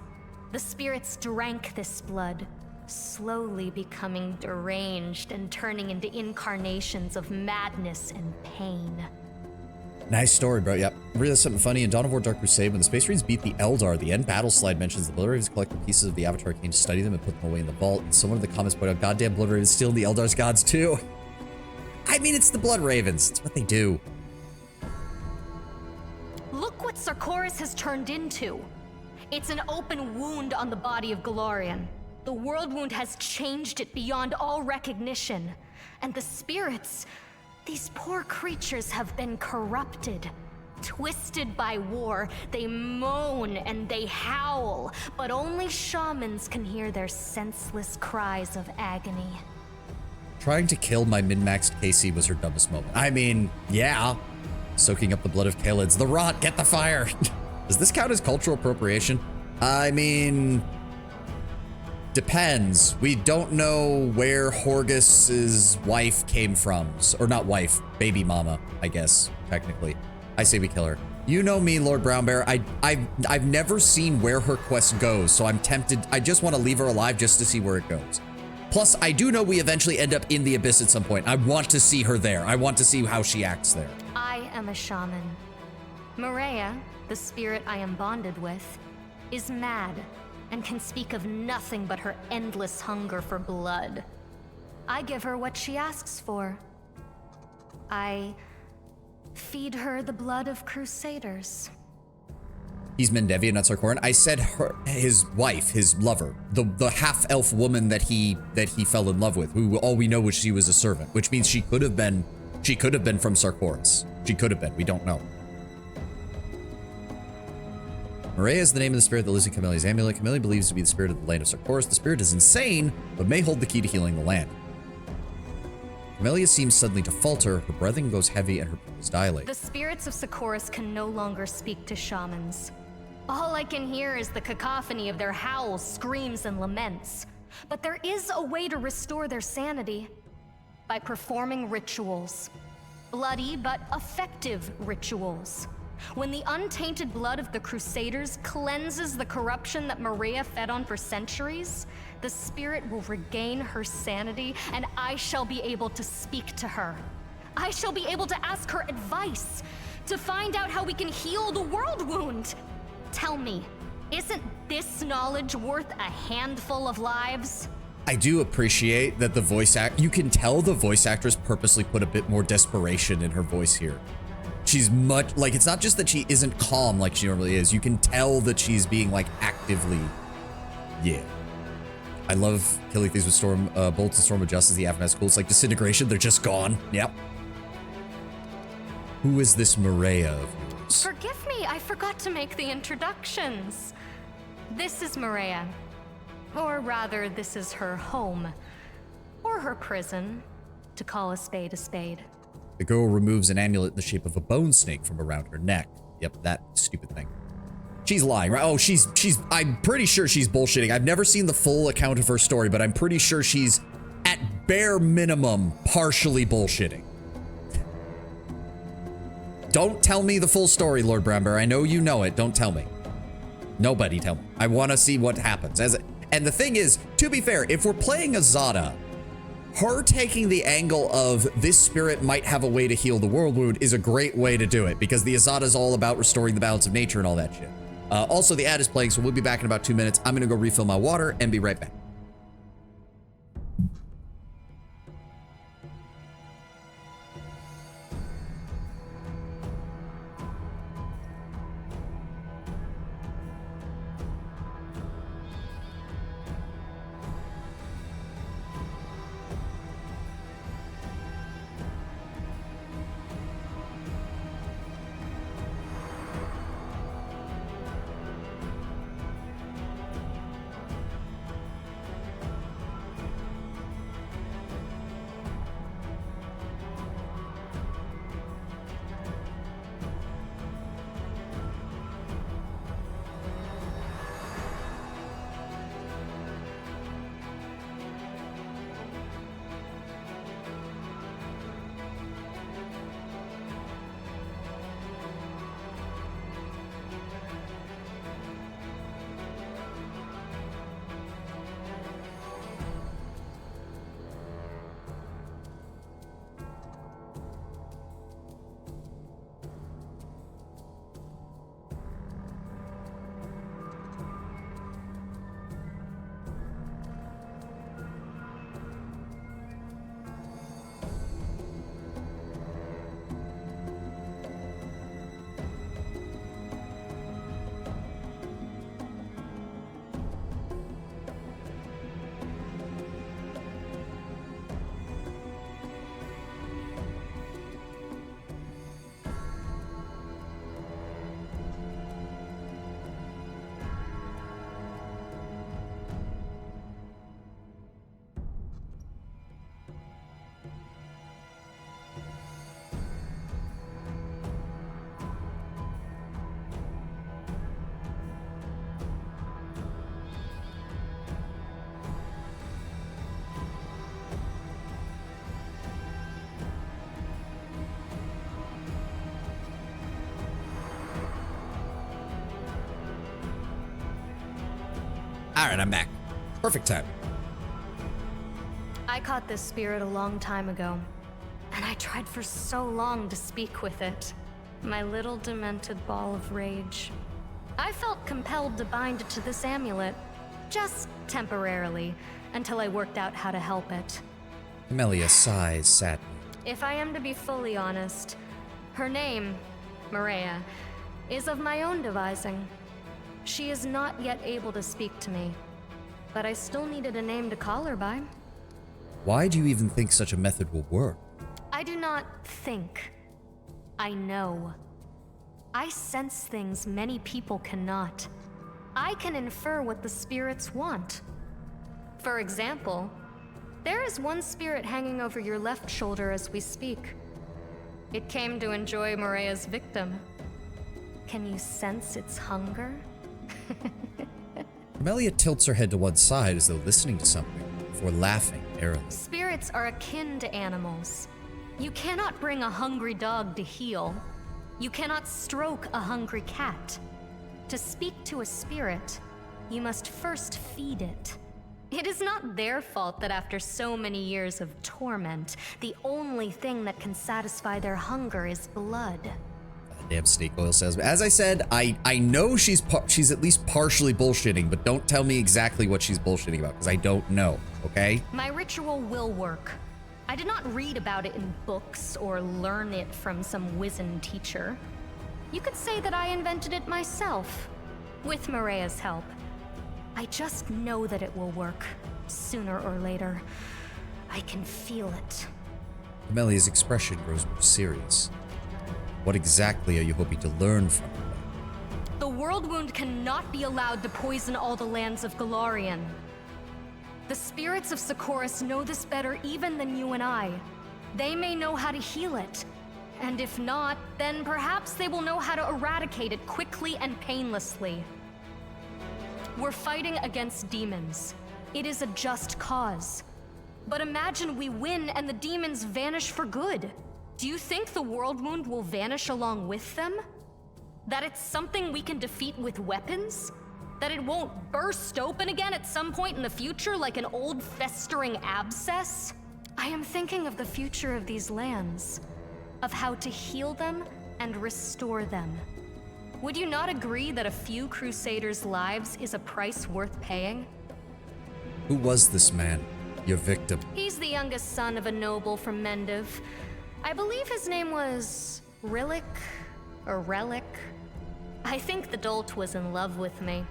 The spirits drank this blood, slowly becoming deranged and turning into incarnations of madness and pain. Nice story, bro. Yep. Realized something funny in Dawn of War Dark Crusade when the Space Marines beat the Eldar. The end battle slide mentions the Blood Ravens collected pieces of the Avatar came to study them and put them away in the vault. And someone in the comments pointed out, goddamn Blood Ravens stealing the Eldar's gods too. I mean, it's the Blood Ravens. It's what they do. Look what Socorus has turned into. It's an open wound on the body of Golarion. The Worldwound has changed it beyond all recognition. And the spirits, these poor creatures have been corrupted. Twisted by war, they moan and they howl, but only shamans can hear their senseless cries of agony. Trying to kill my min-maxed KC was her dumbest moment. I mean, yeah. Soaking up the blood of Kalids. The rot, get the fire! Does this count as cultural appropriation? I mean... depends. We don't know where Horgus's wife came from. Or not wife, baby mama, I guess, technically. I say we kill her. You know me, Lord Brownbear. I've never seen where her quest goes, so I'm tempted. I just want to leave her alive just to see where it goes. Plus, I do know we eventually end up in the abyss at some point. I want to see her there. I want to see how she acts there. I am a shaman. Maria, the spirit I am bonded with, is mad and can speak of nothing but her endless hunger for blood. I give her what she asks for. I feed her the blood of crusaders. He's Mendevia, not Sarkoran. I said her, his wife, his lover, the half-elf woman that he fell in love with, who all we know was she was a servant, which means she could have been from Sarkoris. She could have been. We don't know. Maria is the name of the spirit that lives in Camelia's amulet. Camelia believes to be the spirit of the land of Sarkoris. The spirit is insane, but may hold the key to healing the land. Camelia seems suddenly to falter, her breathing goes heavy, and her pupils dilate. The spirits of Sarkoris can no longer speak to shamans. All I can hear is the cacophony of their howls, screams, and laments. But there is a way to restore their sanity. By performing rituals. Bloody but effective rituals. When the untainted blood of the Crusaders cleanses the corruption that Maria fed on for centuries, the spirit will regain her sanity, and I shall be able to speak to her. I shall be able to ask her advice, to find out how we can heal the Worldwound. Tell me, isn't this knowledge worth a handful of lives? I do appreciate that the voice you can tell the voice actress purposely put a bit more desperation in her voice here. She's much, like, it's not just that she isn't calm like she normally is. You can tell that she's being, like, actively, yeah. I love killing things with bolts and storm of justice. The aftermath's cool. It's like disintegration. They're just gone. Yep. Who is this Maria of yours? Forgive me, I forgot to make the introductions. This is Maria. Or rather, this is her home. Or her prison, to call a spade a spade. The girl removes an amulet in the shape of a bone snake from around her neck. Yep, that stupid thing. She's lying, right? Oh, I'm pretty sure she's bullshitting. I've never seen the full account of her story, but I'm pretty sure she's, at bare minimum, partially bullshitting. Don't tell me the full story, Lord Brownbear. I know you know it. Don't tell me. Nobody tell me. I want to see what happens. And the thing is, to be fair, if we're playing Azada, her taking the angle of this spirit might have a way to heal the Worldwound is a great way to do it, because the Azada is all about restoring the balance of nature and all that shit. Also, the ad is playing, so we'll be back in about 2 minutes. I'm going to go refill my water and be right back. All right, I'm back. Perfect time. I caught this spirit a long time ago, and I tried for so long to speak with it. My little demented ball of rage. I felt compelled to bind it to this amulet, just temporarily, until I worked out how to help it. Camellia sighs sadly. If I am to be fully honest, her name, Maria, is of my own devising. She is not yet able to speak to me, but I still needed a name to call her by. Why do you even think such a method will work? I do not think. I know. I sense things many people cannot. I can infer what the spirits want. For example, there is one spirit hanging over your left shoulder as we speak. It came to enjoy Maria's victim. Can you sense its hunger? Camellia tilts her head to one side as though listening to something, before laughing airily. Spirits are akin to animals. You cannot bring a hungry dog to heel. You cannot stroke a hungry cat. To speak to a spirit, you must first feed it. It is not their fault that after so many years of torment, the only thing that can satisfy their hunger is blood. Damn snake oil salesman. As I said, I know she's at least partially bullshitting, but don't tell me exactly what she's bullshitting about, because I don't know, okay? My ritual will work. I did not read about it in books or learn it from some wizened teacher. You could say that I invented it myself, with Maria's help. I just know that it will work, sooner or later. I can feel it. Camellia's expression grows more serious. What exactly are you hoping to learn from her? The Worldwound cannot be allowed to poison all the lands of Galarian. The spirits of Socorus know this better even than you and I. They may know how to heal it. And if not, then perhaps they will know how to eradicate it quickly and painlessly. We're fighting against demons. It is a just cause. But imagine we win and the demons vanish for good. Do you think the Worldwound will vanish along with them? That it's something we can defeat with weapons? That it won't burst open again at some point in the future like an old festering abscess? I am thinking of the future of these lands, of how to heal them and restore them. Would you not agree that a few Crusaders' lives is a price worth paying? Who was this man, your victim? He's the youngest son of a noble from Mendiv. I believe his name was Rillick or Relic. I think the dolt was in love with me.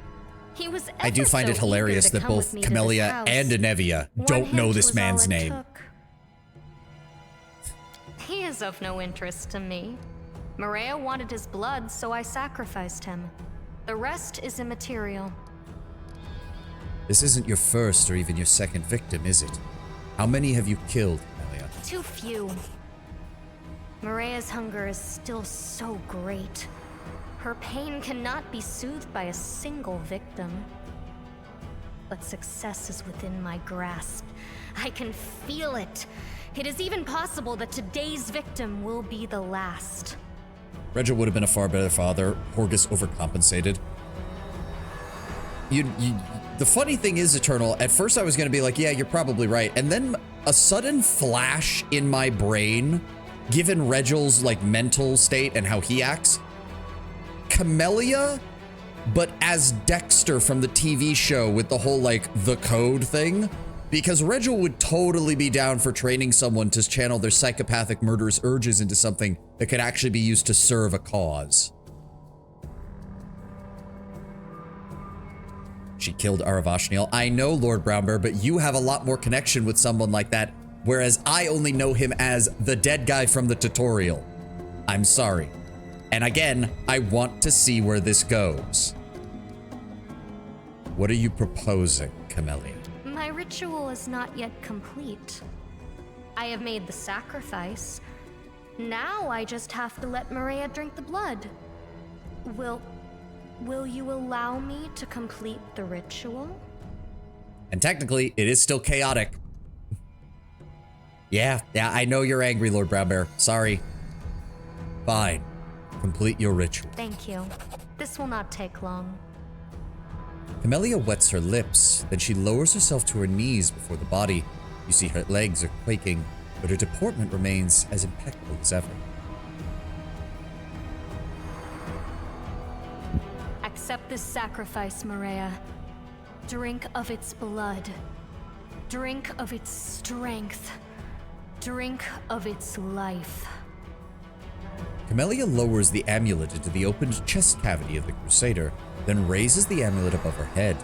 He was I do find it hilarious that both Camellia and Anevia don't know this man's name. He is of no interest to me. Maria wanted his blood, so I sacrificed him. The rest is immaterial. This isn't your first or even your second victim, is it? How many have you killed, Camellia? Too few. Maria's hunger is still so great. Her pain cannot be soothed by a single victim. But success is within my grasp. I can feel it. It is even possible that today's victim will be the last. Regil would have been a far better father. Horgus overcompensated. The funny thing is, Eternal, at first I was going to be like, yeah, you're probably right. And then a sudden flash in my brain, given Regil's like mental state and how he acts, Camellia, but as Dexter from the TV show with the whole like the code thing, because Regil would totally be down for training someone to channel their psychopathic murderous urges into something that could actually be used to serve a cause. She killed Aravashniel. I know, Lord Brownbear, but you have a lot more connection with someone like that, whereas I only know him as the dead guy from the tutorial. I'm sorry. And again, I want to see where this goes. What are you proposing, Camellia? My ritual is not yet complete. I have made the sacrifice. Now I just have to let Maria drink the blood. Will you allow me to complete the ritual? And technically, it is still chaotic. Yeah, I know you're angry, Lord Brownbear. Sorry. Fine. Complete your ritual. Thank you. This will not take long. Camellia wets her lips, then she lowers herself to her knees before the body. You see her legs are quaking, but her deportment remains as impeccable as ever. Accept this sacrifice, Maria. Drink of its blood. Drink of its strength. Drink of its life. Camellia lowers the amulet into the opened chest cavity of the Crusader, then raises the amulet above her head,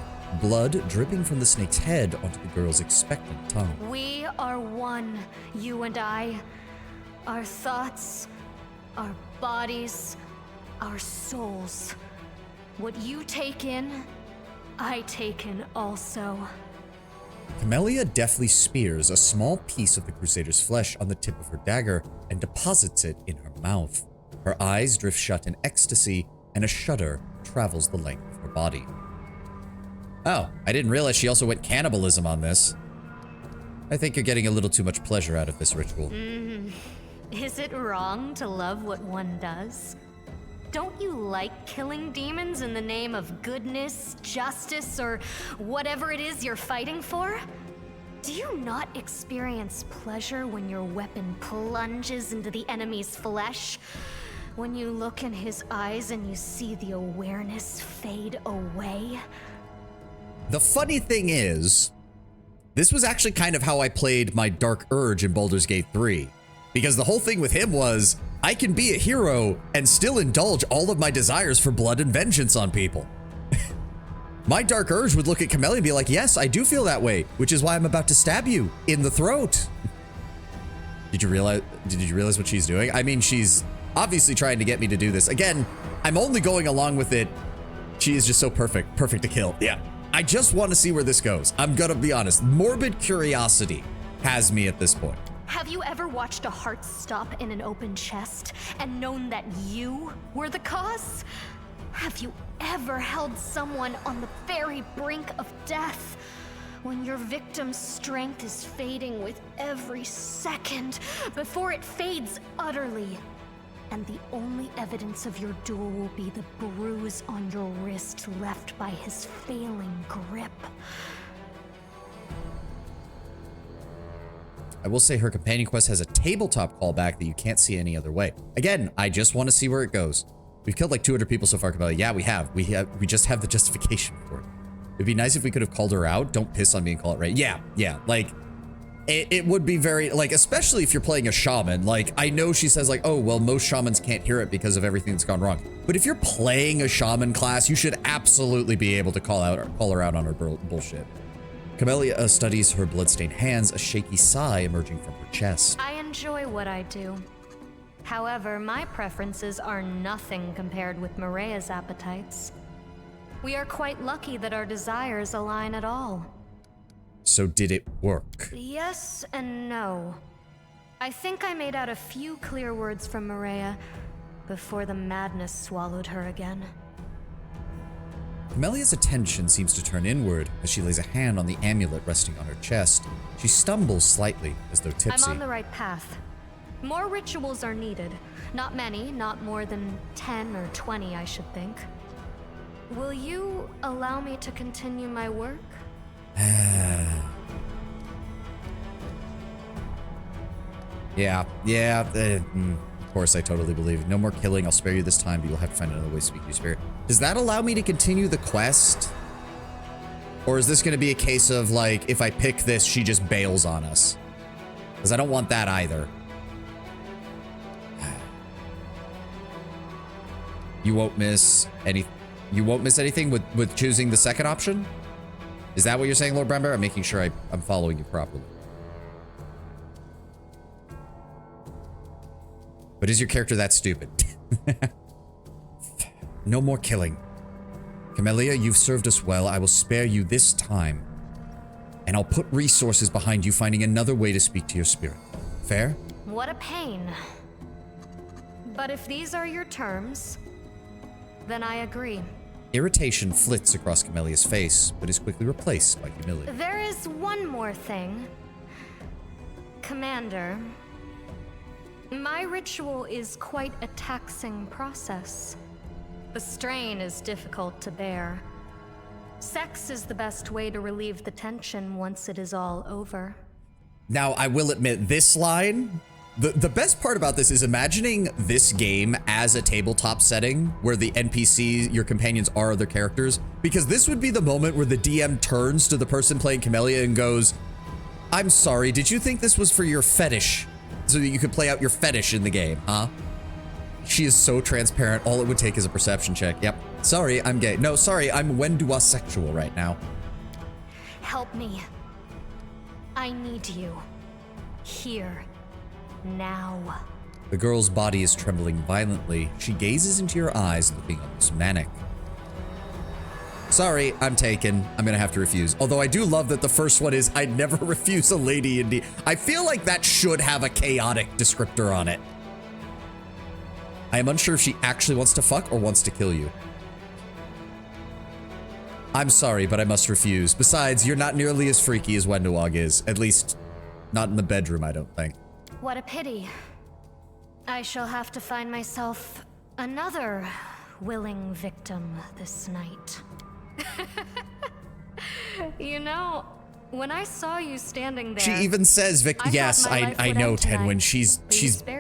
blood dripping from the snake's head onto the girl's expectant tongue. We are one, you and I. Our thoughts, our bodies, our souls. What you take in, I take in also. Camellia deftly spears a small piece of the Crusader's flesh on the tip of her dagger and deposits it in her mouth. Her eyes drift shut in ecstasy, and a shudder travels the length of her body. Oh, I didn't realize she also went cannibalism on this. I think you're getting a little too much pleasure out of this ritual. Is it wrong to love what one does? Don't you like killing demons in the name of goodness, justice, or whatever it is you're fighting for? Do you not experience pleasure when your weapon plunges into the enemy's flesh? When you look in his eyes and you see the awareness fade away? The funny thing is, this was actually kind of how I played my Dark Urge in Baldur's Gate 3. Because the whole thing with him was, I can be a hero and still indulge all of my desires for blood and vengeance on people. My Dark Urge would look at Camellia and be like, yes, I do feel that way, which is why I'm about to stab you in the throat. Did you realize what she's doing? I mean, she's obviously trying to get me to do this. Again, I'm only going along with it. She is just so perfect to kill. Yeah. I just want to see where this goes. I'm gonna be honest. Morbid curiosity has me at this point. Have you ever watched a heart stop in an open chest and known that you were the cause? Have you ever held someone on the very brink of death? When your victim's strength is fading with every second before it fades utterly. And the only evidence of your duel will be the bruise on your wrist left by his failing grip. I will say her companion quest has a tabletop callback that you can't see any other way. Again, I just want to see where it goes. We've killed like 200 people so far, Camellia. Yeah, we have. We just have the justification for it. It'd be nice if we could have called her out. Don't piss on me and call it right. Yeah. Like, it would be very, like, especially if you're playing a shaman. Like, I know she says, like, oh, well, most shamans can't hear it because of everything that's gone wrong. But if you're playing a shaman class, you should absolutely be able to call her out on her bullshit. Camellia studies her bloodstained hands, a shaky sigh emerging from her chest. I enjoy what I do. However, my preferences are nothing compared with Maria's appetites. We are quite lucky that our desires align at all. So did it work? Yes and no. I think I made out a few clear words from Maria before the madness swallowed her again. Camellia's attention seems to turn inward as she lays a hand on the amulet resting on her chest. She stumbles slightly as though tipsy. I'm on the right path. More rituals are needed. Not many, not more than 10 or 20, I should think. Will you allow me to continue my work? Of course, I totally believe it. No more killing. I'll spare you this time, but you'll have to find another way to speak to your spirit. Does that allow me to continue the quest? Or is this going to be a case of, like, if I pick this, she just bails on us? Because I don't want that either. You won't miss anything with choosing the second option? Is that what you're saying, Lord Brember? I'm making sure I'm following you properly. But is your character that stupid? No more killing. Camellia, you've served us well. I will spare you this time. And I'll put resources behind you finding another way to speak to your spirit. Fair? What a pain. But if these are your terms, then I agree. Irritation flits across Camellia's face, but is quickly replaced by humility. There is one more thing. Commander, my ritual is quite a taxing process. The strain is difficult to bear. Sex is the best way to relieve the tension once it is all over. Now, I will admit, this line, the best part about this is imagining this game as a tabletop setting where the NPCs, your companions, are other characters, because this would be the moment where the DM turns to the person playing Camellia and goes, I'm sorry, did you think this was for your fetish? So that you could play out your fetish in the game, huh? She is so transparent, all it would take is a perception check. Yep. Sorry, I'm gay. No, sorry, I'm Wendua-sexual right now. Help me. I need you. Here. Now. The girl's body is trembling violently. She gazes into your eyes, looking almost manic. Sorry, I'm taken. I'm gonna have to refuse. Although I do love that the first one is, I'd never refuse a lady in D. I feel like that should have a chaotic descriptor on it. I am unsure if she actually wants to fuck or wants to kill you. I'm sorry, but I must refuse. Besides, you're not nearly as freaky as Wenduag is. At least, not in the bedroom, I don't think. What a pity. I shall have to find myself another willing victim this night. You know, when I saw you standing there, She even says, yes, I know, Tenwin.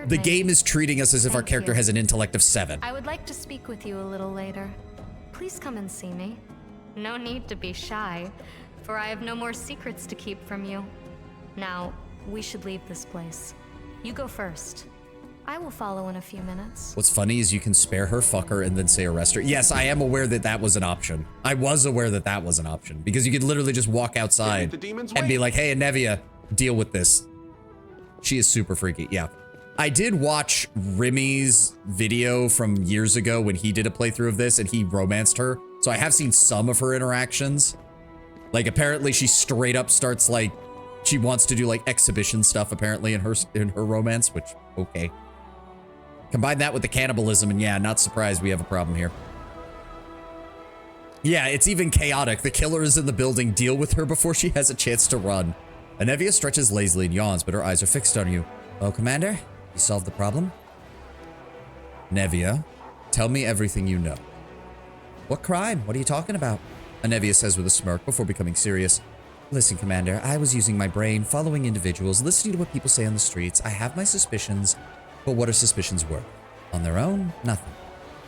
The game is treating us as if our character has an intellect of 7. I would like to speak with you a little later. Please come and see me. No need to be shy, for I have no more secrets to keep from you. Now, we should leave this place. You go first. I will follow in a few minutes. What's funny is you can spare her, fuck her, and then say arrest her. Yes, I am aware that that was an option. I was aware that that was an option, because you could literally just walk outside and be like, hey, Anevia, deal with this. She is super freaky, yeah. I did watch Remy's video from years ago when he did a playthrough of this and he romanced her. So I have seen some of her interactions. Like, apparently she straight up starts like, she wants to do like exhibition stuff apparently in her romance, which, okay. Combine that with the cannibalism and yeah, not surprised we have a problem here. Yeah, it's even chaotic. The killer is in the building. Deal with her before she has a chance to run. Anevia stretches lazily and yawns, but her eyes are fixed on you. Oh, Commander, you solved the problem? Anevia, tell me everything you know. What crime? What are you talking about? Anevia says with a smirk before becoming serious. Listen, Commander, I was using my brain, following individuals, listening to what people say on the streets. I have my suspicions, but what are suspicions worth? On their own, nothing.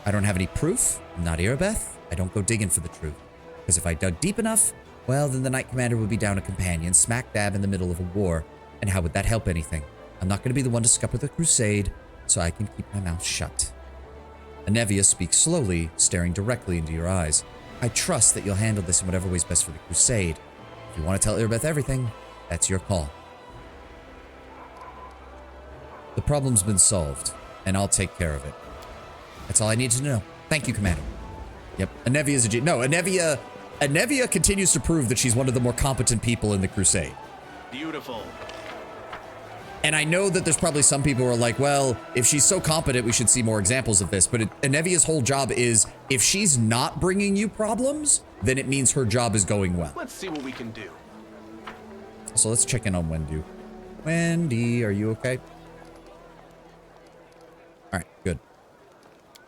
I don't have any proof, I'm not Erebeth. I don't go digging for the truth. Because if I dug deep enough, well, then the Knight Commander would be down a companion, smack dab in the middle of a war. And how would that help anything? I'm not going to be the one to scupper the Crusade, so I can keep my mouth shut. Anevia speaks slowly, staring directly into your eyes. I trust that you'll handle this in whatever way's best for the Crusade. If you want to tell Erebeth everything, that's your call. The problem's been solved, and I'll take care of it. That's all I need to know. Thank you, Commander. Yep, Anevia's a no, Anevia continues to prove that she's one of the more competent people in the Crusade. Beautiful. And I know that there's probably some people who are like, well, if she's so competent, we should see more examples of this. But Anevia's whole job is, if she's not bringing you problems, then it means her job is going well. Let's see what we can do. So let's check in on Wendy. Wendy, are you okay? All right, good.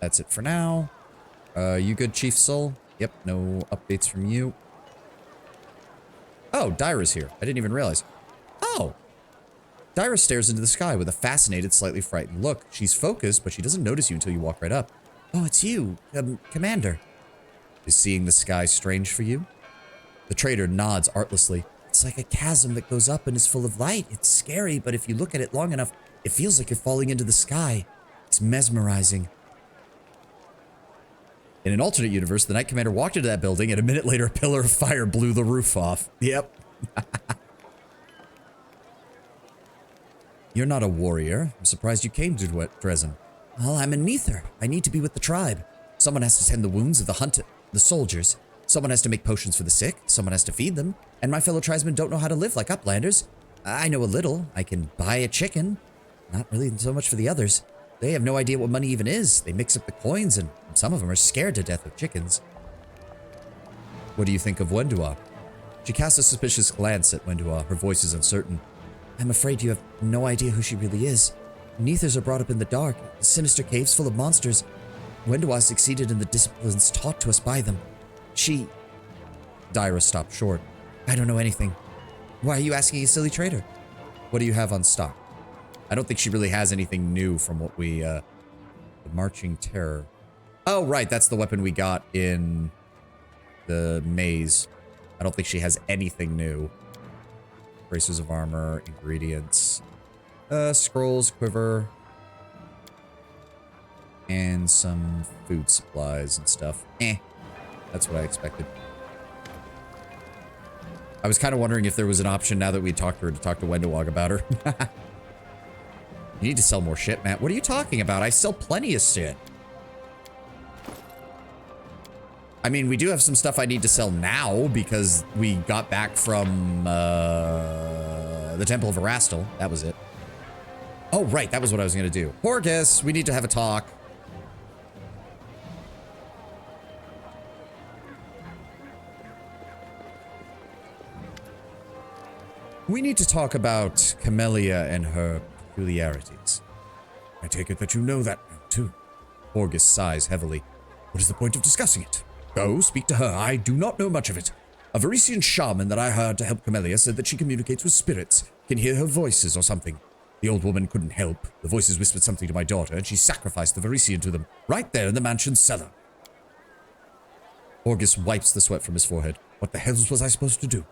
That's it for now. You good, Chief Soul? Yep, no updates from you. Oh, Dyra's here. I didn't even realize. Oh. Dyra stares into the sky with a fascinated, slightly frightened look. She's focused, but she doesn't notice you until you walk right up. Oh, it's you, Commander. Is seeing the sky strange for you? The trader nods artlessly. It's like a chasm that goes up and is full of light. It's scary, but if you look at it long enough, it feels like you're falling into the sky. It's mesmerizing. In an alternate universe, the Knight Commander walked into that building, and a minute later, a pillar of fire blew the roof off. Yep. You're not a warrior. I'm surprised you came to Dresden. Well, I'm a Neither. I need to be with the tribe. Someone has to tend the wounds of the soldiers. Someone has to make potions for the sick. Someone has to feed them. And my fellow tribesmen don't know how to live like uplanders. I know a little. I can buy a chicken. Not really so much for the others. They have no idea what money even is. They mix up the coins, and some of them are scared to death of chickens. What do you think of Wendua? She casts a suspicious glance at Wendua. Her voice is uncertain. I'm afraid you have no idea who she really is. Neithers are brought up in the dark, sinister caves full of monsters. Wendua succeeded in the disciplines taught to us by them. She Dyra stopped short. I don't know anything. Why are you asking a silly trader? What do you have on stock? I don't think she really has anything new from what we, the Marching Terror. Oh, right, that's the weapon we got in the maze. I don't think she has anything new. Braces of armor, ingredients, scrolls, quiver, and some food supplies and stuff. That's what I expected. I was kind of wondering if there was an option now that we talked to her to talk to Wendowog about her. You need to sell more shit, Matt. What are you talking about? I sell plenty of shit. I mean, we do have some stuff I need to sell now because we got back from the Temple of Erastil. That was it. Oh, right. That was what I was going to do. Horgus, we need to have a talk. We need to talk about Camellia and her peculiarities. I take it that you know that now, too. Horgus sighs heavily. What is the point of discussing it? Go, speak to her. I do not know much of it. A Varisian shaman that I hired to help Camellia said that she communicates with spirits, can hear her voices or something. The old woman couldn't help. The voices whispered something to my daughter, and she sacrificed the Varisian to them, right there in the mansion's cellar. Horgus wipes the sweat from his forehead. What the hell was I supposed to do?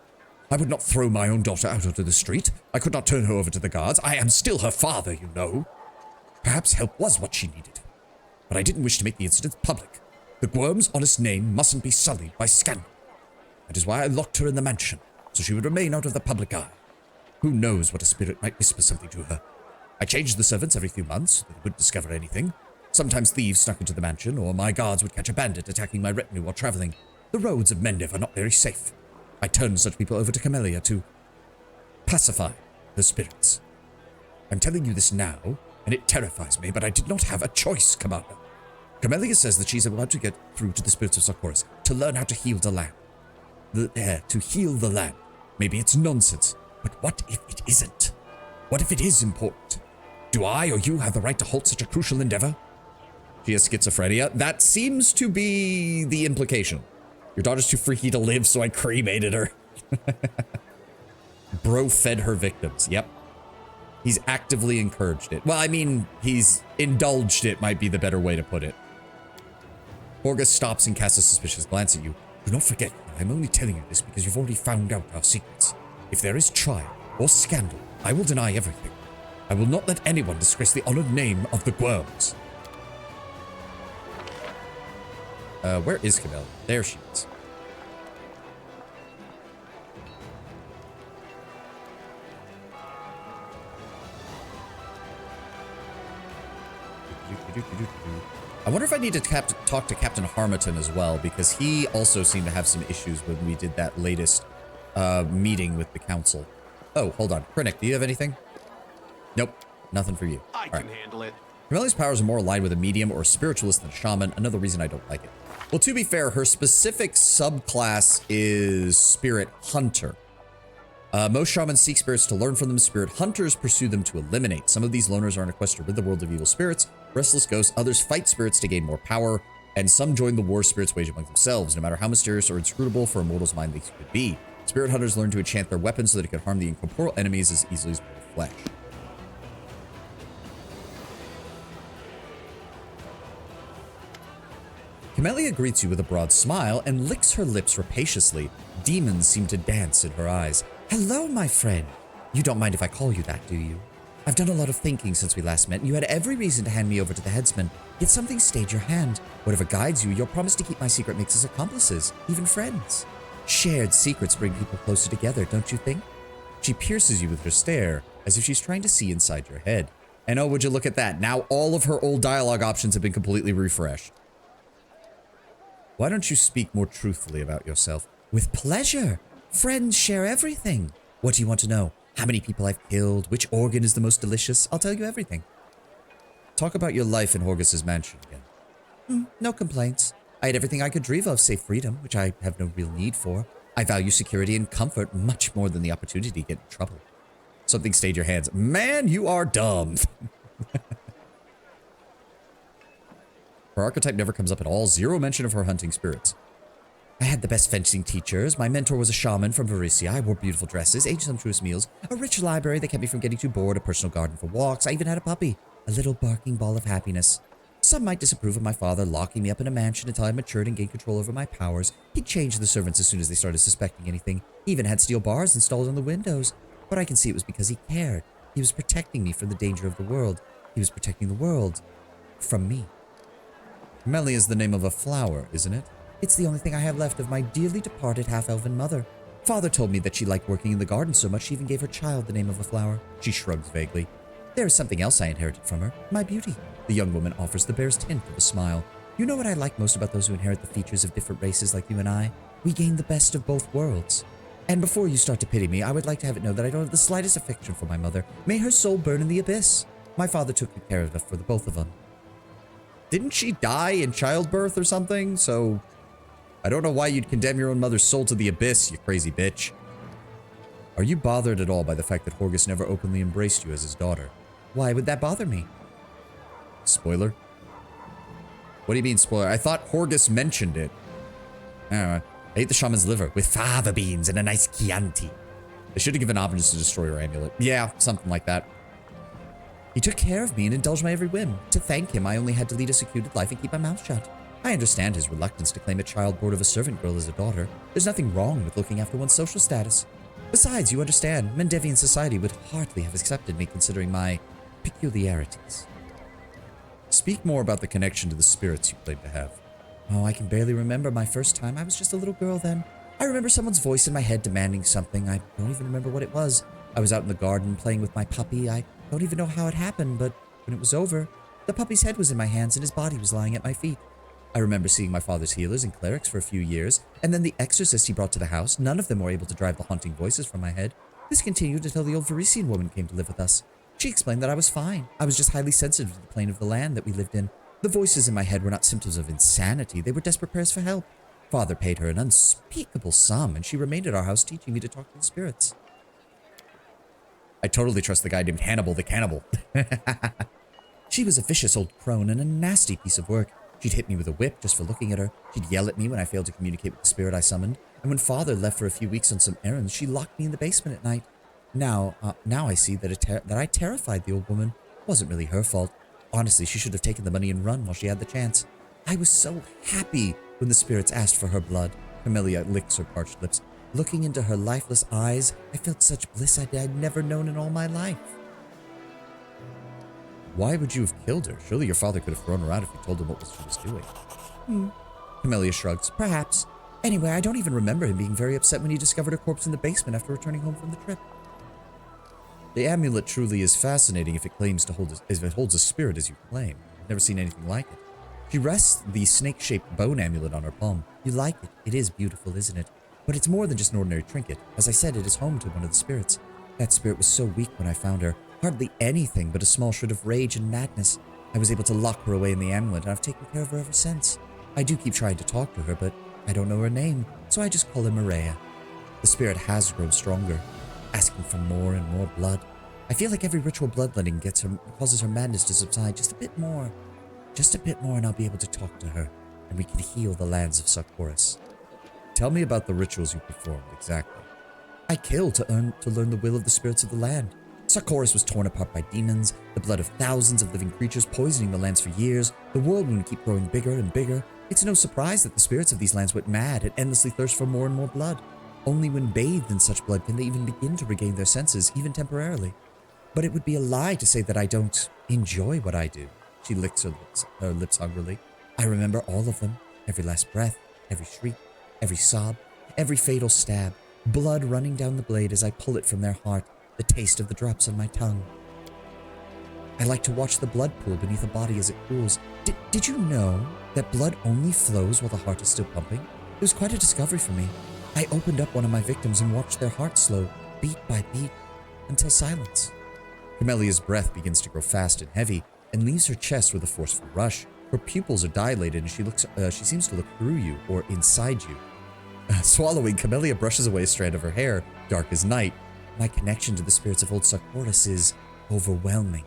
I would not throw my own daughter out onto the street. I could not turn her over to the guards. I am still her father, you know. Perhaps help was what she needed. But I didn't wish to make the incident public. The Gwyrm's honest name mustn't be sullied by scandal. That is why I locked her in the mansion, so she would remain out of the public eye. Who knows what a spirit might whisper something to her. I changed the servants every few months, so they wouldn't discover anything. Sometimes thieves snuck into the mansion, or my guards would catch a bandit attacking my retinue while traveling. The roads of Mendiv are not very safe. I turned such people over to Camellia to pacify the spirits. I'm telling you this now, and it terrifies me, but I did not have a choice, Commander. Camellia says that she's about to get through to the spirits of Sarkoris to learn how to heal the land. To heal the land. Maybe it's nonsense, but what if it isn't? What if it is important? Do I or you have the right to halt such a crucial endeavor? She has schizophrenia. That seems to be the implication. Your daughter's too freaky to live, so I cremated her. Bro fed her victims. Yep. He's actively encouraged it. Well, I mean, he's indulged it might be the better way to put it. Horgus stops and casts a suspicious glance at you. Do not forget, I'm only telling you this because you've already found out our secrets. If there is trial or scandal, I will deny everything. I will not let anyone disgrace the honored name of the Gwyrms. Where is Camellia? There she is. I wonder if I need to talk to Captain Harmatton as well, because he also seemed to have some issues when we did that latest meeting with the council. Oh, hold on. Krennic, do you have anything? Nope. Nothing for you. I can handle it. Camellia's powers are more aligned with a medium or a spiritualist than a shaman. Another reason I don't like it. Well, to be fair, her specific subclass is Spirit Hunter. Most shamans seek spirits to learn from them. Spirit hunters pursue them to eliminate. Some of these loners are on a quest to rid the world of evil spirits, restless ghosts. Others fight spirits to gain more power, and some join the war spirits wage among themselves, no matter how mysterious or inscrutable for a mortal's mind they could be. Spirit hunters learn to enchant their weapons so that it can harm the incorporeal enemies as easily as flesh. Camellia greets you with a broad smile and licks her lips rapaciously. Demons seem to dance in her eyes. Hello, my friend. You don't mind if I call you that, do you? I've done a lot of thinking since we last met, and you had every reason to hand me over to the headsman. Yet something stayed your hand. Whatever guides you, your promise to keep my secret makes us accomplices, even friends. Shared secrets bring people closer together, don't you think? She pierces you with her stare, as if she's trying to see inside your head. And oh, would you look at that? Now all of her old dialogue options have been completely refreshed. Why don't you speak more truthfully about yourself? With pleasure. Friends share everything. What do you want to know? How many people I've killed? Which organ is the most delicious? I'll tell you everything. Talk about your life in Horgus's mansion again. No complaints. I had everything I could dream of, save freedom, which I have no real need for. I value security and comfort much more than the opportunity to get in trouble. Something stayed your hands. Man, you are dumb. Her archetype never comes up at all. Zero mention of her hunting spirits. I had the best fencing teachers. My mentor was a shaman from Varisia. I wore beautiful dresses, ate sumptuous meals, a rich library that kept me from getting too bored, a personal garden for walks. I even had a puppy, a little barking ball of happiness. Some might disapprove of my father locking me up in a mansion until I matured and gained control over my powers. He'd change the servants as soon as they started suspecting anything. He even had steel bars installed on the windows. But I can see it was because he cared. He was protecting me from the danger of the world. He was protecting the world from me. Melly is the name of a flower, isn't it? It's the only thing I have left of my dearly departed half-elven mother. Father told me that she liked working in the garden so much she even gave her child the name of a flower. She shrugs vaguely. There is something else I inherited from her. My beauty. The young woman offers the barest hint of a smile. You know what I like most about those who inherit the features of different races like you and I? We gain the best of both worlds. And before you start to pity me, I would like to have it known that I don't have the slightest affection for my mother. May her soul burn in the abyss. My father took good care of it for the both of them. Didn't she die in childbirth or something? So I don't know why you'd condemn your own mother's soul to the abyss, you crazy bitch. Are you bothered at all by the fact that Horgus never openly embraced you as his daughter? Why would that bother me? Spoiler? What do you mean spoiler? I thought Horgus mentioned it. I ate the shaman's liver with fava beans and a nice Chianti. They should have given Ominous to destroy her amulet. Yeah, something like that. He took care of me and indulged my every whim. To thank him, I only had to lead a secluded life and keep my mouth shut. I understand his reluctance to claim a child born of a servant girl as a daughter. There's nothing wrong with looking after one's social status. Besides, you understand, Mendevian society would hardly have accepted me considering my peculiarities. Speak more about the connection to the spirits you claim to have. Oh, I can barely remember my first time. I was just a little girl then. I remember someone's voice in my head demanding something. I don't even remember what it was. I was out in the garden playing with my puppy. I don't even know how it happened, but when it was over, the puppy's head was in my hands and his body was lying at my feet. I remember seeing my father's healers and clerics for a few years, and then the exorcists he brought to the house. None of them were able to drive the haunting voices from my head. This continued until the old Varisian woman came to live with us. She explained that I was fine. I was just highly sensitive to the plane of the land that we lived in. The voices in my head were not symptoms of insanity. They were desperate prayers for help. Father paid her an unspeakable sum, and she remained at our house teaching me to talk to the spirits. I totally trust the guy named Hannibal the Cannibal. She was a vicious old crone and a nasty piece of work. She'd hit me with a whip just for looking at her. She'd yell at me when I failed to communicate with the spirit I summoned. And when Father left for a few weeks on some errands, she locked me in the basement at night. Now I see that I terrified the old woman. It wasn't really her fault. Honestly, she should have taken the money and run while she had the chance. I was so happy when the spirits asked for her blood. Camellia licks her parched lips. Looking into her lifeless eyes, I felt such bliss I'd never known in all my life. Why would you have killed her? Surely your father could have thrown her out if you told him what she was doing. Camellia shrugs. Perhaps. Anyway, I don't even remember him being very upset when he discovered her corpse in the basement after returning home from the trip. The amulet truly is fascinating if it claims to hold if it holds a spirit as you claim. I've never seen anything like it. She rests the snake-shaped bone amulet on her palm. You like it. It is beautiful, isn't it? But it's more than just an ordinary trinket. As I said, it is home to one of the spirits. That spirit was so weak when I found her. Hardly anything but a small shred of rage and madness. I was able to lock her away in the amulet, and I've taken care of her ever since. I do keep trying to talk to her, but I don't know her name, so I just call her Maria. The spirit has grown stronger, asking for more and more blood. I feel like every ritual bloodletting causes her madness to subside just a bit more. Just a bit more, and I'll be able to talk to her, and we can heal the lands of Sarkoris. Tell me about the rituals you performed, exactly. I killed to learn the will of the spirits of the land. Sarkoris was torn apart by demons, the blood of thousands of living creatures poisoning the lands for years. The Worldwound keep growing bigger and bigger. It's no surprise that the spirits of these lands went mad and endlessly thirst for more and more blood. Only when bathed in such blood can they even begin to regain their senses, even temporarily. But it would be a lie to say that I don't enjoy what I do. She licks her lips hungrily. I remember all of them, every last breath, every shriek, every sob, every fatal stab, blood running down the blade as I pull it from their heart, the taste of the drops on my tongue. I like to watch the blood pool beneath a body as it cools. Did you know that blood only flows while the heart is still pumping? It was quite a discovery for me. I opened up one of my victims and watched their heart slow, beat by beat, until silence. Camellia's breath begins to grow fast and heavy and leaves her chest with a forceful rush. Her pupils are dilated and she seems to look through you or inside you. Swallowing, Camellia brushes away a strand of her hair, dark as night. My connection to the spirits of old Sarkoris is overwhelming.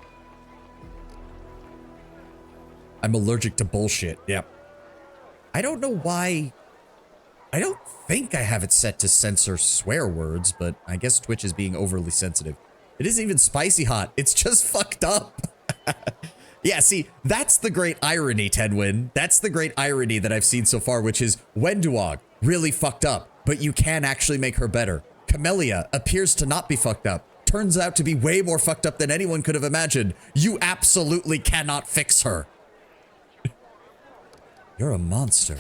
I'm allergic to bullshit. Yep. I don't know why I don't think I have it set to censor swear words, but I guess Twitch is being overly sensitive. It isn't even spicy hot. It's just fucked up. Yeah, see, that's the great irony, Tenwin. That's the great irony that I've seen so far, which is Wenduog, really fucked up, but you can actually make her better. Camellia appears to not be fucked up. Turns out to be way more fucked up than anyone could have imagined. You absolutely cannot fix her. You're a monster.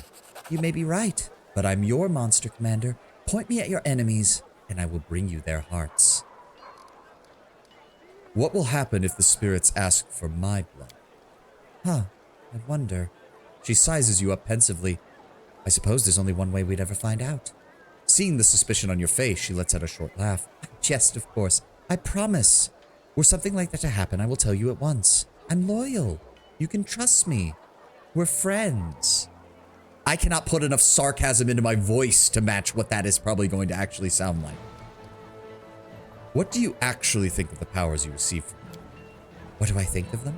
You may be right, but I'm your monster, Commander. Point me at your enemies, and I will bring you their hearts. What will happen if the spirits ask for my blood? Huh, I wonder. She sizes you up pensively. I suppose there's only one way we'd ever find out. Seeing the suspicion on your face, she lets out a short laugh. I jest, of course. I promise. Were something like that to happen, I will tell you at once. I'm loyal. You can trust me. We're friends. I cannot put enough sarcasm into my voice to match what that is probably going to actually sound like. What do you actually think of the powers you receive from them? What do I think of them?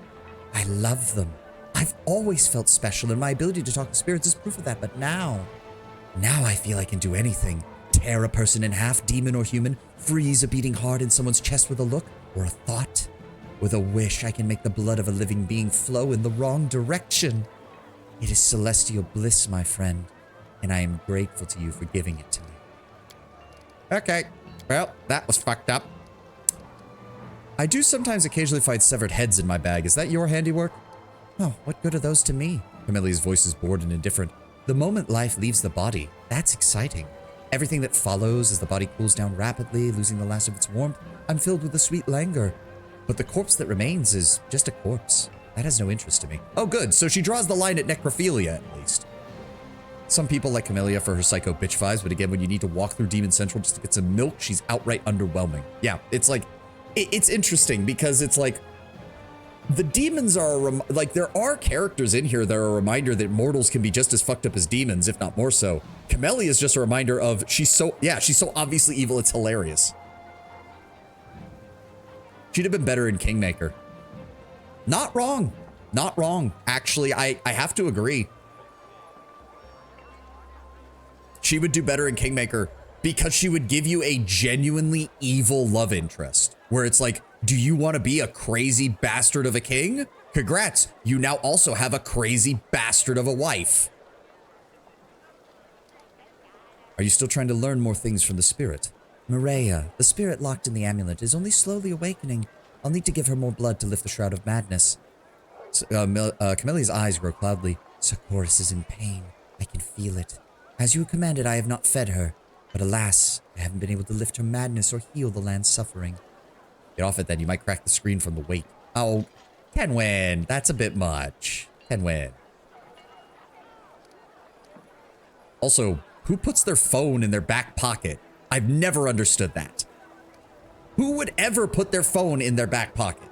I love them. I've always felt special, and my ability to talk to spirits is proof of that, but now I feel I can do anything. Tear a person in half, demon or human, freeze a beating heart in someone's chest with a look or a thought. With a wish, I can make the blood of a living being flow in the wrong direction. It is celestial bliss, my friend, and I am grateful to you for giving it to me. Okay, well, that was fucked up. I do sometimes occasionally find severed heads in my bag. Is that your handiwork? Oh, what good are those to me? Camille's voice is bored and indifferent. The moment life leaves the body, that's exciting. Everything that follows as the body cools down rapidly, losing the last of its warmth, I'm filled with a sweet languor. But the corpse that remains is just a corpse. That has no interest to me. Oh, good. So she draws the line at necrophilia, at least. Some people like Camellia for her psycho bitch vibes, but again, when you need to walk through Demon Central just to get some milk, she's outright underwhelming. Yeah, it's like, it's interesting because it's like, the demons are, like, there are characters in here that are a reminder that mortals can be just as fucked up as demons, if not more so. Camellia is just a reminder of, she's so obviously evil, it's hilarious. She'd have been better in Kingmaker. Not wrong. Not wrong. Actually, I have to agree. She would do better in Kingmaker because she would give you a genuinely evil love interest. Where it's like, do you want to be a crazy bastard of a king? Congrats, you now also have a crazy bastard of a wife. Are you still trying to learn more things from the spirit? Maria, the spirit locked in the amulet, is only slowly awakening. I'll need to give her more blood to lift the Shroud of Madness. Camellia's eyes grow cloudly. Socorus is in pain. I can feel it. As you commanded, I have not fed her. But alas, I haven't been able to lift her madness or heal the land's suffering. Get off it then, you might crack the screen from the weight. Oh, Tenwin, that's a bit much. Tenwin. Also, who puts their phone in their back pocket? I've never understood that. Who would ever put their phone in their back pocket?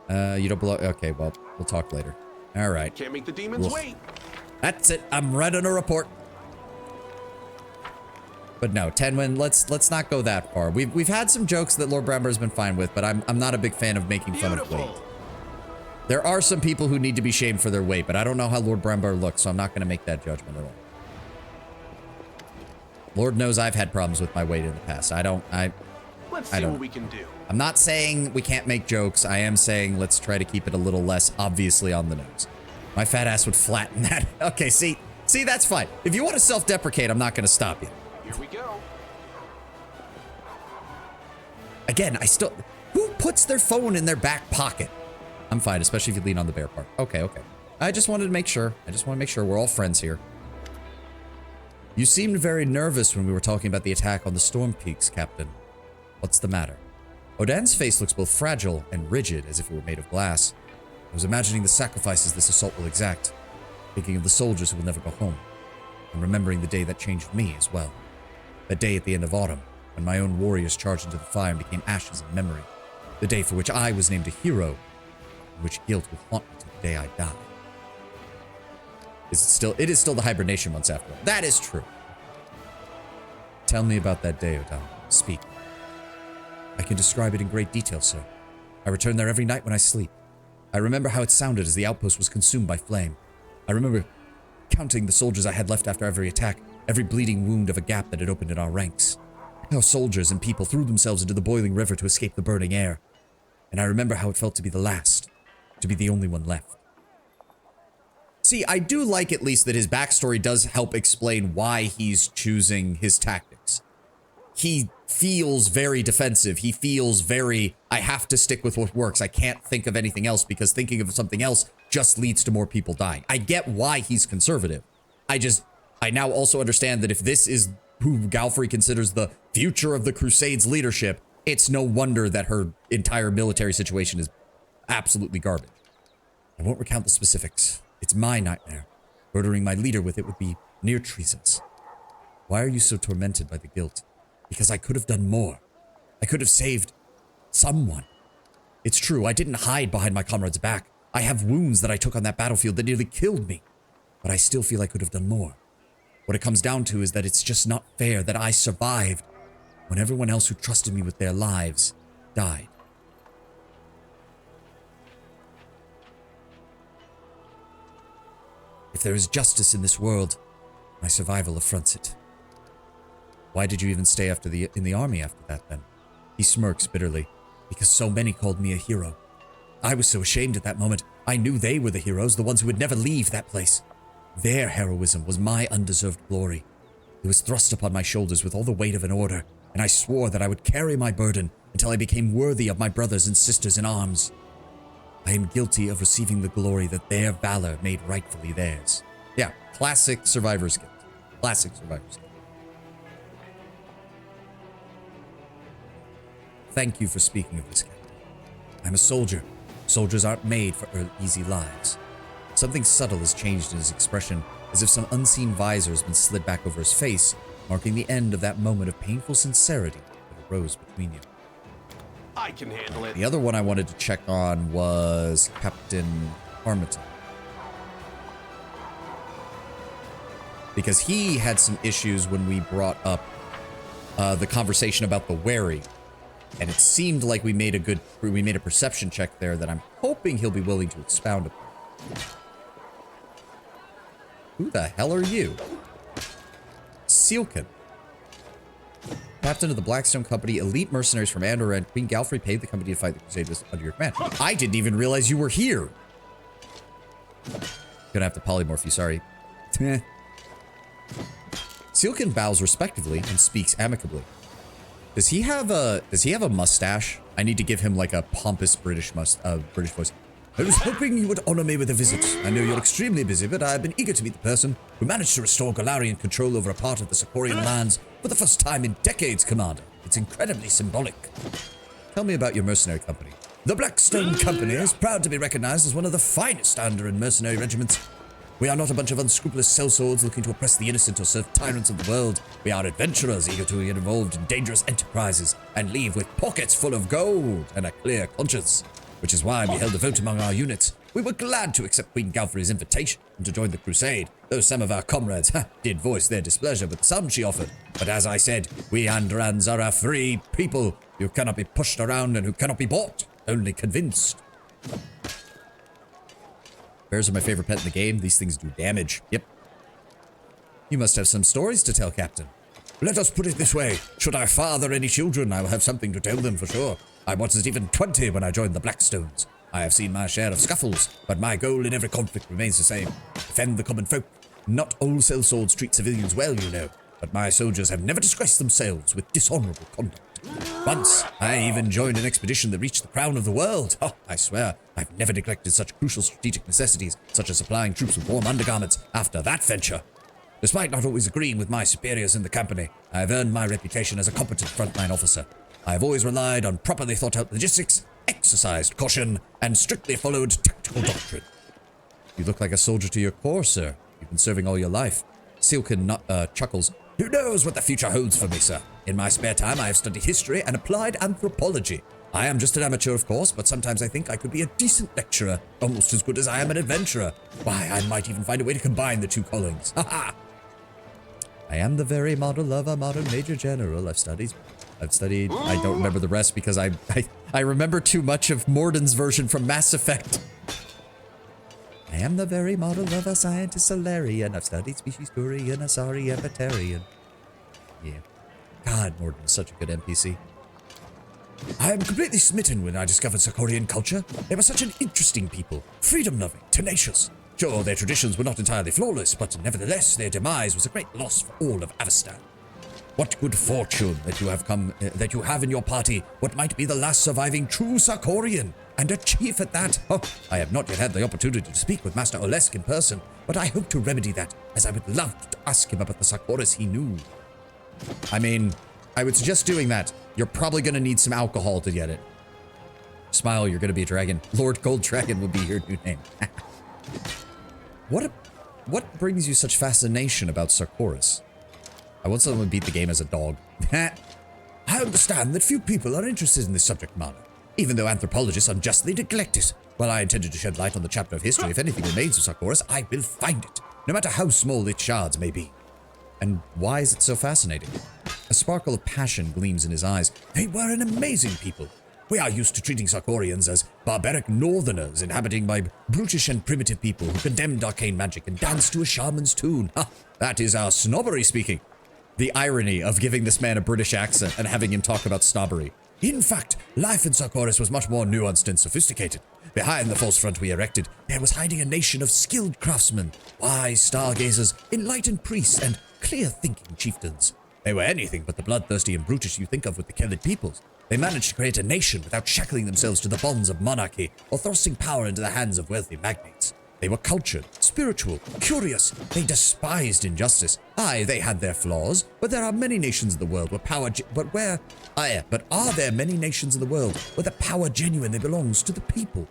You don't belong. Okay, well, we'll talk later. All right. Can't make the demons wait. That's it. I'm writing a report. But no, Tenwin, let's not go that far. We've had some jokes that Lord Bramber's been fine with, but I'm not a big fan of making fun of weight. There are some people who need to be shamed for their weight, but I don't know how Lord Bramber looks, so I'm not going to make that judgment at all. Lord knows I've had problems with my weight in the past. Let's see what we can do. I'm not saying we can't make jokes. I am saying let's try to keep it a little less obviously on the nose. My fat ass would flatten that. Okay, see, that's fine. If you want to self-deprecate, I'm not going to stop you. Here we go. Again, who puts their phone in their back pocket? I'm fine, especially if you lean on the bear part. Okay. I just wanted to make sure. We're all friends here. You seemed very nervous when we were talking about the attack on the Storm Peaks, Captain. What's the matter? Odan's face looks both fragile and rigid, as if it were made of glass. I was imagining the sacrifices this assault will exact, thinking of the soldiers who will never go home, and remembering the day that changed me as well. That day at the end of autumn, when my own warriors charged into the fire and became ashes in memory. The day for which I was named a hero, and which guilt will haunt me till the day I die. It is still the hibernation months after all. That is true. Tell me about that day, Odan. Speak. I can describe it in great detail, sir. I return there every night when I sleep. I remember how it sounded as the outpost was consumed by flame. I remember counting the soldiers I had left after every attack, every bleeding wound of a gap that had opened in our ranks. How soldiers and people threw themselves into the boiling river to escape the burning air. And I remember how it felt to be the last, to be the only one left. See, I do like at least that his backstory does help explain why he's choosing his tactics. He feels very defensive. He feels very, I have to stick with what works. I can't think of anything else because thinking of something else just leads to more people dying. I get why he's conservative. I now also understand that if this is who Galfrey considers the future of the Crusades' leadership, it's no wonder that her entire military situation is absolutely garbage. I won't recount the specifics. It's my nightmare. Murdering my leader with it would be near treasonous. Why are you so tormented by the guilt? Because I could have done more. I could have saved someone. It's true, I didn't hide behind my comrade's back. I have wounds that I took on that battlefield that nearly killed me. But I still feel I could have done more. What it comes down to is that it's just not fair that I survived when everyone else who trusted me with their lives died. If there is justice in this world, my survival affronts it. Why did you even stay in the army after that, then? He smirks bitterly. Because so many called me a hero. I was so ashamed at that moment. I knew they were the heroes, the ones who would never leave that place. Their heroism was my undeserved glory. It was thrust upon my shoulders with all the weight of an order, and I swore that I would carry my burden until I became worthy of my brothers and sisters in arms. I am guilty of receiving the glory that their valor made rightfully theirs. Yeah, classic survivor's guilt. Classic survivor's guilt. Thank you for speaking of this, Captain. I'm a soldier. Soldiers aren't made for easy lives. Something subtle has changed in his expression, as if some unseen visor has been slid back over his face, marking the end of that moment of painful sincerity that arose between you. I can handle it. The other one I wanted to check on was Captain Armitage. Because he had some issues when we brought up the conversation about the wary. And it seemed like we made a perception check there that I'm hoping he'll be willing to expound upon. Who the hell are you? Sealkin. Captain of the Blackstone Company, elite mercenaries from Andor and Queen Galfrey paid the company to fight the Crusaders under your command. I didn't even realize you were here. Gonna have to polymorph you, sorry. Sealkin bows respectively and speaks amicably. Does he have a mustache? I need to give him like a pompous British voice. I was hoping you would honor me with a visit. I know you're extremely busy, but I've been eager to meet the person who managed to restore Galarian control over a part of the Sicorian lands for the first time in decades, Commander. It's incredibly symbolic. Tell me about your mercenary company. The Blackstone Company is proud to be recognized as one of the finest Andoran mercenary regiments. We are not a bunch of unscrupulous sellswords looking to oppress the innocent or serve tyrants of the world. We are adventurers eager to get involved in dangerous enterprises and leave with pockets full of gold and a clear conscience. Which is why we held a vote among our units. We were glad to accept Queen Galfrey's invitation and to join the crusade, though some of our comrades did voice their displeasure with the sum she offered. But as I said, we Andorans are a free people who cannot be pushed around and who cannot be bought, only convinced. Bears are my favorite pet in the game. These things do damage. Yep. You must have some stories to tell, Captain. Let us put it this way. Should I father any children, I will have something to tell them for sure. I wasn't even 20 when I joined the Blackstones. I have seen my share of scuffles, but my goal in every conflict remains the same. Defend the common folk. Not all sellswords treat civilians well, you know, but my soldiers have never disgraced themselves with dishonorable conduct. Once, I even joined an expedition that reached the crown of the world. Oh, I swear, I've never neglected such crucial strategic necessities, such as supplying troops with warm undergarments after that venture. Despite not always agreeing with my superiors in the company, I have earned my reputation as a competent frontline officer. I have always relied on properly thought-out logistics, exercised caution, and strictly followed tactical doctrine. You look like a soldier to your core, sir. You've been serving all your life. Sealkin chuckles. Who knows what the future holds for me, sir? In my spare time, I have studied history and applied anthropology. I am just an amateur, of course, but sometimes I think I could be a decent lecturer, almost as good as I am an adventurer. Why, I might even find a way to combine the two callings. Ha ha! I am the very model of a modern major general. I've studied, I don't remember the rest because I remember too much of Morden's version from Mass Effect. I am the very model of a scientist Solarian. I've studied species Turian, Asari, and Batarian. Yeah. God, Morden is such a good NPC. I am completely smitten when I discovered Sakorian culture. They were such an interesting people, freedom-loving, tenacious. Sure, their traditions were not entirely flawless, but nevertheless, their demise was a great loss for all of Avestan. What good fortune that you have in your party what might be the last surviving true Sakorian, and a chief at that. Oh, I have not yet had the opportunity to speak with Master Olesk in person, but I hope to remedy that, as I would love to ask him about the Sakoris he knew. I mean, I would suggest doing that. You're probably going to need some alcohol to get it. Smile, you're going to be a dragon. Lord Gold Dragon will be your new name. What brings you such fascination about Sarkoris? I want someone to beat the game as a dog. I understand that few people are interested in this subject matter, even though anthropologists unjustly neglect it. While I intended to shed light on the chapter of history, if anything remains of Sarkoris, I will find it, no matter how small its shards may be. And why is it so fascinating? A sparkle of passion gleams in his eyes. They were an amazing people. We are used to treating Sarkorians as barbaric northerners inhabited by brutish and primitive people who condemned arcane magic and danced to a shaman's tune. Ha! That is our snobbery speaking. The irony of giving this man a British accent and having him talk about snobbery. In fact, life in Sarkoris was much more nuanced and sophisticated. Behind the false front we erected, there was hiding a nation of skilled craftsmen, wise stargazers, enlightened priests, and clear-thinking chieftains. They were anything but the bloodthirsty and brutish you think of with the Kelid peoples. They managed to create a nation without shackling themselves to the bonds of monarchy or thrusting power into the hands of wealthy magnates. They were cultured, spiritual, curious. They despised injustice. Aye, they had their flaws, but there are many nations in the world where power... But are there many nations in the world where the power genuinely belongs to the people?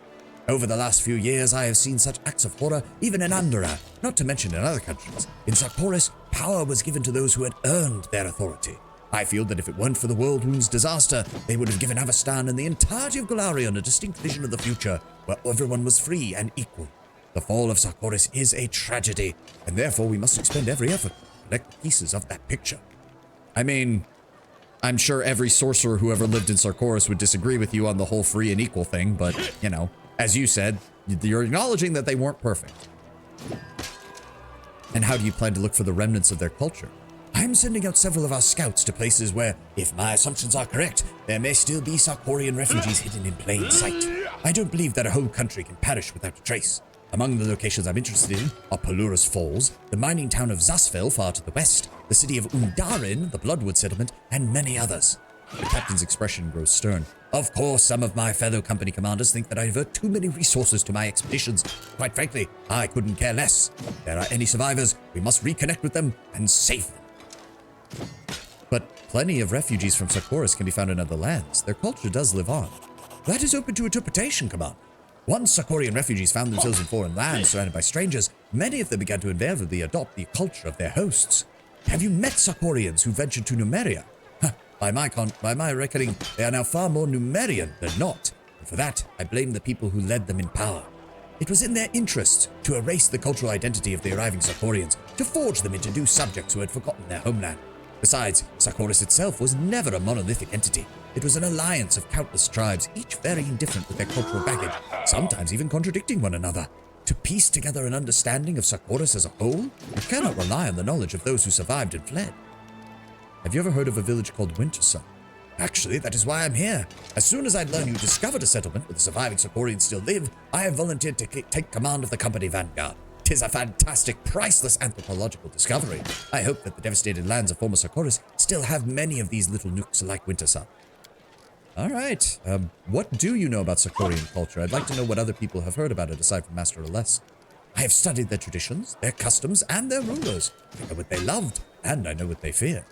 Over the last few years, I have seen such acts of horror even in Andorra, not to mention in other countries. In Sarkoris, power was given to those who had earned their authority. I feel that if it weren't for the Worldwound's disaster, they would have given Avestan and the entirety of Golarion a distinct vision of the future, where everyone was free and equal. The fall of Sarkoris is a tragedy, and therefore we must expend every effort to collect the pieces of that picture. I mean, I'm sure every sorcerer who ever lived in Sarkoris would disagree with you on the whole free and equal thing, but, you know, as you said, you're acknowledging that they weren't perfect. And how do you plan to look for the remnants of their culture? I'm sending out several of our scouts to places where, if my assumptions are correct, there may still be Sarkorian refugees hidden in plain sight. I don't believe that a whole country can perish without a trace. Among the locations I'm interested in are Pelura's Falls, the mining town of Zasfel far to the west, the city of Undarin, the Bloodwood settlement, and many others. The captain's expression grows stern. Of course, some of my fellow company commanders think that I divert too many resources to my expeditions. Quite frankly, I couldn't care less. If there are any survivors, we must reconnect with them and save them. But plenty of refugees from Sarkoris can be found in other lands. Their culture does live on. That is open to interpretation, Commander. Once Sarkorian refugees found themselves in foreign lands surrounded by strangers, many of them began to invariably adopt the culture of their hosts. Have you met Sarkorians who ventured to Numeria? By my reckoning, they are now far more Numerian than not, and for that, I blame the people who led them in power. It was in their interests to erase the cultural identity of the arriving Sarkorians, to forge them into new subjects who had forgotten their homeland. Besides, Sarkoris itself was never a monolithic entity. It was an alliance of countless tribes, each varying different with their cultural baggage, sometimes even contradicting one another. To piece together an understanding of Sarkoris as a whole, you cannot rely on the knowledge of those who survived and fled. Have you ever heard of a village called Wintersun? Actually, that is why I'm here. As soon as I learn you discovered a settlement where the surviving Sarkorians still live, I have volunteered to take command of the company vanguard. 'Tis a fantastic, priceless anthropological discovery. I hope that the devastated lands of former Sarkoris still have many of these little nooks like Wintersun. All right. What do you know about Sarkorian culture? I'd like to know what other people have heard about it aside from Master Olesk. I have studied their traditions, their customs, and their rulers. I know what they loved, and I know what they feared.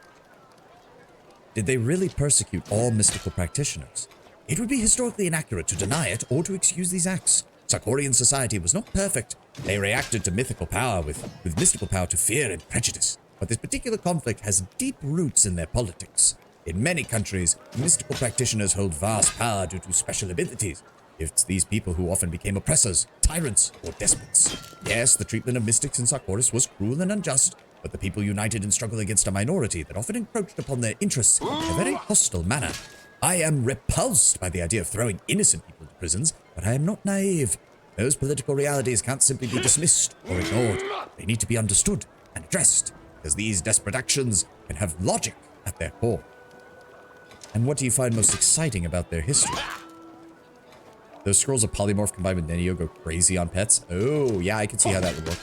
Did they really persecute all mystical practitioners? It would be historically inaccurate to deny it or to excuse these acts. Sarkorian society was not perfect. They reacted to mythical power with mystical power to fear and prejudice. But this particular conflict has deep roots in their politics. In many countries, mystical practitioners hold vast power due to special abilities. It's these people who often became oppressors, tyrants, or despots. Yes, the treatment of mystics in Sarkoris was cruel and unjust, but the people united in struggle against a minority that often encroached upon their interests in a very hostile manner. I am repulsed by the idea of throwing innocent people into prisons, but I am not naive. Those political realities can't simply be dismissed or ignored. They need to be understood and addressed, because these desperate actions can have logic at their core. And what do you find most exciting about their history? Those scrolls of polymorph combined with Nenio go crazy on pets? Oh, yeah, I can see how that would work.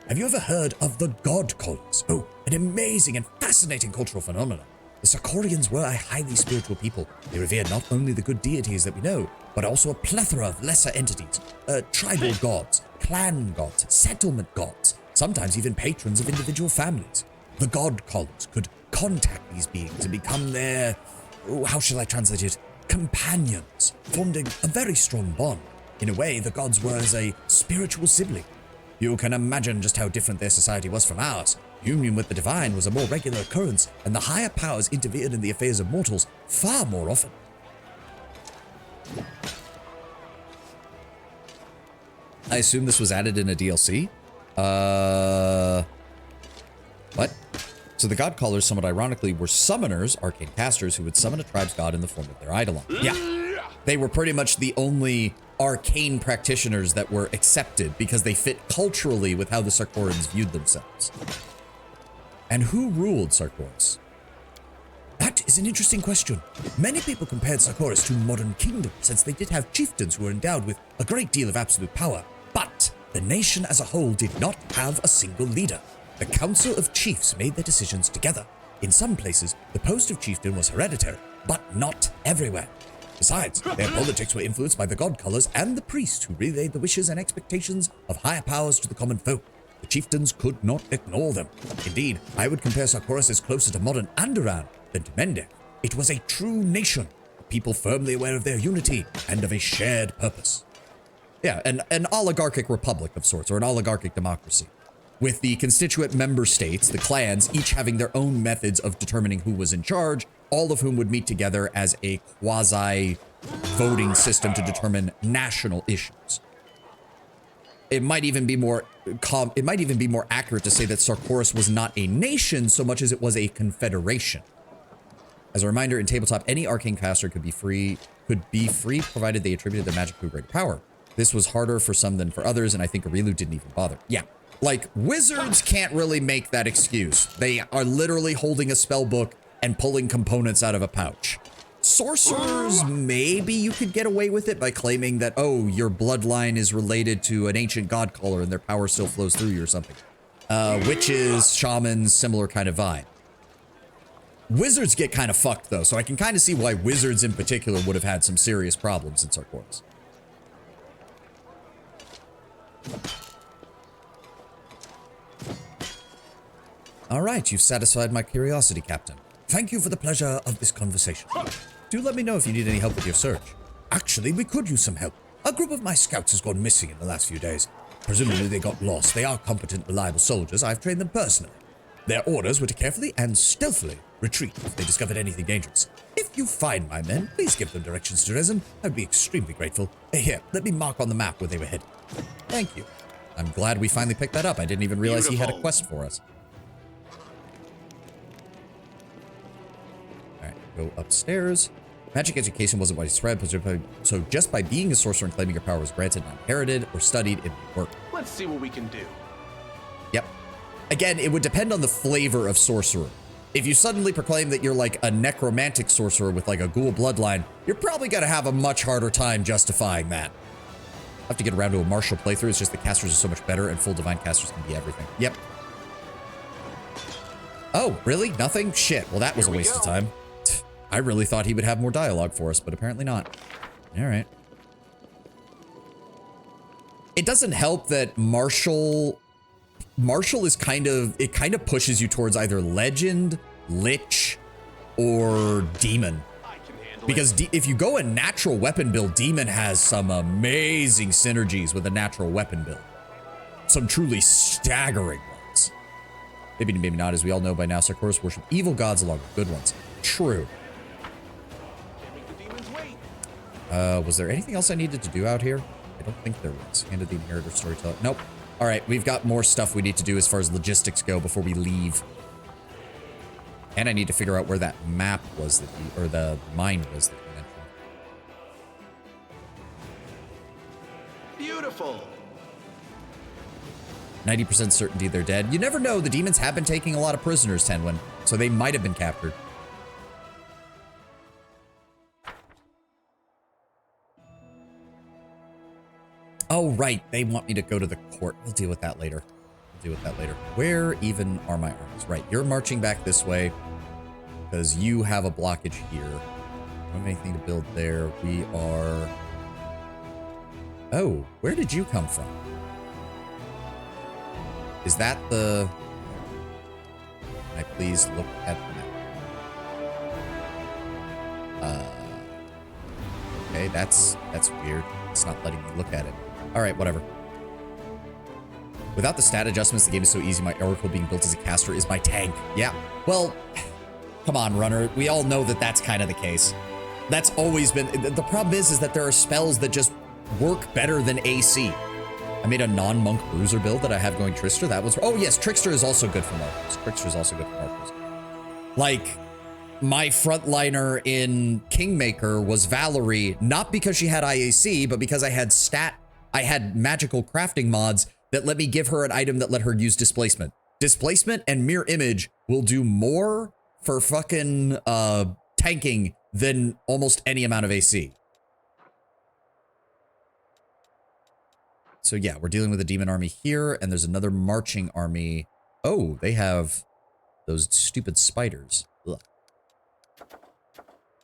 Have you ever heard of the God Callers? Oh, an amazing and fascinating cultural phenomenon. The Sarkorians were a highly spiritual people. They revered not only the good deities that we know, but also a plethora of lesser entities, tribal gods, clan gods, settlement gods, sometimes even patrons of individual families. The God Callers could contact these beings and become their, how shall I translate it, companions, forming a very strong bond. In a way, the gods were as a spiritual sibling. You can imagine just how different their society was from ours. Union with the divine was a more regular occurrence, and the higher powers interfered in the affairs of mortals far more often. I assume this was added in a DLC? What? So the God Callers, somewhat ironically, were summoners, arcane casters, who would summon a tribe's god in the form of their eidolon. Yeah. They were pretty much the only arcane practitioners that were accepted because they fit culturally with how the Sarkorians viewed themselves. And who ruled Sarkoris? That is an interesting question. Many people compared Sarkoris to modern kingdoms, since they did have chieftains who were endowed with a great deal of absolute power. But the nation as a whole did not have a single leader. The Council of Chiefs made their decisions together. In some places, the post of chieftain was hereditary, but not everywhere. Besides, their politics were influenced by the God Callers and the priests who relayed the wishes and expectations of higher powers to the common folk. The chieftains could not ignore them. Indeed, I would compare Sarkoris as closer to modern Andoran than to Mendek. It was a true nation, a people firmly aware of their unity and of a shared purpose. Yeah, an oligarchic republic of sorts, or an oligarchic democracy, with the constituent member states, the clans, each having their own methods of determining who was in charge, all of whom would meet together as a quasi-voting system to determine national issues. It might even be more accurate to say that Sarkoris was not a nation so much as it was a confederation. As a reminder, in tabletop, any arcane caster could be free provided they attributed their magic to a greater power. This was harder for some than for others, and I think Areelu didn't even bother. Yeah. Like, wizards can't really make that excuse. They are literally holding a spell book and pulling components out of a pouch. Sorcerers, maybe you could get away with it by claiming that, oh, your bloodline is related to an ancient god caller and their power still flows through you or something. Witches, shamans, similar kind of vibe. Wizards get kind of fucked, though, so I can kind of see why wizards in particular would have had some serious problems in Sarkoris. All right, you've satisfied my curiosity, Captain. Thank you for the pleasure of this conversation. Do let me know if you need any help with your search. Actually, we could use some help. A group of my scouts has gone missing in the last few days. Presumably they got lost. They are competent, reliable soldiers. I've trained them personally. Their orders were to carefully and stealthily retreat if they discovered anything dangerous. If you find my men, please give them directions to Resin. I'd be extremely grateful. Here, let me mark on the map where they were headed. Thank you. I'm glad we finally picked that up. I didn't even realize he had a quest for us. Go upstairs. Magic education wasn't widespread, so just by being a sorcerer and claiming your power was granted, not inherited, or studied, it would work. Let's see what we can do. Yep. Again, it would depend on the flavor of sorcerer. If you suddenly proclaim that you're like a necromantic sorcerer with like a ghoul bloodline, you're probably gonna have a much harder time justifying that. I'll have to get around to a martial playthrough. It's just the casters are so much better, and full divine casters can be everything. Yep. Oh, really? Nothing? Shit. Well, that was a waste of time. I really thought he would have more dialogue for us, but apparently not. All right. It doesn't help that Martial is kind of pushes you towards either Legend, Lich, or Demon. Because if you go a natural weapon build, Demon has some amazing synergies with a natural weapon build. Some truly staggering ones. Maybe not, as we all know by now, Sarkoris worship evil gods along with good ones. True. Was there anything else I needed to do out here? I don't think there was. Handed the inheritor storyteller. Nope. All right, we've got more stuff we need to do as far as logistics go before we leave. And I need to figure out where that map was that or the mine was that you mentioned. Beautiful. 90% certainty they're dead. You never know. The demons have been taking a lot of prisoners, Tenwin, so they might have been captured. Oh, right. They want me to go to the court. We'll deal with that later. Where even are my armies? Right. You're marching back this way because you have a blockage here. Don't have anything to build there. We are... Oh, where did you come from? Is that the... Can I please look at the map? Okay, that's weird. It's not letting me look at it. All right, whatever. Without the stat adjustments, the game is so easy. My Areelu being built as a caster is my tank. Yeah, well, come on, runner. We all know that that's kind of the case. That's always been... The problem is that there are spells that just work better than AC. I made a non-monk bruiser build that I have going Trickster. That was... Oh, yes, Trickster is also good for Markers. Like, my frontliner in Kingmaker was Valerie, not because she had IAC, but because I had magical crafting mods that let me give her an item that let her use displacement. Displacement and mirror image will do more for fucking tanking than almost any amount of AC. So yeah, we're dealing with a demon army here, and there's another marching army. Oh, they have those stupid spiders. Ugh.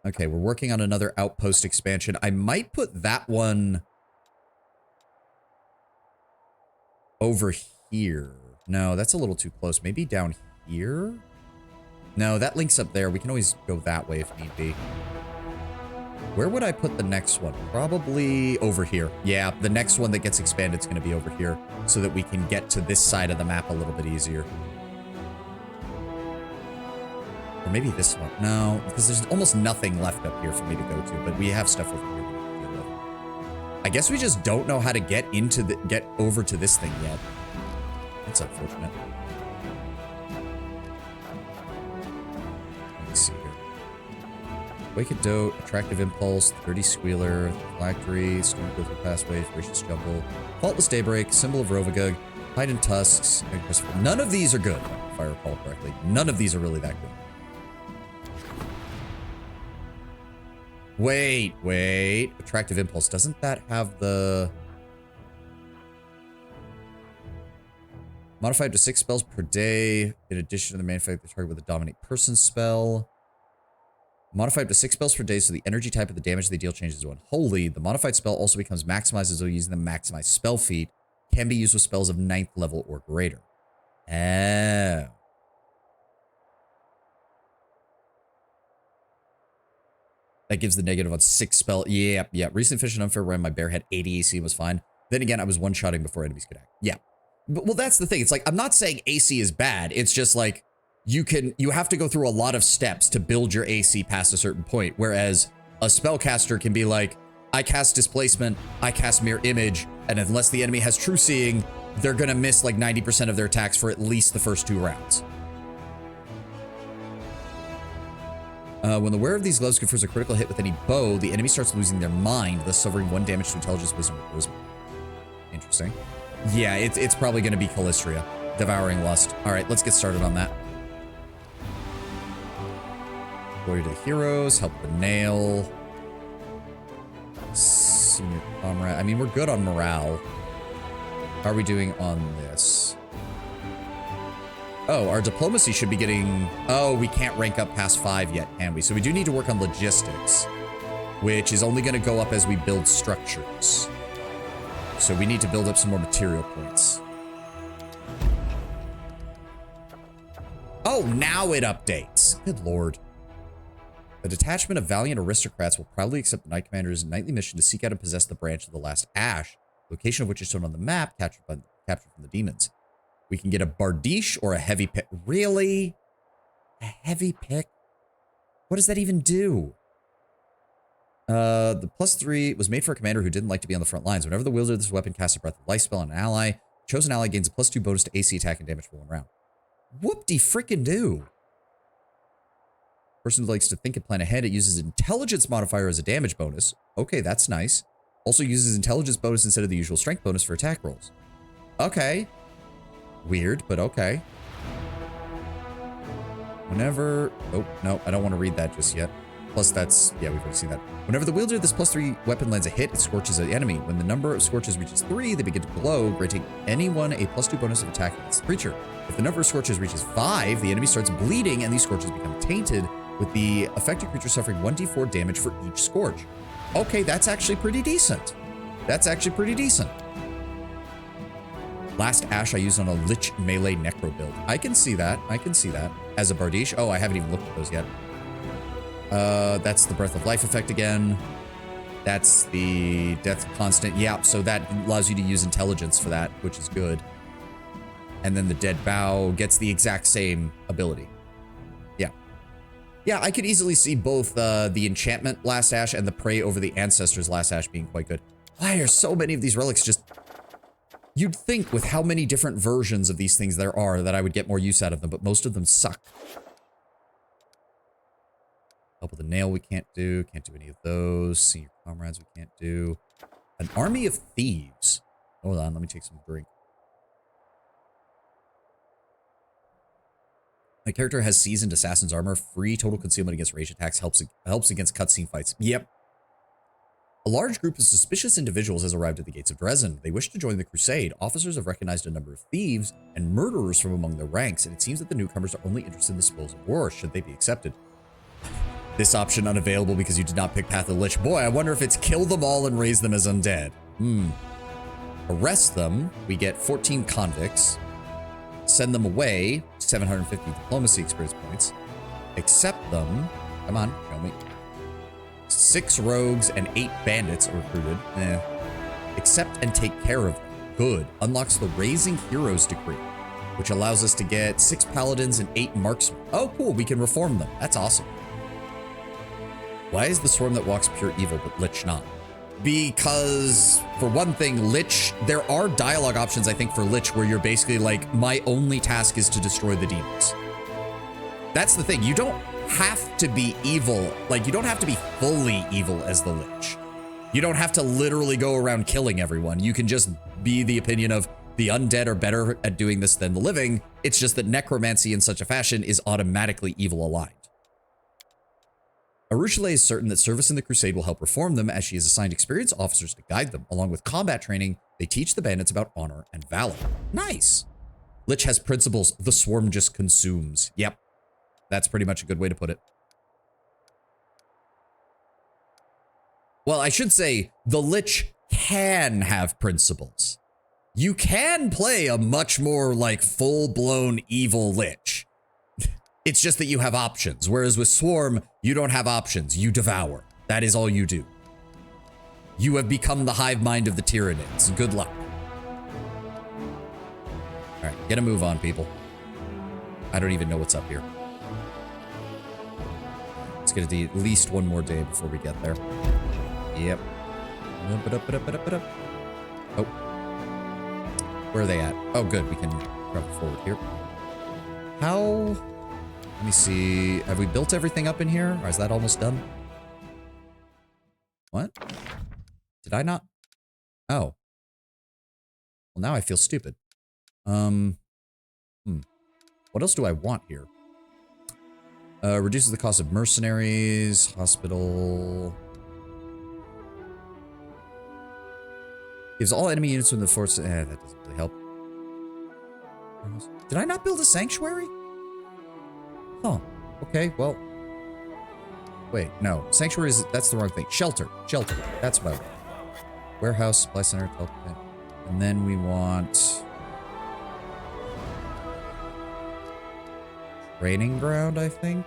Okay, we're working on another outpost expansion. I might put that one over here. No, that's a little too close. Maybe down here? No, that links up there. We can always go that way if need be. Where would I put the next one? Probably over here. Yeah, the next one that gets expanded is going to be over here so that we can get to this side of the map a little bit easier. Or maybe this one. No, because there's almost nothing left up here for me to go to, but we have stuff over here we need to deal with. I guess we just don't know how to get over to this thing yet. That's unfortunate. Let me see here. Wicked Dote, Attractive Impulse, 30 Squealer, Phylactery, Student Growth Pathway, Voracious Jumble, Faultless Daybreak, Symbol of Rovagug, Hide and Tusks, and Christopher. None of these are good, if I recall correctly. None of these are really that good. Wait. Attractive Impulse. Doesn't that have the... Modified to 6 spells per day, in addition to the manufactured target with a Dominate Person spell. Modified to 6 spells per day, so the energy type of the damage they deal changes to unholy. The modified spell also becomes maximized as though using the maximized spell feat. Can be used with spells of 9th level or greater. Oh. That gives the negative on 6 spell. Yeah. Recent Fish and Unfair Run, my bear had 80 AC and was fine. Then again, I was one-shotting before enemies could act. Yeah. But, well, that's the thing. It's like, I'm not saying AC is bad. It's just like, you have to go through a lot of steps to build your AC past a certain point. Whereas a spellcaster can be like, I cast Displacement, I cast Mirror Image, and unless the enemy has True Seeing, they're gonna miss like 90% of their attacks for at least the first 2 rounds. When the wearer of these gloves confers a critical hit with any bow, the enemy starts losing their mind, thus suffering 1 damage to intelligence, wisdom, or charisma. Interesting. Yeah, it's probably going to be Calistria. Devouring Lust. All right, let's get started on that. Glory to the heroes. Help the nail. Senior comrade. I mean, we're good on morale. How are we doing on this? Oh, our diplomacy should be getting... Oh, we can't rank up past 5 yet, can we? So we do need to work on logistics, which is only going to go up as we build structures. So we need to build up some more material points. Oh, now it updates. Good lord. A detachment of valiant aristocrats will proudly accept the Knight Commander's nightly mission to seek out and possess the branch of the last ash, location of which is shown on the map, captured from the demons. We can get a Bardiche or a heavy pick. Really? A heavy pick? What does that even do? The +3 was made for a commander who didn't like to be on the front lines. Whenever the wielder of this weapon casts a Breath of Life spell on an ally, chosen ally gains a +2 bonus to AC attack and damage for 1 round. Whoop-de-frickin-do. Person who likes to think and plan ahead, it uses intelligence modifier as a damage bonus. Okay, that's nice. Also uses intelligence bonus instead of the usual strength bonus for attack rolls. Okay. Weird, but okay. Whenever... Oh, no, I don't want to read that just yet. Plus that's... Yeah, we've already seen that. Whenever the wielder of this +3 weapon lands a hit, it scorches the enemy. When the number of scorches reaches 3, they begin to glow, granting anyone a +2 bonus of attack against the creature. If the number of scorches reaches 5, the enemy starts bleeding, and these scorches become tainted, with the affected creature suffering 1d4 damage for each scorch. Okay, that's actually pretty decent. That's actually pretty decent. Last Ash I used on a Lich melee Necro build. I can see that. I can see that. As a Bardiche. Oh, I haven't even looked at those yet. That's the Breath of Life effect again. That's the Death Constant. Yeah, so that allows you to use intelligence for that, which is good. And then the Dead Bow gets the exact same ability. Yeah. Yeah, I could easily see both the Enchantment Last Ash and the Pray over the Ancestors Last Ash being quite good. Why are so many of these relics just... You'd think with how many different versions of these things there are that I would get more use out of them, but most of them suck. Help with the Nail we can't do any of those. Senior Comrades we can't do. An Army of Thieves. Hold on, let me take some drink. My character has seasoned assassin's armor, free total concealment against rage attacks, helps against cutscene fights. Yep. A large group of suspicious individuals has arrived at the gates of Dresden. They wish to join the Crusade. Officers have recognized a number of thieves and murderers from among their ranks, and it seems that the newcomers are only interested in the spoils of war, should they be accepted. This option unavailable because you did not pick Path of the Lich. Boy, I wonder if it's kill them all and raise them as undead. Arrest them. We get 14 convicts. Send them away. 750 diplomacy experience points. Accept them. Come on, show me. 6 rogues and 8 bandits are recruited. Accept and take care of them. Good. Unlocks the Raising Heroes decree, which allows us to get 6 paladins and 8 marksmen. Oh, cool. We can reform them. That's awesome. Why is the swarm that walks pure evil, but Lich not? Because, for one thing, Lich, there are dialogue options, I think, for Lich where you're basically like, my only task is to destroy the demons. That's the thing. You don't have to be evil. Like, you don't have to be fully evil as the Lich. You don't have to literally go around killing everyone. You can just be the opinion of the undead are better at doing this than the living. It's just that necromancy in such a fashion is automatically evil aligned. Areelu is certain that service in the Crusade will help reform them, as she has assigned experienced officers to guide them. Along with combat training, they teach the bandits about honor and valor. Nice. Lich has principles the swarm just consumes. Yep. That's pretty much a good way to put it. Well, I should say the Lich can have principles. You can play a much more like full-blown evil Lich. It's just that you have options, whereas with Swarm, you don't have options. You devour. That is all you do. You have become the hive mind of the Tyranids. Good luck. All right, get a move on, people. I don't even know what's up here. It's going to be at least one more day before we get there. Yep. Oh. Where are they at? Oh, good. We can travel forward here. How... Let me see. Have we built everything up in here? Or is that almost done? What? Did I not? Oh. Well, now I feel stupid. What else do I want here? Reduces the cost of mercenaries. Hospital. Gives all enemy units from the force. That doesn't really help. Did I not build a sanctuary? Oh, okay, well. Wait, no. Sanctuary is, that's the wrong thing. Shelter. Shelter. That's what I want. Warehouse, supply center, teleport. And then we want... Training ground, I think?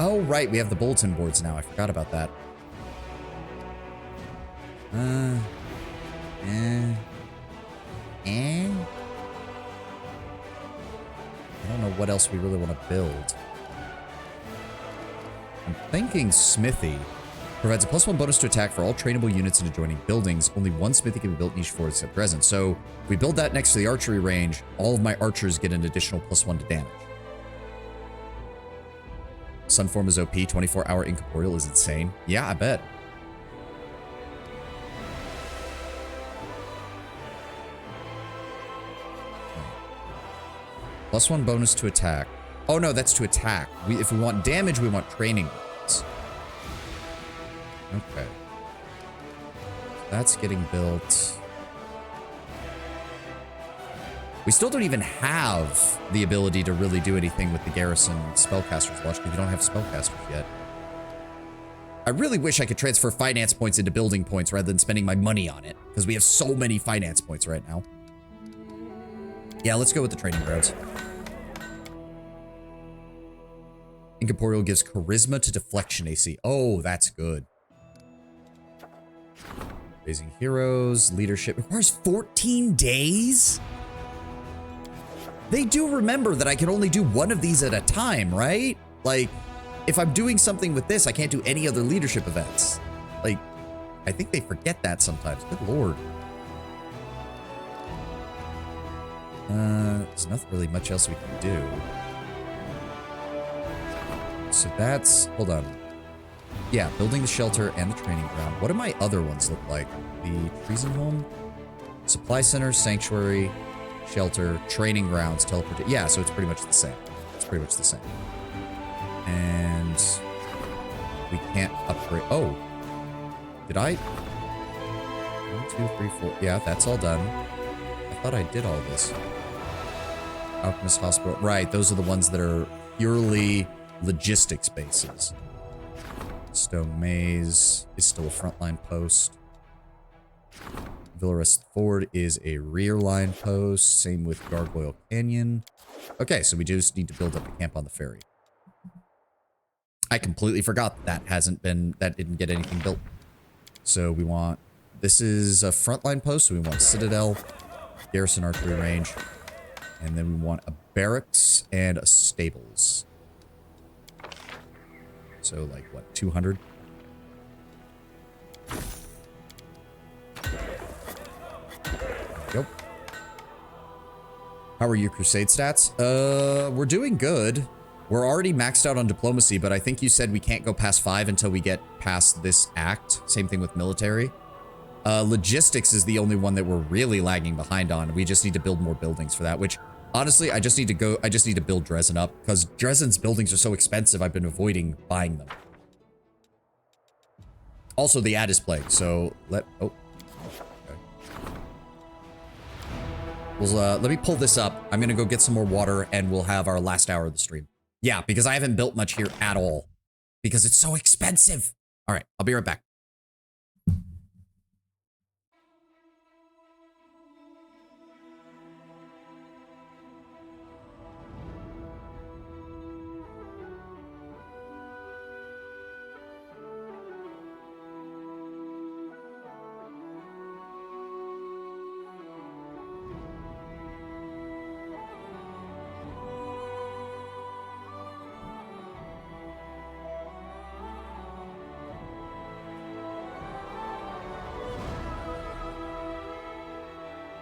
Oh, right, we have the bulletin boards now. I forgot about that. I don't know what else we really want to build. I'm thinking smithy. Provides a +1 bonus to attack for all trainable units in adjoining buildings. Only one smithy can be built in each fort except present. So if we build that next to the archery range, all of my archers get an additional +1 to damage. Sunform is OP. 24-hour incorporeal is insane. Yeah, I bet. +1 bonus to attack. Oh no, that's to attack. If we want damage, we want training rounds. Okay. That's getting built. We still don't even have the ability to really do anything with the garrison spellcasters watch because we don't have spellcasters yet. I really wish I could transfer finance points into building points rather than spending my money on it because we have so many finance points right now. Yeah, let's go with the training grounds. Incorporeal gives charisma to deflection AC. Oh, that's good. Raising heroes, leadership requires 14 days? They do remember that I can only do one of these at a time, right? Like, if I'm doing something with this, I can't do any other leadership events. Like, I think they forget that sometimes. Good lord. There's nothing really much else we can do. So that's, hold on. Yeah, building the shelter and the training ground. What do my other ones look like? The treason home, supply center, sanctuary, shelter, training grounds, teleport. Yeah, so it's pretty much the same. It's pretty much the same. And we can't upgrade. Oh, did I? 1, 2, 3, 4. Yeah, that's all done. I thought I did all this. Alchemist Hospital. Right, those are the ones that are purely logistics bases. Stone Maze is still a frontline post. Villarest Ford is a rear line post. Same with Gargoyle Canyon. Okay, so we just need to build up a camp on the ferry. I completely forgot that didn't get anything built. So we want, this is a frontline post, so we want Citadel, Garrison Archery Range, and then we want a barracks and a stables. So like what, 200? Yep. How are your Crusade stats? We're doing good. We're already maxed out on diplomacy, but I think you said we can't go past 5 until we get past this act. Same thing with military. Logistics is the only one that we're really lagging behind on. We just need to build more buildings for that, which honestly, I just need to build Dresden up because Dresden's buildings are so expensive. I've been avoiding buying them. Also, the ad is plague, so okay. Well, let me pull this up. I'm gonna go get some more water and we'll have our last hour of the stream. Yeah, because I haven't built much here at all because it's so expensive. All right, I'll be right back.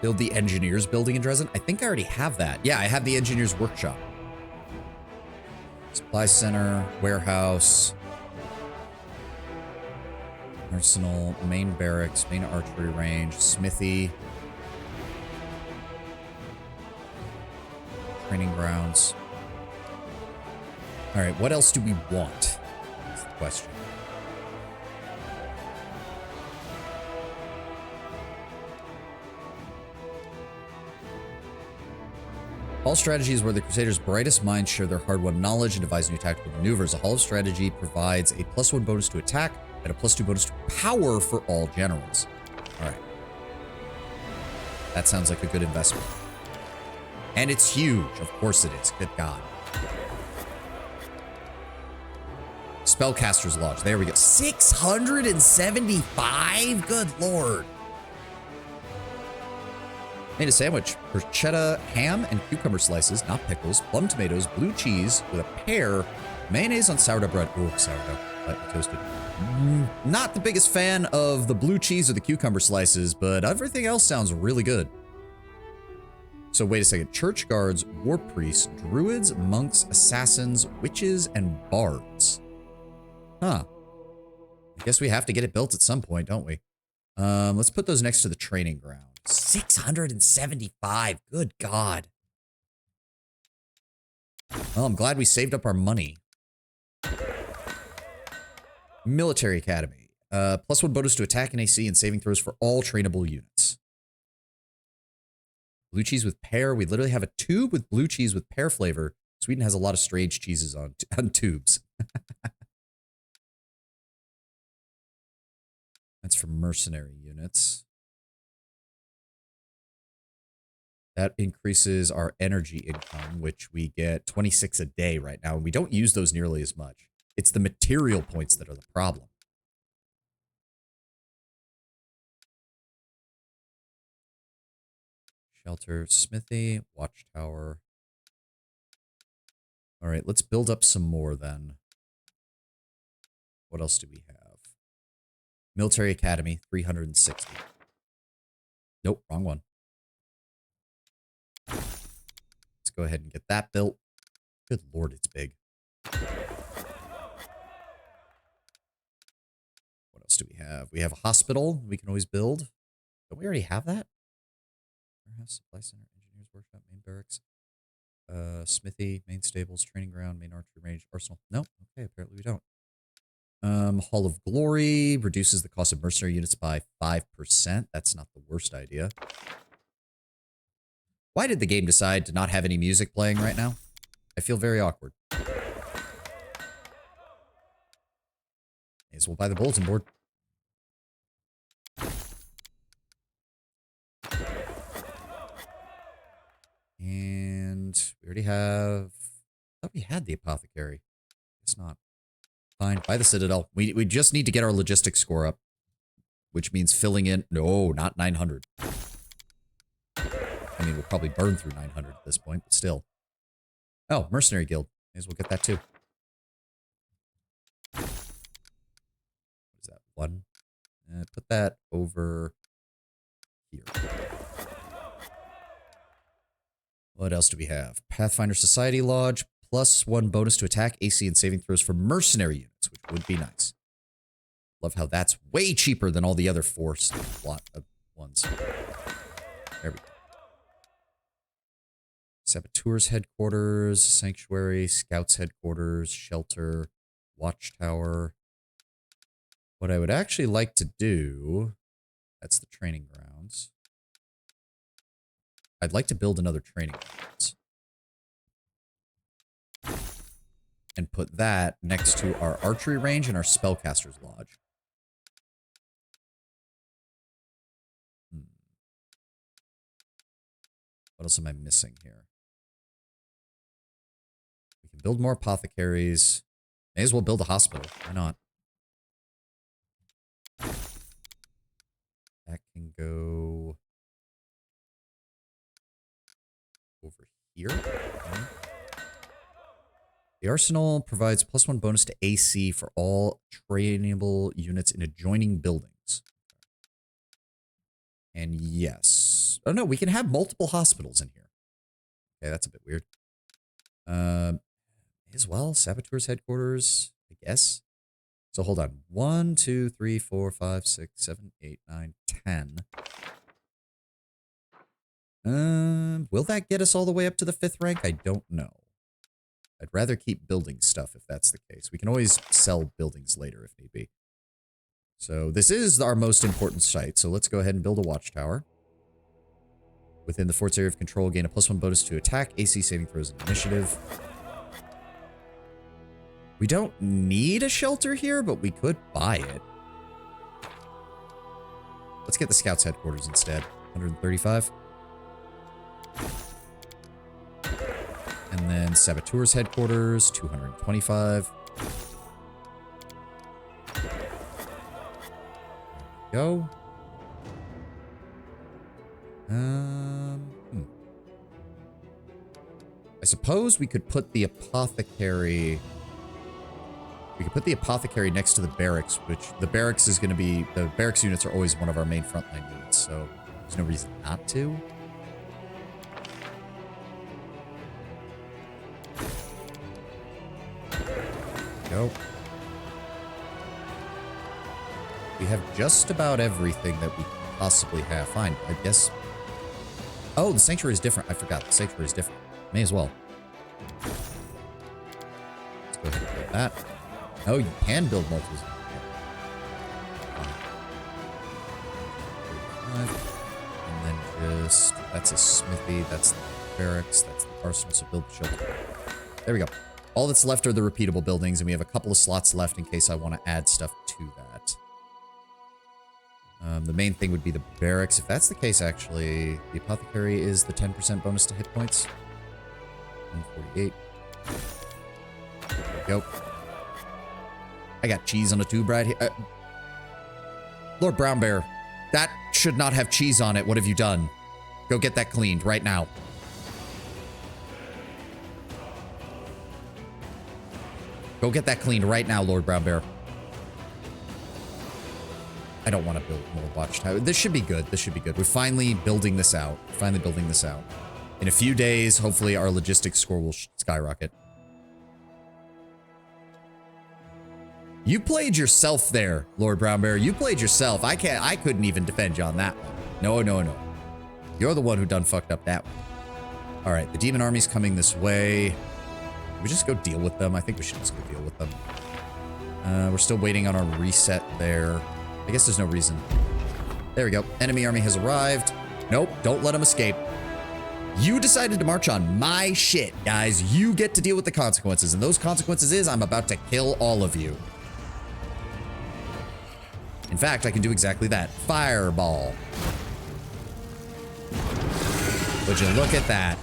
Build the engineers building in Dresden. I think I already have that. Yeah, I have the engineers workshop. Supply center, warehouse, arsenal, main barracks, main archery range, smithy, training grounds. All right, what else do we want? That's the question. Hall strategy is where the Crusaders' brightest minds share their hard-won knowledge and devise new tactical maneuvers. A Hall of Strategy provides a +1 bonus to attack and a +2 bonus to power for all generals. All right. That sounds like a good investment. And it's huge. Of course it is. Good God. Spellcaster's Lodge. There we go. 675? Good Lord. Made a sandwich. Bruschetta ham and cucumber slices, not pickles, plum tomatoes, blue cheese with a pear, mayonnaise on sourdough bread. Ooh, sourdough. Lightly toasted. Not the biggest fan of the blue cheese or the cucumber slices, but everything else sounds really good. So wait a second. Church guards, war priests, druids, monks, assassins, witches, and bards. Huh. I guess we have to get it built at some point, don't we? Let's put those next to the training ground. 675. Good God. Well, I'm glad we saved up our money. Military Academy. +1 bonus to attack and AC and saving throws for all trainable units. Blue cheese with pear. We literally have a tube with blue cheese with pear flavor. Sweden has a lot of strange cheeses on tubes. That's for mercenary units. That increases our energy income, which we get 26 a day right now. And we don't use those nearly as much. It's the material points that are the problem. Shelter, smithy, watchtower. All right, let's build up some more then. What else do we have? Military Academy, 360. Nope, wrong one. Let's go ahead and get that built. Good Lord, it's big. What else do we have? We have a hospital we can always build. Don't we already have that? Warehouse, supply center, engineer's workshop, main barracks, smithy, main stables, training ground, main archery range, arsenal. No, okay, apparently we don't. Hall of Glory reduces the cost of mercenary units by 5%. That's not the worst idea. Why did the game decide to not have any music playing right now? I feel very awkward. May as well buy the bulletin board. And we already have... I thought we had the apothecary. Guess not. Fine. Buy the Citadel. We just need to get our logistics score up. Which means filling in... No, not 900. I mean, we'll probably burn through 900 at this point, but still. Oh, Mercenary Guild. May as well get that too. What is that? 1. Put that over here. What else do we have? Pathfinder Society Lodge, +1 bonus to attack, AC, and saving throws for mercenary units, which would be nice. Love how that's way cheaper than all the other force ones. There we go. Saboteurs headquarters, sanctuary, scouts headquarters, shelter, watchtower. What I would actually like to do, that's the training grounds. I'd like to build another training grounds. And put that next to our archery range and our spellcaster's lodge. What else am I missing here? We can build more apothecaries. May as well build a hospital. Why not? That can go over here. Okay. The arsenal provides +1 bonus to AC for all trainable units in adjoining buildings. And yes. Oh no, we can have multiple hospitals in here. Okay, that's a bit weird. As well, Saboteurs headquarters, I guess. So hold on. 1, 2, 3, 4, 5, 6, 7, 8, 9, 10. Will that get us all the way up to the 5th rank? I don't know. I'd rather keep building stuff if that's the case. We can always sell buildings later if need be. So this is our most important site. So let's go ahead and build a watchtower. Within the fort's area of control, gain a +1 bonus to attack, AC, saving throws, and initiative. We don't need a shelter here, but we could buy it. Let's get the scouts headquarters instead. 135. And then Saboteurs headquarters, 225. There we go. I suppose we could put the apothecary... We could put the apothecary next to the barracks, which the barracks is going to be... The barracks units are always one of our main frontline units, so there's no reason not to. go. We have just about everything that we possibly have. Fine, I guess. Oh, the sanctuary is different. I forgot. The sanctuary is different. May as well. Let's go ahead and build that. Oh, you can build multiples. And then just, that's a smithy, that's the barracks, that's the arsenal, so build the shelter. There we go. All that's left are the repeatable buildings, and we have a couple of slots left in case I want to add stuff to that. The main thing would be the barracks. If that's the case, actually, the apothecary is the 10% bonus to hit points. 148. There we go. I got cheese on a tube right here. Lord Brown Bear, that should not have cheese on it. What have you done? Go get that cleaned right now. Go get that cleaned right now, Lord Brown Bear. I don't want to build more watchtower. This should be good. This should be good. We're finally building this out. Finally building this out. In a few days, hopefully our logistics score will skyrocket. You played yourself there, Lord Brown Bear. You played yourself. I couldn't even defend you on that one. No, no, no. You're the one who done fucked up that one. All right, the demon army's coming this way. Can we just go deal with them? I think we should just go deal with them. We're still waiting on our reset there. I guess there's no reason. There we go. Enemy army has arrived. Nope, don't let them escape. You decided to march on my shit, guys. You get to deal with the consequences, and those consequences is I'm about to kill all of you. In fact, I can do exactly that. Fireball. Would you look at that?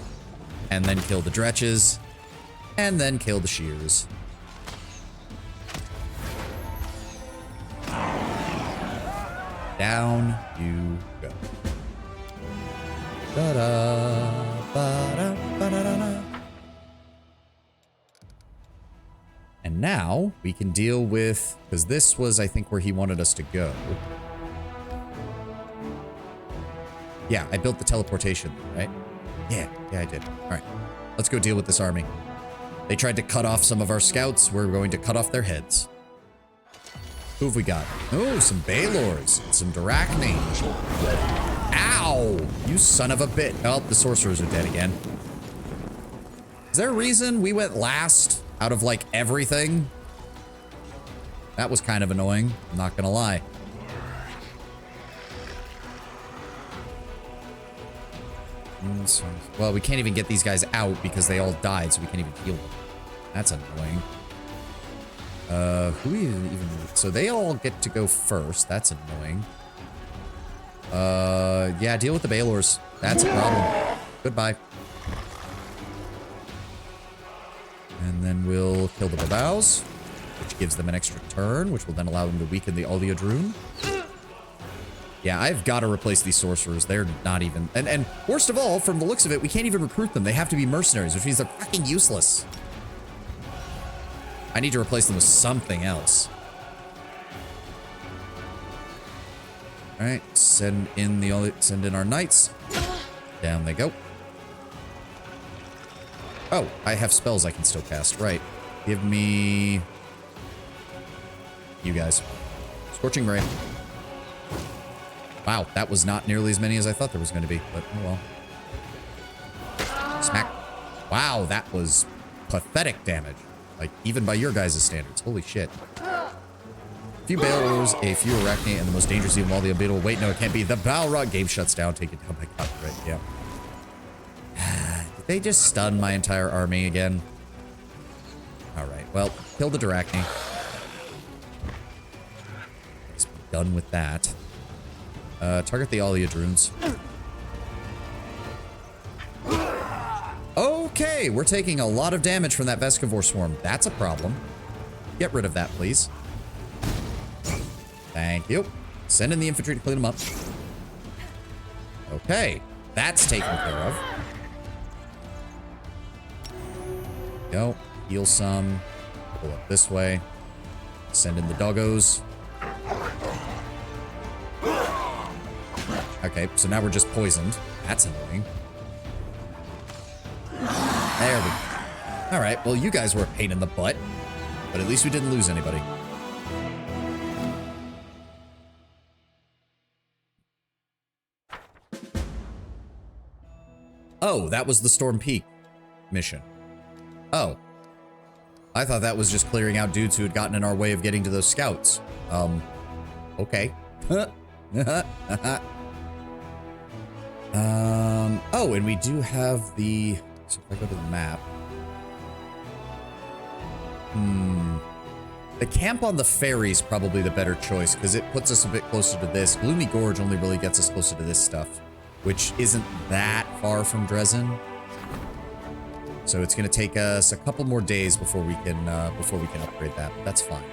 And then kill the dretches. And then kill the shears. Down you go. Da-da, ba-da, ba-da-da-da. And now we can deal with, because this was, I think, where he wanted us to go. Yeah, I built the teleportation, right? Yeah, I did. All right, let's go deal with this army. They tried to cut off some of our scouts. We're going to cut off their heads. Who have we got? Oh, some Baylors, some Darachne. Ow! You son of a bit. Oh, the sorcerers are dead again. Is there a reason we went last out of, like, everything? That was kind of annoying. I'm not gonna lie. Well, we can't even get these guys out because they all died, so we can't even heal them. That's annoying. Who even... So they all get to go first. That's annoying. Yeah, deal with the Baylors. That's a problem. Goodbye. And then we'll kill the Babaus, which gives them an extra turn, which will then allow them to weaken the Oleodrune. Yeah, I've got to replace these sorcerers. They're not even... And worst of all, from the looks of it, we can't even recruit them. They have to be mercenaries, which means they're fucking useless. I need to replace them with something else. All right, send in our knights. Down they go. Oh, I have spells I can still cast. Right. Give me... you guys. Scorching Ray. Wow, that was not nearly as many as I thought there was going to be, but oh well. Smack. Wow, that was pathetic damage. Like, even by your guys' standards. Holy shit. A few Baylors, a few Arachne, and the most dangerous even all the unbeatable. Wait, no, it can't be. The Balrog game shuts down. Take it down by copyright. Yeah. Did they just stun my entire army again? Alright, well, kill the Darachne. Let's be done with that. Target the Oleodrunes. Okay, we're taking a lot of damage from that Vescivore swarm. That's a problem. Get rid of that, please. Thank you. Send in the infantry to clean them up. Okay, that's taken care of. Go. Heal some. Pull up this way. Send in the doggos. Okay, so now we're just poisoned. That's annoying. There we go. Alright, well, you guys were a pain in the butt. But at least we didn't lose anybody. Oh, that was the Storm Peak mission. Oh. I thought that was just clearing out dudes who had gotten in our way of getting to those scouts. Okay. Oh, and we do have the... So if I go to the map... The camp on the ferry is probably the better choice, because it puts us a bit closer to this. Gloomy Gorge only really gets us closer to this stuff, which isn't that far from Dresden. So it's going to take us a couple more days before we can upgrade that. But that's fine.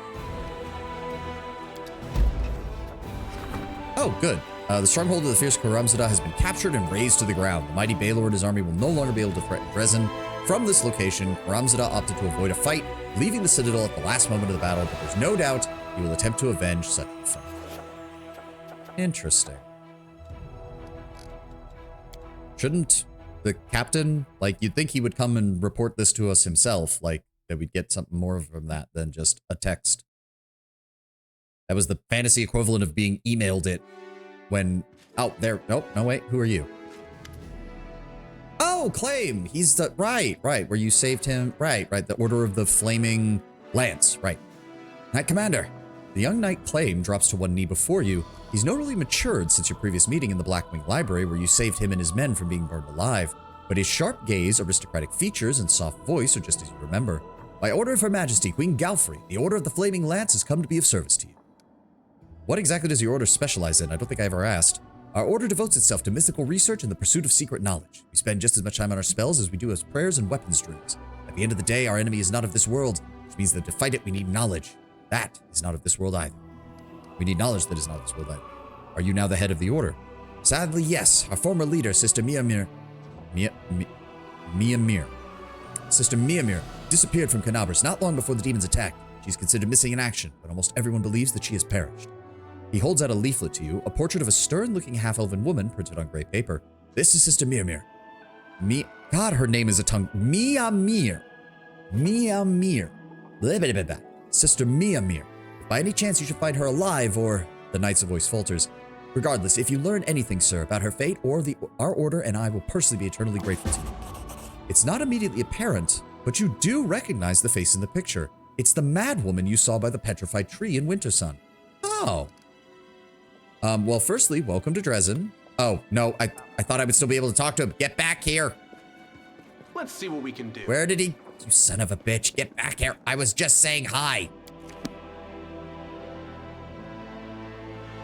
Oh, good. The stronghold of the fierce Karamzada has been captured and razed to the ground. The mighty Baylor and his army will no longer be able to threaten Dresden. From this location, Karamzada opted to avoid a fight, leaving the citadel at the last moment of the battle, but there's no doubt he will attempt to avenge such a fight. Interesting. Shouldn't the captain, like, you'd think he would come and report this to us himself, like, that we'd get something more from that than just a text. That was the fantasy equivalent of being emailed it when, oh, there, nope, no, wait, who are you? Oh, Claim, he's the, right, where you saved him, right, the Order of the Flaming Lance, right. Knight Commander, the young knight Claim drops to one knee before you. He's notably matured since your previous meeting in the Blackwing Library where you saved him and his men from being burned alive, but his sharp gaze, aristocratic features, and soft voice are just as you remember. By order of Her Majesty, Queen Galfrey, the Order of the Flaming Lance has come to be of service to you. What exactly does your order specialize in? I don't think I ever asked. Our order devotes itself to mythical research and the pursuit of secret knowledge. We spend just as much time on our spells as we do as prayers and weapons drills. At the end of the day, our enemy is not of this world, which means that to fight it, we need knowledge. That is not of this world either. We need knowledge that is not of this world either. Are you now the head of the order? Sadly, yes. Our former leader, Sister Miamir, Sister Miamir disappeared from Canabras not long before the demons attacked. She's considered missing in action, but almost everyone believes that she has perished. He holds out a leaflet to you, a portrait of a stern-looking half-elven woman printed on gray paper. This is Sister Miamir. God, her name is a tongue. Miamir. Blah, blah, blah, blah. Sister Miamir. If by any chance you should find her alive, or... The knight's voice falters. Regardless, if you learn anything, sir, about her fate or our order, and I will personally be eternally grateful to you. It's not immediately apparent, but you do recognize the face in the picture. It's the mad woman you saw by the petrified tree in Wintersun. Oh. Well, firstly, welcome to Dresden. Oh, no, I thought I would still be able to talk to him. Get back here. Let's see what we can do. Where did he? You son of a bitch. Get back here. I was just saying hi.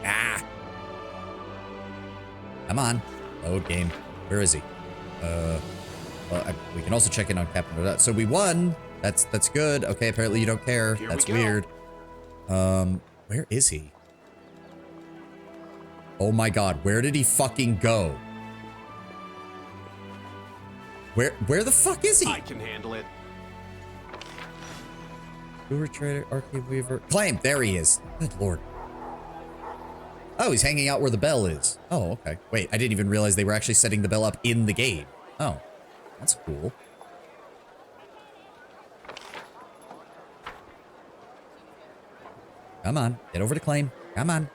Ah. Come on. Load game. Where is he? Well, we can also check in on Captain. So we won. That's good. Okay, apparently you don't care. Here That's we go. weird. Where is he? Oh my god, where did he fucking go? Where the fuck is he? I can handle it. Hoover Trader, Arcade Weaver. Claim! There he is. Good lord. Oh, he's hanging out where the bell is. Oh, okay. Wait, I didn't even realize they were actually setting the bell up in the game. Oh, that's cool. Come on, get over to Claim. Come on.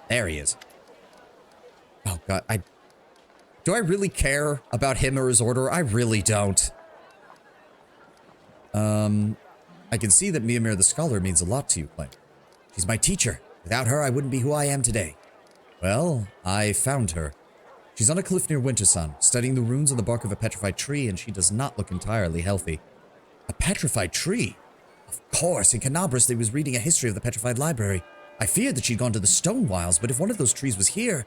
There he is. Oh god, do I really care about him or his order? I really don't. I can see that Miamir the Scholar means a lot to you, Claim. She's my teacher. Without her, I wouldn't be who I am today. Well, I found her. She's on a cliff near Wintersun, studying the runes on the bark of a petrified tree, and she does not look entirely healthy. A petrified tree? Of course, in Canabras they was reading a history of the petrified library. I feared that she'd gone to the Stone Wilds, but if one of those trees was here,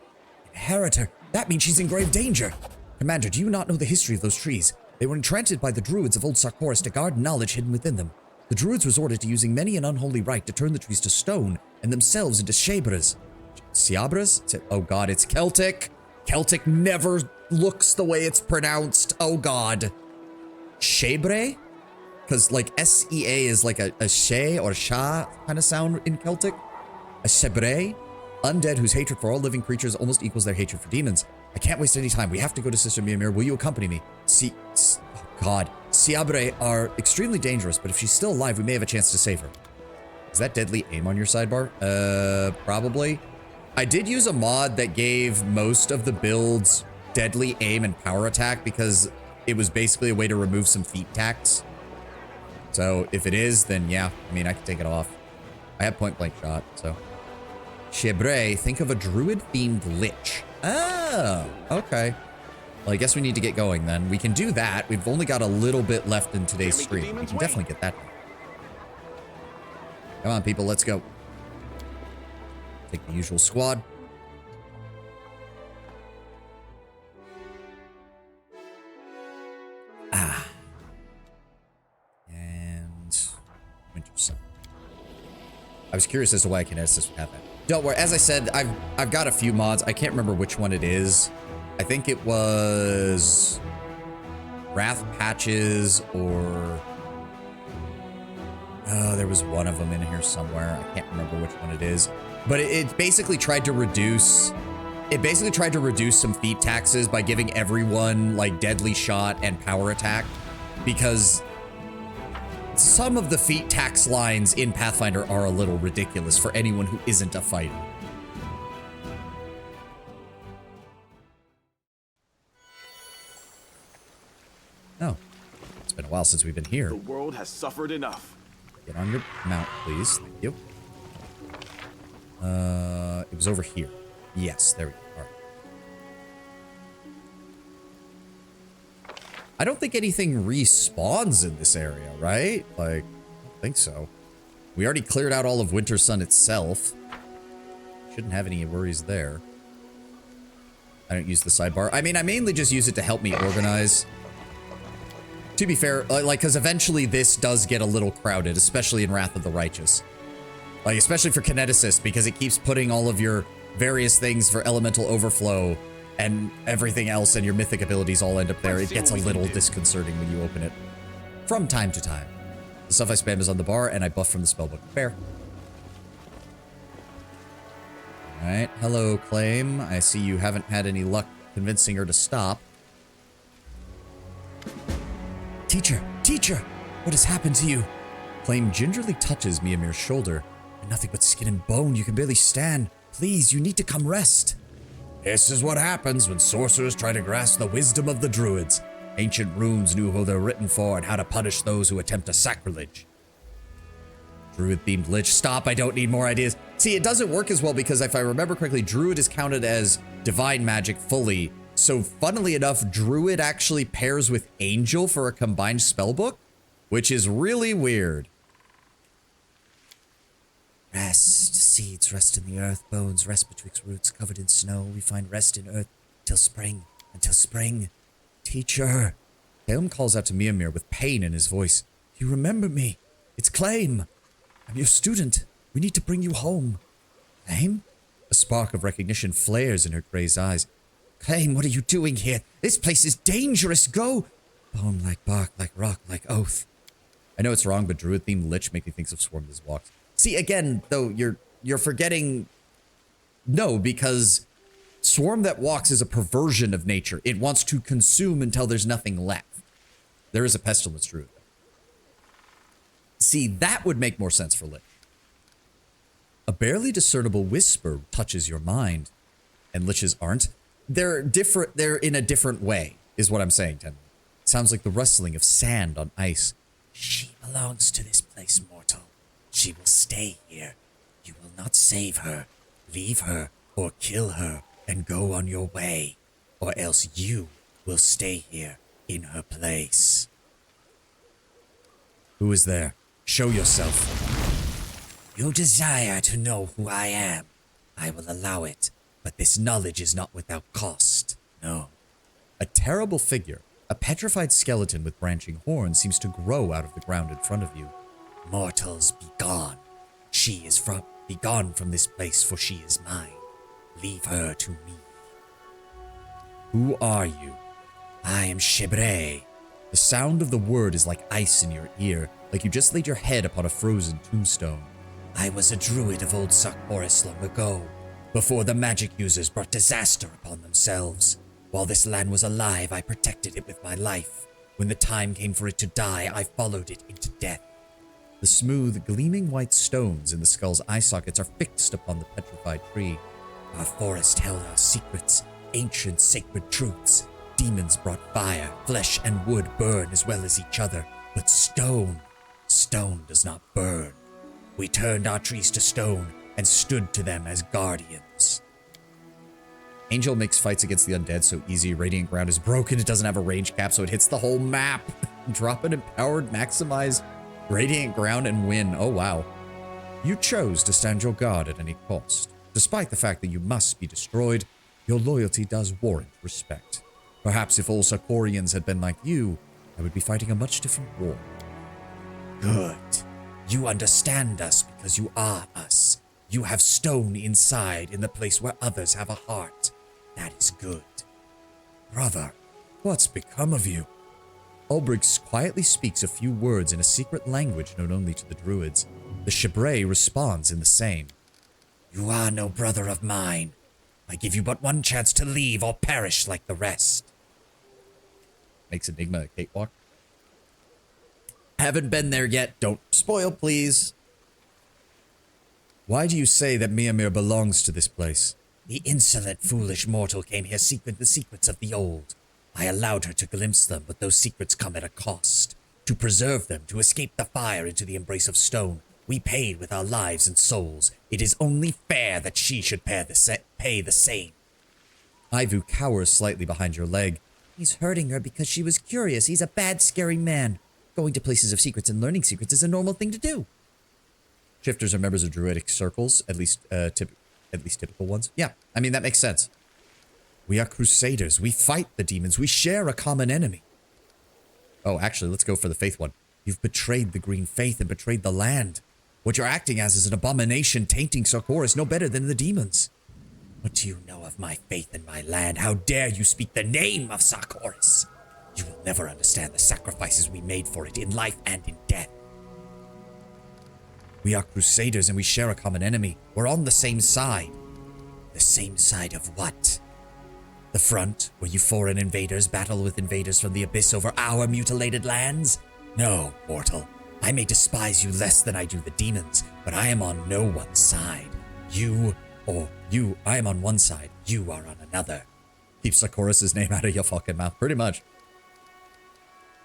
inherit her, that means she's in grave danger. Commander, do you not know the history of those trees? They were enchanted by the druids of Old Sarkoris to guard knowledge hidden within them. The druids resorted to using many an unholy rite to turn the trees to stone and themselves into shabras. Siabras? Oh god, it's Celtic. Celtic never looks the way it's pronounced. Oh god. Shabre? Because like S-E-A is like a she or sha kind of sound in Celtic. A shabre? Undead whose hatred for all living creatures almost equals their hatred for demons. I can't waste any time. We have to go to Sister Miamir. Will you accompany me? Oh god. Siabre are extremely dangerous, but if she's still alive, we may have a chance to save her. Is that deadly aim on your sidebar? Probably. I did use a mod that gave most of the builds deadly aim and power attack because it was basically a way to remove some feat tax. So if it is, then yeah, I mean, I can take it off. I have point blank shot, so. Chebre, think of a druid-themed lich. Oh, okay. Well, I guess we need to get going then. We can do that. We've only got a little bit left in today's stream. We can definitely get that done. Come on, people, let's go. Take the usual squad. And Winter Sun. I was curious as to why Kinesis would have that. Don't worry, as I said, I've got a few mods. I can't remember which one it is. I think it was Wrath Patches or... Oh, there was one of them in here somewhere. I can't remember which one it is. But it basically tried to reduce... It basically tried to reduce some feat taxes by giving everyone, like, deadly shot and power attack. Because some of the feat tax lines in Pathfinder are a little ridiculous for anyone who isn't a fighter. Oh. It's been a while since we've been here. The world has suffered enough. Get on your mount, please. Thank you. It was over here. Yes, there we go. All right. I don't think anything respawns in this area, right? Like, I don't think so. We already cleared out all of Winter Sun itself. Shouldn't have any worries there. I don't use the sidebar. I mean, I mainly just use it to help me organize. To be fair, like, because eventually this does get a little crowded, especially in Wrath of the Righteous. Like, especially for Kineticist, because it keeps putting all of your various things for elemental overflow and everything else, and your mythic abilities all end up there. It gets a little disconcerting when you open it. From time to time. The stuff I spam is on the bar, and I buff from the spellbook. Fair. Alright, hello, Claim. I see you haven't had any luck convincing her to stop. Teacher, teacher, what has happened to you? Claim gingerly touches Miamir's shoulder. You're nothing but skin and bone. You can barely stand. Please, you need to come rest. This is what happens when sorcerers try to grasp the wisdom of the druids. Ancient runes knew who they're written for and how to punish those who attempt a sacrilege. Druid-themed lich. Stop, I don't need more ideas. See, it doesn't work as well because if I remember correctly, Druid is counted as divine magic fully. So, funnily enough, Druid actually pairs with Angel for a combined spellbook, which is really weird. Rest, seeds rest in the earth, bones rest betwixt roots covered in snow. We find rest in earth till spring, until spring. Teacher. Calum calls out to Miamir with pain in his voice. You remember me. It's Claim. I'm your student. We need to bring you home. Claim? A spark of recognition flares in her crazed eyes. Claim, what are you doing here? This place is dangerous. Go. Bone like bark, like rock, like oath. I know it's wrong, but Druid-themed lich make me think of Swarm that walks. See, again, though, you're forgetting... No, because Swarm that walks is a perversion of nature. It wants to consume until there's nothing left. There is a pestilence druid. See, that would make more sense for lich. A barely discernible whisper touches your mind. And liches aren't. They're different. They're in a different way, is what I'm saying, Ten. Sounds like the rustling of sand on ice. She belongs to this place, mortal. She will stay here. You will not save her, leave her, or kill her, and go on your way. Or else you will stay here in her place. Who is there? Show yourself. You desire to know who I am. I will allow it. But this knowledge is not without cost. No. A terrible figure, a petrified skeleton with branching horns, seems to grow out of the ground in front of you. Mortals, be gone. Be gone from this place, for she is mine. Leave her to me. Who are you? I am Chebre. The sound of the word is like ice in your ear, like you just laid your head upon a frozen tombstone. I was a druid of old Suck Forest long ago. Before the magic users brought disaster upon themselves. While this land was alive, I protected it with my life. When the time came for it to die, I followed it into death. The smooth, gleaming white stones in the skull's eye sockets are fixed upon the petrified tree. Our forest held our secrets, ancient sacred truths. Demons brought fire, flesh and wood burn as well as each other. But stone does not burn. We turned our trees to stone and stood to them as guardians. Angel makes fights against the undead so easy. Radiant Ground is broken. It doesn't have a range cap, so it hits the whole map. Drop an empowered, maximize Radiant Ground and win. Oh, wow. You chose to stand your guard at any cost. Despite the fact that you must be destroyed, your loyalty does warrant respect. Perhaps if all Sarkorians had been like you, I would be fighting a much different war. Good. You understand us because you are us. You have stone inside in the place where others have a heart. That is good. Brother, what's become of you? Ulbrich quietly speaks a few words in a secret language known only to the druids. The Shibray responds in the same. You are no brother of mine. I give you but one chance to leave or perish like the rest. Makes Enigma a cakewalk. Haven't been there yet. Don't spoil, please. Why do you say that Miamir belongs to this place? The insolent, foolish mortal came here seeking the secrets of the old. I allowed her to glimpse them, but those secrets come at a cost. To preserve them, to escape the fire into the embrace of stone, we paid with our lives and souls. It is only fair that she should pay the same. Ivu cowers slightly behind your leg. He's hurting her because she was curious. He's a bad, scary man. Going to places of secrets and learning secrets is a normal thing to do. Shifters are members of druidic circles, at least typical ones. Yeah, I mean, that makes sense. We are crusaders. We fight the demons. We share a common enemy. Oh, actually, let's go for the faith one. You've betrayed the green faith and betrayed the land. What you're acting as is an abomination tainting Sarkoris no better than the demons. What do you know of my faith and my land? How dare you speak the name of Sarkoris? You will never understand the sacrifices we made for it in life and in death. We are crusaders and we share a common enemy. We're on the same side. The same side of what? The front, where you foreign invaders battle with invaders from the abyss over our mutilated lands? No, mortal. I may despise you less than I do the demons, but I am on no one's side. I am on one side, you are on another. Keep Sarkoris' name out of your fucking mouth, pretty much.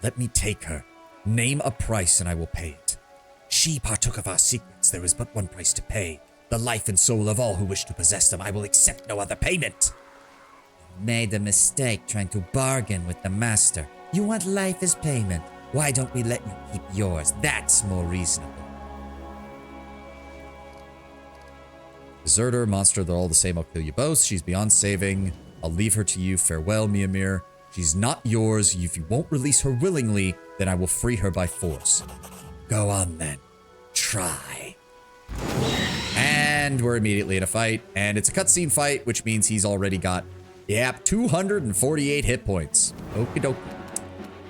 Let me take her. Name a price and I will pay it. She partook of our secrets. There is but one price to pay. The life and soul of all who wish to possess them. I will accept no other payment. You made a mistake trying to bargain with the master. You want life as payment. Why don't we let you keep yours? That's more reasonable. Deserter, monster, they're all the same. I'll kill you both. She's beyond saving. I'll leave her to you. Farewell, Miamir. She's not yours. If you won't release her willingly, then I will free her by force. Go on then. Try. And we're immediately in a fight. And it's a cutscene fight, which means he's already got, 248 hit points. Okie dokie.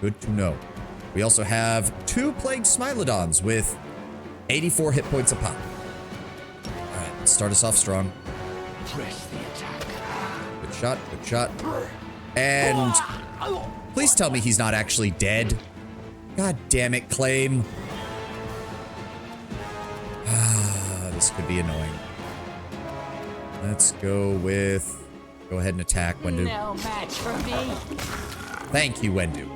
Good to know. We also have 2 Plague Smilodons with 84 hit points a pop. Alright, let's start us off strong. Press the attack. Good shot, good shot. And please tell me he's not actually dead. God damn it, Claim. This could be annoying. Let's go with... Go ahead and attack, Wendu. No match for me. Thank you, Wendu.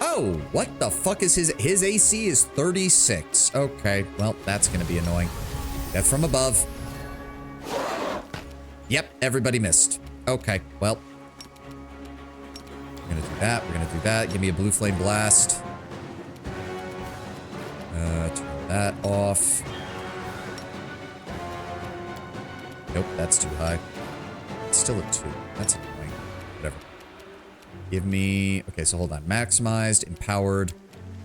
Oh, what the fuck is his AC is 36. Okay, well, that's gonna be annoying. Death from above. Yep, everybody missed. Okay, well. We're gonna do that, we're gonna do that. Give me a blue flame blast. Turn that off. Nope, that's too high. It's still at 2. That's annoying. Whatever. Give me... Okay, so hold on. Maximized, empowered.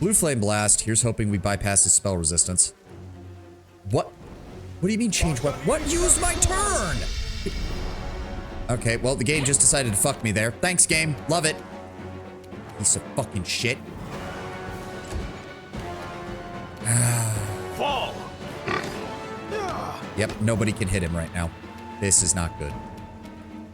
Blue flame blast. Here's hoping we bypass his spell resistance. What? What do you mean change what? What? Use my turn! Okay, well, the game just decided to fuck me there. Thanks, game. Love it. Piece of fucking shit. Fall! Yep, nobody can hit him right now. This is not good.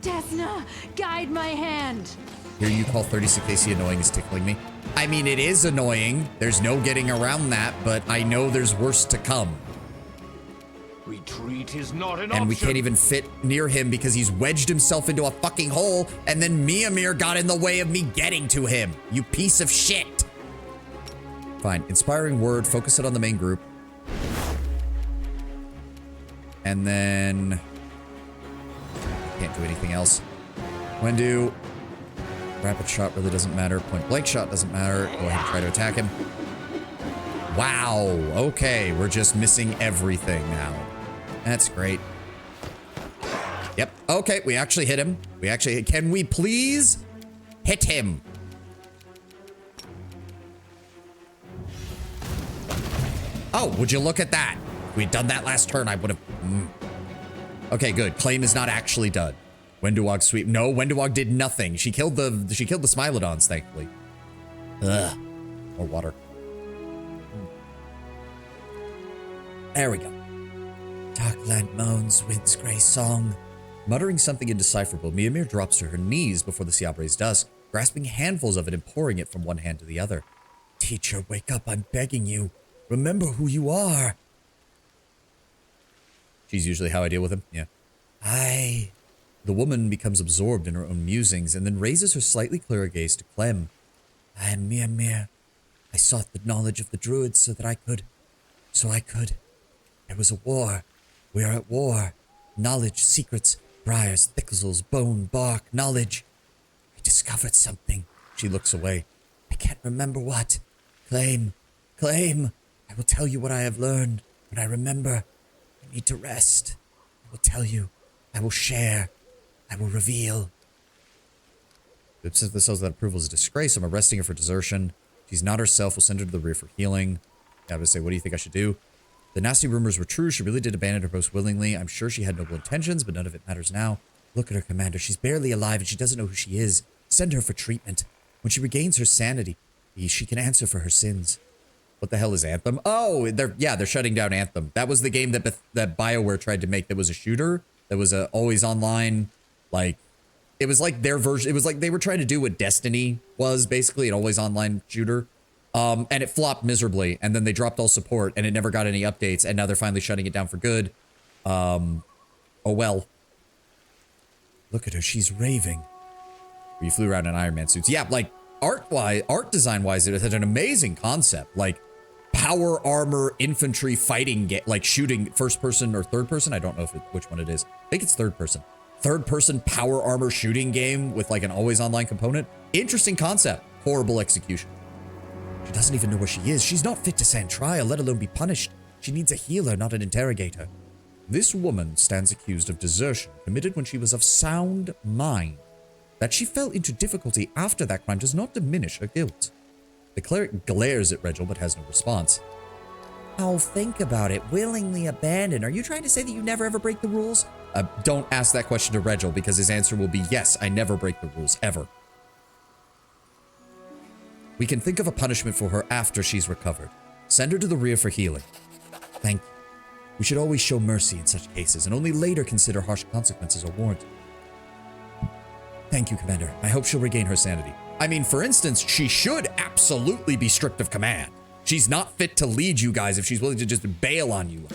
Desna, guide my hand. Here you call 36 AC annoying is tickling me. I mean, it is annoying. There's no getting around that, but I know there's worse to come. Retreat is not an And we option. can't even fit near him because he's wedged himself into a fucking hole, and then Mimir got in the way of me getting to him. You piece of shit. Fine. Inspiring word. Focus it on the main group. And then... can't do anything else. Wendu. Rapid shot really doesn't matter. Point blank shot doesn't matter. Go ahead and try to attack him. Wow. Okay. We're just missing everything now. That's great. Yep. Okay. We actually hit him. Can we please hit him? Oh, would you look at that? If we'd done that last turn, I would have... Okay, good. Claim is not actually done. Wenduwog sweep. No, Wenduwog did nothing. She killed the Smilodons, thankfully. Ugh. More water. There we go. Darkland moans, wind's grey song. Muttering something indecipherable, Mimir drops to her knees before the Siabre's dusk, grasping handfuls of it and pouring it from one hand to the other. Teacher, wake up, I'm begging you. Remember who you are. She's usually how I deal with him. Yeah. The woman becomes absorbed in her own musings and then raises her slightly clearer gaze to Clem. I am Mimir. I sought the knowledge of the druids so I could. There was a war. We are at war. Knowledge, secrets, briars, thickles, bone, bark, knowledge. I discovered something. She looks away. I can't remember what. Claim. I will tell you what I have learned. When I remember, I need to rest. I will tell you. I will share. I will reveal. Since the cells that approval is a disgrace, I'm arresting her for desertion. She's not herself. We'll send her to the rear for healing. I would say, what do you think I should do? The nasty rumors were true. She really did abandon her post willingly. I'm sure she had noble intentions, but none of it matters now. Look at her, Commander. She's barely alive and she doesn't know who she is. Send her for treatment. When she regains her sanity, she can answer for her sins. What the hell is Anthem? Oh, they're shutting down Anthem. That was the game that BioWare tried to make that was a shooter. That was a always online, like, it was like their version. It was like they were trying to do what Destiny was, basically, an always online shooter. And it flopped miserably, and then they dropped all support, and it never got any updates, and now they're finally shutting it down for good. Oh well. Look at her, she's raving. You flew around in Iron Man suits. Yeah, like, art design-wise, it had an amazing concept. Like, power armor, infantry, fighting, like, shooting, first person or third person? I don't know which one it is. I think it's third person. Third person power armor shooting game with, like, an always online component. Interesting concept. Horrible execution. She doesn't even know where she is. She's not fit to stand trial, let alone be punished. She needs a healer, not an interrogator. This woman stands accused of desertion committed when she was of sound mind. That she fell into difficulty after that crime does not diminish her guilt. The cleric glares at Regil but has no response. Oh, think about it. Willingly abandoned. Are you trying to say that you never ever break the rules? Don't ask that question to Regil because his answer will be yes, I never break the rules, ever. We can think of a punishment for her after she's recovered. Send her to the rear for healing. Thank you. We should always show mercy in such cases and only later consider harsh consequences are warranted. Thank you, Commander. I hope she'll regain her sanity. I mean, for instance, she should absolutely be stripped of command. She's not fit to lead you guys if she's willing to just bail on you.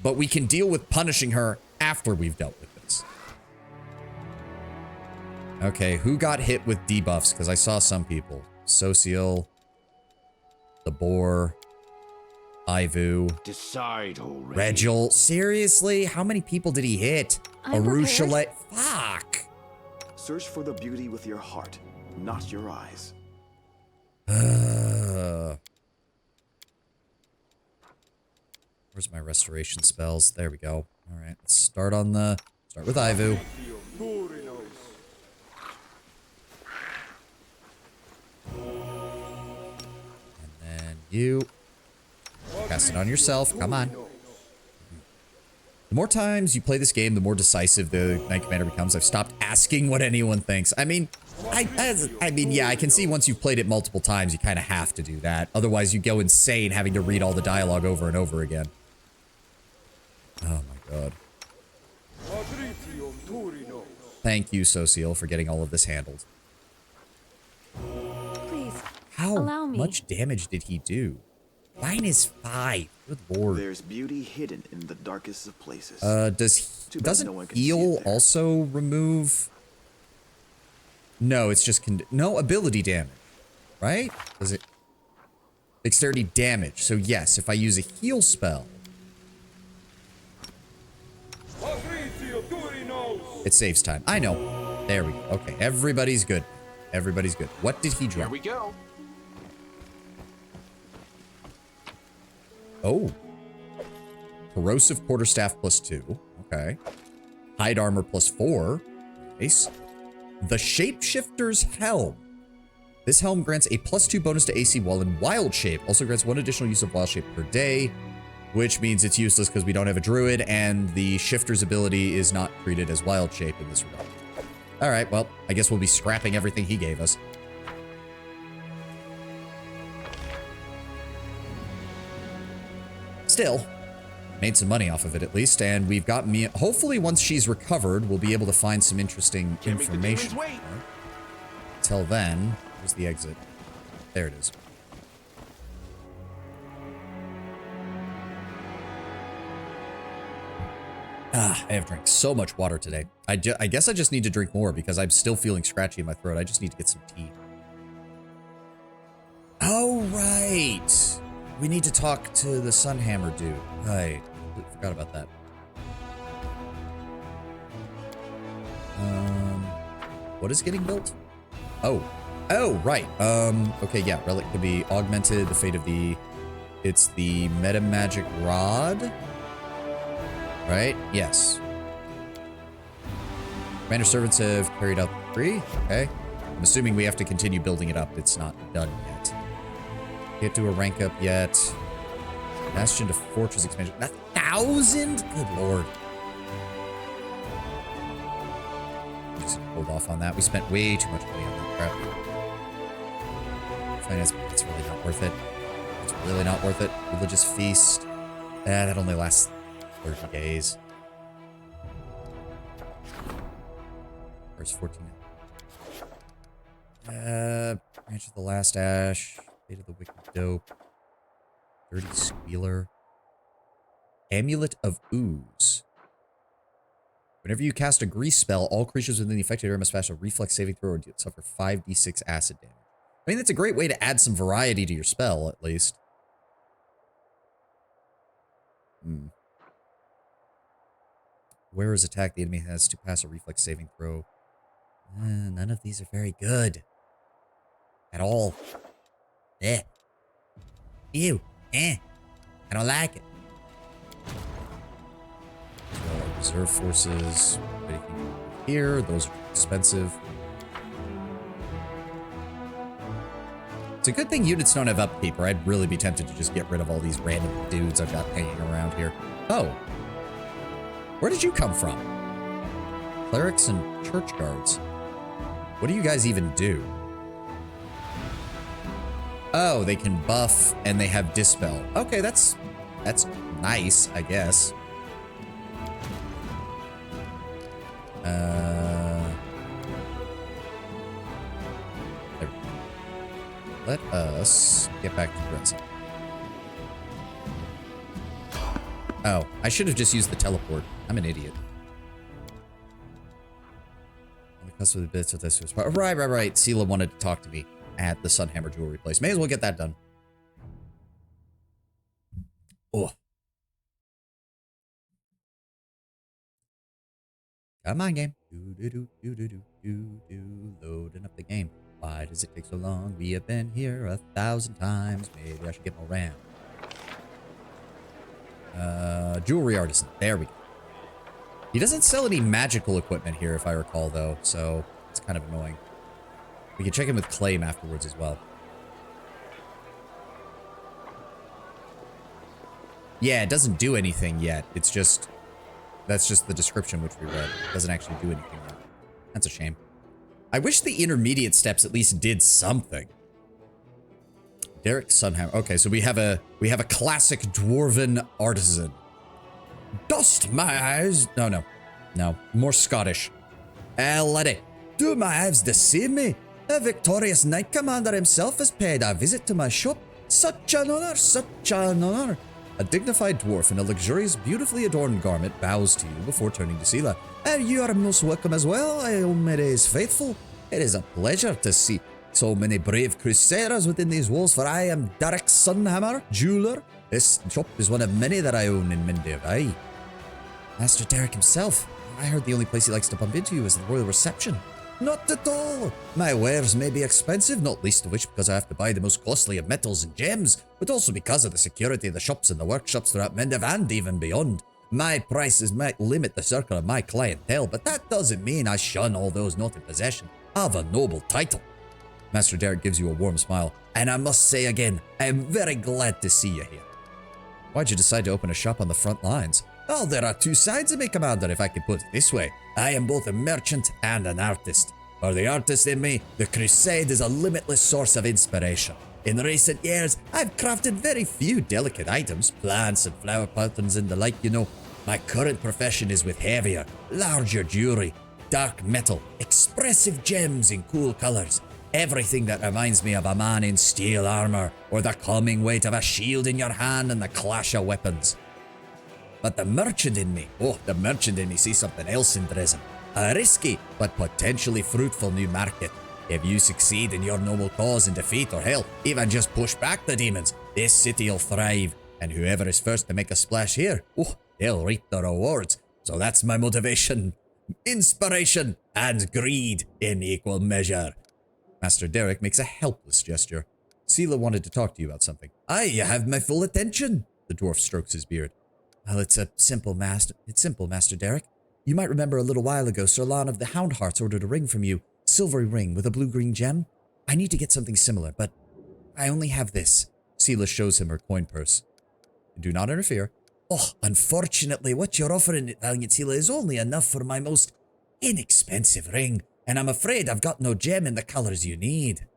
But we can deal with punishing her after we've dealt with this. Okay, who got hit with debuffs? Because I saw some people. Social, the Boar, Ivu, Decide already. Regil. Seriously? How many people did he hit? I'm Areelu. Fuck. Search for the beauty with your heart, not your eyes. Where's my restoration spells? There we go. All right, let's start with Ivu. And then you cast it on yourself. Come on. The more times you play this game, the more decisive the Knight Commander becomes. I've stopped asking what anyone thinks. I mean, yeah, I can see once you've played it multiple times, you kind of have to do that. Otherwise, you go insane having to read all the dialogue over and over again. Oh my god. Thank you, Social, for getting all of this handled. How Allow me. much damage did he do? -5. Good lord. There's beauty hidden in the darkest of places. Too bad no one can see it heal there. also remove? No, it's just no ability damage, right? Does it? Dexterity damage. So yes, if I use a heal spell, it saves time. I know. There we go. Okay, everybody's good. Everybody's good. What did he Here drop? we go. Oh. Corrosive quarterstaff +2. Okay. Hide armor +4. Nice. The Shapeshifter's Helm. This helm grants a +2 bonus to AC while in wild shape. Also grants 1 additional use of wild shape per day, which means it's useless because we don't have a druid, and the shifter's ability is not treated as wild shape in this regard. All right, well, I guess we'll be scrapping everything he gave us. Still, made some money off of it at least, and we've got me. Hopefully, once she's recovered, we'll be able to find some interesting Can't make the information. demons wait. Till then, where's the exit? There it is. I have drank so much water today. I guess I just need to drink more because I'm still feeling scratchy in my throat. I just need to get some tea. Oh, right. We need to talk to the Sunhammer dude. I forgot about that. What is getting built? Oh, right. Okay, yeah. Relic can be augmented. The fate of the... It's the Meta Magic Rod. Right? Yes. Commander servants have carried out the decree. Okay. I'm assuming we have to continue building it up. It's not done yet. Can't do a rank up yet. Bastion to Fortress expansion. 1,000? Good lord. Just hold off on that. We spent way too much money on that crap. Finance, it's really not worth it. It's really not worth it. Religious feast. That only lasts 30 days. Where's 14? Branch of the Last Ash. Fate of the Wicked Dope. Dirty Squealer. Amulet of Ooze. Whenever you cast a grease spell, all creatures within the affected area must pass a reflex saving throw or suffer 5d6 acid damage. I mean, that's a great way to add some variety to your spell, at least. Where is attack? The enemy has to pass a reflex saving throw. None of these are very good. At all. Ew. I don't like it. Reserve forces. Anything here. Those are expensive. It's a good thing units don't have upkeep, or I'd really be tempted to just get rid of all these random dudes I've got hanging around here. Oh. Where did you come from? Clerics and church guards. What do you guys even do? Oh, they can buff and they have dispel. Okay, that's nice, I guess. Let us get back to dressing. Oh, I should have just used the teleport. I'm an idiot. On the cusp of the bits of this was right. Sela wanted to talk to me at the Sunhammer jewelry place. May as well get that done. Oh. Come on, game. Loading up the game. Why does it take so long? We have been here 1,000 times. Maybe I should get more RAM. Jewelry artisan. There we go. He doesn't sell any magical equipment here, if I recall, though, so it's kind of annoying. We can check in with Claim afterwards as well. Yeah, it doesn't do anything yet. It's just... That's just the description which we read. It doesn't actually do anything yet. That's a shame. I wish the intermediate steps at least did something. Derek Sunhammer. Okay, so we have a classic dwarven artisan. Dust my eyes. No. More Scottish. Laddie, do my eyes deceive me? The victorious Knight Commander himself has paid a visit to my shop. Such an honor, such an honor. A dignified dwarf in a luxurious, beautifully adorned garment bows to you before turning to Sela. You are most welcome as well, Omere's faithful. It is a pleasure to see so many brave crusaders within these walls, for I am Derek Sunhammer, jeweler. This shop is one of many that I own in Mindir. Aye. Master Derek himself. I heard the only place he likes to bump into you is the royal reception. Not at all. My wares may be expensive, not least of which because I have to buy the most costly of metals and gems, but also because of the security of the shops and the workshops throughout Mindir and even beyond. My prices might limit the circle of my clientele, but that doesn't mean I shun all those not in possession of a noble title. Master Derek gives you a warm smile. And I must say again, I am very glad to see you here. Why'd you decide to open a shop on the front lines? Well, there are two sides of me, Commander, if I could put it this way. I am both a merchant and an artist. For the artist in me, the Crusade is a limitless source of inspiration. In recent years, I've crafted very few delicate items, plants and flower patterns and the like, you know. My current profession is with heavier, larger jewelry, dark metal, expressive gems in cool colors. Everything that reminds me of a man in steel armor, or the calming weight of a shield in your hand and the clash of weapons. But the merchant in me sees something else in Dresden. A risky, but potentially fruitful new market. If you succeed in your noble cause and defeat, or hell, even just push back the demons, this city'll thrive. And whoever is first to make a splash here, they'll reap the rewards. So that's my motivation. Inspiration and greed in equal measure. Master Derek makes a helpless gesture. Sela wanted to talk to you about something. Aye, you have my full attention. The dwarf strokes his beard. Well, it's simple, Master Derek. You might remember a little while ago, Sir Lon of the Houndhearts ordered a ring from you. Silvery ring with a blue-green gem. I need to get something similar, but I only have this. Sela shows him her coin purse. Do not interfere. Oh, unfortunately, what you're offering, Valiant Sela, is only enough for my most inexpensive ring, and I'm afraid I've got no gem in the colors you need.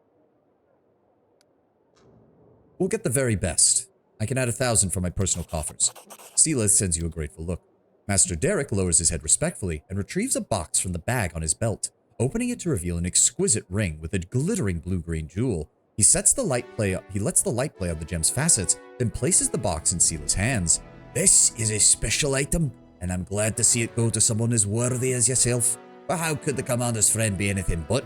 We'll get the very best. I can add 1,000 from my personal coffers. Sela sends you a grateful look. Master Derek lowers his head respectfully and retrieves a box from the bag on his belt, opening it to reveal an exquisite ring with a glittering blue-green jewel. He lets the light play on the gem's facets, then places the box in Sela's hands. This is a special item, and I'm glad to see it go to someone as worthy as yourself. But how could the commander's friend be anything but?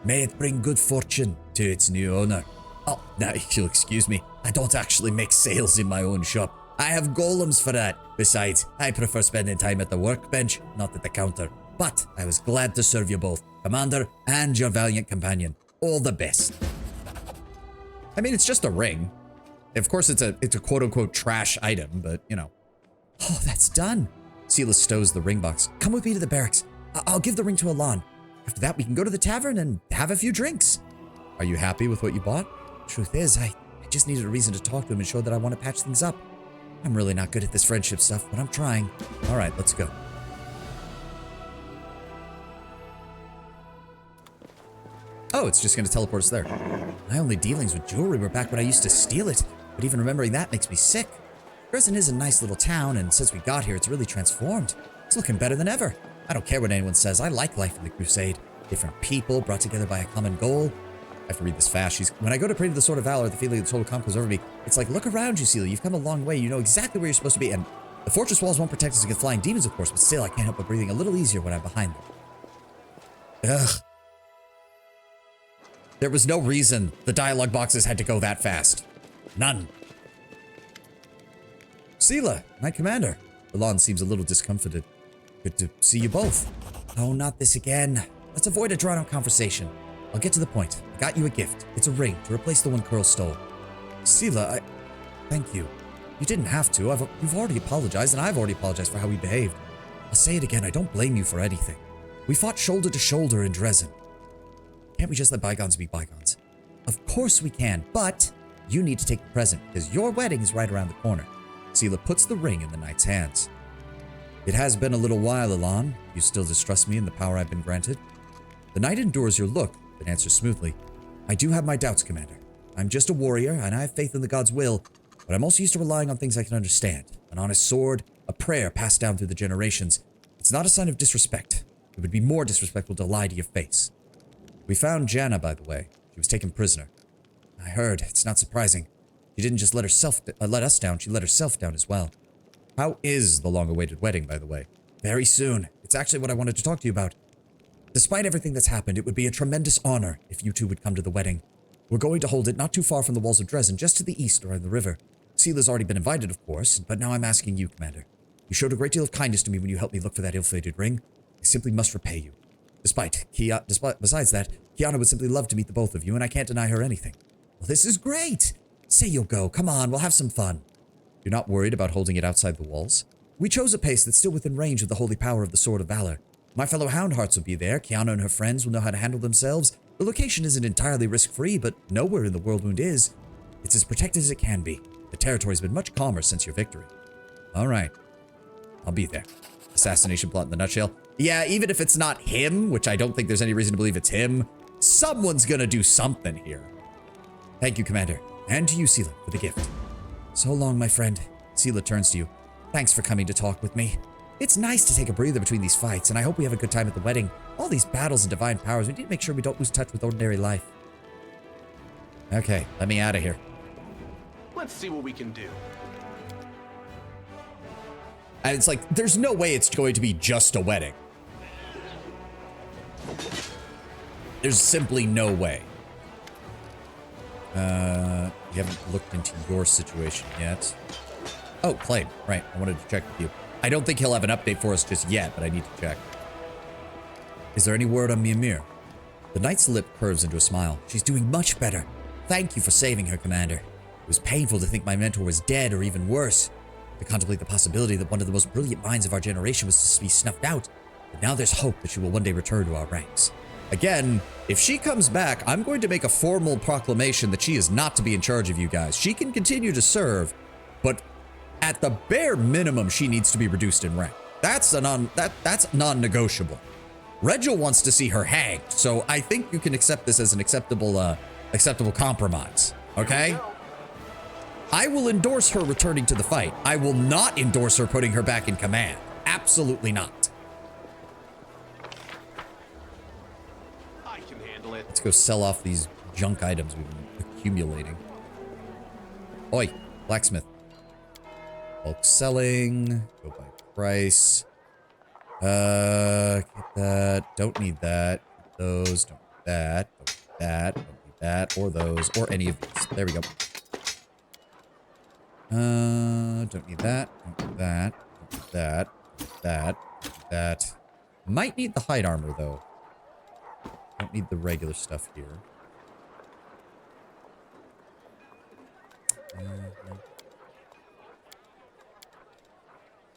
May it bring good fortune to its new owner. Oh, now you'll excuse me. I don't actually make sales in my own shop. I have golems for that. Besides, I prefer spending time at the workbench, not at the counter. But I was glad to serve you both, Commander and your valiant companion. All the best. I mean, it's just a ring. Of course, it's a quote-unquote trash item, but, you know. Oh, that's done. Sela stows the ring box. Come with me to the barracks. I'll give the ring to Alon. After that, we can go to the tavern and have a few drinks. Are you happy with what you bought? Truth is, I just needed a reason to talk to him and show that I want to patch things up. I'm really not good at this friendship stuff, but I'm trying. All right, let's go. Oh, it's just going to teleport us there. My only dealings with jewelry were back when I used to steal it, but even remembering that makes me sick. Dresden is a nice little town, and since we got here, it's really transformed. It's looking better than ever. I don't care what anyone says. I like life in the Crusade. Different people brought together by a common goal. I have to read this fast. When I go to pray to the Sword of Valor, the feeling of total calm comes over me. It's like, look around you, Sela. You've come a long way. You know exactly where you're supposed to be. And the fortress walls won't protect us against flying demons, of course, but still, I can't help but breathing a little easier when I'm behind them. Ugh. There was no reason the dialogue boxes had to go that fast. None. Sela, my commander. Alon seems a little discomfited. Good to see you both. Oh, not this again. Let's avoid a drawn-out conversation. I'll get to the point. I got you a gift. It's a ring to replace the one Curl stole. Sela, thank you. You didn't have to. You've already apologized, and I've already apologized for how we behaved. I'll say it again. I don't blame you for anything. We fought shoulder to shoulder in Dresden. Can't we just let bygones be bygones? Of course we can, but you need to take the present, because your wedding is right around the corner. Sela puts the ring in the knight's hands. It has been a little while, Alon. You still distrust me and the power I've been granted? The knight endures your look, but answers smoothly. I do have my doubts, Commander. I'm just a warrior, and I have faith in the god's will, but I'm also used to relying on things I can understand. An honest sword, a prayer passed down through the generations. It's not a sign of disrespect. It would be more disrespectful to lie to your face. We found Janna, by the way. She was taken prisoner. I heard. It's not surprising. She didn't just let us down, she let herself down as well. How is the long-awaited wedding, by the way? Very soon. It's actually what I wanted to talk to you about. Despite everything that's happened, it would be a tremendous honor if you two would come to the wedding. We're going to hold it not too far from the walls of Dresden, just to the east around the river. Seela's already been invited, of course, but now I'm asking you, Commander. You showed a great deal of kindness to me when you helped me look for that ill-fated ring. I simply must repay you. Besides that, Kiana would simply love to meet the both of you, and I can't deny her anything. Well, this is great! Say you'll go. Come on, we'll have some fun. You're not worried about holding it outside the walls? We chose a place that's still within range of the holy power of the Sword of Valor. My fellow Houndhearts will be there, Kiana and her friends will know how to handle themselves. The location isn't entirely risk-free, but nowhere in the Worldwound is. It's as protected as it can be. The territory's been much calmer since your victory. Alright. I'll be there. Assassination plot in the nutshell. Yeah, even if it's not him, which I don't think there's any reason to believe it's him, someone's gonna do something here. Thank you, Commander. And to you, Seela, for the gift. So long, my friend. Seela turns to you. Thanks for coming to talk with me. It's nice to take a breather between these fights, and I hope we have a good time at the wedding. All these battles and divine powers, we need to make sure we don't lose touch with ordinary life. Okay, let me out of here. Let's see what we can do. And it's like, there's no way it's going to be just a wedding. There's simply no way. We haven't looked into your situation yet. Oh, Clay, right. I wanted to check with you. I don't think he'll have an update for us just yet, but I need to check. Is there any word on Mimir? The knight's lip curves into a smile. She's doing much better. Thank you for saving her, Commander. It was painful to think my mentor was dead, or even worse. To contemplate the possibility that one of the most brilliant minds of our generation was to be snuffed out. But now there's hope that she will one day return to our ranks. Again, if she comes back, I'm going to make a formal proclamation that she is not to be in charge of you guys. She can continue to serve, but at the bare minimum, she needs to be reduced in rank. That's non-negotiable. Regil wants to see her hanged, so I think you can accept this as an acceptable compromise. Okay? I will endorse her returning to the fight. I will not endorse her putting her back in command. Absolutely not. I can handle it. Let's go sell off these junk items we've been accumulating. Oi, blacksmith. Bulk selling. Go by price. Get that. Don't need that. Get those. Don't need that. Don't need that. Don't need that. Or those. Or any of these. There we go. Don't need that. Don't need that. Don't need that. That. That. Might need the hide armor, though. Don't need the regular stuff here.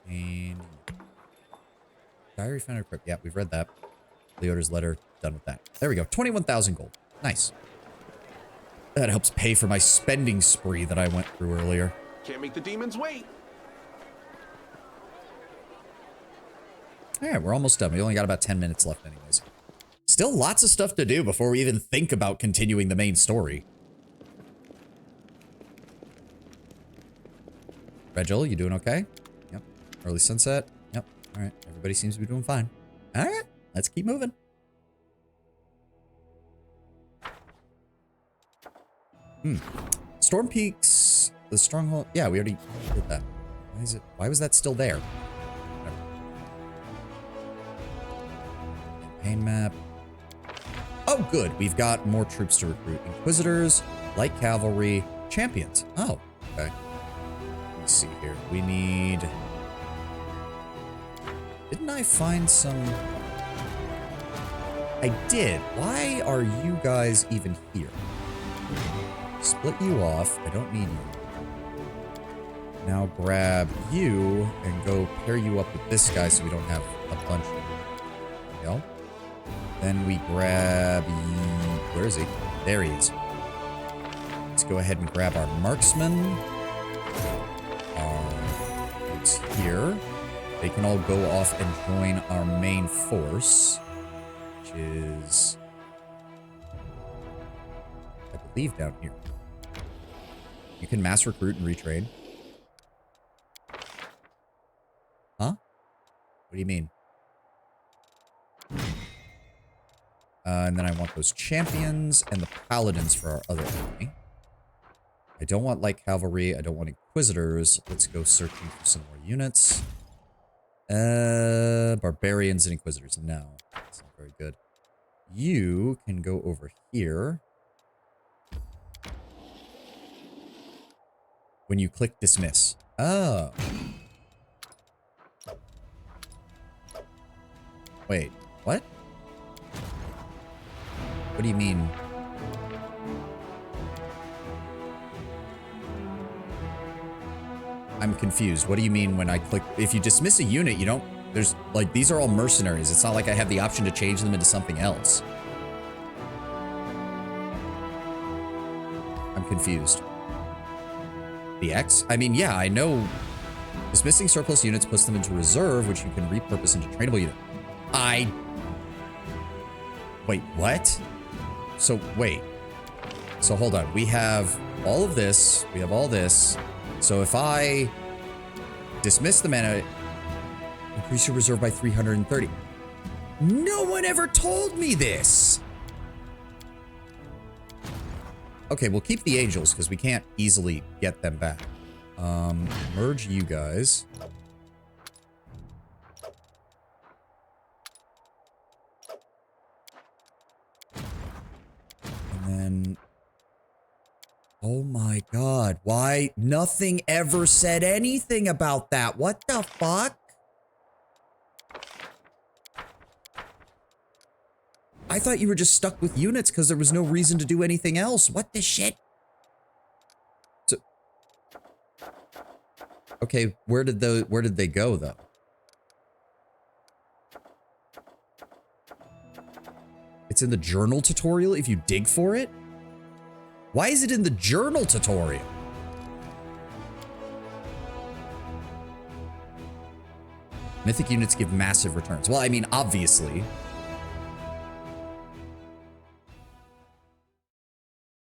And diary found equipped. Yeah, we've read that. Leota's letter. Done with that. There we go. 21,000 gold. Nice. That helps pay for my spending spree that I went through earlier. Can't make the demons wait. Alright, we're almost done. We only got about 10 minutes left anyways. Still lots of stuff to do before we even think about continuing the main story. Regil, you doing okay? Yep. Early sunset? Yep. Alright, everybody seems to be doing fine. Alright, let's keep moving. Storm Peaks, the stronghold. Yeah, we already did that. Why was that still there? Whatever. Campaign map. Oh, good. We've got more troops to recruit. Inquisitors, light cavalry, champions. Oh, okay. Let's see here. We need... Didn't I find some... I did. Why are you guys even here? Split you off. I don't need you. Now grab you and go pair you up with this guy so we don't have a bunch of them. There we go. Then we grab you. Where is he? There he is. Let's go ahead and grab our marksman. It's here. They can all go off and join our main force, which is, I believe, down here. You can mass recruit and retrain. Huh? What do you mean? And then I want those champions and the paladins for our other army. I don't want light cavalry. I don't want inquisitors. Let's go searching for some more units. Barbarians and inquisitors. No, that's not very good. You can go over here. When you click dismiss. Oh. Wait, what? What do you mean? I'm confused. What do you mean when I click? If you dismiss a unit, you don't... There's, like, these are all mercenaries. It's not like I have the option to change them into something else. I'm confused. The X? I mean, yeah, I know. Dismissing surplus units puts them into reserve, which you can repurpose into trainable unit. Wait, what? So, wait. So, hold on. We have all of this. We have all this. So, if I dismiss the mana, increase your reserve by 330. No one ever told me this! Okay, we'll keep the angels, because we can't easily get them back. Merge you guys. And then... Oh my god, why? Nothing ever said anything about that. What the fuck? I thought you were just stuck with units because there was no reason to do anything else. What the shit? So, okay, where did they go though? It's in the journal tutorial if you dig for it? Why is it in the journal tutorial? Mythic units give massive returns. Well, I mean, obviously.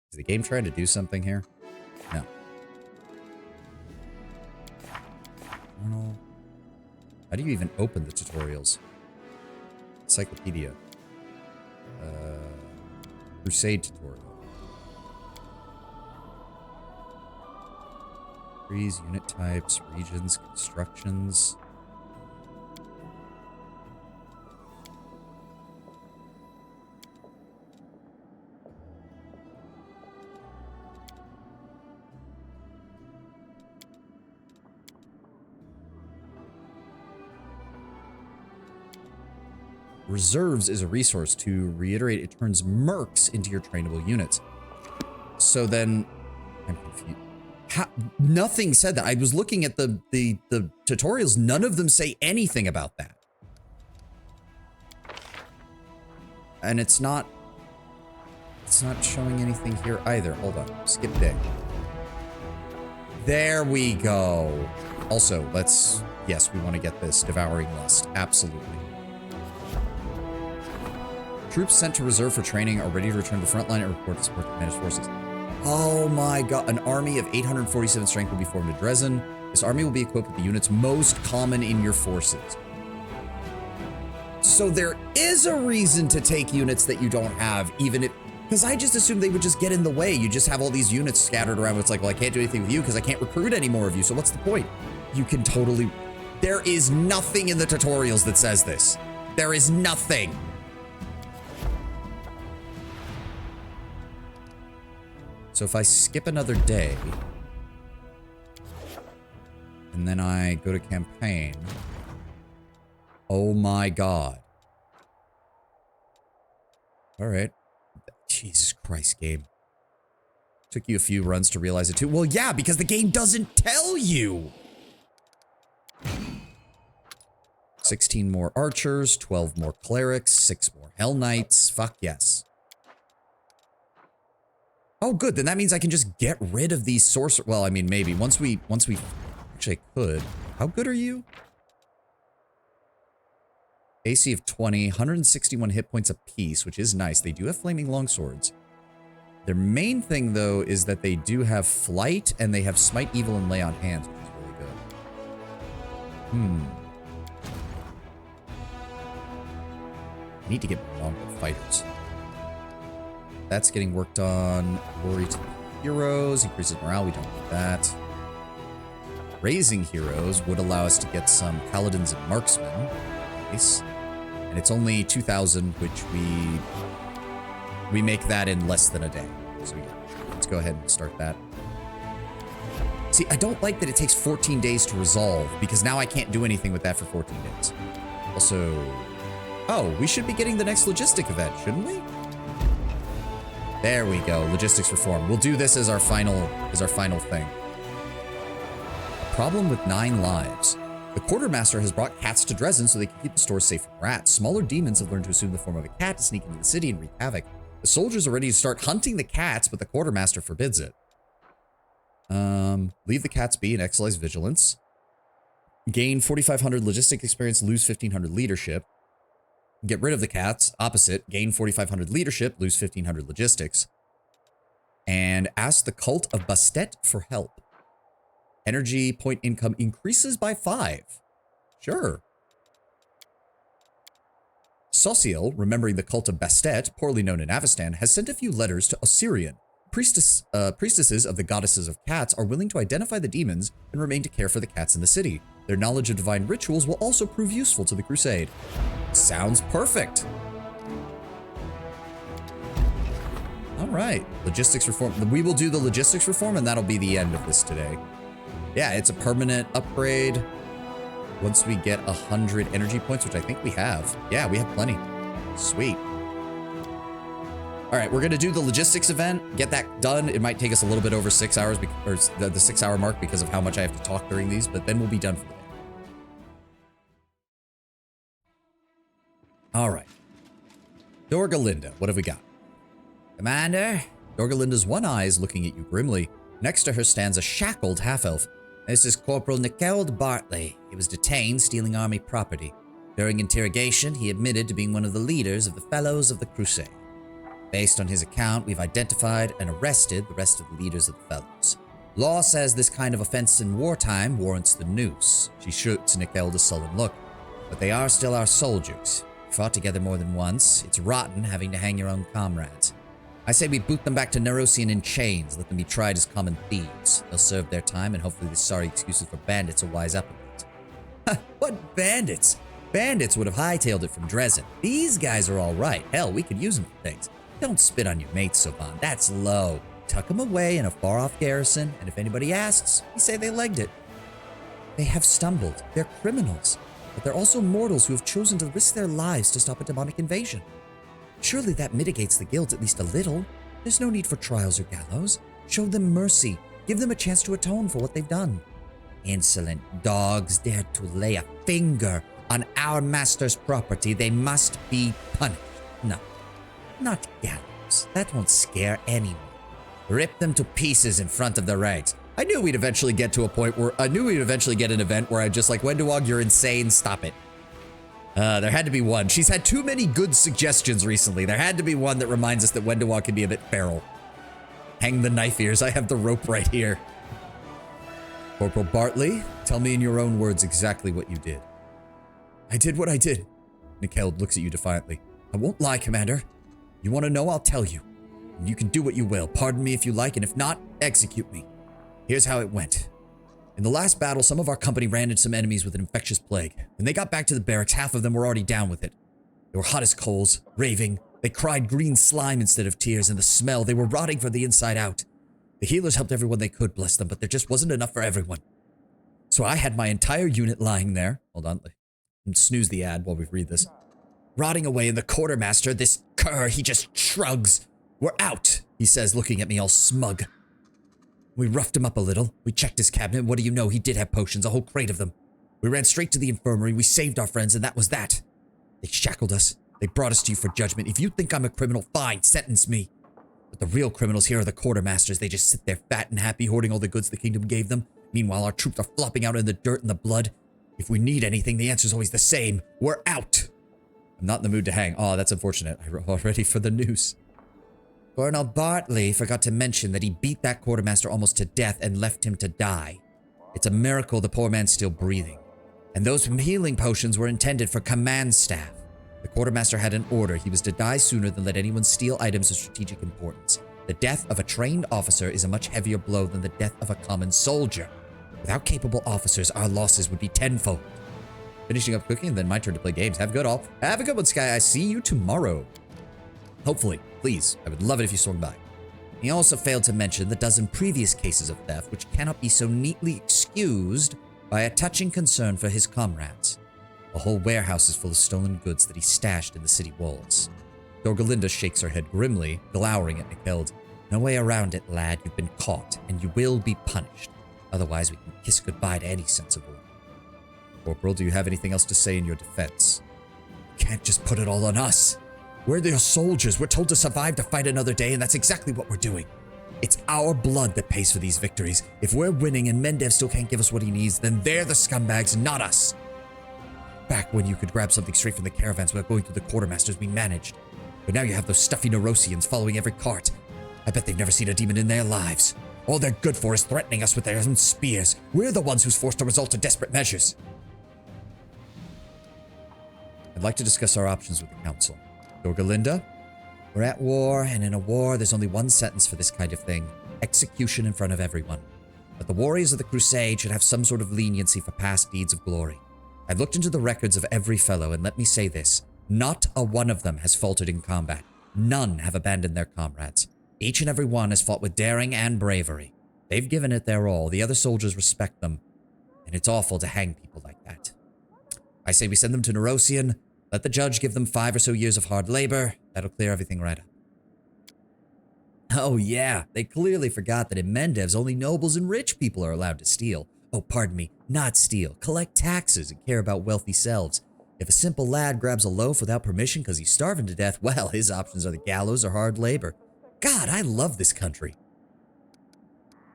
Is the game trying to do something here? No. Journal. How do you even open the tutorials? Encyclopedia. Crusade tutorial. Trees, unit types, regions, constructions. Reserves is a resource. To reiterate, it turns mercs into your trainable units. So then, I'm confused. Nothing said that. I was looking at the tutorials. None of them say anything about that. And it's not showing anything here either. Hold on. Skip day. There we go. Also, yes, we want to get this Devouring Lust. Absolutely. Troops sent to reserve for training are ready to return to the front line and report to support the commanders' forces. Oh my god, an army of 847 strength will be formed in Dresden. This army will be equipped with the units most common in your forces. So there is a reason to take units that you don't have, even if... Because I just assumed they would just get in the way. You just have all these units scattered around. It's like, well, I can't do anything with you because I can't recruit any more of you. So what's the point? You can totally... There is nothing in the tutorials that says this. There is nothing. So if I skip another day, and then I go to campaign, oh my god. All right. Jesus Christ, game. Took you a few runs to realize it too. Well, yeah, because the game doesn't tell you. 16 more archers, 12 more clerics, 6 more hell knights. Fuck yes. Oh, good. Then that means I can just get rid of these sorcerer. Well, I mean, maybe once we actually I could. How good are you? AC of 20, 161 hit points apiece, which is nice. They do have flaming longswords. Their main thing, though, is that they do have flight and they have smite evil and lay on hands, which is really good. I need to get more longbow fighters. That's getting worked on. Glory to the heroes. Increases morale. We don't need that. Raising heroes would allow us to get some paladins and marksmen. Nice. And it's only 2,000, which we make that in less than a day. So yeah, let's go ahead and start that. See, I don't like that it takes 14 days to resolve, because now I can't do anything with that for 14 days. Also, oh, we should be getting the next logistic event, shouldn't we? There we go, logistics reform. We'll do this as our final thing. A problem with 9 lives. The quartermaster has brought cats to Dresden so they can keep the stores safe from rats. Smaller demons have learned to assume the form of a cat to sneak into the city and wreak havoc. The soldiers are ready to start hunting the cats, but the quartermaster forbids it. Leave the cats be and exercise vigilance. Gain 4,500 logistic experience, lose 1,500 leadership. Get rid of the cats. Opposite, gain 4,500 leadership, lose 1,500 logistics. And ask the cult of Bastet for help. Energy point income increases by 5. Sure. Sociel, remembering the cult of Bastet, poorly known in Avestan, has sent a few letters to Osirian. Priestesses of the goddesses of cats are willing to identify the demons and remain to care for the cats in the city. Their knowledge of divine rituals will also prove useful to the crusade. Sounds perfect. All right, logistics reform. We will do the logistics reform, and that'll be the end of this today. Yeah, it's a permanent upgrade. Once we get 100 energy points, which I think we have. Yeah, we have plenty. Sweet. All right, we're going to do the logistics event, get that done. It might take us a little bit over 6 hours, or the 6 hour mark because of how much I have to talk during these, but then we'll be done for the day. All right. Dorgalinda, what have we got? Commander? Dorgalinda's one eye is looking at you grimly. Next to her stands a shackled half-elf. This is Corporal Niceld Bartley. He was detained stealing army property. During interrogation, he admitted to being one of the leaders of the Fellows of the Crusade. Based on his account, we've identified and arrested the rest of the leaders of the Fellows. Law says this kind of offense in wartime warrants the noose. She shoots Niceld a sullen look. But they are still our soldiers. We fought together more than once. It's rotten having to hang your own comrades. I say we boot them back to Nerosian in chains, let them be tried as common thieves. They'll serve their time, and hopefully the sorry excuses for bandits will wise up a bit. What bandits? Bandits would have hightailed it from Dresden. These guys are all right. Hell, we could use them for things. Don't spit on your mates, Soban. That's low. Tuck them away in a far-off garrison, and if anybody asks, you say they legged it. They have stumbled. They're criminals. But they're also mortals who have chosen to risk their lives to stop a demonic invasion. Surely that mitigates the guilt at least a little. There's no need for trials or gallows. Show them mercy. Give them a chance to atone for what they've done. Insolent dogs dared to lay a finger on our master's property. They must be punished. No. Not gallows. That won't scare anyone. Rip them to pieces in front of the ranks. I knew we'd eventually get to a point where I knew we'd eventually get an event where I'd just like, Wendewog, you're insane. Stop it. There had to be one. She's had too many good suggestions recently. There had to be one that reminds us that Wendewog can be a bit feral. Hang the knife ears. I have the rope right here. Corporal Bartley, tell me in your own words exactly what you did. I did what I did. Niceld looks at you defiantly. I won't lie, Commander. You want to know? I'll tell you. And you can do what you will. Pardon me if you like, and if not, execute me. Here's how it went. In the last battle, some of our company ran into some enemies with an infectious plague. When they got back to the barracks, half of them were already down with it. They were hot as coals, raving. They cried green slime instead of tears, and the smell, they were rotting from the inside out. The healers helped everyone they could, bless them, but there just wasn't enough for everyone. So I had my entire unit lying there. Hold on. Snooze the ad while we read this. Rotting away, and the quartermaster, this cur, he just shrugs. We're out, he says, looking at me all smug. We roughed him up a little. We checked his cabinet. What do you know? He did have potions, a whole crate of them. We ran straight to the infirmary. We saved our friends, and that was that. They shackled us. They brought us to you for judgment. If you think I'm a criminal, fine, sentence me. But the real criminals here are the quartermasters. They just sit there fat and happy, hoarding all the goods the kingdom gave them. Meanwhile, our troops are flopping out in the dirt and the blood. If we need anything, the answer's always the same. We're out. I'm not in the mood to hang. Oh, that's unfortunate. I'm all ready for the news. Colonel Bartley forgot to mention that he beat that quartermaster almost to death and left him to die. It's a miracle the poor man's still breathing. And those healing potions were intended for command staff. The quartermaster had an order. He was to die sooner than let anyone steal items of strategic importance. The death of a trained officer is a much heavier blow than the death of a common soldier. Without capable officers, our losses would be tenfold. Finishing up cooking, and then my turn to play games. Have a good all. Have a good one, Sky. I see you tomorrow. Hopefully. Please. I would love it if you swung by. He also failed to mention the dozen previous cases of theft, which cannot be so neatly excused by a touching concern for his comrades. A whole warehouse is full of stolen goods that he stashed in the city walls. Dorgalinda shakes her head grimly, glowering at Nikheld. No way around it, lad. You've been caught, and you will be punished. Otherwise, we can kiss goodbye to any sense of order. Corporal, do you have anything else to say in your defense? You can't just put it all on us. We're their soldiers. We're told to survive to fight another day, and that's exactly what we're doing. It's our blood that pays for these victories. If we're winning and Mendev still can't give us what he needs, then they're the scumbags, not us. Back when you could grab something straight from the caravans without going through the quartermasters, we managed. But now you have those stuffy Neurosians following every cart. I bet they've never seen a demon in their lives. All they're good for is threatening us with their own spears. We're the ones who's forced to resort to desperate measures. I'd like to discuss our options with the council. Dorgalinda, we're at war, and in a war, there's only one sentence for this kind of thing. Execution in front of everyone. But the warriors of the Crusade should have some sort of leniency for past deeds of glory. I've looked into the records of every fellow, and let me say this. Not a one of them has faltered in combat. None have abandoned their comrades. Each and every one has fought with daring and bravery. They've given it their all. The other soldiers respect them. And it's awful to hang people like that. I say we send them to Neurosian. Let the judge give them 5 or so years of hard labor. That'll clear everything right up. Oh yeah, they clearly forgot that in Mendev's only nobles and rich people are allowed to steal. Oh, pardon me, not steal. Collect taxes and care about wealthy selves. If a simple lad grabs a loaf without permission because he's starving to death, well, his options are the gallows or hard labor. God, I love this country.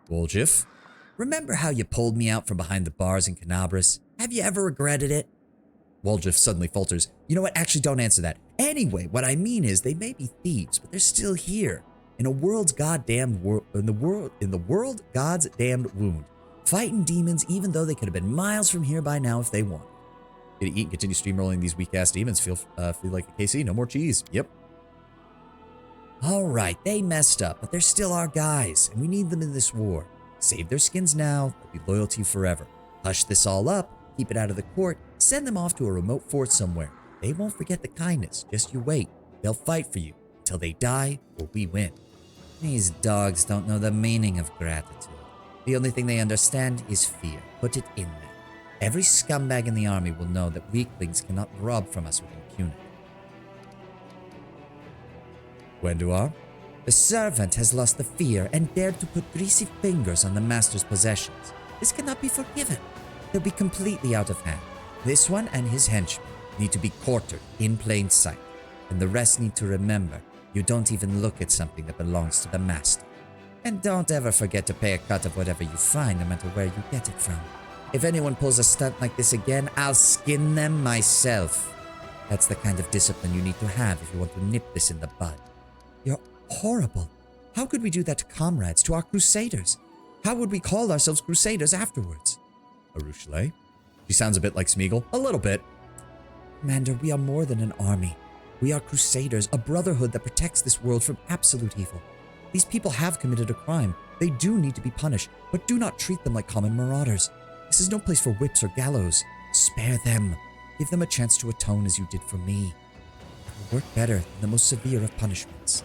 Woljif, remember how you pulled me out from behind the bars in Canabras? Have you ever regretted it? Woljif suddenly falters. You know what? Actually, don't answer that. Anyway, what I mean is they may be thieves, but they're still here. In the world God's damned wound. Fighting demons even though they could have been miles from here by now if they wanted. Gonna eat and continue steamrolling these weak-ass demons. Feel like a KC. No more cheese. Yep. Alright, they messed up, but they're still our guys, and we need them in this war. Save their skins now, they'll be loyal to you forever. Hush this all up, keep it out of the court, send them off to a remote fort somewhere. They won't forget the kindness, just you wait. They'll fight for you, until they die or we win. These dogs don't know the meaning of gratitude. The only thing they understand is fear. Put it in them. Every scumbag in the army will know that weaklings cannot rob from us with impunity. Gwendouar, the servant has lost the fear and dared to put greasy fingers on the master's possessions. This cannot be forgiven. They'll be completely out of hand. This one and his henchmen need to be quartered in plain sight, and the rest need to remember you don't even look at something that belongs to the master. And don't ever forget to pay a cut of whatever you find, no matter where you get it from. If anyone pulls a stunt like this again, I'll skin them myself. That's the kind of discipline you need to have if you want to nip this in the bud. You're horrible. How could we do that to comrades, to our crusaders? How would we call ourselves crusaders afterwards? Arushale? She sounds a bit like Smeagol. A little bit. Commander, we are more than an army. We are crusaders, a brotherhood that protects this world from absolute evil. These people have committed a crime. They do need to be punished, but do not treat them like common marauders. This is no place for whips or gallows. Spare them. Give them a chance to atone as you did for me. It will work better than the most severe of punishments.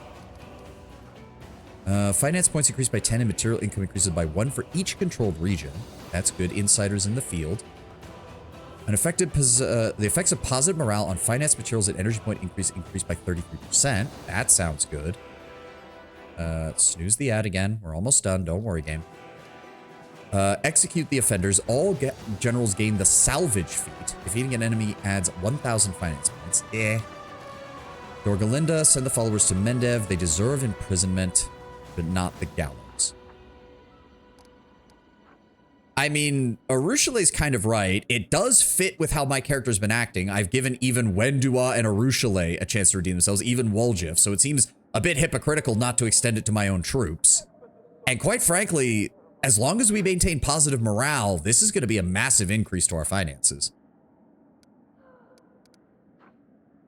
Finance points increased by 10 and material income increases by 1 for each controlled region. That's good. Insiders in the field. The effects of positive morale on finance, materials, and energy point increased by 33%. That sounds good. Snooze the ad again. We're almost done. Don't worry, game. Execute the offenders. All generals gain the salvage feat. Defeating an enemy adds 1,000 finance points. Dorgalinda, send the followers to Mendev. They deserve imprisonment, but not the gallows. I mean, Arushale's kind of right. It does fit with how my character's been acting. I've given even Gwendouar and Arushale a chance to redeem themselves, even Woljif, so it seems a bit hypocritical not to extend it to my own troops. And quite frankly, as long as we maintain positive morale, this is going to be a massive increase to our finances.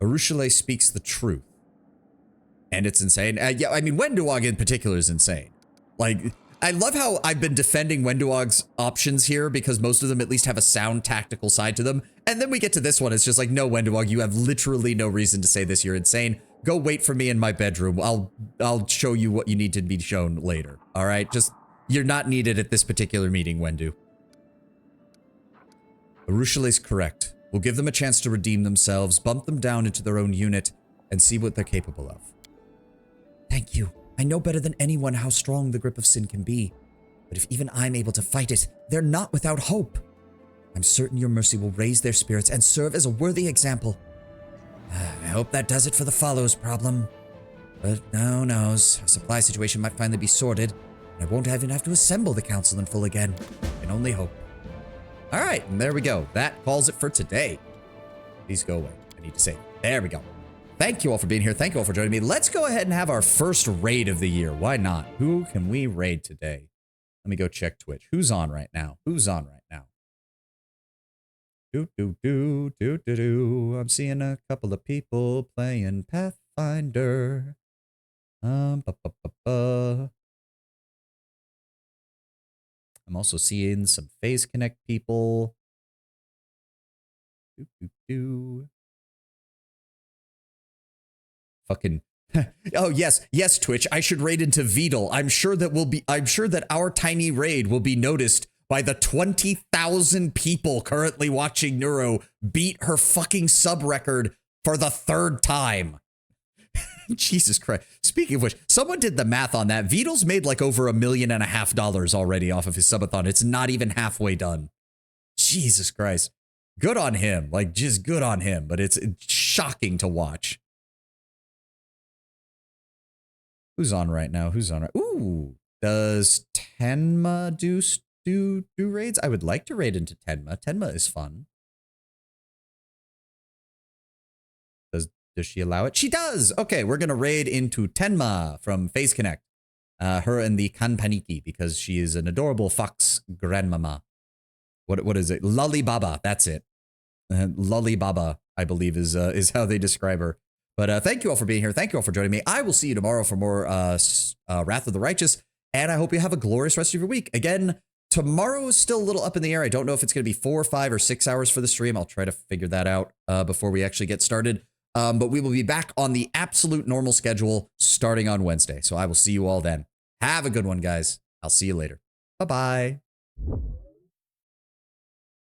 Arushale speaks the truth. And it's insane. Yeah, I mean, Wenduog in particular is insane. Like, I love how I've been defending Wenduog's options here because most of them at least have a sound tactical side to them. And then we get to this one. It's just like, no, Wenduog, you have literally no reason to say this. You're insane. Go wait for me in my bedroom. I'll show you what you need to be shown later. All right? Just, you're not needed at this particular meeting, Wendu. Arushale's correct. We'll give them a chance to redeem themselves, bump them down into their own unit, and see what they're capable of. Thank you. I know better than anyone how strong the grip of sin can be. But if even I'm able to fight it, they're not without hope. I'm certain your mercy will raise their spirits and serve as a worthy example. I hope that does it for the follows problem. But who knows? Our supply situation might finally be sorted, and I won't even have to assemble the council in full again. I can only hope. All right, and there we go. That calls it for today. Please go away. I need to save. There we go. Thank you all for being here. Thank you all for joining me. Let's go ahead and have our first raid of the year. Why not? Who can we raid today? Let me go check Twitch. Who's on right now? Who's on right now? I'm seeing a couple of people playing Pathfinder. I'm also seeing some Phase Connect people. Fucking oh yes, Twitch. I should raid into Vedal. I'm sure that our tiny raid will be noticed by the 20,000 people currently watching Neuro beat her fucking sub record for the 3rd time. Jesus Christ. Speaking of which, someone did the math on that. Vedal's made like over $1.5 million already off of his subathon. It's not even halfway done. Jesus Christ. Good on him. Like, just good on him. But it's shocking to watch. Who's on right now? Who's on right? Ooh, does Tenma do raids? I would like to raid into Tenma. Tenma is fun. Does she allow it? She does. Okay, we're gonna raid into Tenma from Phase Connect. Her and the Kanpaniki because she is an adorable fox grandmama. What is it? Lolly Baba. That's it. Lolly Baba, I believe, is how they describe her. But thank you all for being here. Thank you all for joining me. I will see you tomorrow for more Wrath of the Righteous. And I hope you have a glorious rest of your week. Again, tomorrow is still a little up in the air. I don't know if it's going to be 4, 5, or 6 hours for the stream. I'll try to figure that out before we actually get started. But we will be back on the absolute normal schedule starting on Wednesday. So I will see you all then. Have a good one, guys. I'll see you later. Bye-bye.